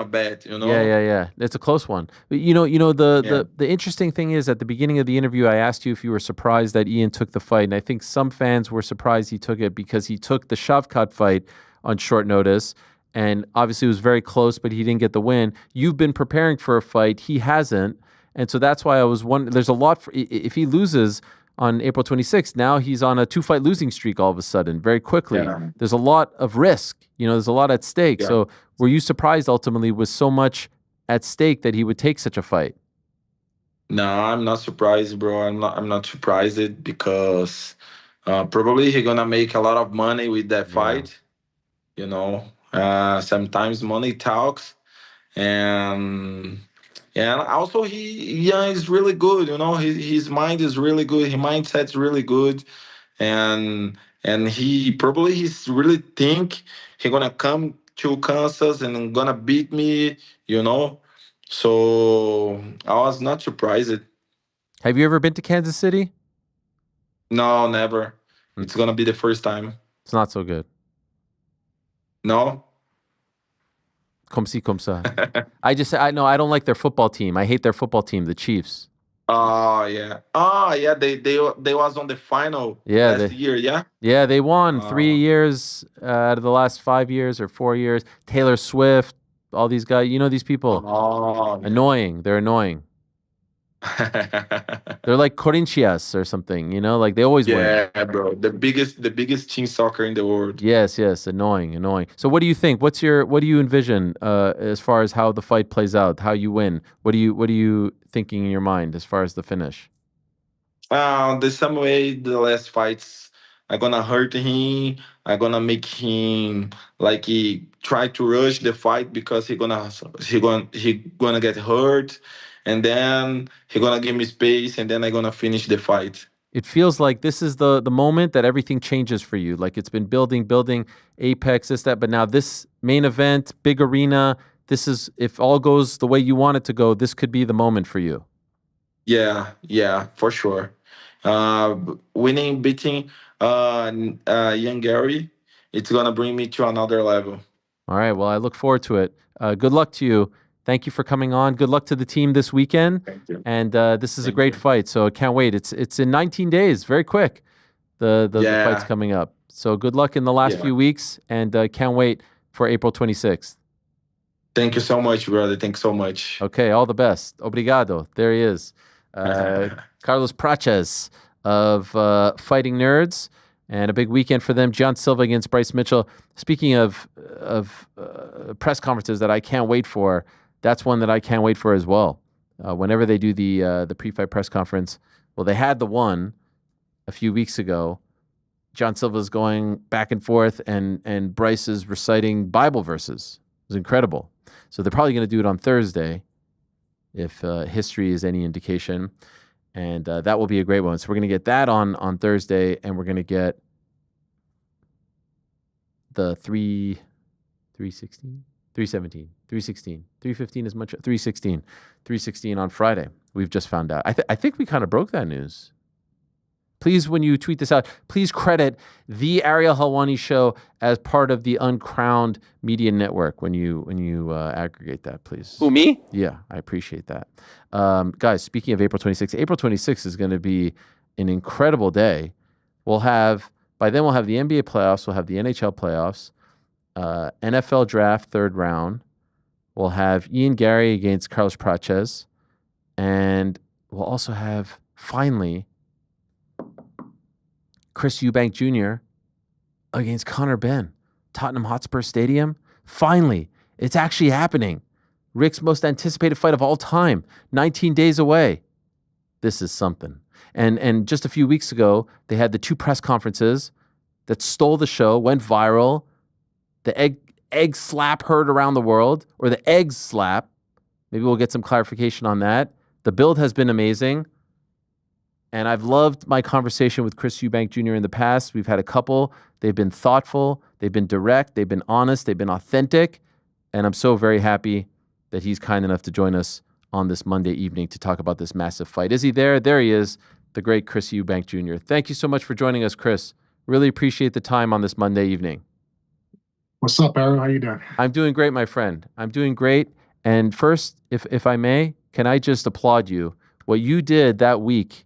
Speaker 13: bet.
Speaker 2: Yeah. It's a close one. But the interesting thing is at the beginning of the interview, I asked you if you were surprised that Ian took the fight, and I think some fans were surprised he took it because he took the Shavkat fight on short notice, and obviously it was very close, but he didn't get the win. You've been preparing for a fight; he hasn't, and so that's why I was wondering. There's a lot if he loses on April 26th, now he's on a 2-fight losing streak all of a sudden, very quickly. Yeah. There's a lot of risk. There's a lot at stake. Yeah. So were you surprised ultimately with so much at stake that he would take such a fight?
Speaker 13: No, I'm not surprised, bro. I'm not surprised because probably he's going to make a lot of money with that fight. Sometimes money talks. And also Ian is really good. His mind is really good. His mindset's really good, and he's really think he's gonna come to Kansas and gonna beat me. So I was not surprised.
Speaker 2: Have you ever been to Kansas City?
Speaker 13: No, never. It's gonna be the first time.
Speaker 2: It's not so good.
Speaker 13: No.
Speaker 2: Comme ci, comme ça. I don't like their football team. I hate their football team, the Chiefs.
Speaker 13: Oh yeah. They was on the final last year, yeah?
Speaker 2: Yeah, they won 3 years out of the last 5 years or 4 years. Taylor Swift, all these guys, these people. Annoying. They're annoying. They're like Corinthians or something, like they always win.
Speaker 13: Yeah, bro. The biggest team soccer in the world.
Speaker 2: Yes, annoying. So what do you think? What do you envision as far as how the fight plays out, how you win? What are you thinking in your mind as far as the finish?
Speaker 13: The same way the last fights, I'm gonna hurt him. I'm gonna make him like he try to rush the fight because he gonna get hurt. And then he's going to give me space, and then I'm going to finish the fight.
Speaker 2: It feels like this is the moment that everything changes for you. Like it's been building, Apex, this, that. But now this main event, big arena, this is, if all goes the way you want it to go, this could be the moment for you.
Speaker 13: Yeah, for sure. Beating Ian Garry, it's going to bring me to another level.
Speaker 2: All right, well, I look forward to it. Good luck to you. Thank you for coming on. Good luck to the team this weekend.
Speaker 13: Thank you.
Speaker 2: And this is a great fight, so I can't wait. It's in 19 days, very quick. The fight's coming up. So good luck in the last few weeks, and can't wait for April 26th.
Speaker 13: Thank you so much, brother. Thanks so much.
Speaker 2: Okay, all the best. Obrigado. There he is. Carlos Prates of Fighting Nerds. and a big weekend for them. John Silva against Bryce Mitchell. Speaking of press conferences that I can't wait for, that's one that I can't wait for as well. Whenever they do the pre-fight press conference, well, they had the one a few weeks ago. John Silva's going back and forth, and Bryce is reciting Bible verses. It was incredible. So they're probably going to do it on Thursday, if history is any indication. And that will be a great one. So we're going to get that on Thursday, and we're going to get the 316, 317, 316, 315 as much, 316 on Friday. We've just found out. I think we kind of broke that news. Please, when you tweet this out, please credit the Ariel Helwani show as part of the Uncrowned Media Network when you aggregate that, please.
Speaker 15: Who, me?
Speaker 2: Yeah, I appreciate that. Guys, speaking of April 26th, April 26th is going to be an incredible day. By then we'll have the NBA playoffs, we'll have the NHL playoffs, NFL draft third round. We'll have Ian Garry against Carlos Prates, and we'll also have, finally, Chris Eubank Jr. against Conor Benn. Tottenham Hotspur Stadium. Finally, it's actually happening. Rick's most anticipated fight of all time. 19 days away. This is something. And just a few weeks ago, they had the two press conferences that stole the show, went viral. The egg slap heard around the world, or the egg slap. Maybe we'll get some clarification on that. The build has been amazing. And I've loved my conversation with Chris Eubank Jr. in the past. We've had a couple. They've been thoughtful. They've been direct. They've been honest. They've been authentic. And I'm so very happy that he's kind enough to join us on this Monday evening to talk about this massive fight. Is he there? There he is, the great Chris Eubank Jr. Thank you so much for joining us, Chris. Really appreciate the time on this Monday evening.
Speaker 16: What's up, Ariel? How you doing?
Speaker 2: I'm doing great, my friend. I'm doing great. And first, if I may, can I just applaud you? What you did that week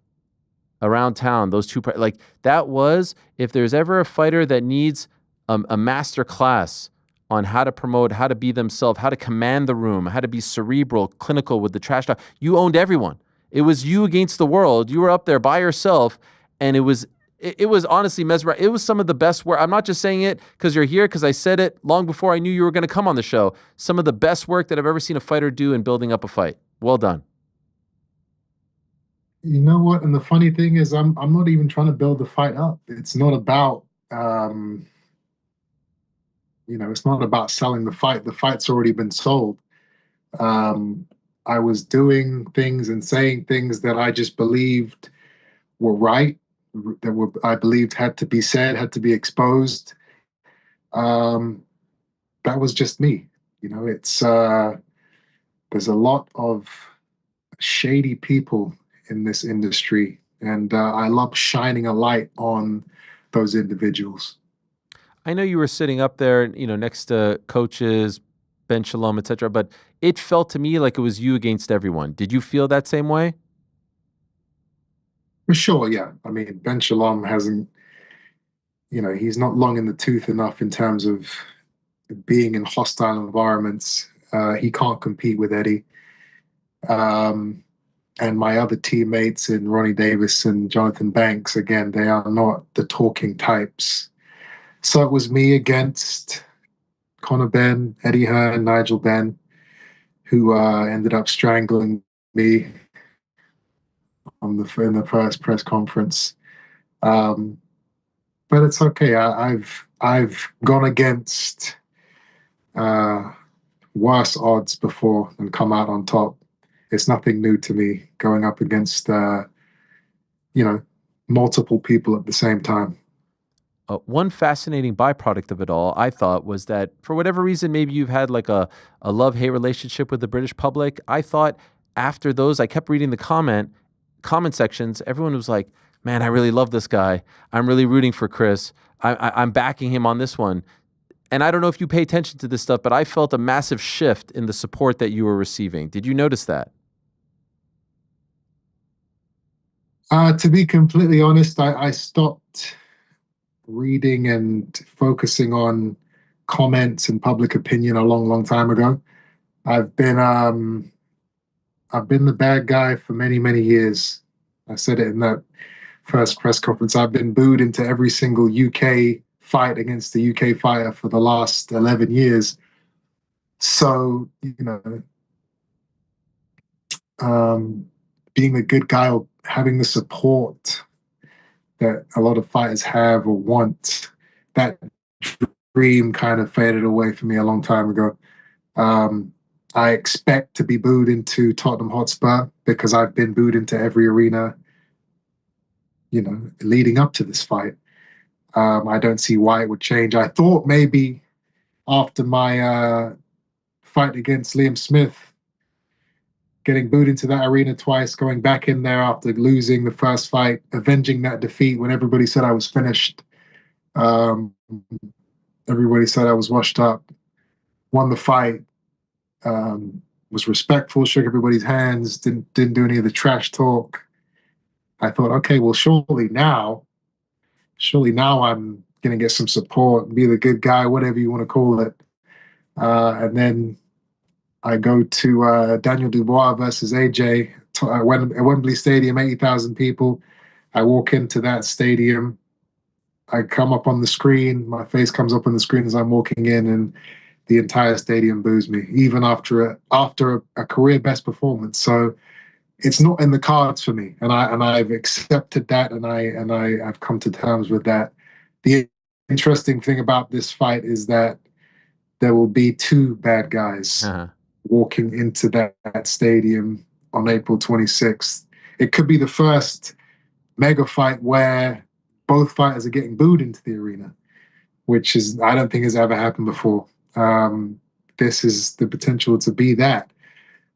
Speaker 2: around town, those two, like that was, if there's ever a fighter that needs a master class on how to promote, how to be themselves, how to command the room, how to be cerebral, clinical with the trash talk, you owned everyone. It was you against the world. You were up there by yourself, and it was honestly mesmerizing. It was some of the best work. I'm not just saying it because you're here, because I said it long before I knew you were going to come on the show. Some of the best work that I've ever seen a fighter do in building up a fight. Well done.
Speaker 16: You know what? And the funny thing is, I'm not even trying to build the fight up. It's not about, it's not about selling the fight. The fight's already been sold. I was doing things and saying things that I just believed were right, I believed had to be said, had to be exposed. That was just me. It's there's a lot of shady people in this industry, and I love shining a light on those individuals.
Speaker 2: I know you were sitting up there, next to coaches, Ben Shalom, etc., but it felt to me like it was you against everyone. Did you feel that same way?
Speaker 16: For sure, yeah. I mean, Ben Shalom hasn't, he's not long in the tooth enough in terms of being in hostile environments. He can't compete with Eddie. And my other teammates in Ronnie Davis and Jonathan Banks, again, they are not the talking types. So it was me against Conor Benn, Eddie Hearn, Nigel Benn, who ended up strangling me in the first press conference. But it's okay. I've gone against worse odds before and come out on top. It's nothing new to me going up against, multiple people at the same time.
Speaker 2: One fascinating byproduct of it all, I thought, was that for whatever reason, maybe you've had like a love-hate relationship with the British public. I thought after those, I kept reading the comment sections. Everyone was like, man, I really love this guy. I'm really rooting for Chris. I'm backing him on this one. And I don't know if you pay attention to this stuff, but I felt a massive shift in the support that you were receiving. Did you notice that?
Speaker 16: To be completely honest, I stopped reading and focusing on comments and public opinion a long, long time ago. I've been the bad guy for many, many years. I said it in that first press conference. I've been booed into every single UK fight against the UK fighter for the last 11 years. So, being a good guy or having the support that a lot of fighters have or want, that dream kind of faded away for me a long time ago. I expect to be booed into Tottenham Hotspur because I've been booed into every arena, leading up to this fight. I don't see why it would change. I thought maybe after my fight against Liam Smith, getting booed into that arena twice, going back in there after losing the first fight, avenging that defeat when everybody said I was finished. Everybody said I was washed up. Won the fight. Was respectful, shook everybody's hands, didn't do any of the trash talk. I thought, okay, well, surely now I'm gonna get some support, be the good guy, whatever you want to call it. And then I go to Daniel Dubois versus AJ at Wembley Stadium, 80,000 people. I walk into that stadium. I come up on the screen. My face comes up on the screen as I'm walking in, and the entire stadium boos me, even after a career best performance. So it's not in the cards for me, and I've accepted that, and I've come to terms with that. The interesting thing about this fight is that there will be two bad guys walking into that stadium on April 26th. It could be the first mega fight where both fighters are getting booed into the arena, which is, I don't think has ever happened before. This is the potential to be that.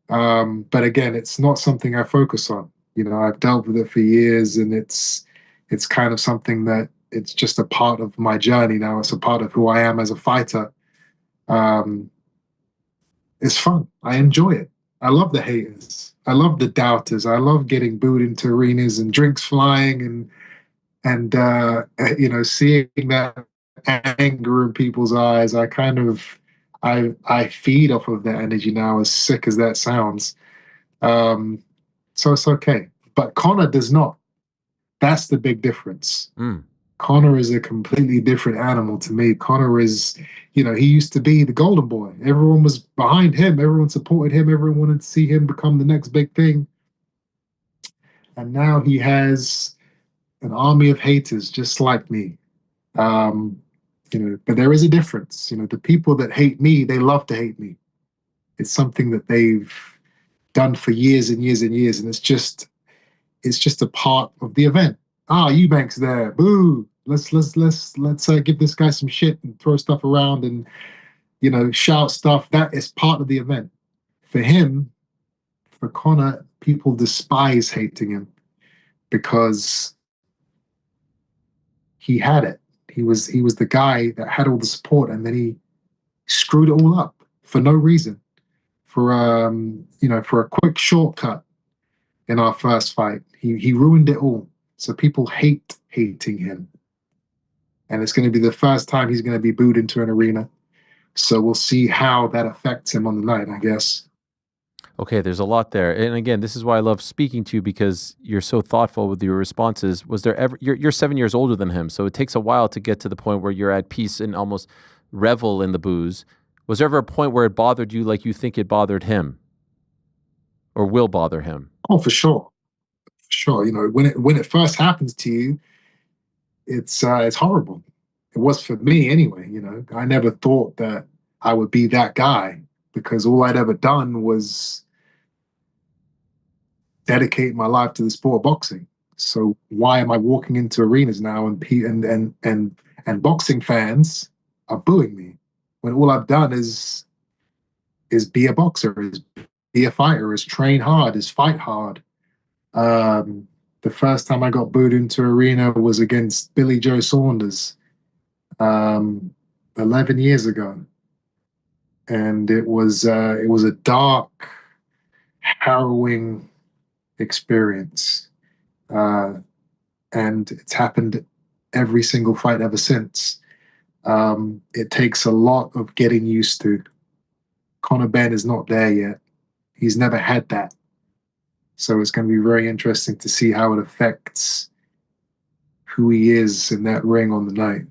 Speaker 16: But again, it's not something I focus on. I've dealt with it for years, and it's kind of something that it's just a part of my journey now. It's a part of who I am as a fighter. It's fun. I enjoy it. I love the haters. I love the doubters. I love getting booed into arenas and drinks flying and seeing that anger in people's eyes. I feed off of that energy now, as sick as that sounds. So it's okay. But Conor does not. That's the big difference. Conor is a completely different animal to me. Conor is, he used to be the golden boy. Everyone was behind him. Everyone supported him. Everyone wanted to see him become the next big thing. And now he has an army of haters just like me. But there is a difference. The people that hate me, they love to hate me. It's something that they've done for years and years and years, and it's just a part of the event. Eubank's there. Boo! Let's give this guy some shit and throw stuff around and shout stuff. That is part of the event. For him, for Conor, people despise hating him because he had it. He was the guy that had all the support, and then he screwed it all up for no reason. For a quick shortcut in our first fight, he ruined it all. So people hating him, and it's going to be the first time he's going to be booed into an arena. So we'll see how that affects him on the night, I guess.
Speaker 2: Okay, there's a lot there. And again, this is why I love speaking to you, because you're so thoughtful with your responses. Was there ever, you're 7 years older than him, so it takes a while to get to the point where you're at peace and almost revel in the booze. Was there ever a point where it bothered you like you think it bothered him or will bother him?
Speaker 16: Oh, for sure. For sure. When it first happens to you, it's horrible. It was for me anyway. I never thought that I would be that guy, because all I'd ever done was dedicate my life to the sport of boxing. So why am I walking into arenas now and boxing fans are booing me when all I've done is be a boxer, is be a fighter, is train hard, is fight hard. The first time I got booed into arena was against Billy Joe Saunders 11 years ago. And it was a dark, harrowing experience. And it's happened every single fight ever since. It takes a lot of getting used to. Conor Benn is not there yet. He's never had that. So it's going to be very interesting to see how it affects who he is in that ring on the night.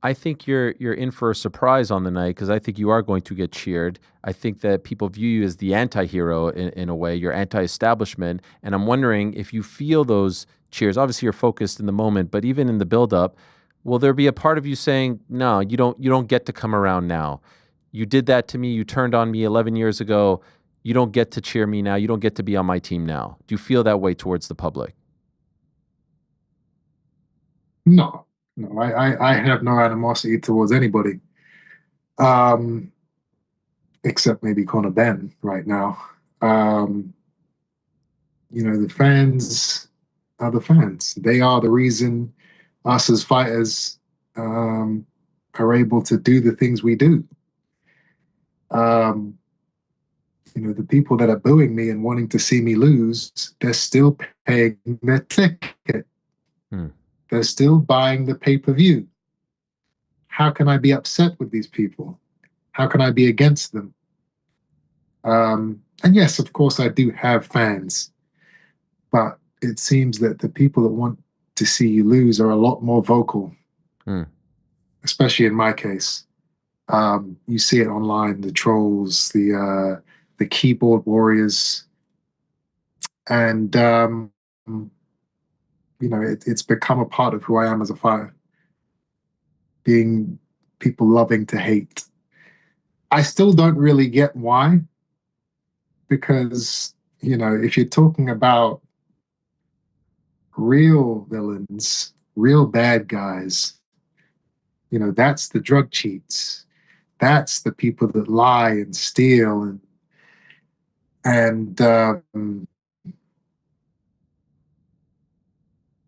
Speaker 2: I think you're in for a surprise on the night because I think you are going to get cheered. I think that people view you as the anti-hero in a way. You're anti-establishment, and I'm wondering if you feel those cheers. Obviously, you're focused in the moment, but even in the build-up, will there be a part of you saying, "No, you don't get to come around now. You did that to me. You turned on me 11 years ago. You don't get to cheer me now. You don't get to be on my team now." Do you feel that way towards the public?
Speaker 16: No, I have no animosity towards anybody, except maybe Conor Benn right now. The fans are the fans. They are the reason us as fighters are able to do the things we do. The people that are booing me and wanting to see me lose, they're still paying their ticket. They're still buying the pay-per-view. How can I be upset with these people? How can I be against them? And yes, of course, I do have fans, but it seems that the people that want to see you lose are a lot more vocal, especially in my case. You see it online, the trolls, the keyboard warriors, and it's become a part of who I am as a fighter. Being people loving to hate. I still don't really get why, because if you're talking about real villains, real bad guys, that's the drug cheats. That's the people that lie and steal and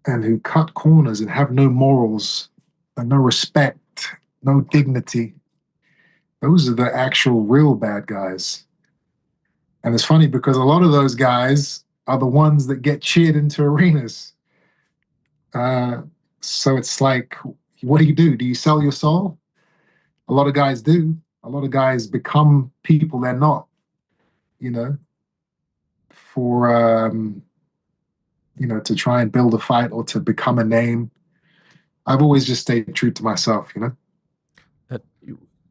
Speaker 16: who cut corners and have no morals and no respect, no dignity. Those are the actual real bad guys. And it's funny because a lot of those guys are the ones that get cheered into arenas. So it's like, what do? Do you sell your soul? A lot of guys do. A lot of guys become people they're not, for, to try and build a fight or to become a name. I've always just stayed true to myself,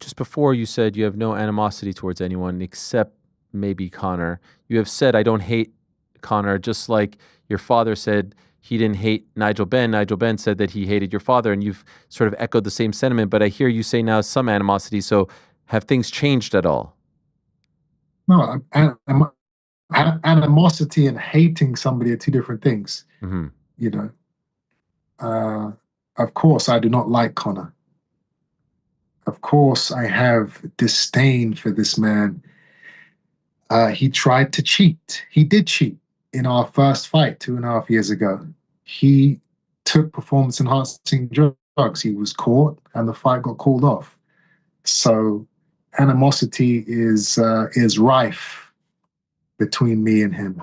Speaker 2: Just before you said you have no animosity towards anyone except maybe Conor. You have said, I don't hate Conor, just like your father said he didn't hate Nigel Benn. Nigel Benn said that he hated your father, and you've sort of echoed the same sentiment, but I hear you say now some animosity. So have things changed at all?
Speaker 16: No, animosity and hating somebody are two different things. Of course, I do not like Conor. Of course, I have disdain for this man. He tried to cheat. He did cheat in our first fight 2.5 years ago. He took performance-enhancing drugs. He was caught, and the fight got called off. So animosity is rife between me and him.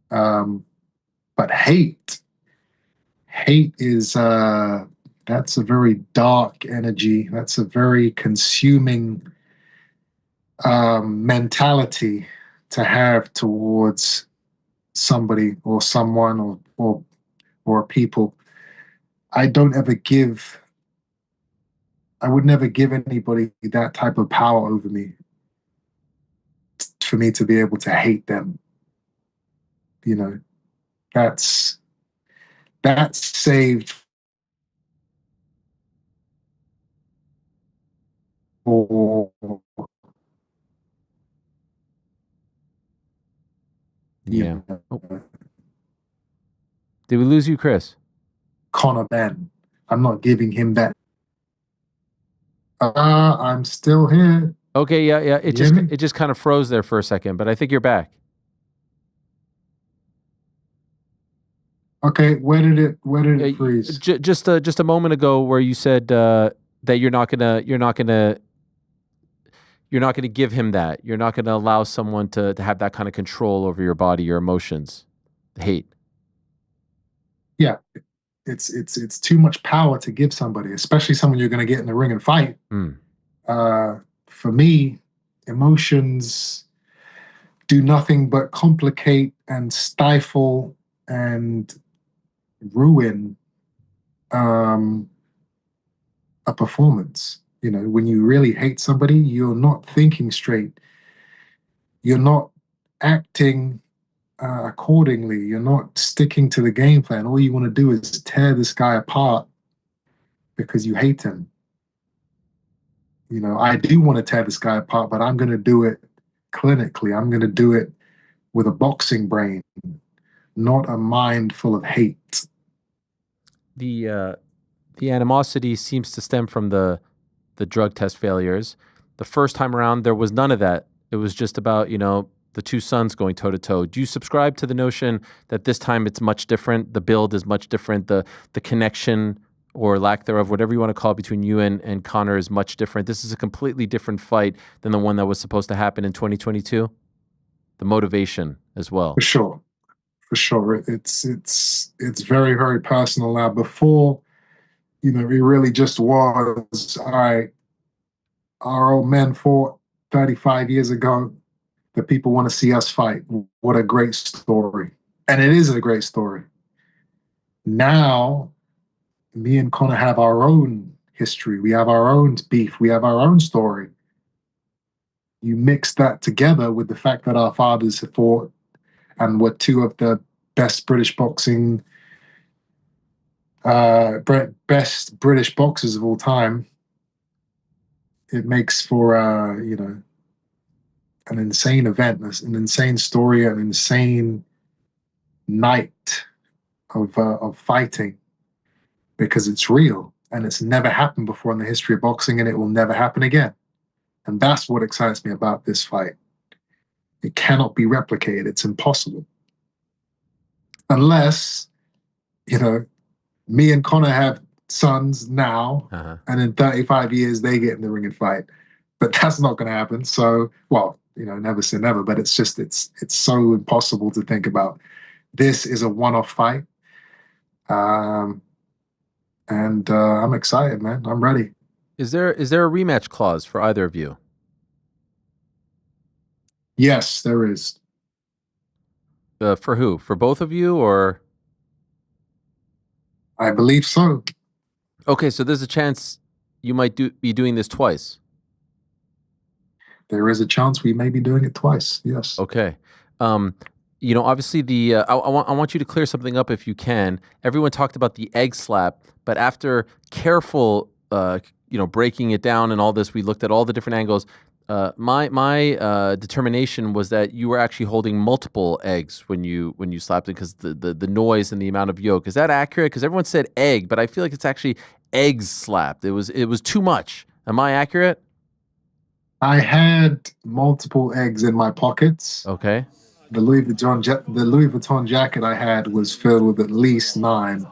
Speaker 16: But hate is that's a very dark energy. That's a very consuming mentality to have towards somebody or someone or people. I would never give anybody that type of power over me for me to be able to hate them. That's saved for
Speaker 2: Yeah. Oh. Did we lose you, Chris?
Speaker 16: Conor Benn. I'm not giving him that. I'm still here.
Speaker 2: Okay, yeah. It just kind of froze there for a second, but I think you're back.
Speaker 16: Okay, where did it freeze?
Speaker 2: Just a moment ago, where you said that you're not gonna give him that. You're not gonna allow someone to have that kind of control over your body, your emotions, hate.
Speaker 16: Yeah, it's too much power to give somebody, especially someone you're gonna get in the ring and fight. For me, emotions do nothing but complicate and stifle and ruin a performance. You know, when you really hate somebody, you're not thinking straight. You're not acting accordingly. You're not sticking to the game plan. All you want to do is tear this guy apart because you hate him. You know, I do want to tear this guy apart, but I'm going to do it clinically. I'm going to do it with a boxing brain, not a mind full of hate.
Speaker 2: The animosity seems to stem from the drug test failures. The first time around, there was none of that. It was just about, you know, the two sons going toe to toe. Do you subscribe to the notion that this time it's much different? The build is much different. The connection or lack thereof, whatever you want to call it, between you and Conor is much different. This is a completely different fight than the one that was supposed to happen in 2022. The motivation as well.
Speaker 16: For sure. It's very, very personal now. Before, you know, it really just was, all right, our old men fought 35 years ago. The people want to see us fight. What a great story. And it is a great story. Now, me and Conor have our own history. We have our own beef. We have our own story. You mix that together with the fact that our fathers have fought and were two of the best British boxing, best British boxers of all time. It makes for, you know, an insane event, an insane story, an insane night of fighting, because it's real and it's never happened before in the history of boxing, and it will never happen again. And that's what excites me about this fight. It cannot be replicated. It's impossible. Unless, you know, me and Conor have sons now, and in 35 years they get in the ring and fight. But that's not going to happen. So, well, you know, never say never, but it's just, it's so impossible to think about. This is a one-off fight. And I'm excited, man. I'm ready.
Speaker 2: Is there a rematch clause for either of you?
Speaker 16: Yes, there is.
Speaker 2: For who? For both of you, or?
Speaker 16: I believe so.
Speaker 2: Okay, so there's a chance you might be doing this twice.
Speaker 16: There is a chance we may be doing it twice. Yes.
Speaker 2: Okay. You know, obviously I want you to clear something up if you can. Everyone talked about the egg slap, but after careful, you know, breaking it down and all this, we looked at all the different angles. My determination was that you were actually holding multiple eggs when you slapped it, because the noise and the amount of yolk. Is that accurate? Because everyone said egg, but I feel like it's actually eggs slapped. It was too much. Am I accurate?
Speaker 16: I had multiple eggs in my pockets.
Speaker 2: Okay.
Speaker 16: The Louis Vuitton jacket I had was filled with at least 9.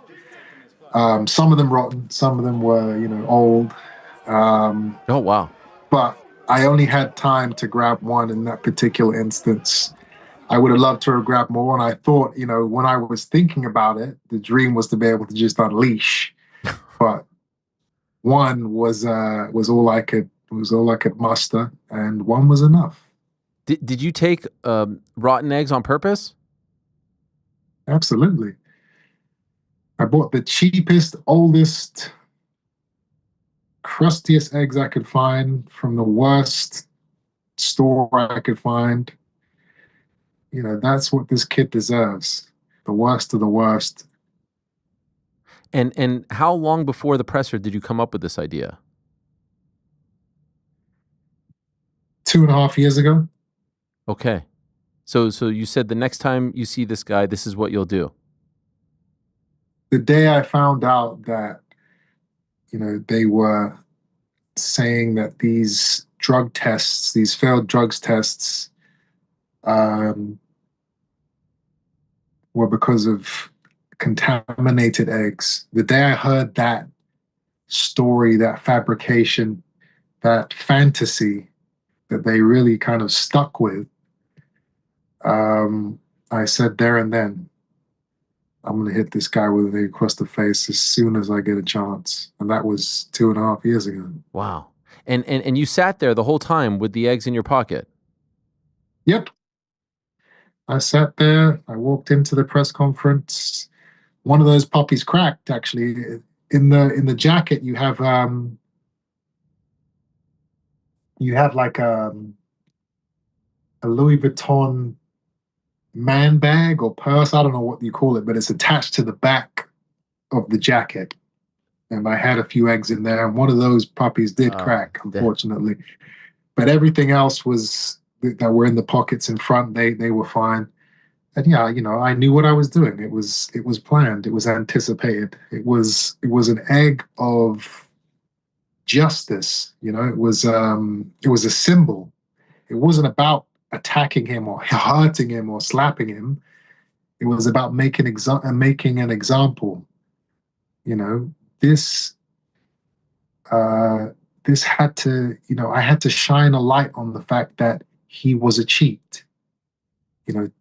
Speaker 16: Some of them rotten, some of them were, you know, old.
Speaker 2: Oh wow!
Speaker 16: But I only had time to grab one in that particular instance. I would have loved to have grabbed more, and I thought, you know, when I was thinking about it, the dream was to be able to just unleash. But one was all I could muster, and one was enough.
Speaker 2: Did you take rotten eggs on purpose?
Speaker 16: Absolutely. I bought the cheapest, oldest, crustiest eggs I could find from the worst store I could find. You know, that's what this kid deserves. The worst of the worst.
Speaker 2: And how long before the presser did you come up with this idea?
Speaker 16: 2.5 years ago.
Speaker 2: Okay. So you said the next time you see this guy, this is what you'll do.
Speaker 16: The day I found out that, you know, they were saying that these drug tests, these failed drugs tests, were because of contaminated eggs. The day I heard that story, that fabrication, that fantasy that they really kind of stuck with, I said there and then, I'm going to hit this guy with an egg across the face as soon as I get a chance. And that was 2.5 years ago.
Speaker 2: Wow. And you sat there the whole time with the eggs in your pocket?
Speaker 16: Yep. I sat there. I walked into the press conference. one of those puppies cracked. Actually, in the jacket, you have like a Louis Vuitton man bag or purse. I don't know what you call it, but it's attached to the back of the jacket. And I had a few eggs in there, and one of those puppies did crack, unfortunately. But everything else was that were in the pockets in front. They were fine. And yeah, I knew what I was doing. It was planned. It was anticipated. It was an egg of justice. It was a symbol. It wasn't about attacking him or hurting him or slapping him. It was about making an example. This had to, I had to shine a light on the fact that he was a cheat.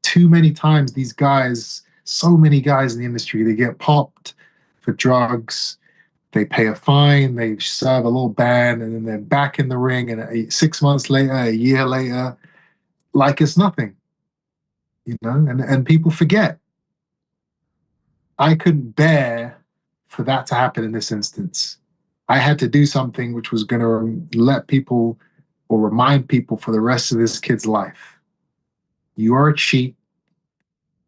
Speaker 16: Too many times these guys, so many guys in the industry, they get popped for drugs, they pay a fine, they serve a little ban, and then they're back in the ring, and 6 months later, a year later, like it's nothing. And people forget. I couldn't bear for that to happen in this instance. I had to do something which was going to let people or remind people for the rest of this kid's life. You are a cheat,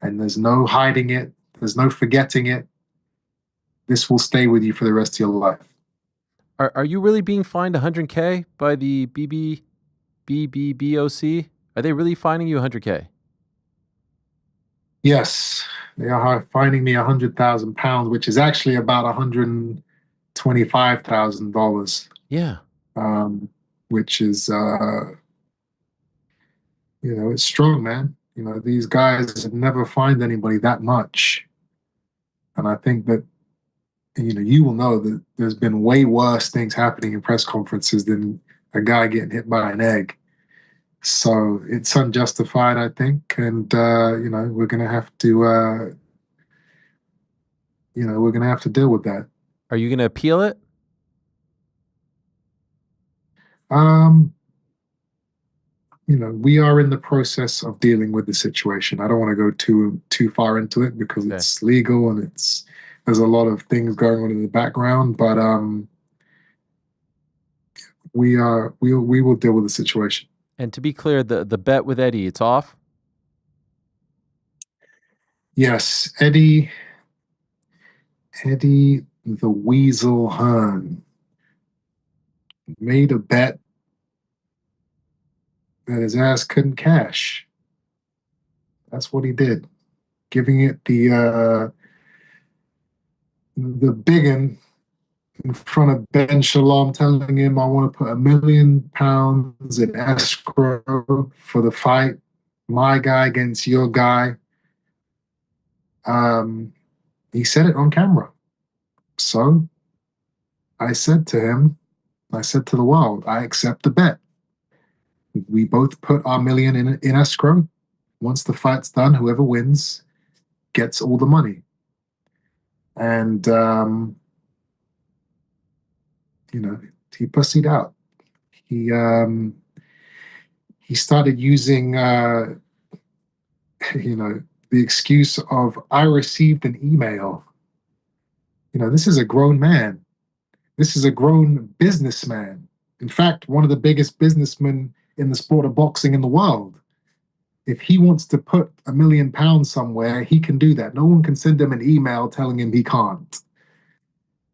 Speaker 16: and there's no hiding it. There's no forgetting it. This will stay with you for the rest of your life.
Speaker 2: Are you really being fined $100K by the BBBOC? Are they really fining you $100K?
Speaker 16: Yes, they are fining me £100,000, which is actually about $125,000.
Speaker 2: Yeah.
Speaker 16: Which is, it's strong, man. These guys have never fined anybody that much. And I think that, you will know that there's been way worse things happening in press conferences than a guy getting hit by an egg. So it's unjustified, I think. And, we're going to have to, we're going to have to deal with that.
Speaker 2: Are you going to appeal it?
Speaker 16: We are in the process of dealing with the situation. I don't want to go too far into it because it's legal and there's a lot of things going on in the background. But we will deal with the situation.
Speaker 2: And to be clear, the bet with Eddie, it's off?
Speaker 16: Yes, Eddie the Weasel Hearn made a bet that his ass couldn't cash. That's what he did. Giving it the biggin in front of Ben Shalom, telling him, I want to put £1 million in escrow for the fight. My guy against your guy. He said it on camera. So I said to the world, I accept the bet. We both put our $1 million in escrow. Once the fight's done, whoever wins gets all the money. And, he pussied out. He started using, the excuse of, I received an email. This is a grown man. This is a grown businessman. In fact, one of the biggest businessmen in the sport of boxing in the world. If he wants to put £1 million somewhere, he can do that. No one can send him an email telling him he can't.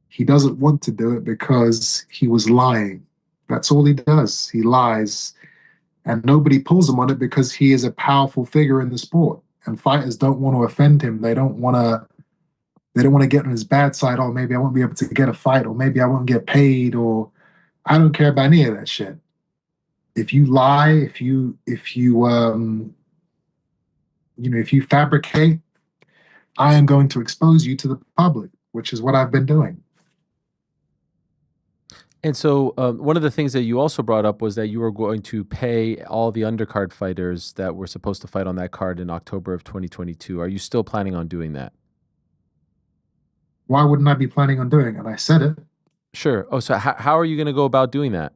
Speaker 16: He doesn't want to do it because he was lying. That's all he does. He lies. And nobody pulls him on it because he is a powerful figure in the sport. And fighters don't want to offend him. They don't want to get on his bad side. Oh, maybe I won't be able to get a fight, or maybe I won't get paid, or I don't care about any of that shit. If you lie, if you fabricate, I am going to expose you to the public, which is what I've been doing.
Speaker 2: And so one of the things that you also brought up was that you were going to pay all the undercard fighters that were supposed to fight on that card in October of 2022. Are you still planning on doing that?
Speaker 16: Why wouldn't I be planning on doing it? And I said it.
Speaker 2: Sure. Oh, so how are you going to go about doing that?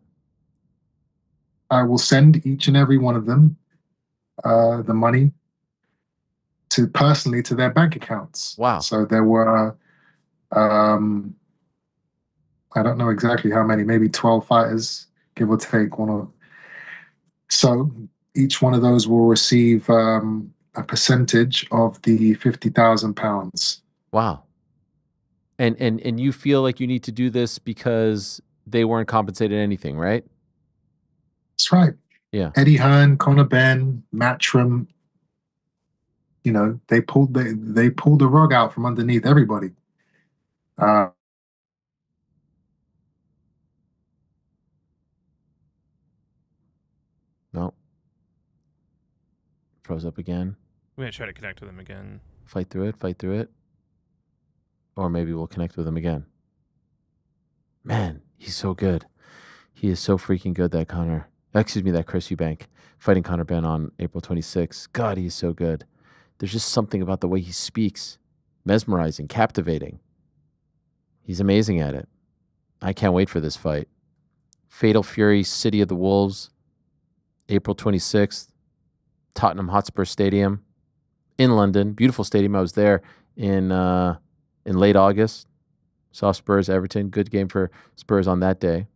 Speaker 16: I will send each and every one of them the money personally to their bank accounts.
Speaker 2: Wow.
Speaker 16: So there were, I don't know exactly how many, maybe 12 fighters, give or take one or so. Each one of those will receive a percentage of the £50,000.
Speaker 2: Wow. And you feel like you need to do this because they weren't compensated anything, right?
Speaker 16: That's right.
Speaker 2: Yeah.
Speaker 16: Eddie Hearn, Conor Benn, Matchroom, they pulled the rug out from underneath everybody.
Speaker 2: No. Froze up again.
Speaker 12: We're going to try to connect with him again.
Speaker 2: Fight through it. Or maybe we'll connect with him again. Man, he's so good. He is so freaking good, that Chris Eubank, fighting Conor Benn on April 26th. God, he's so good. There's just something about the way he speaks. Mesmerizing, captivating. He's amazing at it. I can't wait for this fight. Fatal Fury, City of the Wolves, April 26th, Tottenham Hotspur Stadium in London. Beautiful stadium. I was there in late August. Saw Spurs, Everton. Good game for Spurs on that day. I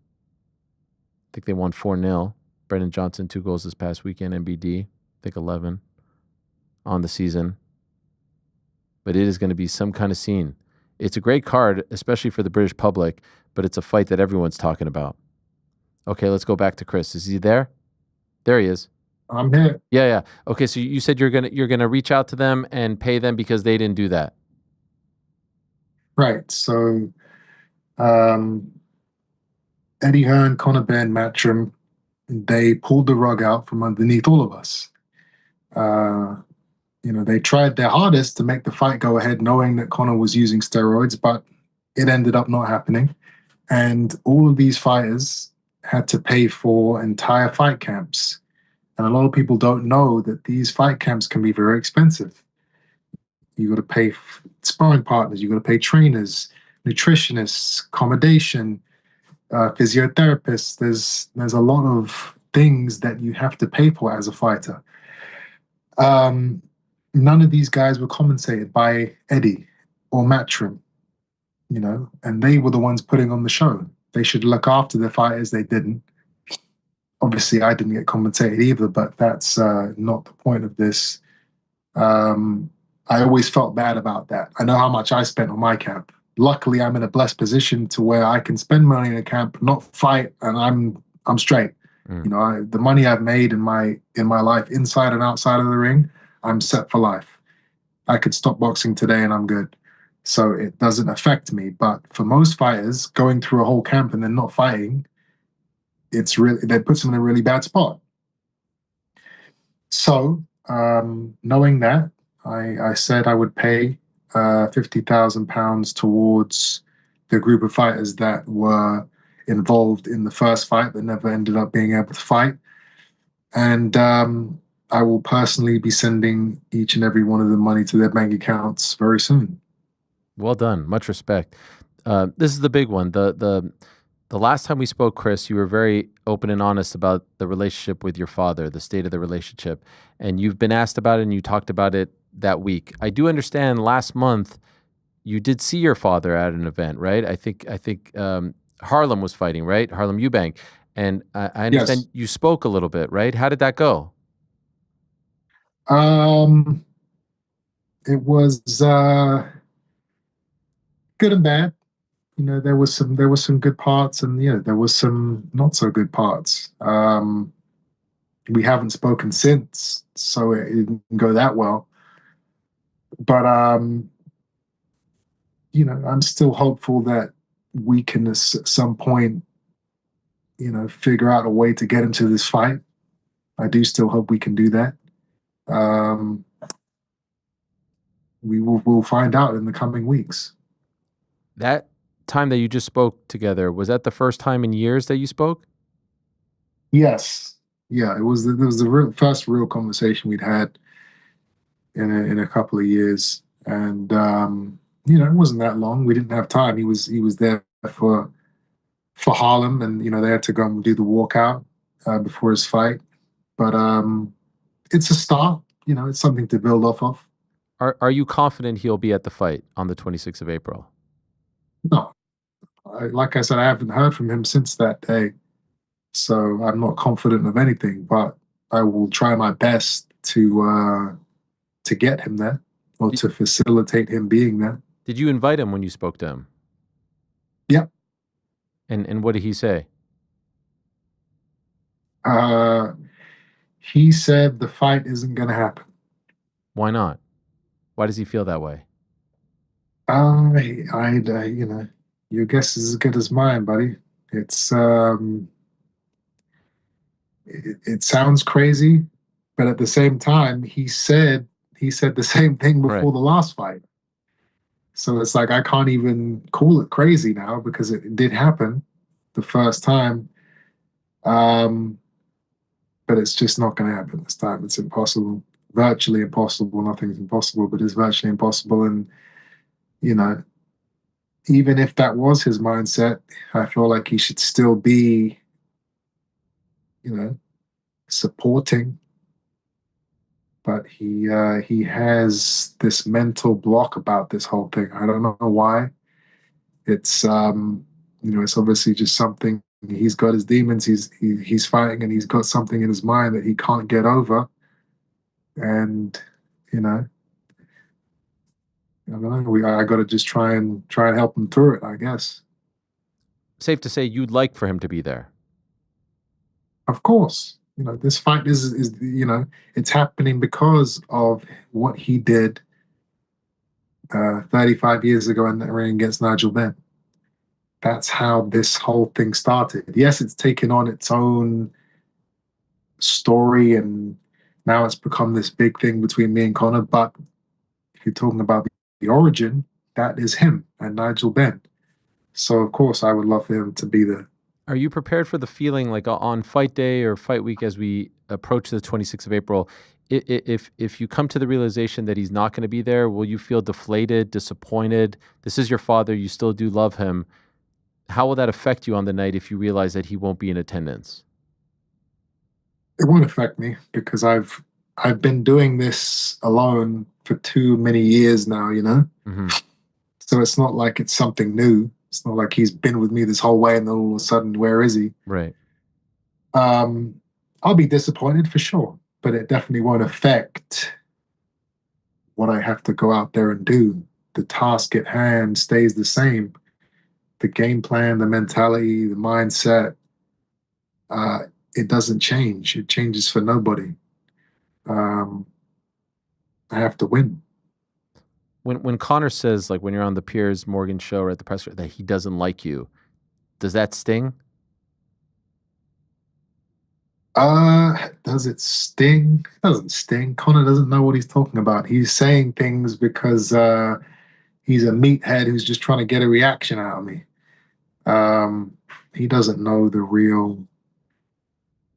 Speaker 2: think they won 4-0. Brendan Johnson, 2 goals this past weekend. MBD, I think 11 on the season. But it is going to be some kind of scene. It's a great card, especially for the British public, but it's a fight that everyone's talking about. Okay, let's go back to Chris. Is he there? There he is.
Speaker 16: I'm here.
Speaker 2: Yeah. Okay, so you said you're gonna reach out to them and pay them because they didn't do that.
Speaker 16: Right. So Eddie Hearn, Conor Benn, Matchroom, they pulled the rug out from underneath all of us. They tried their hardest to make the fight go ahead, knowing that Conor was using steroids, but it ended up not happening. And all of these fighters had to pay for entire fight camps. And a lot of people don't know that these fight camps can be very expensive. You got to pay sparring partners, you got to pay trainers, nutritionists, accommodation, physiotherapists. There's a lot of things that you have to pay for as a fighter. None of these guys were compensated by Eddie or Matchroom, and they were the ones putting on the show. They should look after their fighters. They didn't. Obviously, I didn't get compensated either, but that's not the point of this. I always felt bad about that. I know how much I spent on my camp. Luckily, I'm in a blessed position to where I can spend money in a camp, not fight, and I'm straight. The money I've made in my life, inside and outside of the ring, I'm set for life. I could stop boxing today and I'm good. So it doesn't affect me. But for most fighters, going through a whole camp and then not fighting, that puts them in a really bad spot. So knowing that, I said I would pay £50,000 towards the group of fighters that were involved in the first fight that never ended up being able to fight. And I will personally be sending each and every one of them money to their bank accounts very soon.
Speaker 2: Well done. Much respect. This is the big one. The last time we spoke, Chris, you were very open and honest about the relationship with your father, the state of the relationship. And you've been asked about it and you talked about it that week. I do understand last month you did see your father at an event, right? I think Harlem was fighting, right? Harlem Eubank. And I understand you spoke a little bit, right? How did that go?
Speaker 16: It was good and bad. There was some good parts, and there was some not so good parts. We haven't spoken since, so it didn't go that well. But I'm still hopeful that we can at some point, figure out a way to get into this fight. I do still hope we can do that. We'll find out in the coming weeks.
Speaker 2: That time that you just spoke together, was that the first time in years that you spoke?
Speaker 16: Yes. Yeah, it was the first real conversation we'd had in a couple of years. And it wasn't that long. We didn't have time. He was there for Harlem, and they had to go and do the walkout before his fight. But it's a start. It's something to build off of.
Speaker 2: Are you confident he'll be at the fight on the 26th of April?
Speaker 16: No. Like I said, I haven't heard from him since that day. So I'm not confident of anything, but I will try my best to get him there or to facilitate him being there.
Speaker 2: Did you invite him when you spoke to him?
Speaker 16: Yeah.
Speaker 2: And what did he say?
Speaker 16: He said the fight isn't going to happen.
Speaker 2: Why not? Why does he feel that way?
Speaker 16: You know, your guess is as good as mine, buddy. It's it sounds crazy, but at the same time, he said the same thing before the last fight. So it's like I can't even call it crazy now because it did happen the first time. But it's just not going to happen this time. It's impossible, virtually impossible. Nothing's impossible, but it's virtually impossible. And you know, even if that was his mindset, I feel like he should still be, you know, supporting. But he has this mental block about this whole thing. I don't know why. It's you know, it's obviously just something. He's got his demons. He's fighting, and he's got something in his mind that he can't get over. And you know, I don't know. I got to just try and help him through it, I guess.
Speaker 2: Safe to say you'd like for him to be there.
Speaker 16: Of course, you know, this fight is you know, it's happening because of what he did 35 years ago in the ring against Nigel Benn. That's how this whole thing started. Yes, it's taken on its own story, and now it's become this big thing between me and Conor. But if you're talking about the origin, that is him and Nigel Benn. So of course, I would love for him to be there.
Speaker 2: Are you prepared for the feeling like on fight day or fight week as we approach the 26th of April? If you come to the realization that he's not going to be there, will you feel deflated, disappointed? This is your father. You still do love him. How will that affect you on the night if you realize that he won't be in attendance?
Speaker 16: It won't affect me because I've been doing this alone for too many years now, you know?
Speaker 2: Mm-hmm.
Speaker 16: So it's not like it's something new. It's not like he's been with me this whole way and then all of a sudden, where is he?
Speaker 2: Right.
Speaker 16: I'll be disappointed for sure, but it definitely won't affect what I have to go out there and do. The task at hand stays the same. The game plan, the mentality, the mindset, it doesn't change. It changes for nobody. I have to win.
Speaker 2: When Conor says, like when you're on the Piers Morgan show or at the presser, that he doesn't like you, does that sting?
Speaker 16: Does it sting? It doesn't sting. Conor doesn't know what he's talking about. He's saying things because he's a meathead who's just trying to get a reaction out of me. He doesn't know the real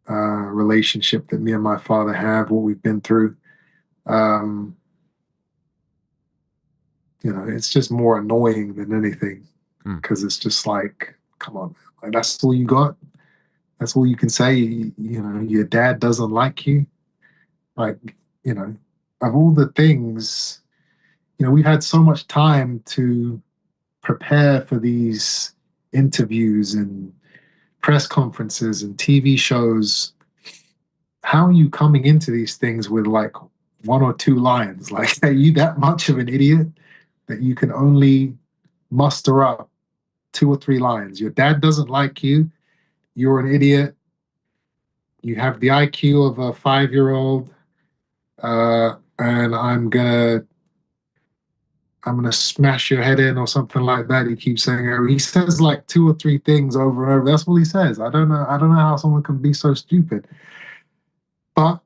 Speaker 16: relationship that me and my father have, what we've been through. You know, it's just more annoying than anything because it's just like, come on, like, that's all you got? That's all you can say? You know, your dad doesn't like you? Like, you know, of all the things, you know, we've had so much time to prepare for these interviews and press conferences and TV shows. How are you coming into these things with like one or two lines? Like, are you that much of an idiot that you can only muster up 2 or 3 lines? Your dad doesn't like you. You're an idiot. You have the IQ of a 5-year-old. And I'm gonna smash your head in or something like that. He keeps saying, he says like 2 or 3 things over and over. That's what he says. I don't know how someone can be so stupid. But,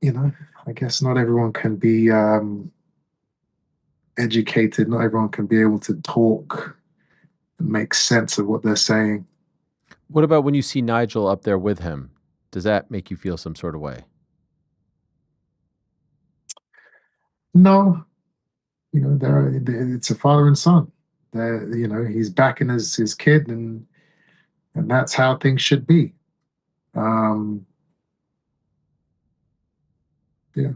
Speaker 16: you know, I guess not everyone can be educated. Not everyone can be able to talk and make sense of what they're saying.
Speaker 2: What about when you see Nigel up there with him? Does that make you feel some sort of way?
Speaker 16: No, you know, it's a father and son. You know, he's backing his kid, and that's how things should be. Yeah.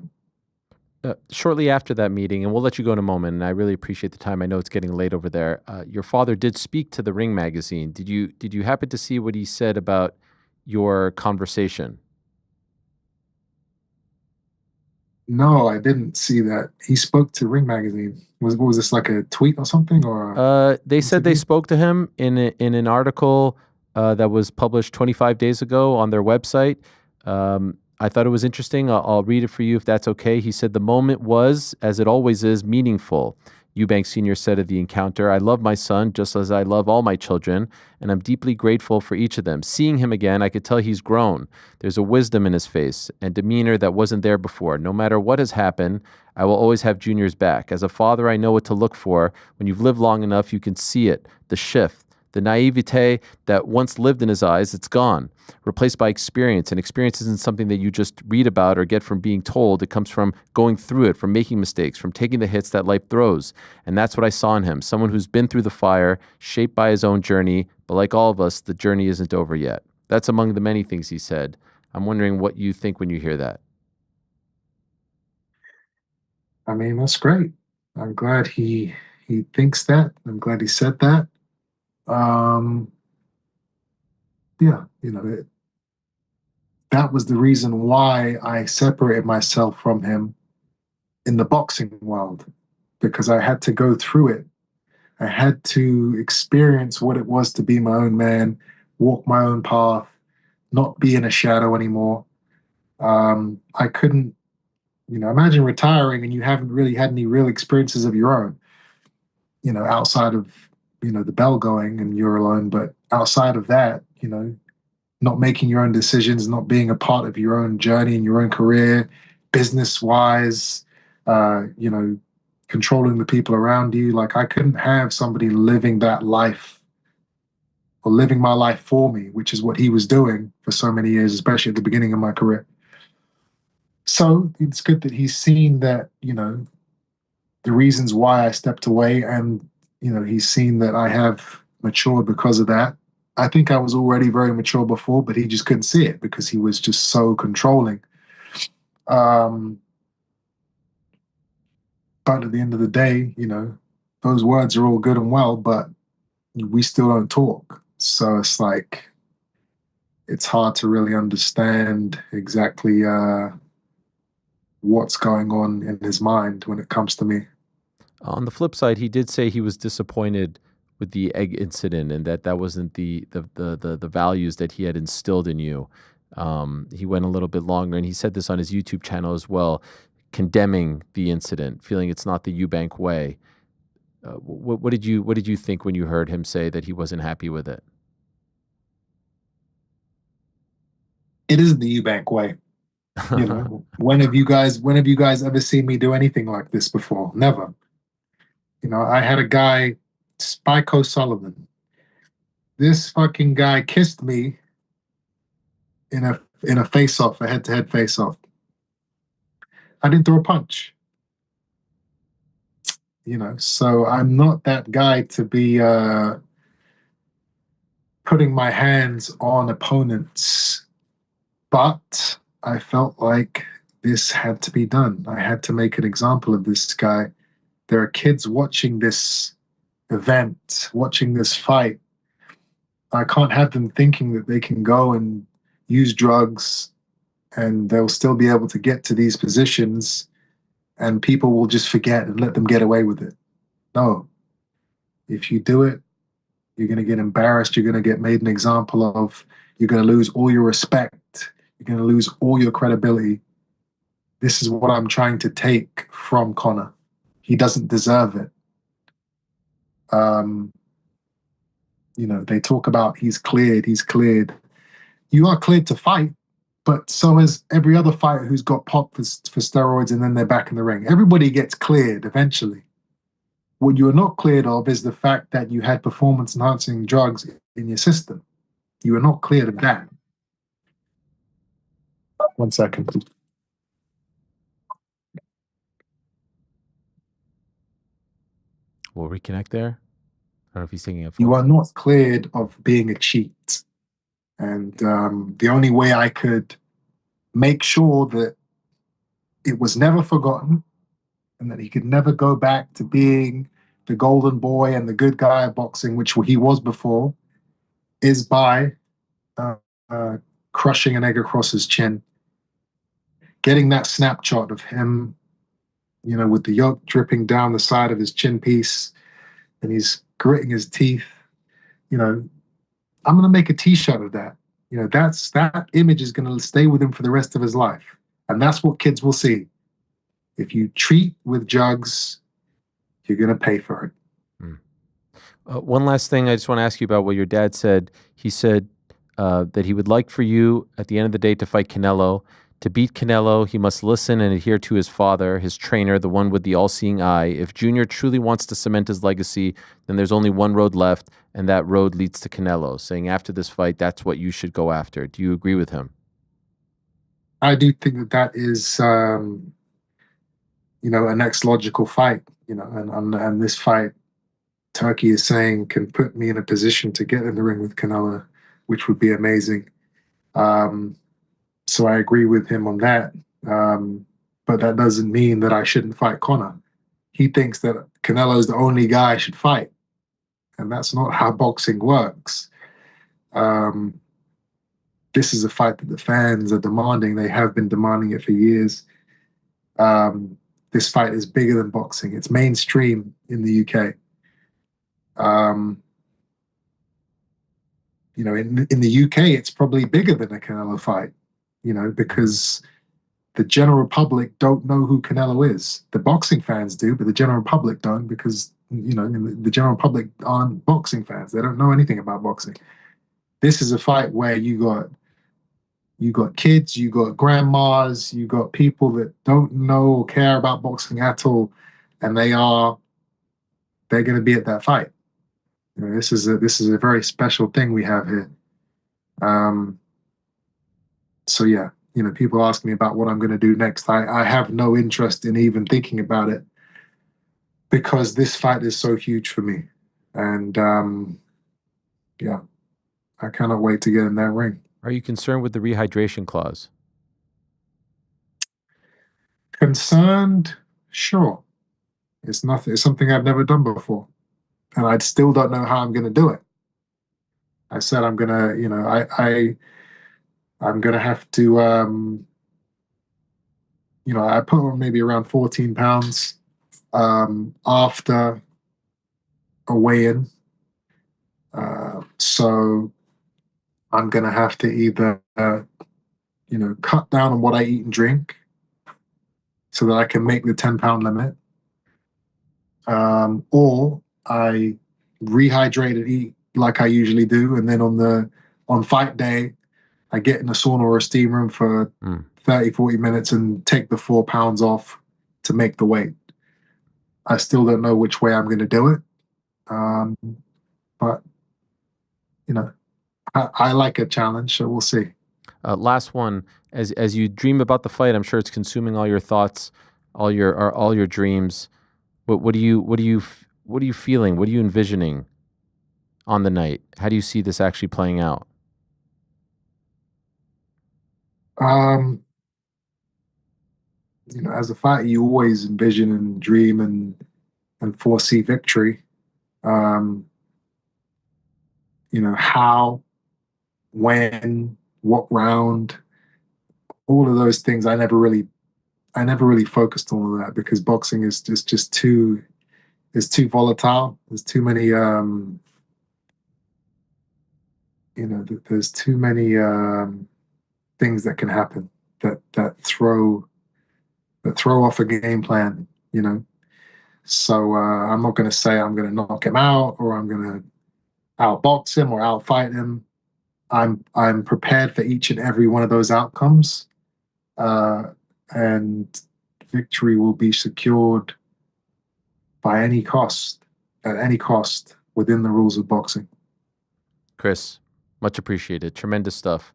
Speaker 2: shortly after that meeting, and we'll let you go in a moment, and I really appreciate the time. I know it's getting late over there. Your father did speak to the Ring magazine. Did you happen to see what he said about your conversation?
Speaker 16: No, I didn't see that. He spoke to Ring Magazine. What was this, like a tweet or something? Or
Speaker 2: They said they spoke to him in an article that was published 25 days ago on their website. I thought it was interesting. I'll read it for you if that's okay. He said, "The moment was, as it always is, meaningful." Eubank Jr. said of the encounter, "I love my son just as I love all my children, and I'm deeply grateful for each of them. Seeing him again, I could tell he's grown. There's a wisdom in his face and demeanor that wasn't there before. No matter what has happened, I will always have Junior's back. As a father, I know what to look for. When you've lived long enough, you can see it, the shift. The naivete that once lived in his eyes, it's gone, replaced by experience. And experience isn't something that you just read about or get from being told. It comes from going through it, from making mistakes, from taking the hits that life throws. And that's what I saw in him, someone who's been through the fire, shaped by his own journey. But like all of us, the journey isn't over yet." That's among the many things he said. I'm wondering what you think when you hear that.
Speaker 16: I mean, that's great. I'm glad he thinks that. I'm glad he said that. Yeah, that was the reason why I separated myself from him in the boxing world, because I had to go through it. I had to experience what it was to be my own man, walk my own path, not be in a shadow anymore. I couldn't, imagine retiring and you haven't really had any real experiences of your own, outside of, the bell going and you're alone. But outside of that, not making your own decisions, not being a part of your own journey and your own career, business wise, controlling the people around you. Like, I couldn't have somebody living that life or living my life for me, which is what he was doing for so many years, especially at the beginning of my career. So it's good that he's seen that, the reasons why I stepped away, and, he's seen that I have matured because of that. I think I was already very mature before, but he just couldn't see it because he was just so controlling. But at the end of the day, those words are all good and well, but we still don't talk. So it's like, it's hard to really understand exactly what's going on in his mind when it comes to me.
Speaker 2: On the flip side, he did say he was disappointed with the egg incident and that wasn't the values that he had instilled in you. He went a little bit longer, and he said this on his YouTube channel as well, condemning the incident, feeling it's not the Eubank way. What did you think when you heard him say that he wasn't happy with it?
Speaker 16: It is the Eubank way. When have you guys ever seen me do anything like this before? Never. I had a guy, Spike O'Sullivan. This fucking guy kissed me in a face-off, a head-to-head face-off. I didn't throw a punch. So I'm not that guy to be putting my hands on opponents. But I felt like this had to be done. I had to make an example of this guy. There are kids watching this event, watching this fight. I can't have them thinking that they can go and use drugs and they'll still be able to get to these positions and people will just forget and let them get away with it. No. If you do it, you're going to get embarrassed. You're going to get made an example of. You're going to lose all your respect. You're going to lose all your credibility. This is what I'm trying to take from Conor. He doesn't deserve it. They talk about he's cleared. You are cleared to fight, but so is every other fighter who's got popped for steroids and then they're back in the ring. Everybody gets cleared eventually. What you are not cleared of is the fact that you had performance-enhancing drugs in your system. You are not cleared of that. 1 second.
Speaker 2: We'll reconnect there. I don't know if he's thinking of.
Speaker 16: You are not cleared of being a cheat. And the only way I could make sure that it was never forgotten, and that he could never go back to being the golden boy and the good guy of boxing, which he was before, is by crushing an egg across his chin, getting that snapshot of him, with the yolk dripping down the side of his chin piece, and he's gritting his teeth. I'm going to make a T-shirt of that. That image is going to stay with him for the rest of his life, and that's what kids will see. If you treat with jugs, you're going to pay for it.
Speaker 2: One last thing I just want to ask you about what your dad said. He said that he would like for you, at the end of the day, to fight Canelo. To beat Canelo, he must listen and adhere to his father, his trainer, the one with the all-seeing eye. If Junior truly wants to cement his legacy, then there's only one road left, and that road leads to Canelo, saying after this fight, that's what you should go after. Do you agree with him?
Speaker 16: I do think that is, a next logical fight, and this fight, Turkey is saying, can put me in a position to get in the ring with Canelo, which would be amazing. So I agree with him on that. But that doesn't mean that I shouldn't fight Conor. He thinks that Canelo is the only guy I should fight. And that's not how boxing works. This is a fight that the fans are demanding. They have been demanding it for years. This fight is bigger than boxing. It's mainstream in the UK. In the UK, it's probably bigger than a Canelo fight, because the general public don't know who Canelo is. The boxing fans do, but the general public don't, because, the general public aren't boxing fans. They don't know anything about boxing. This is a fight where you got kids, you got grandmas, you got people that don't know or care about boxing at all, and they're going to be at that fight. This is a very special thing we have here. So yeah, people ask me about what I'm going to do next. I have no interest in even thinking about it, because this fight is so huge for me, and yeah, I cannot wait to get in that ring.
Speaker 2: Are you concerned with the rehydration clause?
Speaker 16: Concerned? Sure. It's something I've never done before. And I still don't know how I'm going to do it. I said I'm going to, I'm going to have to, I put on maybe around 14 pounds after a weigh-in. So I'm going to have to either, cut down on what I eat and drink so that I can make the 10-pound limit, or I rehydrate and eat like I usually do, and then on fight day, I get in a sauna or a steam room for 30, 40 minutes and take the 4 pounds off to make the weight. I still don't know which way I'm going to do it, but I like a challenge, so we'll see.
Speaker 2: Last one, as you dream about the fight, I'm sure it's consuming all your thoughts, all your dreams. What are you feeling? What are you envisioning on the night? How do you see this actually playing out?
Speaker 16: As a fighter, you always envision and dream and foresee victory. How, when, what round, all of those things. I never really focused on all that, because boxing is just too volatile. There's too many there's too many things that can happen that throw off a game plan, So I'm not going to say I'm going to knock him out, or I'm going to outbox him or outfight him. I'm prepared for each and every one of those outcomes, and victory will be secured by any cost, at any cost, within the rules of boxing.
Speaker 2: Chris, much appreciated. Tremendous stuff.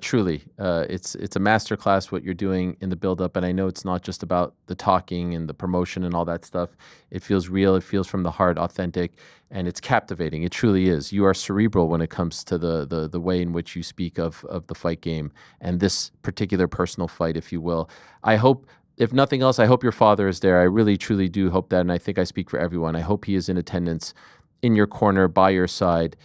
Speaker 2: Truly, it's a masterclass what you're doing in the build-up, and I know it's not just about the talking and the promotion and all that stuff. It feels real. It feels from the heart, authentic, and it's captivating. It truly is. You are cerebral when it comes to the way in which you speak of the fight game and this particular personal fight, if you will. I hope if nothing else, I hope your father is there. I really, truly do hope that, and I think I speak for everyone. I hope he is in attendance, in your corner, by your side.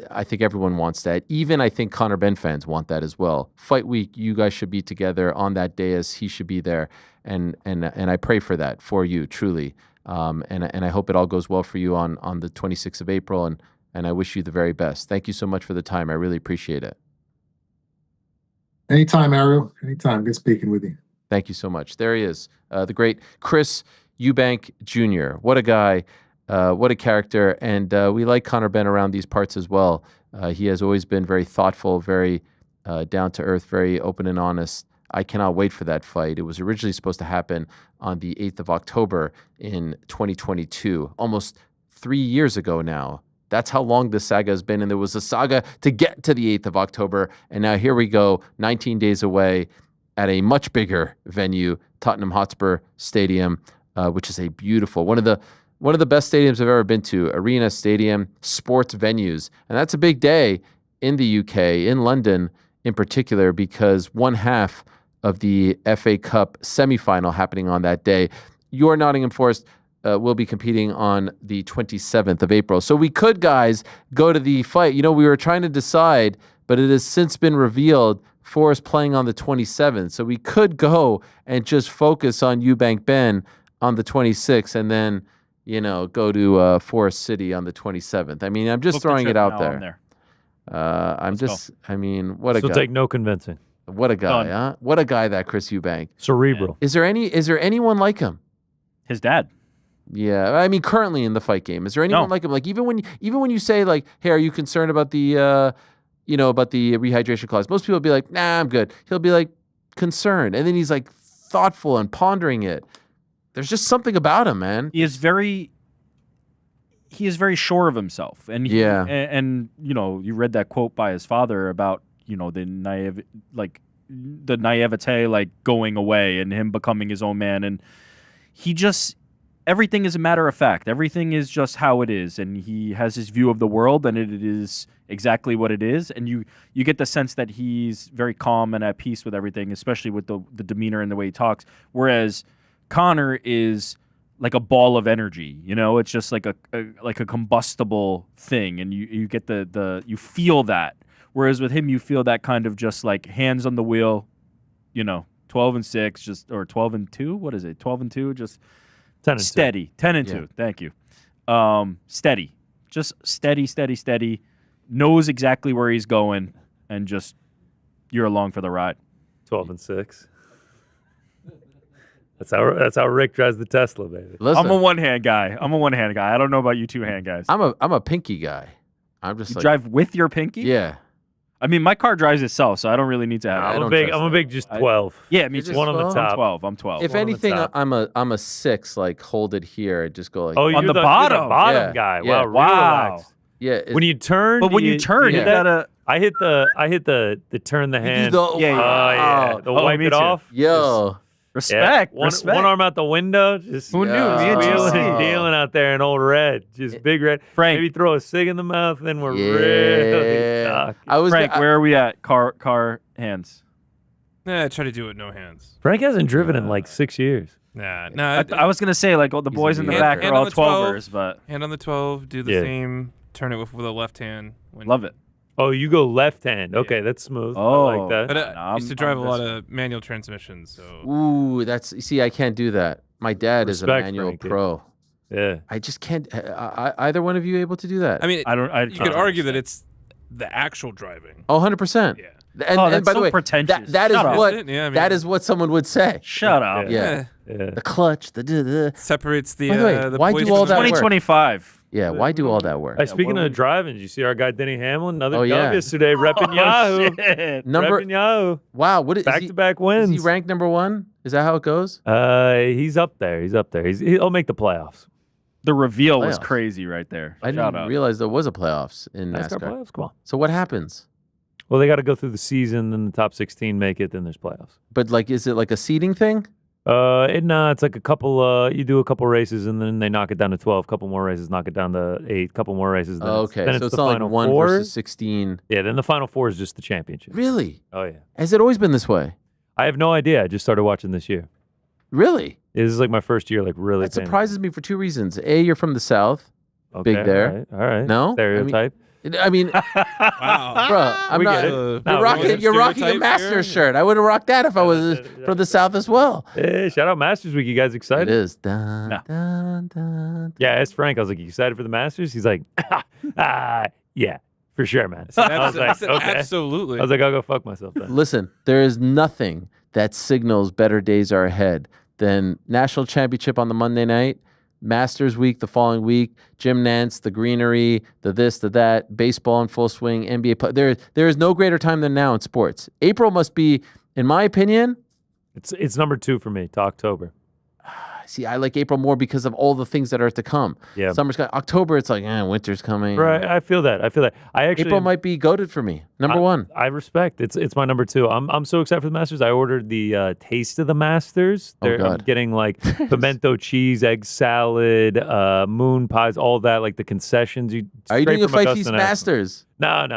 Speaker 2: I think everyone wants that. Even I think Conor Benn fans want that as well. Fight week, you guys should be together on that day, as he should be there, and I pray for that for you, truly. And I hope it all goes well for you on the 26th of April, and I wish you the very best. Thank you so much for the time. I really appreciate it.
Speaker 16: Anytime, Ariel. Anytime. Good speaking with you.
Speaker 2: Thank you so much. There he is, the great Chris Eubank Jr. What a guy. What a character. And we like Conor Benn around these parts as well. He has always been very thoughtful, very down to earth, very open and honest. I cannot wait for that fight. It was originally supposed to happen on the 8th of October in 2022, almost 3 years ago now. That's how long this saga has been. And there was a saga to get to the 8th of October. And now here we go, 19 days away at a much bigger venue, Tottenham Hotspur Stadium, which is a beautiful, one of the best stadiums I've ever been to, arena, stadium, sports venues. And that's a big day in the UK, in London in particular, because one half of the FA Cup semifinal happening on that day. Your Nottingham Forest will be competing on the 27th of April. So we could, guys, go to the fight. You know, we were trying to decide, but it has since been revealed Forest playing on the 27th. So we could go and just focus on Eubank Benn on the 26th and then, you know, go to Forest City on the 27th. I mean, I'm just throwing it out there. I mean, what a guy.
Speaker 5: It'll take no convincing.
Speaker 2: What a guy, huh? What a guy, that Chris Eubank.
Speaker 5: Cerebral.
Speaker 2: Is there anyone like him?
Speaker 4: His dad.
Speaker 2: Yeah, I mean, currently in the fight game, is there anyone like him? Like even when you say like, "Hey, are you concerned about the about the rehydration clause?" Most people will be like, "Nah, I'm good." He'll be like concerned, and then he's like thoughtful and pondering it. There's just something about him, man.
Speaker 4: He is very sure of himself, and and you know, you read that quote by his father about, you know, the naivete like going away and him becoming his own man, and he just. Everything is a matter of fact. Everything is just how it is, and he has his view of the world, and it is exactly what it is. And you get the sense that he's very calm and at peace with everything, especially with the demeanor and the way he talks. Whereas Conor is like a ball of energy. You know, it's just like a combustible thing, and you get you feel that. Whereas with him, you feel that kind of just like hands on the wheel. You know, 12-6, just or 12-2. What is it? 12-2, just.
Speaker 5: 10
Speaker 4: steady. 10-2. Thank you. Steady. Just steady. Knows exactly where he's going, and just you're along for the ride.
Speaker 5: 12-6. That's how Rick drives the Tesla, baby.
Speaker 2: Listen,
Speaker 4: I'm a one-hand guy. I don't know about you two-hand guys.
Speaker 2: I'm a pinky guy. I'm just
Speaker 4: you drive with your pinky?
Speaker 2: Yeah.
Speaker 4: I mean, my car drives itself, so I don't really need to have it.
Speaker 5: I'm a big just 12.
Speaker 4: Yeah, me too.
Speaker 5: One on the top.
Speaker 4: I'm 12.
Speaker 2: If anything, I'm a 6. Like hold it here, just go like.
Speaker 5: Oh,
Speaker 4: on the bottom.
Speaker 5: You're the bottom guy.
Speaker 2: Yeah.
Speaker 5: Wow. Relaxed.
Speaker 2: Yeah.
Speaker 5: When you turn,
Speaker 4: but when you turn, you gotta.
Speaker 5: I hit the turn the hand.
Speaker 2: The
Speaker 5: wipe it off.
Speaker 2: Yo.
Speaker 4: Respect.
Speaker 5: One arm out the window. Just
Speaker 4: who knew?
Speaker 5: Wheeling and dealing out there in old red. Just big red.
Speaker 4: Frank.
Speaker 5: Maybe throw a cig in the mouth, then we're really talking.
Speaker 4: Frank, where are we at? Car hands.
Speaker 12: I try to do it no hands.
Speaker 5: Frank hasn't driven in like 6 years.
Speaker 12: Nah.
Speaker 4: I was gonna say like all the boys in the back are all 12ers, but
Speaker 12: hand on the 12, do the same. Turn it with a left hand.
Speaker 4: Love it.
Speaker 5: Oh, you go left hand. Okay, that's smooth.
Speaker 4: Oh,
Speaker 5: I like that.
Speaker 12: But I used to drive a lot of manual transmissions. So.
Speaker 2: Ooh, I can't do that. My dad is a manual
Speaker 5: Frankie.
Speaker 2: pro.
Speaker 5: Yeah.
Speaker 2: I just can't. Either one of you able to do that?
Speaker 12: I mean, you could argue that it's the actual driving.
Speaker 2: Oh, 100%.
Speaker 12: Yeah.
Speaker 2: And by the way,
Speaker 4: pretentious.
Speaker 2: that is what someone would say.
Speaker 4: Shut up.
Speaker 2: Yeah. The clutch, the
Speaker 12: separates the.
Speaker 2: By the way, why do all that work?
Speaker 4: 2025.
Speaker 2: Yeah, why do all that work?
Speaker 5: Hey, speaking of driving, did you see our guy Denny Hamlin? Another dub yesterday, repping Yahoo. Repping Yahoo.
Speaker 2: Wow, what is
Speaker 5: back-to-back wins?
Speaker 2: Is he ranked number 1? Is that how it goes?
Speaker 5: He's up there. He'll make the playoffs.
Speaker 4: The reveal was crazy right there.
Speaker 2: I didn't realize there was a playoffs in NASCAR.
Speaker 5: Playoffs, come on.
Speaker 2: So what happens?
Speaker 5: Well, they got to go through the season, then the top 16 make it, then there's playoffs.
Speaker 2: But like, is it like a seeding thing?
Speaker 5: It's like a couple. You do a couple races, and then they knock it down to 12. Couple more races, knock it down to 8. Couple more races. Then
Speaker 2: okay,
Speaker 5: then
Speaker 2: so it's
Speaker 5: the
Speaker 2: not
Speaker 5: final
Speaker 2: like 1
Speaker 5: 4.
Speaker 2: versus 16.
Speaker 5: Yeah, then the final 4 is just the championship.
Speaker 2: Really?
Speaker 5: Oh yeah.
Speaker 2: Has it always been this way?
Speaker 5: I have no idea. I just started watching this year.
Speaker 2: Really?
Speaker 5: This is like my first year, like really.
Speaker 2: That surprises me for two reasons. A, you're from the South.
Speaker 5: Okay,
Speaker 2: Big there.
Speaker 5: All right.
Speaker 2: No?
Speaker 5: Stereotype.
Speaker 2: I mean,
Speaker 12: Wow.
Speaker 2: bro, I'm
Speaker 5: We
Speaker 2: not.
Speaker 5: get it.
Speaker 2: You're rocking a Masters shirt. I would have rocked that if I was from the South as well.
Speaker 5: Hey, shout out Masters Week. You guys excited?
Speaker 2: It is. Dun, dun, dun.
Speaker 5: Yeah, I asked Frank. I was like, you excited for the Masters? He's like, yeah, for sure, man. I was like, okay.
Speaker 12: Absolutely.
Speaker 5: I was like, I'll go fuck myself then.
Speaker 2: Listen, there is nothing that signals better days are ahead than national championship on the Monday night, Masters week the following week, Jim Nantz, the greenery, the this, the that, baseball in full swing, NBA play. There is no greater time than now in sports. April must be, in my opinion,
Speaker 5: it's number 2 for me to October.
Speaker 2: See, I like April more because of all the things that are to come.
Speaker 5: Yeah.
Speaker 2: Summer's got October. It's like, winter's coming.
Speaker 5: Right, I feel that. I actually
Speaker 2: April might be goated for me. Number 1.
Speaker 5: I respect. It's my number 2. I'm so excited for the Masters. I ordered the Taste of the Masters. I'm getting like pimento cheese, egg salad, moon pies, all that, like the concessions.
Speaker 2: Are you doing a Fight Feast Masters?
Speaker 5: No.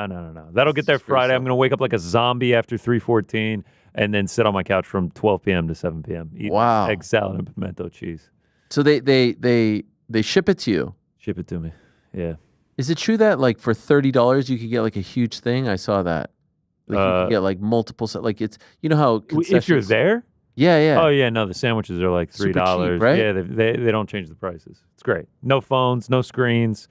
Speaker 5: That'll get there Friday. I'm gonna wake up like a zombie after 3:14. And then sit on my couch from 12 p.m. to 7 p.m. Eat egg salad and pimento cheese.
Speaker 2: So they ship it to you.
Speaker 5: Ship it to me. Yeah.
Speaker 2: Is it true that like for $30 you could get like a huge thing? I saw that. Like you could get like multiple. Like it's how
Speaker 5: if you're there.
Speaker 2: Yeah.
Speaker 5: Oh yeah. No, the sandwiches are like $3.
Speaker 2: Super cheap, right?
Speaker 5: Yeah. They don't change the prices. It's great. No phones. No screens.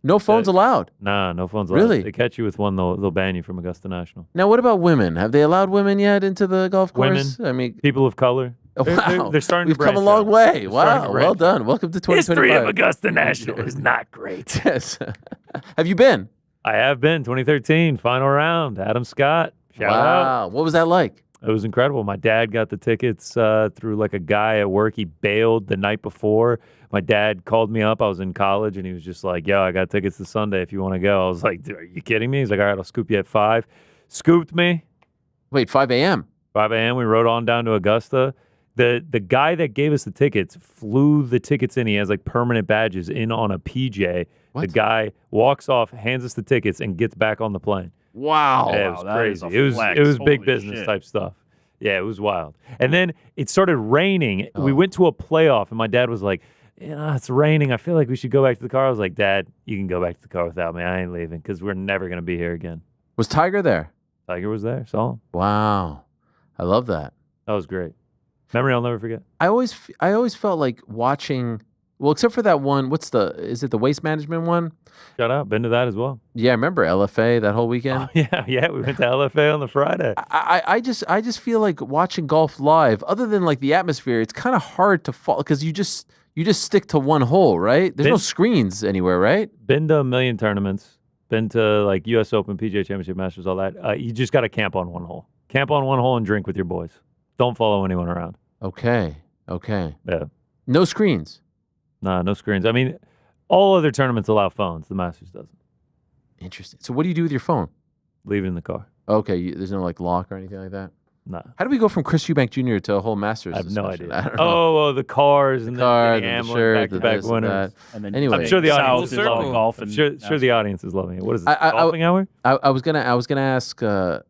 Speaker 2: No phones allowed?
Speaker 5: Nah, no phones allowed.
Speaker 2: Really?
Speaker 5: They catch you with one, they'll ban you from Augusta National.
Speaker 2: Now, what about women? Have they allowed women yet into the golf course?
Speaker 5: Women,
Speaker 2: I mean,
Speaker 5: people of color.
Speaker 2: Wow.
Speaker 5: They're starting
Speaker 2: We've
Speaker 5: to
Speaker 2: come a long way. Wow. Well done. Welcome to 2025.
Speaker 5: History of Augusta National is not great.
Speaker 2: Yes. Have you been?
Speaker 5: I have been. 2013, final round. Adam Scott. Shout out.
Speaker 2: What was that like?
Speaker 5: It was incredible. My dad got the tickets through like a guy at work. He bailed the night before. My dad called me up. I was in college, and he was just like, yo, I got tickets this Sunday if you want to go. I was like, are you kidding me? He's like, all right, I'll scoop you at 5. Scooped me.
Speaker 2: Wait, 5 a.m.?
Speaker 5: 5 a.m. We rode on down to Augusta. The guy that gave us the tickets flew the tickets in. He has like permanent badges in on a PJ.
Speaker 2: What?
Speaker 5: The guy walks off, hands us the tickets, and gets back on the plane.
Speaker 2: Wow.
Speaker 5: Yeah, it was crazy. It was big business type stuff. Yeah, it was wild. And then it started raining. We went to a playoff, and my dad was like, it's raining. I feel like we should go back to the car. I was like, Dad, you can go back to the car without me. I ain't leaving because we're never going to be here again.
Speaker 2: Was Tiger there?
Speaker 5: Tiger was there. Saw him.
Speaker 2: Wow. I love that.
Speaker 5: That was great. Memory I'll never forget.
Speaker 2: I always felt like watching, well, except for that one, is it the waste management one?
Speaker 5: Shout out. Been to that as well.
Speaker 2: Yeah, I remember LFA that whole weekend.
Speaker 5: Oh, yeah. We went to LFA on the Friday.
Speaker 2: I just feel like watching golf live, other than like the atmosphere, it's kind of hard to follow because you just stick to one hole, right? There's no screens anywhere, right?
Speaker 5: Been to a million tournaments. Been to like U.S. Open, PGA Championship, Masters, all that. You just got to camp on one hole. Camp on one hole and drink with your boys. Don't follow anyone around.
Speaker 2: Okay.
Speaker 5: Yeah.
Speaker 2: No screens?
Speaker 5: Nah, no screens. I mean, all other tournaments allow phones. The Masters doesn't.
Speaker 2: Interesting. So what do you do with your phone?
Speaker 5: Leave it in the car.
Speaker 2: Okay. There's no like lock or anything like that?
Speaker 5: Nah.
Speaker 2: How do we go from Chris Eubank Jr. to a whole Masters?
Speaker 5: I have no
Speaker 2: discussion?
Speaker 5: idea.
Speaker 2: I don't know.
Speaker 5: Oh, the cars and
Speaker 2: cars,
Speaker 5: the
Speaker 2: and the
Speaker 5: Amlin
Speaker 2: shirt,
Speaker 5: back-to-back
Speaker 2: the this,
Speaker 5: winners.
Speaker 4: And then
Speaker 2: Anyway,
Speaker 5: I'm sure the audience is
Speaker 4: South
Speaker 5: loving
Speaker 4: golf.
Speaker 5: I'm sure the audience is loving it. What is this,
Speaker 2: I-
Speaker 5: golfing hour?
Speaker 2: I was gonna ask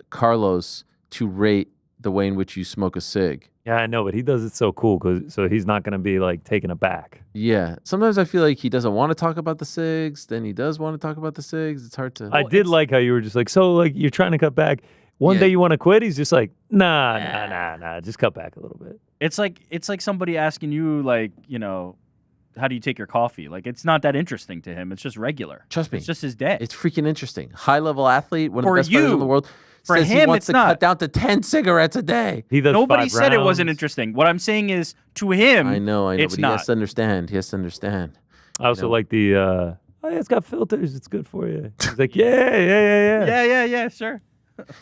Speaker 2: Carlos to rate the way in which you smoke a cig.
Speaker 5: Yeah, I know, but he does it so cool so he's not going to be like taken aback.
Speaker 2: Yeah. Sometimes I feel like he doesn't want to talk about the cigs. Then he does want to talk about the cigs. It's hard to.
Speaker 5: I did like how you were just like, so like you're trying to cut back. One day you want to quit. He's just like, nah. Just cut back a little bit.
Speaker 4: It's like somebody asking you like, how do you take your coffee? Like it's not that interesting to him. It's just regular.
Speaker 2: Trust me.
Speaker 4: It's just his day.
Speaker 2: It's freaking interesting. High level athlete, one of
Speaker 4: For
Speaker 2: the best players
Speaker 4: you,
Speaker 2: in the world.
Speaker 4: for
Speaker 2: says he
Speaker 4: him,
Speaker 2: wants
Speaker 4: it's
Speaker 2: to
Speaker 4: not.
Speaker 2: cut down to 10 cigarettes a day.
Speaker 5: He does
Speaker 4: Nobody
Speaker 5: 5
Speaker 4: said it wasn't
Speaker 5: rounds.
Speaker 4: interesting. What I'm saying is, to him,
Speaker 2: I know,
Speaker 4: it's
Speaker 2: but he
Speaker 4: not.
Speaker 2: has to understand. He has to understand.
Speaker 5: I also like the, oh yeah, it's got filters. It's good for you. He's like, yeah.
Speaker 4: Yeah, sure.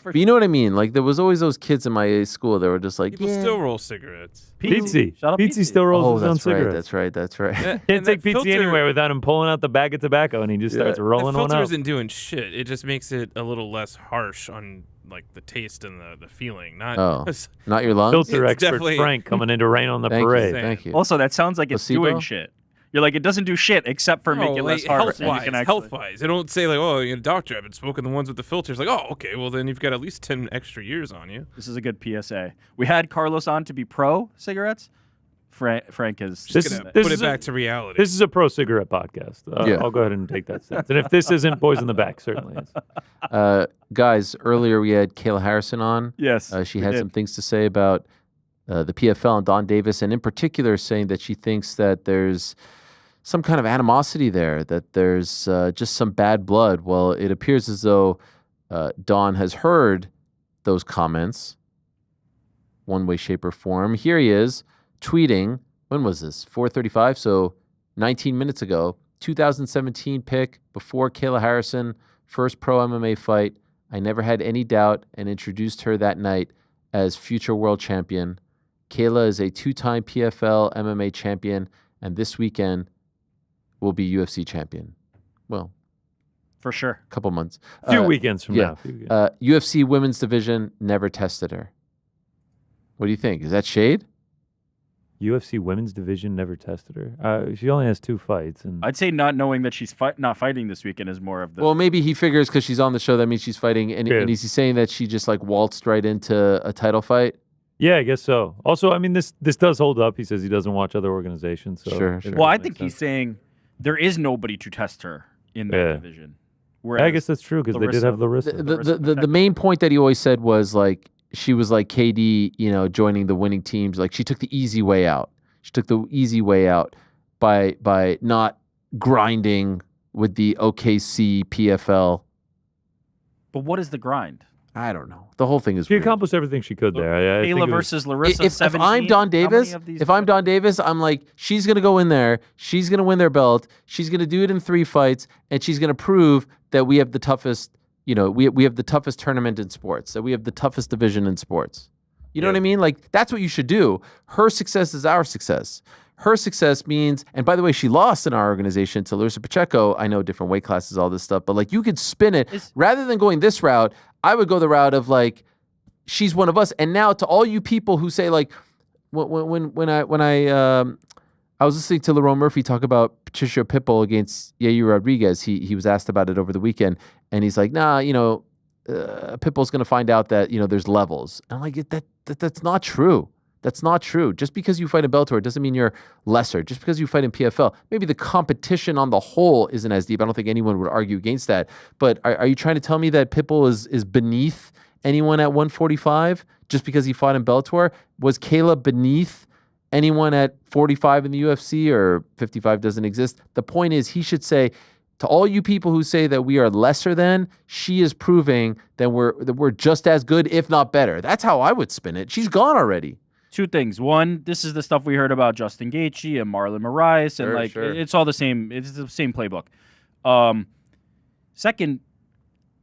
Speaker 2: But you know what I mean? Like there was always those kids in my school that were just like,
Speaker 12: People still roll cigarettes.
Speaker 5: Pizzi.
Speaker 4: Shout out
Speaker 5: Pizzi still rolls his own cigarettes.
Speaker 2: That's right.
Speaker 5: Can't take Pizzi anywhere without him pulling out the bag of tobacco and he just starts rolling
Speaker 12: the
Speaker 5: one
Speaker 12: filter
Speaker 5: out.
Speaker 12: isn't doing shit. It just makes it a little less harsh on like the taste and the feeling. Not
Speaker 2: not your lungs.
Speaker 5: Filter
Speaker 12: It's
Speaker 5: expert
Speaker 12: definitely-
Speaker 5: Frank coming in to rain on the
Speaker 2: Thank you,
Speaker 5: parade.
Speaker 2: thank you.
Speaker 4: Also, that sounds like it's
Speaker 2: Placebo?
Speaker 4: doing shit. You're like, it doesn't do shit except for make it less harsh. and you can actually-
Speaker 12: Health-wise. They don't say like, oh, you're a doctor. I've been smoking the ones with the filters. Like, oh, okay. Well, then you've got at least 10 extra years on you.
Speaker 4: This is a good PSA. We had Carlos on to be pro cigarettes. Frank is
Speaker 12: Put it back to reality.
Speaker 5: This is a pro-cigarette podcast.
Speaker 2: Yeah.
Speaker 5: I'll go ahead and take that stance. And if this isn't Boys in the Back, certainly is.
Speaker 2: Guys, earlier we had Kayla Harrison on.
Speaker 4: Yes,
Speaker 2: she had some things to say about the PFL and Don Davis, and in particular saying that she thinks that there's some kind of animosity there, that there's just some bad blood. Well, it appears as though Don has heard those comments one way, shape, or form. Here he is tweeting, when was this? 4:35, so 19 minutes ago, 2017 pick before Kayla Harrison, first pro MMA fight. I never had any doubt and introduced her that night as future world champion. Kayla is a 2-time PFL MMA champion, and this weekend will be UFC champion. Well,
Speaker 4: for sure.
Speaker 2: A couple months.
Speaker 5: A few weekends from now.
Speaker 2: UFC women's division never tested her. What do you think? Is that shade?
Speaker 5: UFC women's division never tested her. She only has 2 fights. And
Speaker 4: I'd say not knowing that she's not fighting this weekend is more of the...
Speaker 2: Well, maybe he figures because she's on the show, that means she's fighting. And is he saying that she just like waltzed right into a title fight?
Speaker 5: Yeah, I guess so. Also, I mean, this does hold up. He says he doesn't watch other organizations. So
Speaker 2: sure.
Speaker 4: Well, I think he's saying there is nobody to test her in that division.
Speaker 5: Whereas I guess that's true because they did have Larissa.
Speaker 2: The main point that he always said was like, she was like KD, joining the winning teams. Like she took the easy way out. She took the easy way out by not grinding with the OKC PFL.
Speaker 4: But what is the grind?
Speaker 2: I don't know. The whole thing is
Speaker 5: She
Speaker 2: weird.
Speaker 5: accomplished everything she could there.
Speaker 4: Kayla versus Larissa.
Speaker 2: If I'm Don Davis, I'm like, she's gonna go in there. She's gonna win their belt. She's gonna do it in 3 fights, and she's gonna prove that we have the toughest. We have the toughest tournament in sports. That we have the toughest division in sports. You know what I mean? Like that's what you should do. Her success is our success. Her success means, and by the way, she lost in our organization to Larissa Pacheco. I know different weight classes, all this stuff, but like you could spin it rather than going this route. I would go the route of like, she's one of us. And now to all you people who say like, when I was listening to Lerone Murphy talk about Patricio Pitbull against Yair Rodriguez. He was asked about it over the weekend, and he's like, nah, Pitbull's going to find out that there's levels. And I'm like, that's not true. That's not true. Just because you fight in Bellator doesn't mean you're lesser. Just because you fight in PFL, maybe the competition on the whole isn't as deep. I don't think anyone would argue against that. But are you trying to tell me that Pitbull is beneath anyone at 145 just because he fought in Bellator? Was Kayla beneath anyone at 45 in the UFC, or 55 doesn't exist? The point is, he should say, to all you people who say that we are lesser than, she is proving that we're just as good, if not better. That's how I would spin it. She's gone already.
Speaker 4: 2 things. One, this is the stuff we heard about Justin Gaethje and Marlon Moraes, and it's all the same. It's the same playbook. Second,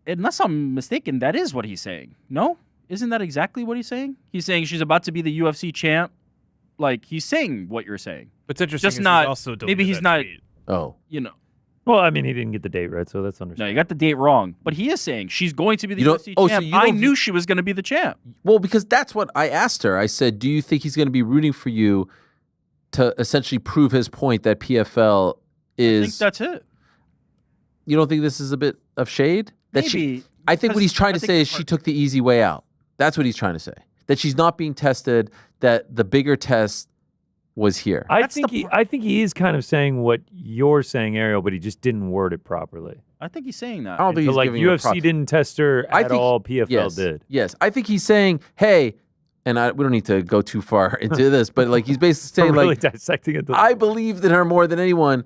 Speaker 4: unless I'm mistaken, that is what he's saying. No? Isn't that exactly what he's saying? He's saying she's about to be the UFC champ. Like, he's saying what you're saying.
Speaker 12: What's interesting
Speaker 4: Just
Speaker 12: is
Speaker 4: not,
Speaker 12: he's also
Speaker 4: maybe he's not,
Speaker 12: tweet.
Speaker 5: Well, I mean, he didn't get the date right, so that's understandable.
Speaker 4: No, you got the date wrong. But he is saying she's going to be the UFC champ. So I knew she was going to be the champ.
Speaker 2: Well, because that's what I asked her. I said, do you think he's going to be rooting for you to essentially prove his point that PFL is...
Speaker 4: I think that's it.
Speaker 2: You don't think this is a bit of shade?
Speaker 4: Maybe.
Speaker 2: I think what he's trying to say is she took the easy way out. That's what he's trying to say. That she's not being tested, that the bigger test was here.
Speaker 5: I think he is kind of saying what you're saying, Ariel, but he just didn't word it properly.
Speaker 4: I think he's saying that.
Speaker 2: I don't think he's
Speaker 5: like
Speaker 2: giving
Speaker 5: UFC didn't test her at all. PFL did.
Speaker 2: Yes, I think he's saying, hey, and we don't need to go too far into this, but like he's basically saying,
Speaker 5: really
Speaker 2: like,
Speaker 5: dissecting it.
Speaker 2: I believed in her more than anyone,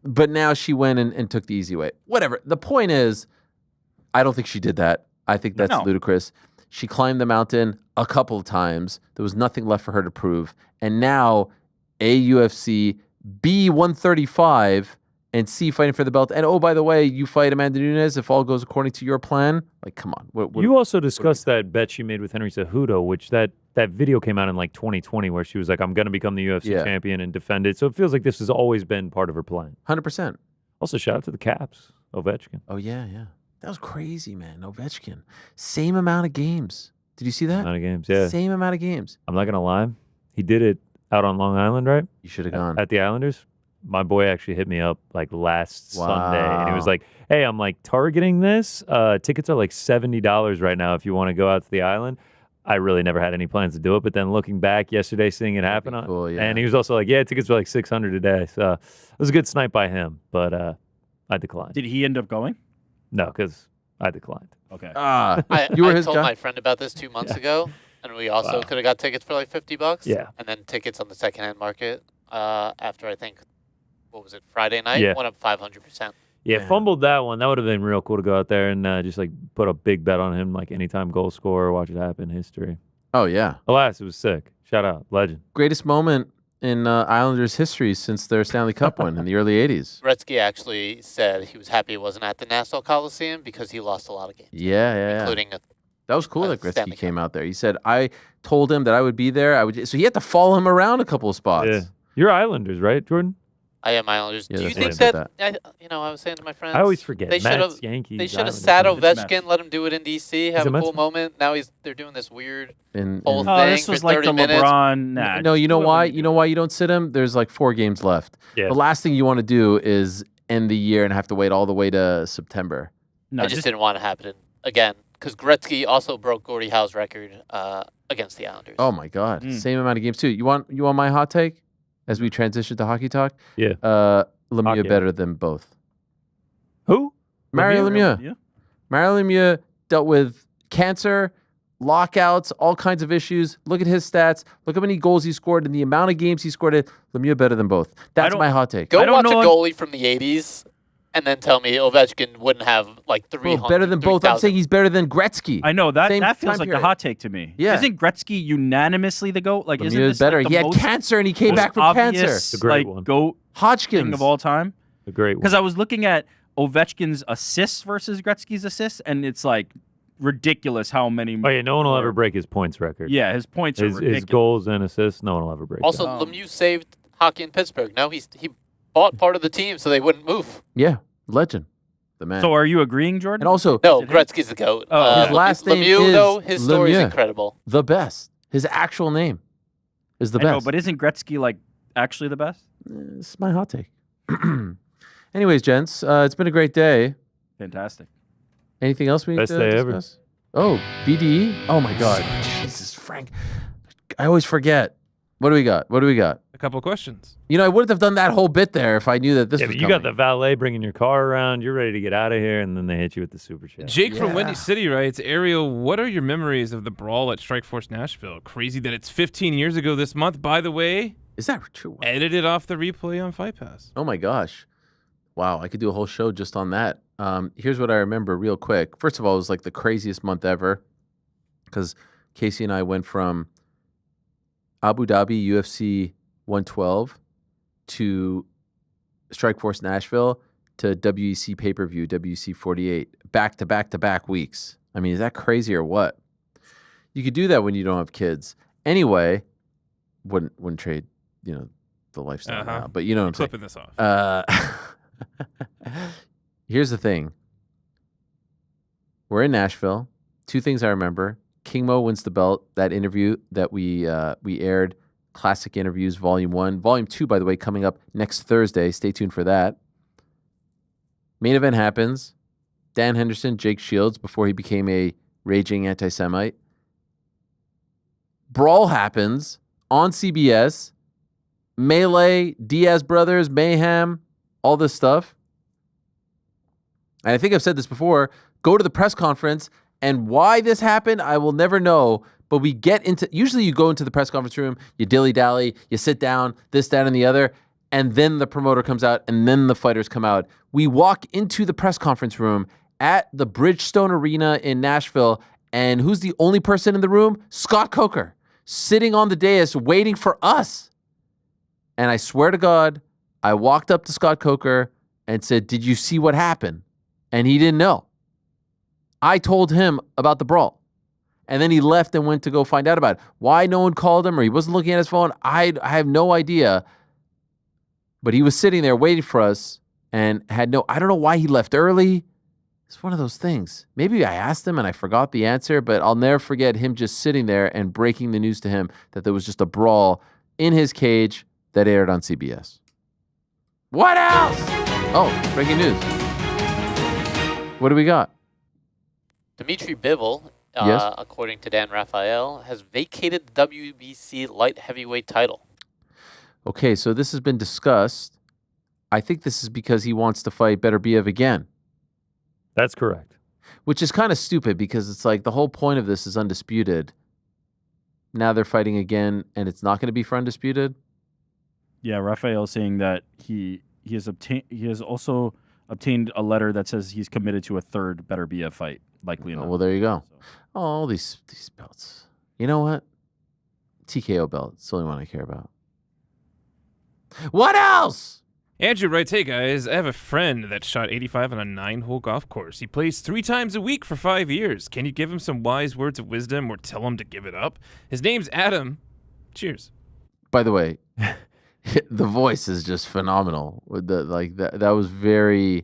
Speaker 2: but now she went and took the easy way. Whatever. The point is, I don't think she did that. I think that's ludicrous. She climbed the mountain a couple of times. There was nothing left for her to prove. And now A, UFC, B, 135, and C, fighting for the belt. And oh, by the way, you fight Amanda Nunes if all goes according to your plan. Like, come on.
Speaker 5: You also discussed that bet she made with Henry Cejudo, which that video came out in like 2020 where she was like, I'm going to become the UFC champion and defend it. So it feels like this has always been part of her plan.
Speaker 2: 100%.
Speaker 5: Also, shout out to the Caps, Ovechkin.
Speaker 2: Oh, yeah. That was crazy, man. Ovechkin. Same amount of games. Did you see that?
Speaker 5: Amount of games, yeah.
Speaker 2: Same amount of games.
Speaker 5: I'm not going to lie. He did it out on Long Island, right?
Speaker 2: You should have gone.
Speaker 5: At the Islanders. My boy actually hit me up like last Sunday, and he was like, hey, I'm like targeting this. Tickets are like $70 right now if you want to go out to the island. I really never had any plans to do it. But then looking back yesterday, seeing it happen,
Speaker 2: cool, yeah.
Speaker 5: and he was also like, "Yeah, tickets were like $600 a day." So it was a good snipe by him, but I declined.
Speaker 4: Did he end up going?
Speaker 5: No, because I declined.
Speaker 4: Okay.
Speaker 15: I
Speaker 2: you were his
Speaker 15: told
Speaker 2: guy?
Speaker 15: my friend about this 2 months ago, and we also could have got tickets for like $50.
Speaker 5: Yeah.
Speaker 15: And then tickets on the secondhand market after I think, what was it, Friday night?
Speaker 5: Yeah.
Speaker 15: Went up 500%.
Speaker 5: Yeah, fumbled that one. That would have been real cool to go out there and just like put a big bet on him, like anytime goal scorer, watch it happen, history.
Speaker 2: Oh, yeah.
Speaker 5: Alas, it was sick. Shout out, legend.
Speaker 2: Greatest moment in Islanders history since their Stanley Cup win in the early 80s.
Speaker 15: Gretzky actually said he was happy he wasn't at the Nassau Coliseum because he lost a lot of games.
Speaker 2: Yeah.
Speaker 15: Including
Speaker 2: that was cool that Gretzky
Speaker 15: Stanley
Speaker 2: came out there. He said, I told him that I would be there. So he had to follow him around a couple of spots.
Speaker 5: Yeah. You're Islanders, right, Jordan?
Speaker 15: I am Islanders.
Speaker 2: Yeah,
Speaker 15: Do you
Speaker 2: that's
Speaker 15: think
Speaker 2: what
Speaker 15: that, I was saying to my friends,
Speaker 5: I always forget.
Speaker 15: They should
Speaker 5: Mets,
Speaker 15: have
Speaker 5: Yankees,
Speaker 15: They should have
Speaker 5: Islanders.
Speaker 15: sat
Speaker 4: It's
Speaker 15: Ovechkin, let him do it in DC, have
Speaker 5: a
Speaker 15: a
Speaker 5: Mets
Speaker 15: cool
Speaker 5: fan?
Speaker 15: moment. Now they're doing this weird
Speaker 2: And
Speaker 15: whole
Speaker 4: Oh,
Speaker 15: thing
Speaker 4: this
Speaker 15: for
Speaker 4: was like
Speaker 15: 30
Speaker 4: the
Speaker 15: minutes.
Speaker 4: LeBron. Nah,
Speaker 2: No, you know
Speaker 4: do it
Speaker 2: why?
Speaker 4: when
Speaker 2: You know why you don't sit him? There's like 4 games left.
Speaker 5: Yeah.
Speaker 2: The last thing you want to do is end the year and have to wait all the way to September.
Speaker 4: No,
Speaker 15: I just didn't want to happen again because Gretzky also broke Gordie Howe's record against the Islanders.
Speaker 2: Oh my God, same amount of games too. You want my hot take as we transition to hockey talk?
Speaker 5: Yeah.
Speaker 2: Lemieux
Speaker 5: Hockey.
Speaker 2: better than both.
Speaker 5: Who?
Speaker 2: Mario Lemieux. Mario Lemieux dealt with cancer, lockouts, all kinds of issues. Look at his stats. Look how many goals he scored and the amount of games he scored. Lemieux better than both. That's my hot take.
Speaker 15: Go watch a goalie from the 80s and then tell me Ovechkin wouldn't have like 300.
Speaker 2: Bro, better than both. I'm saying he's better than Gretzky.
Speaker 4: I know that
Speaker 2: Same
Speaker 4: that feels
Speaker 2: time
Speaker 4: like
Speaker 2: period.
Speaker 4: the hot take to me.
Speaker 2: Yeah.
Speaker 4: Isn't Gretzky unanimously the GOAT? Like, isn't
Speaker 2: Lemieux
Speaker 4: this
Speaker 2: is better.
Speaker 4: Like, the
Speaker 2: He had
Speaker 4: most,
Speaker 2: cancer and he came
Speaker 4: most
Speaker 2: back from
Speaker 4: obvious,
Speaker 2: cancer.
Speaker 5: It's a great
Speaker 4: like
Speaker 5: one.
Speaker 4: GOAT
Speaker 2: Hodgkins
Speaker 4: thing of all time?
Speaker 5: A great one.
Speaker 4: Because I was looking at Ovechkin's assists versus Gretzky's assists, and it's like ridiculous how many.
Speaker 5: Oh yeah, no one will ever break his points record.
Speaker 4: Yeah, his points are
Speaker 5: His
Speaker 4: ridiculous.
Speaker 5: goals and assists, no one will ever break.
Speaker 15: Also,
Speaker 5: that.
Speaker 15: Lemieux saved hockey in Pittsburgh. No, he bought part of the team so they wouldn't move.
Speaker 2: Yeah, legend. The man.
Speaker 4: So are you agreeing, Jordan?
Speaker 2: And also,
Speaker 15: No, Gretzky's the GOAT.
Speaker 2: his last name
Speaker 15: Lemieux,
Speaker 2: is
Speaker 15: though, his story is
Speaker 2: Lemieux.
Speaker 15: incredible.
Speaker 2: The best. His actual name is the
Speaker 4: I know,
Speaker 2: best.
Speaker 4: but isn't Gretzky like actually the best?
Speaker 2: This is my hot take. Anyways, gents, it's been a great day.
Speaker 4: Fantastic.
Speaker 2: Anything else we need
Speaker 5: Best
Speaker 2: to
Speaker 5: day ever.
Speaker 2: discuss? Oh, BDE? Oh my God. Jesus, Frank. I always forget. What do we got?
Speaker 12: A couple of questions.
Speaker 2: You know, I wouldn't have done that whole bit there if I knew that this
Speaker 5: Yeah,
Speaker 2: was
Speaker 5: but you
Speaker 2: coming.
Speaker 5: got the valet bringing your car around. You're ready to get out of here, and then they hit you with the super chat.
Speaker 12: Jake from Windy City writes, Ariel, what are your memories of the brawl at Strikeforce Nashville? Crazy that it's 15 years ago this month. By the way,
Speaker 2: is that true?
Speaker 12: Edited off the replay on Fight Pass.
Speaker 2: Oh my gosh. Wow, I could do a whole show just on that. Here's what I remember real quick. First of all, it was like the craziest month ever because Casey and I went from Abu Dhabi UFC 112 to Strikeforce Nashville to WEC pay-per-view, WEC 48, back-to-back-to-back weeks. I mean, is that crazy or what? You could do that when you don't have kids. Anyway, wouldn't trade, the lifestyle now. But you know what I'm
Speaker 12: Clipping
Speaker 2: saying.
Speaker 12: this off.
Speaker 2: Here's the thing. We're in Nashville. 2 things I remember. King Mo wins the belt. That interview that we aired, Classic Interviews Volume 1. Volume 2, by the way, coming up next Thursday. Stay tuned for that. Main event happens. Dan Henderson, Jake Shields, before he became a raging anti-Semite. Brawl happens on CBS. Melee, Diaz brothers, mayhem, all this stuff. And I think I've said this before. Go to the press conference, and why this happened, I will never know. But we get into, usually you go into the press conference room, you dilly-dally, you sit down, this, that, and the other, and then the promoter comes out, and then the fighters come out. We walk into the press conference room at the Bridgestone Arena in Nashville, and who's the only person in the room? Scott Coker, sitting on the dais waiting for us. And I swear to God, I walked up to Scott Coker and said, "Did you see what happened?" And he didn't know. I told him about the brawl. And then he left and went to go find out about it. Why no one called him or he wasn't looking at his phone, I have no idea. But he was sitting there waiting for us and I don't know why he left early. It's one of those things. Maybe I asked him and I forgot the answer, but I'll never forget him just sitting there and breaking the news to him that there was just a brawl in his cage that aired on CBS. What else? Oh, breaking news. What do we got?
Speaker 15: Dmitry Bivol
Speaker 2: Yes.
Speaker 15: according to Dan Rafael, has vacated the WBC light heavyweight title.
Speaker 2: Okay, so this has been discussed. I think this is because he wants to fight Beterbiev again.
Speaker 5: That's correct.
Speaker 2: Which is kind of stupid because it's like the whole point of this is undisputed. Now they're fighting again, and it's not going to be for undisputed.
Speaker 4: Yeah, Raphael saying that he has also obtained a letter that says he's committed to a third Beterbiev fight, likely enough.
Speaker 2: Well, there you go. Oh, all these belts. You know what? TKO belt. It's the only one I care about. What else?
Speaker 12: Andrew writes, hey guys, I have a friend that shot 85 on a 9-hole golf course. He plays 3 times a week for 5 years. Can you give him some wise words of wisdom or tell him to give it up? His name's Adam. Cheers.
Speaker 2: By the way, the voice is just phenomenal. With that was very.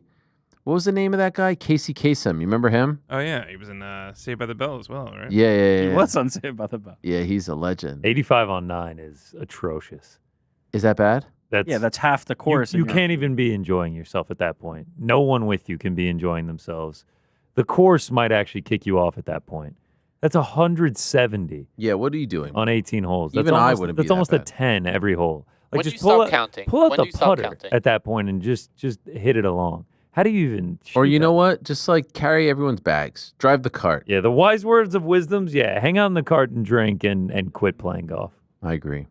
Speaker 2: What was the name of that guy? Casey Kasem. You remember him?
Speaker 12: Oh yeah, he was in Saved by the Bell as well, right?
Speaker 2: Yeah.
Speaker 4: He was on Saved by the Bell.
Speaker 2: Yeah, he's a legend.
Speaker 5: 85 on 9 is atrocious.
Speaker 2: Is that bad?
Speaker 4: That's half the course.
Speaker 5: You can't even be enjoying yourself at that point. No one with you can be enjoying themselves. The course might actually kick you off at that point. That's 170.
Speaker 2: Yeah, what are you doing?
Speaker 5: On 18 holes.
Speaker 2: Even I wouldn't be
Speaker 5: That's
Speaker 2: that
Speaker 5: almost
Speaker 2: bad.
Speaker 5: a 10 every hole. Like
Speaker 15: When
Speaker 5: just
Speaker 15: do you
Speaker 5: pull
Speaker 15: stop
Speaker 5: out,
Speaker 15: counting?
Speaker 5: pull out
Speaker 15: When
Speaker 5: the
Speaker 15: do you stop
Speaker 5: putter
Speaker 15: counting?
Speaker 5: at that point and just hit it along. How do you even
Speaker 2: Or
Speaker 5: shoot
Speaker 2: you
Speaker 5: that?
Speaker 2: know what? Just like carry everyone's bags. Drive the cart.
Speaker 5: Yeah, the wise words of wisdoms, hang out in the cart and drink and quit playing golf.
Speaker 2: I agree.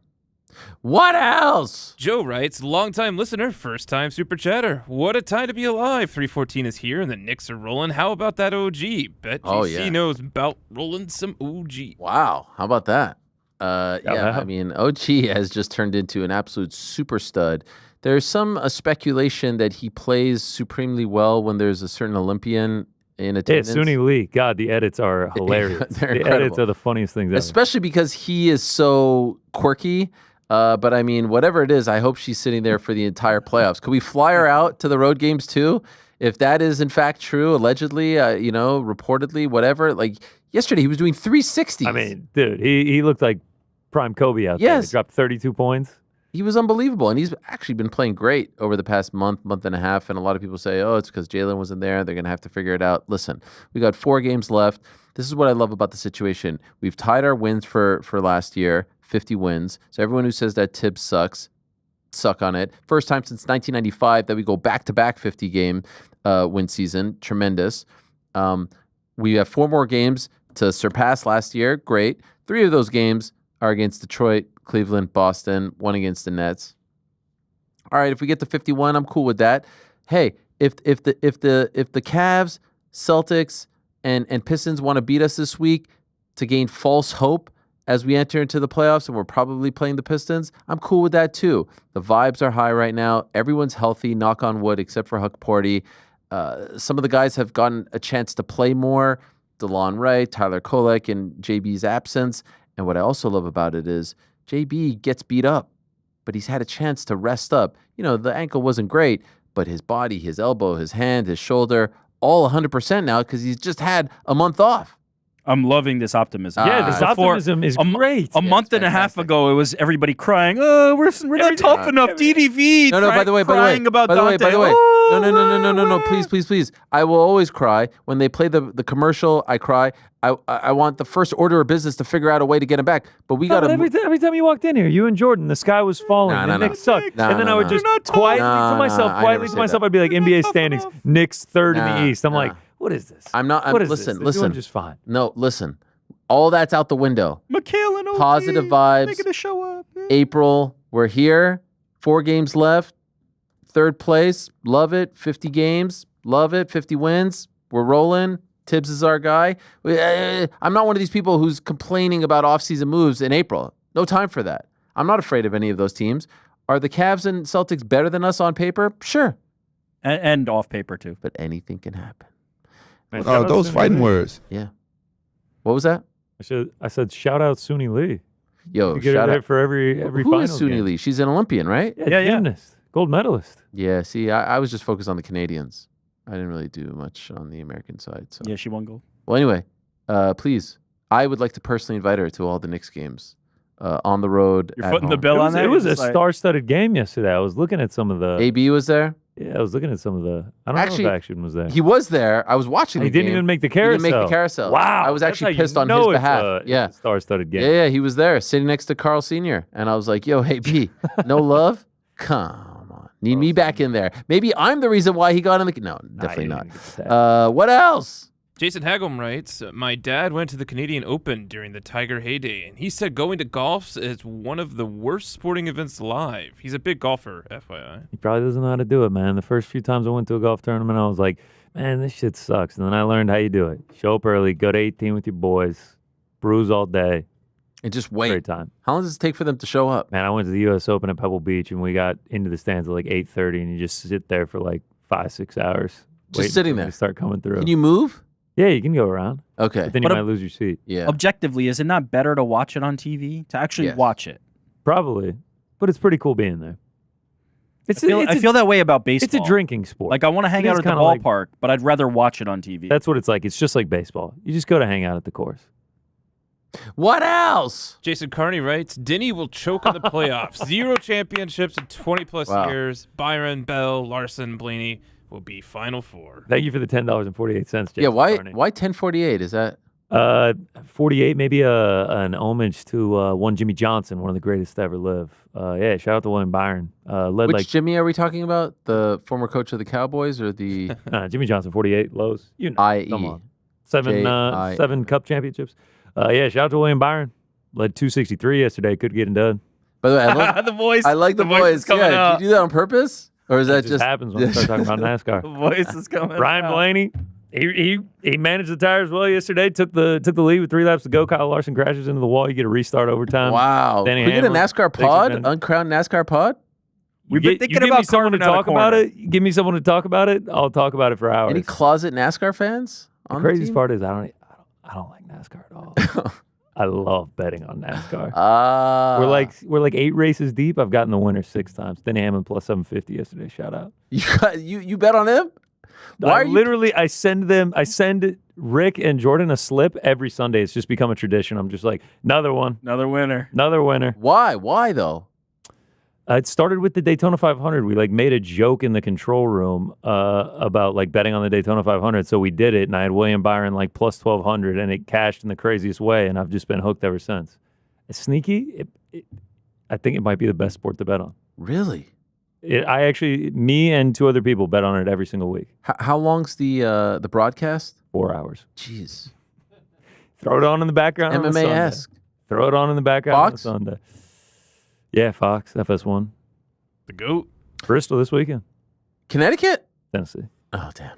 Speaker 2: What else?
Speaker 12: Joe writes, longtime listener, first time super chatter. What a time to be alive. 314 is here and the Knicks are rolling. How about that OG? Bet GC knows about rolling some OG.
Speaker 2: Wow. How about that? I mean, OG has just turned into an absolute super stud. There's some speculation that he plays supremely well when there's a certain Olympian in attendance.
Speaker 5: Yeah, Suni Lee. God, the edits are hilarious.
Speaker 2: They're
Speaker 5: the
Speaker 2: incredible.
Speaker 5: edits are the funniest things ever.
Speaker 2: Especially because he is so quirky. But I mean, whatever it is, I hope she's sitting there for the entire playoffs. Could we fly her out to the road games too? If that is in fact true, allegedly, reportedly, whatever. Like yesterday, he was doing 360s.
Speaker 5: I mean, dude, he looked like prime Kobe out there.
Speaker 2: Yes.
Speaker 5: He dropped 32 points.
Speaker 2: He was unbelievable, and he's actually been playing great over the past month and a half. And a lot of people say, oh, it's because Jalen wasn't there. They're going to have to figure it out. Listen, we got 4 games left. This is what I love about the situation. We've tied our wins for last year, 50 wins. So everyone who says that Tibbs suck on it. First time since 1995 that we go back-to-back 50-game win season. Tremendous. We have 4 more games to surpass last year. Great. 3 of those games are against Detroit, Cleveland, Boston, 1 against the Nets. All right, if we get to 51, I'm cool with that. Hey, if the Cavs, Celtics, and Pistons want to beat us this week to gain false hope as we enter into the playoffs, and we're probably playing the Pistons, I'm cool with that too. The vibes are high right now. Everyone's healthy, knock on wood, except for Huck Porty. Some of the guys have gotten a chance to play more. DeLon Wright, Tyler Kolek in JB's absence. And what I also love about it is JB gets beat up, but he's had a chance to rest up. You know, the ankle wasn't great, but his body, his elbow, his hand, his shoulder, all 100% now because he's just had a month off.
Speaker 4: I'm loving this optimism.
Speaker 5: Yeah, this optimism is great.
Speaker 4: A month and a half ago, it was everybody crying, oh, we're not tough enough, DDV.
Speaker 2: No, by the way,
Speaker 4: about
Speaker 2: by the way,
Speaker 4: Dante.
Speaker 2: No, please. I will always cry. When they play the commercial, I cry. I want the first order of business to figure out a way to get him back. But we got to...
Speaker 5: Every time you walked in here, you and Jordan, the sky was falling. The Knicks sucked. And then I would just quietly to myself, I'd be like, NBA standings, Knicks third in the East. I'm like, what is this?
Speaker 2: Listen.
Speaker 5: They're doing just fine.
Speaker 2: No, listen. All that's out the window.
Speaker 4: Mikhail and OG,
Speaker 2: positive vibes.
Speaker 4: Making a show up. Yeah.
Speaker 2: April, we're here. 4 games left. 3rd place. Love it. 50 games. Love it. 50 wins. We're rolling. Tibbs is our guy. I'm not one of these people who's complaining about offseason moves in April. No time for that. I'm not afraid of any of those teams. Are the Cavs and Celtics better than us on paper? Sure.
Speaker 4: And off paper, too.
Speaker 2: But anything can happen.
Speaker 17: Oh, those fighting words.
Speaker 2: Yeah. What was that?
Speaker 5: I said shout out Suni Lee.
Speaker 2: Yo,
Speaker 5: you get
Speaker 2: shout
Speaker 5: it
Speaker 2: out
Speaker 5: for every
Speaker 2: Who is
Speaker 5: finals
Speaker 2: Suni
Speaker 5: game.
Speaker 2: Lee? She's an Olympian, right?
Speaker 5: Yeah, gymnast, gold medalist.
Speaker 2: Yeah. See, I was just focused on the Canadians. I didn't really do much on the American side. So.
Speaker 4: Yeah, she won gold.
Speaker 2: Well, anyway, please, I would like to personally invite her to all the Knicks games on the road.
Speaker 4: You're footing the bill
Speaker 5: It
Speaker 4: on
Speaker 5: was,
Speaker 4: that?
Speaker 5: it was a star-studded game yesterday. I was looking at some of the.
Speaker 2: AB was there.
Speaker 5: Yeah, I was looking at some of the. I don't
Speaker 2: Actually,
Speaker 5: know if Action was there.
Speaker 2: He was there. I was watching.
Speaker 5: He
Speaker 2: the
Speaker 5: didn't
Speaker 2: game.
Speaker 5: even make the
Speaker 2: He didn't make the
Speaker 5: carousel.
Speaker 2: carousel.
Speaker 5: Wow,
Speaker 2: I was
Speaker 5: that's
Speaker 2: actually
Speaker 5: how you
Speaker 2: pissed on
Speaker 5: know
Speaker 2: his
Speaker 5: it's
Speaker 2: behalf.
Speaker 5: a star-studded game.
Speaker 2: Yeah, he was there, sitting next to Carl Sr. And I was like, "Yo, hey P, no love? Come on, need me back in there? Maybe I'm the reason why he got in the. No, definitely not. What else?
Speaker 12: Jason Hagel writes, my dad went to the Canadian Open during the Tiger heyday, and he said going to golf is one of the worst sporting events live. He's a big golfer, FYI.
Speaker 5: He probably doesn't know how to do it, man. The first few times I went to a golf tournament, I was like, man, this shit sucks. And then I learned how you do it. Show up early, go to 18 with your boys, bruise all day.
Speaker 2: And just wait.
Speaker 5: Great time.
Speaker 2: How long does it take for them to show up?
Speaker 5: Man, I went to the U.S. Open at Pebble Beach, and we got into the stands at like 8:30, and you just sit there for like 5-6 hours.
Speaker 2: Just sitting there.
Speaker 5: Start coming through.
Speaker 2: Can you move?
Speaker 5: Yeah, you can go around.
Speaker 2: Okay.
Speaker 5: But then you might lose your seat.
Speaker 2: Yeah.
Speaker 4: Objectively, is it not better to watch it on TV? To actually watch it?
Speaker 5: Probably. But it's pretty cool being there.
Speaker 4: I feel that way about baseball.
Speaker 5: It's a drinking sport.
Speaker 4: Like, I want to hang
Speaker 5: It
Speaker 4: out
Speaker 5: is
Speaker 4: at the
Speaker 5: kinda like-
Speaker 4: ballpark, but I'd rather watch it on TV.
Speaker 5: That's what it's like. It's just like baseball. You just go to hang out at the course.
Speaker 2: What else?
Speaker 12: Jason Carney writes, Denny will choke on the playoffs. 0 championships in 20-plus
Speaker 2: Wow.
Speaker 12: years. Byron, Bell, Larson, Blaney will be Final Four.
Speaker 5: Thank you for the $10.48, Jason.
Speaker 2: Yeah. Why?
Speaker 5: Carney.
Speaker 2: Why 10:48? Is that?
Speaker 5: 48, maybe an homage to one Jimmy Johnson, one of the greatest to ever live. Yeah, shout out to William Byron. Led
Speaker 2: Which
Speaker 5: like
Speaker 2: Jimmy are we talking about? The former coach of the Cowboys or the?
Speaker 5: Jimmy Johnson, 48 lows. You know,
Speaker 2: I.E.
Speaker 5: come on.
Speaker 2: J.I.
Speaker 5: 7 cup championships. Yeah, shout out to William Byron. Led 263 yesterday. Couldn't get it done.
Speaker 2: By the way, I love
Speaker 4: the voice.
Speaker 2: I like the
Speaker 4: voice
Speaker 2: voice.
Speaker 4: is coming
Speaker 2: Yeah,
Speaker 4: out.
Speaker 2: did you do that on purpose, or is that
Speaker 5: It just happens when we start talking about NASCAR.
Speaker 4: The voice is coming
Speaker 5: Ryan
Speaker 4: out.
Speaker 5: Blaney, he managed the tires well yesterday. Took the lead with 3 laps to go. Kyle Larson crashes into the wall. You get a restart overtime.
Speaker 2: Wow.
Speaker 5: Danny
Speaker 2: Can we get a
Speaker 5: Hamlin
Speaker 2: NASCAR
Speaker 5: takes
Speaker 2: pod?
Speaker 5: advantage.
Speaker 2: Uncrowned NASCAR pod?
Speaker 4: We've been thinking
Speaker 5: give me
Speaker 4: about
Speaker 5: someone to
Speaker 4: carving out a
Speaker 5: talk about
Speaker 4: corner.
Speaker 5: it. Give me someone to talk about it. I'll talk about it for hours.
Speaker 2: Any closet NASCAR fans?
Speaker 5: The
Speaker 2: on
Speaker 5: craziest
Speaker 2: team?
Speaker 5: part is I don't like NASCAR at all. I love betting on NASCAR. We're like 8 races deep. I've gotten the winner 6 times. Danny Hamlin plus 750 yesterday. Shout out.
Speaker 2: You bet on him?
Speaker 5: I send Rick and Jordan a slip every Sunday. It's just become a tradition. I'm just like, another one.
Speaker 4: Another winner.
Speaker 5: Another winner.
Speaker 2: Why? Why though?
Speaker 5: It started with the Daytona 500. We like made a joke in the control room about like betting on the Daytona 500. So we did it, and I had William Byron like plus 1,200, and it cashed in the craziest way. And I've just been hooked ever since. It's sneaky. I think it might be the best sport to bet on.
Speaker 2: Really?
Speaker 5: Me and 2 other people bet on it every single week.
Speaker 2: How long's the broadcast?
Speaker 5: 4 hours.
Speaker 2: Jeez.
Speaker 5: Throw it on in the background. on a Sunday.
Speaker 2: MMA-esque.
Speaker 5: Throw it on in the background
Speaker 2: Fox?
Speaker 5: on a Sunday. Yeah, Fox, FS1.
Speaker 12: The GOAT.
Speaker 5: Bristol this weekend.
Speaker 2: Connecticut?
Speaker 5: Tennessee.
Speaker 2: Oh, damn.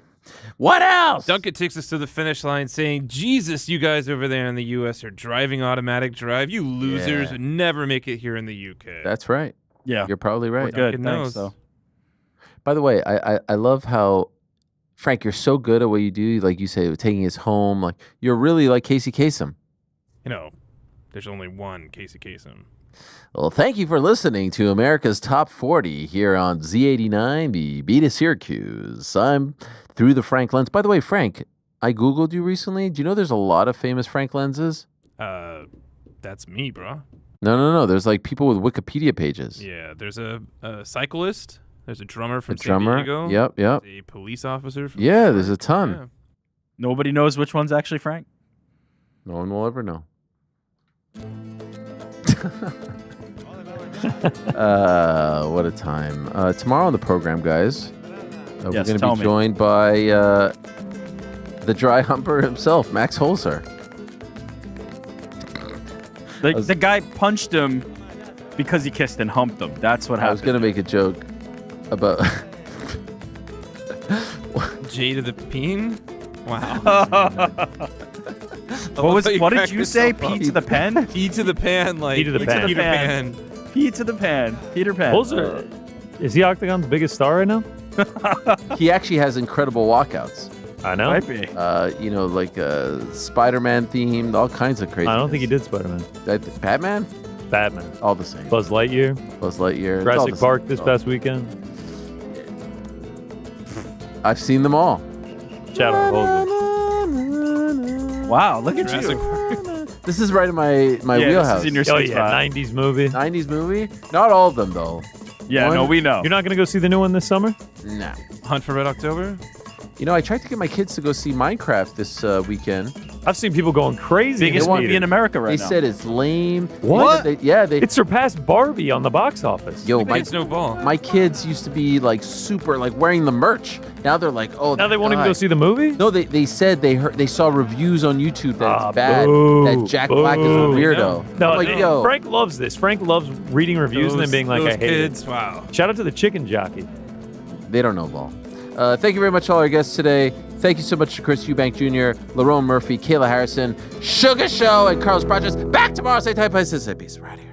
Speaker 2: What else?
Speaker 12: Duncan takes us to the finish line saying, Jesus, you guys over there in the U.S. are driving automatic drive. You losers would never make it here in the U.K.
Speaker 2: That's right.
Speaker 4: Yeah.
Speaker 2: You're probably right.
Speaker 4: Good.
Speaker 12: Duncan
Speaker 4: Thanks,
Speaker 12: knows.
Speaker 4: though.
Speaker 2: By the way, I love how, Frank, you're so good at what you do. Like you say, taking us home. Like you're really like Casey Kasem.
Speaker 12: You know, there's only one Casey Kasem.
Speaker 2: Well, thank you for listening to America's Top 40 here on Z89, the Beat of Syracuse. I'm through the Frank lens. By the way, Frank, I Googled you recently. Do you know there's a lot of famous Frank lenses?
Speaker 12: That's me, bro.
Speaker 2: No. There's like people with Wikipedia pages.
Speaker 12: Yeah, there's a cyclist. There's a drummer from
Speaker 2: A
Speaker 12: San
Speaker 2: drummer,
Speaker 12: Diego.
Speaker 2: yep.
Speaker 12: There's a police officer. From
Speaker 2: Yeah, there's a ton.
Speaker 12: Yeah.
Speaker 4: Nobody knows which one's actually Frank.
Speaker 2: No one will ever know. What a time. Tomorrow on the program, guys, we're
Speaker 4: Yes,
Speaker 2: going to
Speaker 4: tell
Speaker 2: be
Speaker 4: me.
Speaker 2: joined by the dry humper himself, Max Holzer.
Speaker 4: The guy punched him because he kissed and humped him. That's what
Speaker 2: I was
Speaker 4: happened.
Speaker 2: going to make a joke about...
Speaker 12: J to the Peen? Wow.
Speaker 4: What did you say? P to the pen?
Speaker 12: P to the pan, like
Speaker 5: P to the pan.
Speaker 12: Peter Pan.
Speaker 4: P to the pan. Peter Pan.
Speaker 5: Holzer, is he Octagon's biggest star right now?
Speaker 2: He actually has incredible walkouts.
Speaker 5: I know.
Speaker 4: Might be.
Speaker 2: Like Spider-Man themed, all kinds of crazy.
Speaker 5: I don't think he did Spider-Man.
Speaker 2: Batman?
Speaker 5: Batman.
Speaker 2: All the same.
Speaker 5: Buzz Lightyear.
Speaker 2: Buzz Lightyear. It's all
Speaker 5: Jurassic
Speaker 2: the
Speaker 5: Park
Speaker 2: same.
Speaker 5: this past weekend.
Speaker 2: I've seen them all.
Speaker 5: Shout out Holzer.
Speaker 4: Wow, look at
Speaker 12: Jurassic
Speaker 4: you.
Speaker 2: This is right in my
Speaker 4: Yeah,
Speaker 2: wheelhouse.
Speaker 4: this is in your
Speaker 5: Oh
Speaker 4: sweet
Speaker 5: yeah,
Speaker 4: spot.
Speaker 5: 90s movie.
Speaker 2: 90s movie? Not all of them, though.
Speaker 4: Yeah, no, we know.
Speaker 5: You're not going to go see the new one this summer?
Speaker 2: Nah.
Speaker 12: Hunt for Red October?
Speaker 2: You know, I tried to get my kids to go see Minecraft this weekend.
Speaker 5: I've seen people going crazy.
Speaker 4: Biggest movie in America right
Speaker 2: They
Speaker 4: now.
Speaker 2: said it's lame.
Speaker 5: What?
Speaker 2: It
Speaker 5: surpassed Barbie on the box office.
Speaker 2: Yo,
Speaker 12: ball.
Speaker 2: My kids used to be like super like wearing the merch. Now they're like, oh.
Speaker 5: Now they won't even go see the movie?
Speaker 2: No, they said they saw reviews on YouTube that it's bad.
Speaker 5: Boo,
Speaker 2: that Jack Black is a weirdo.
Speaker 5: No,
Speaker 2: I'm like, yo.
Speaker 5: Frank loves this. Frank loves reading reviews and then being like, I hate
Speaker 12: kids,
Speaker 5: it.
Speaker 12: Wow.
Speaker 5: Shout out to the chicken jockey.
Speaker 2: They don't know ball. Thank you very much to all our guests today. Thank you so much to Chris Eubank Jr., Lerone Murphy, Kayla Harrison, Sugar Show, and Carlos Prates. Back tomorrow, same time, places. Peace. We're out of here.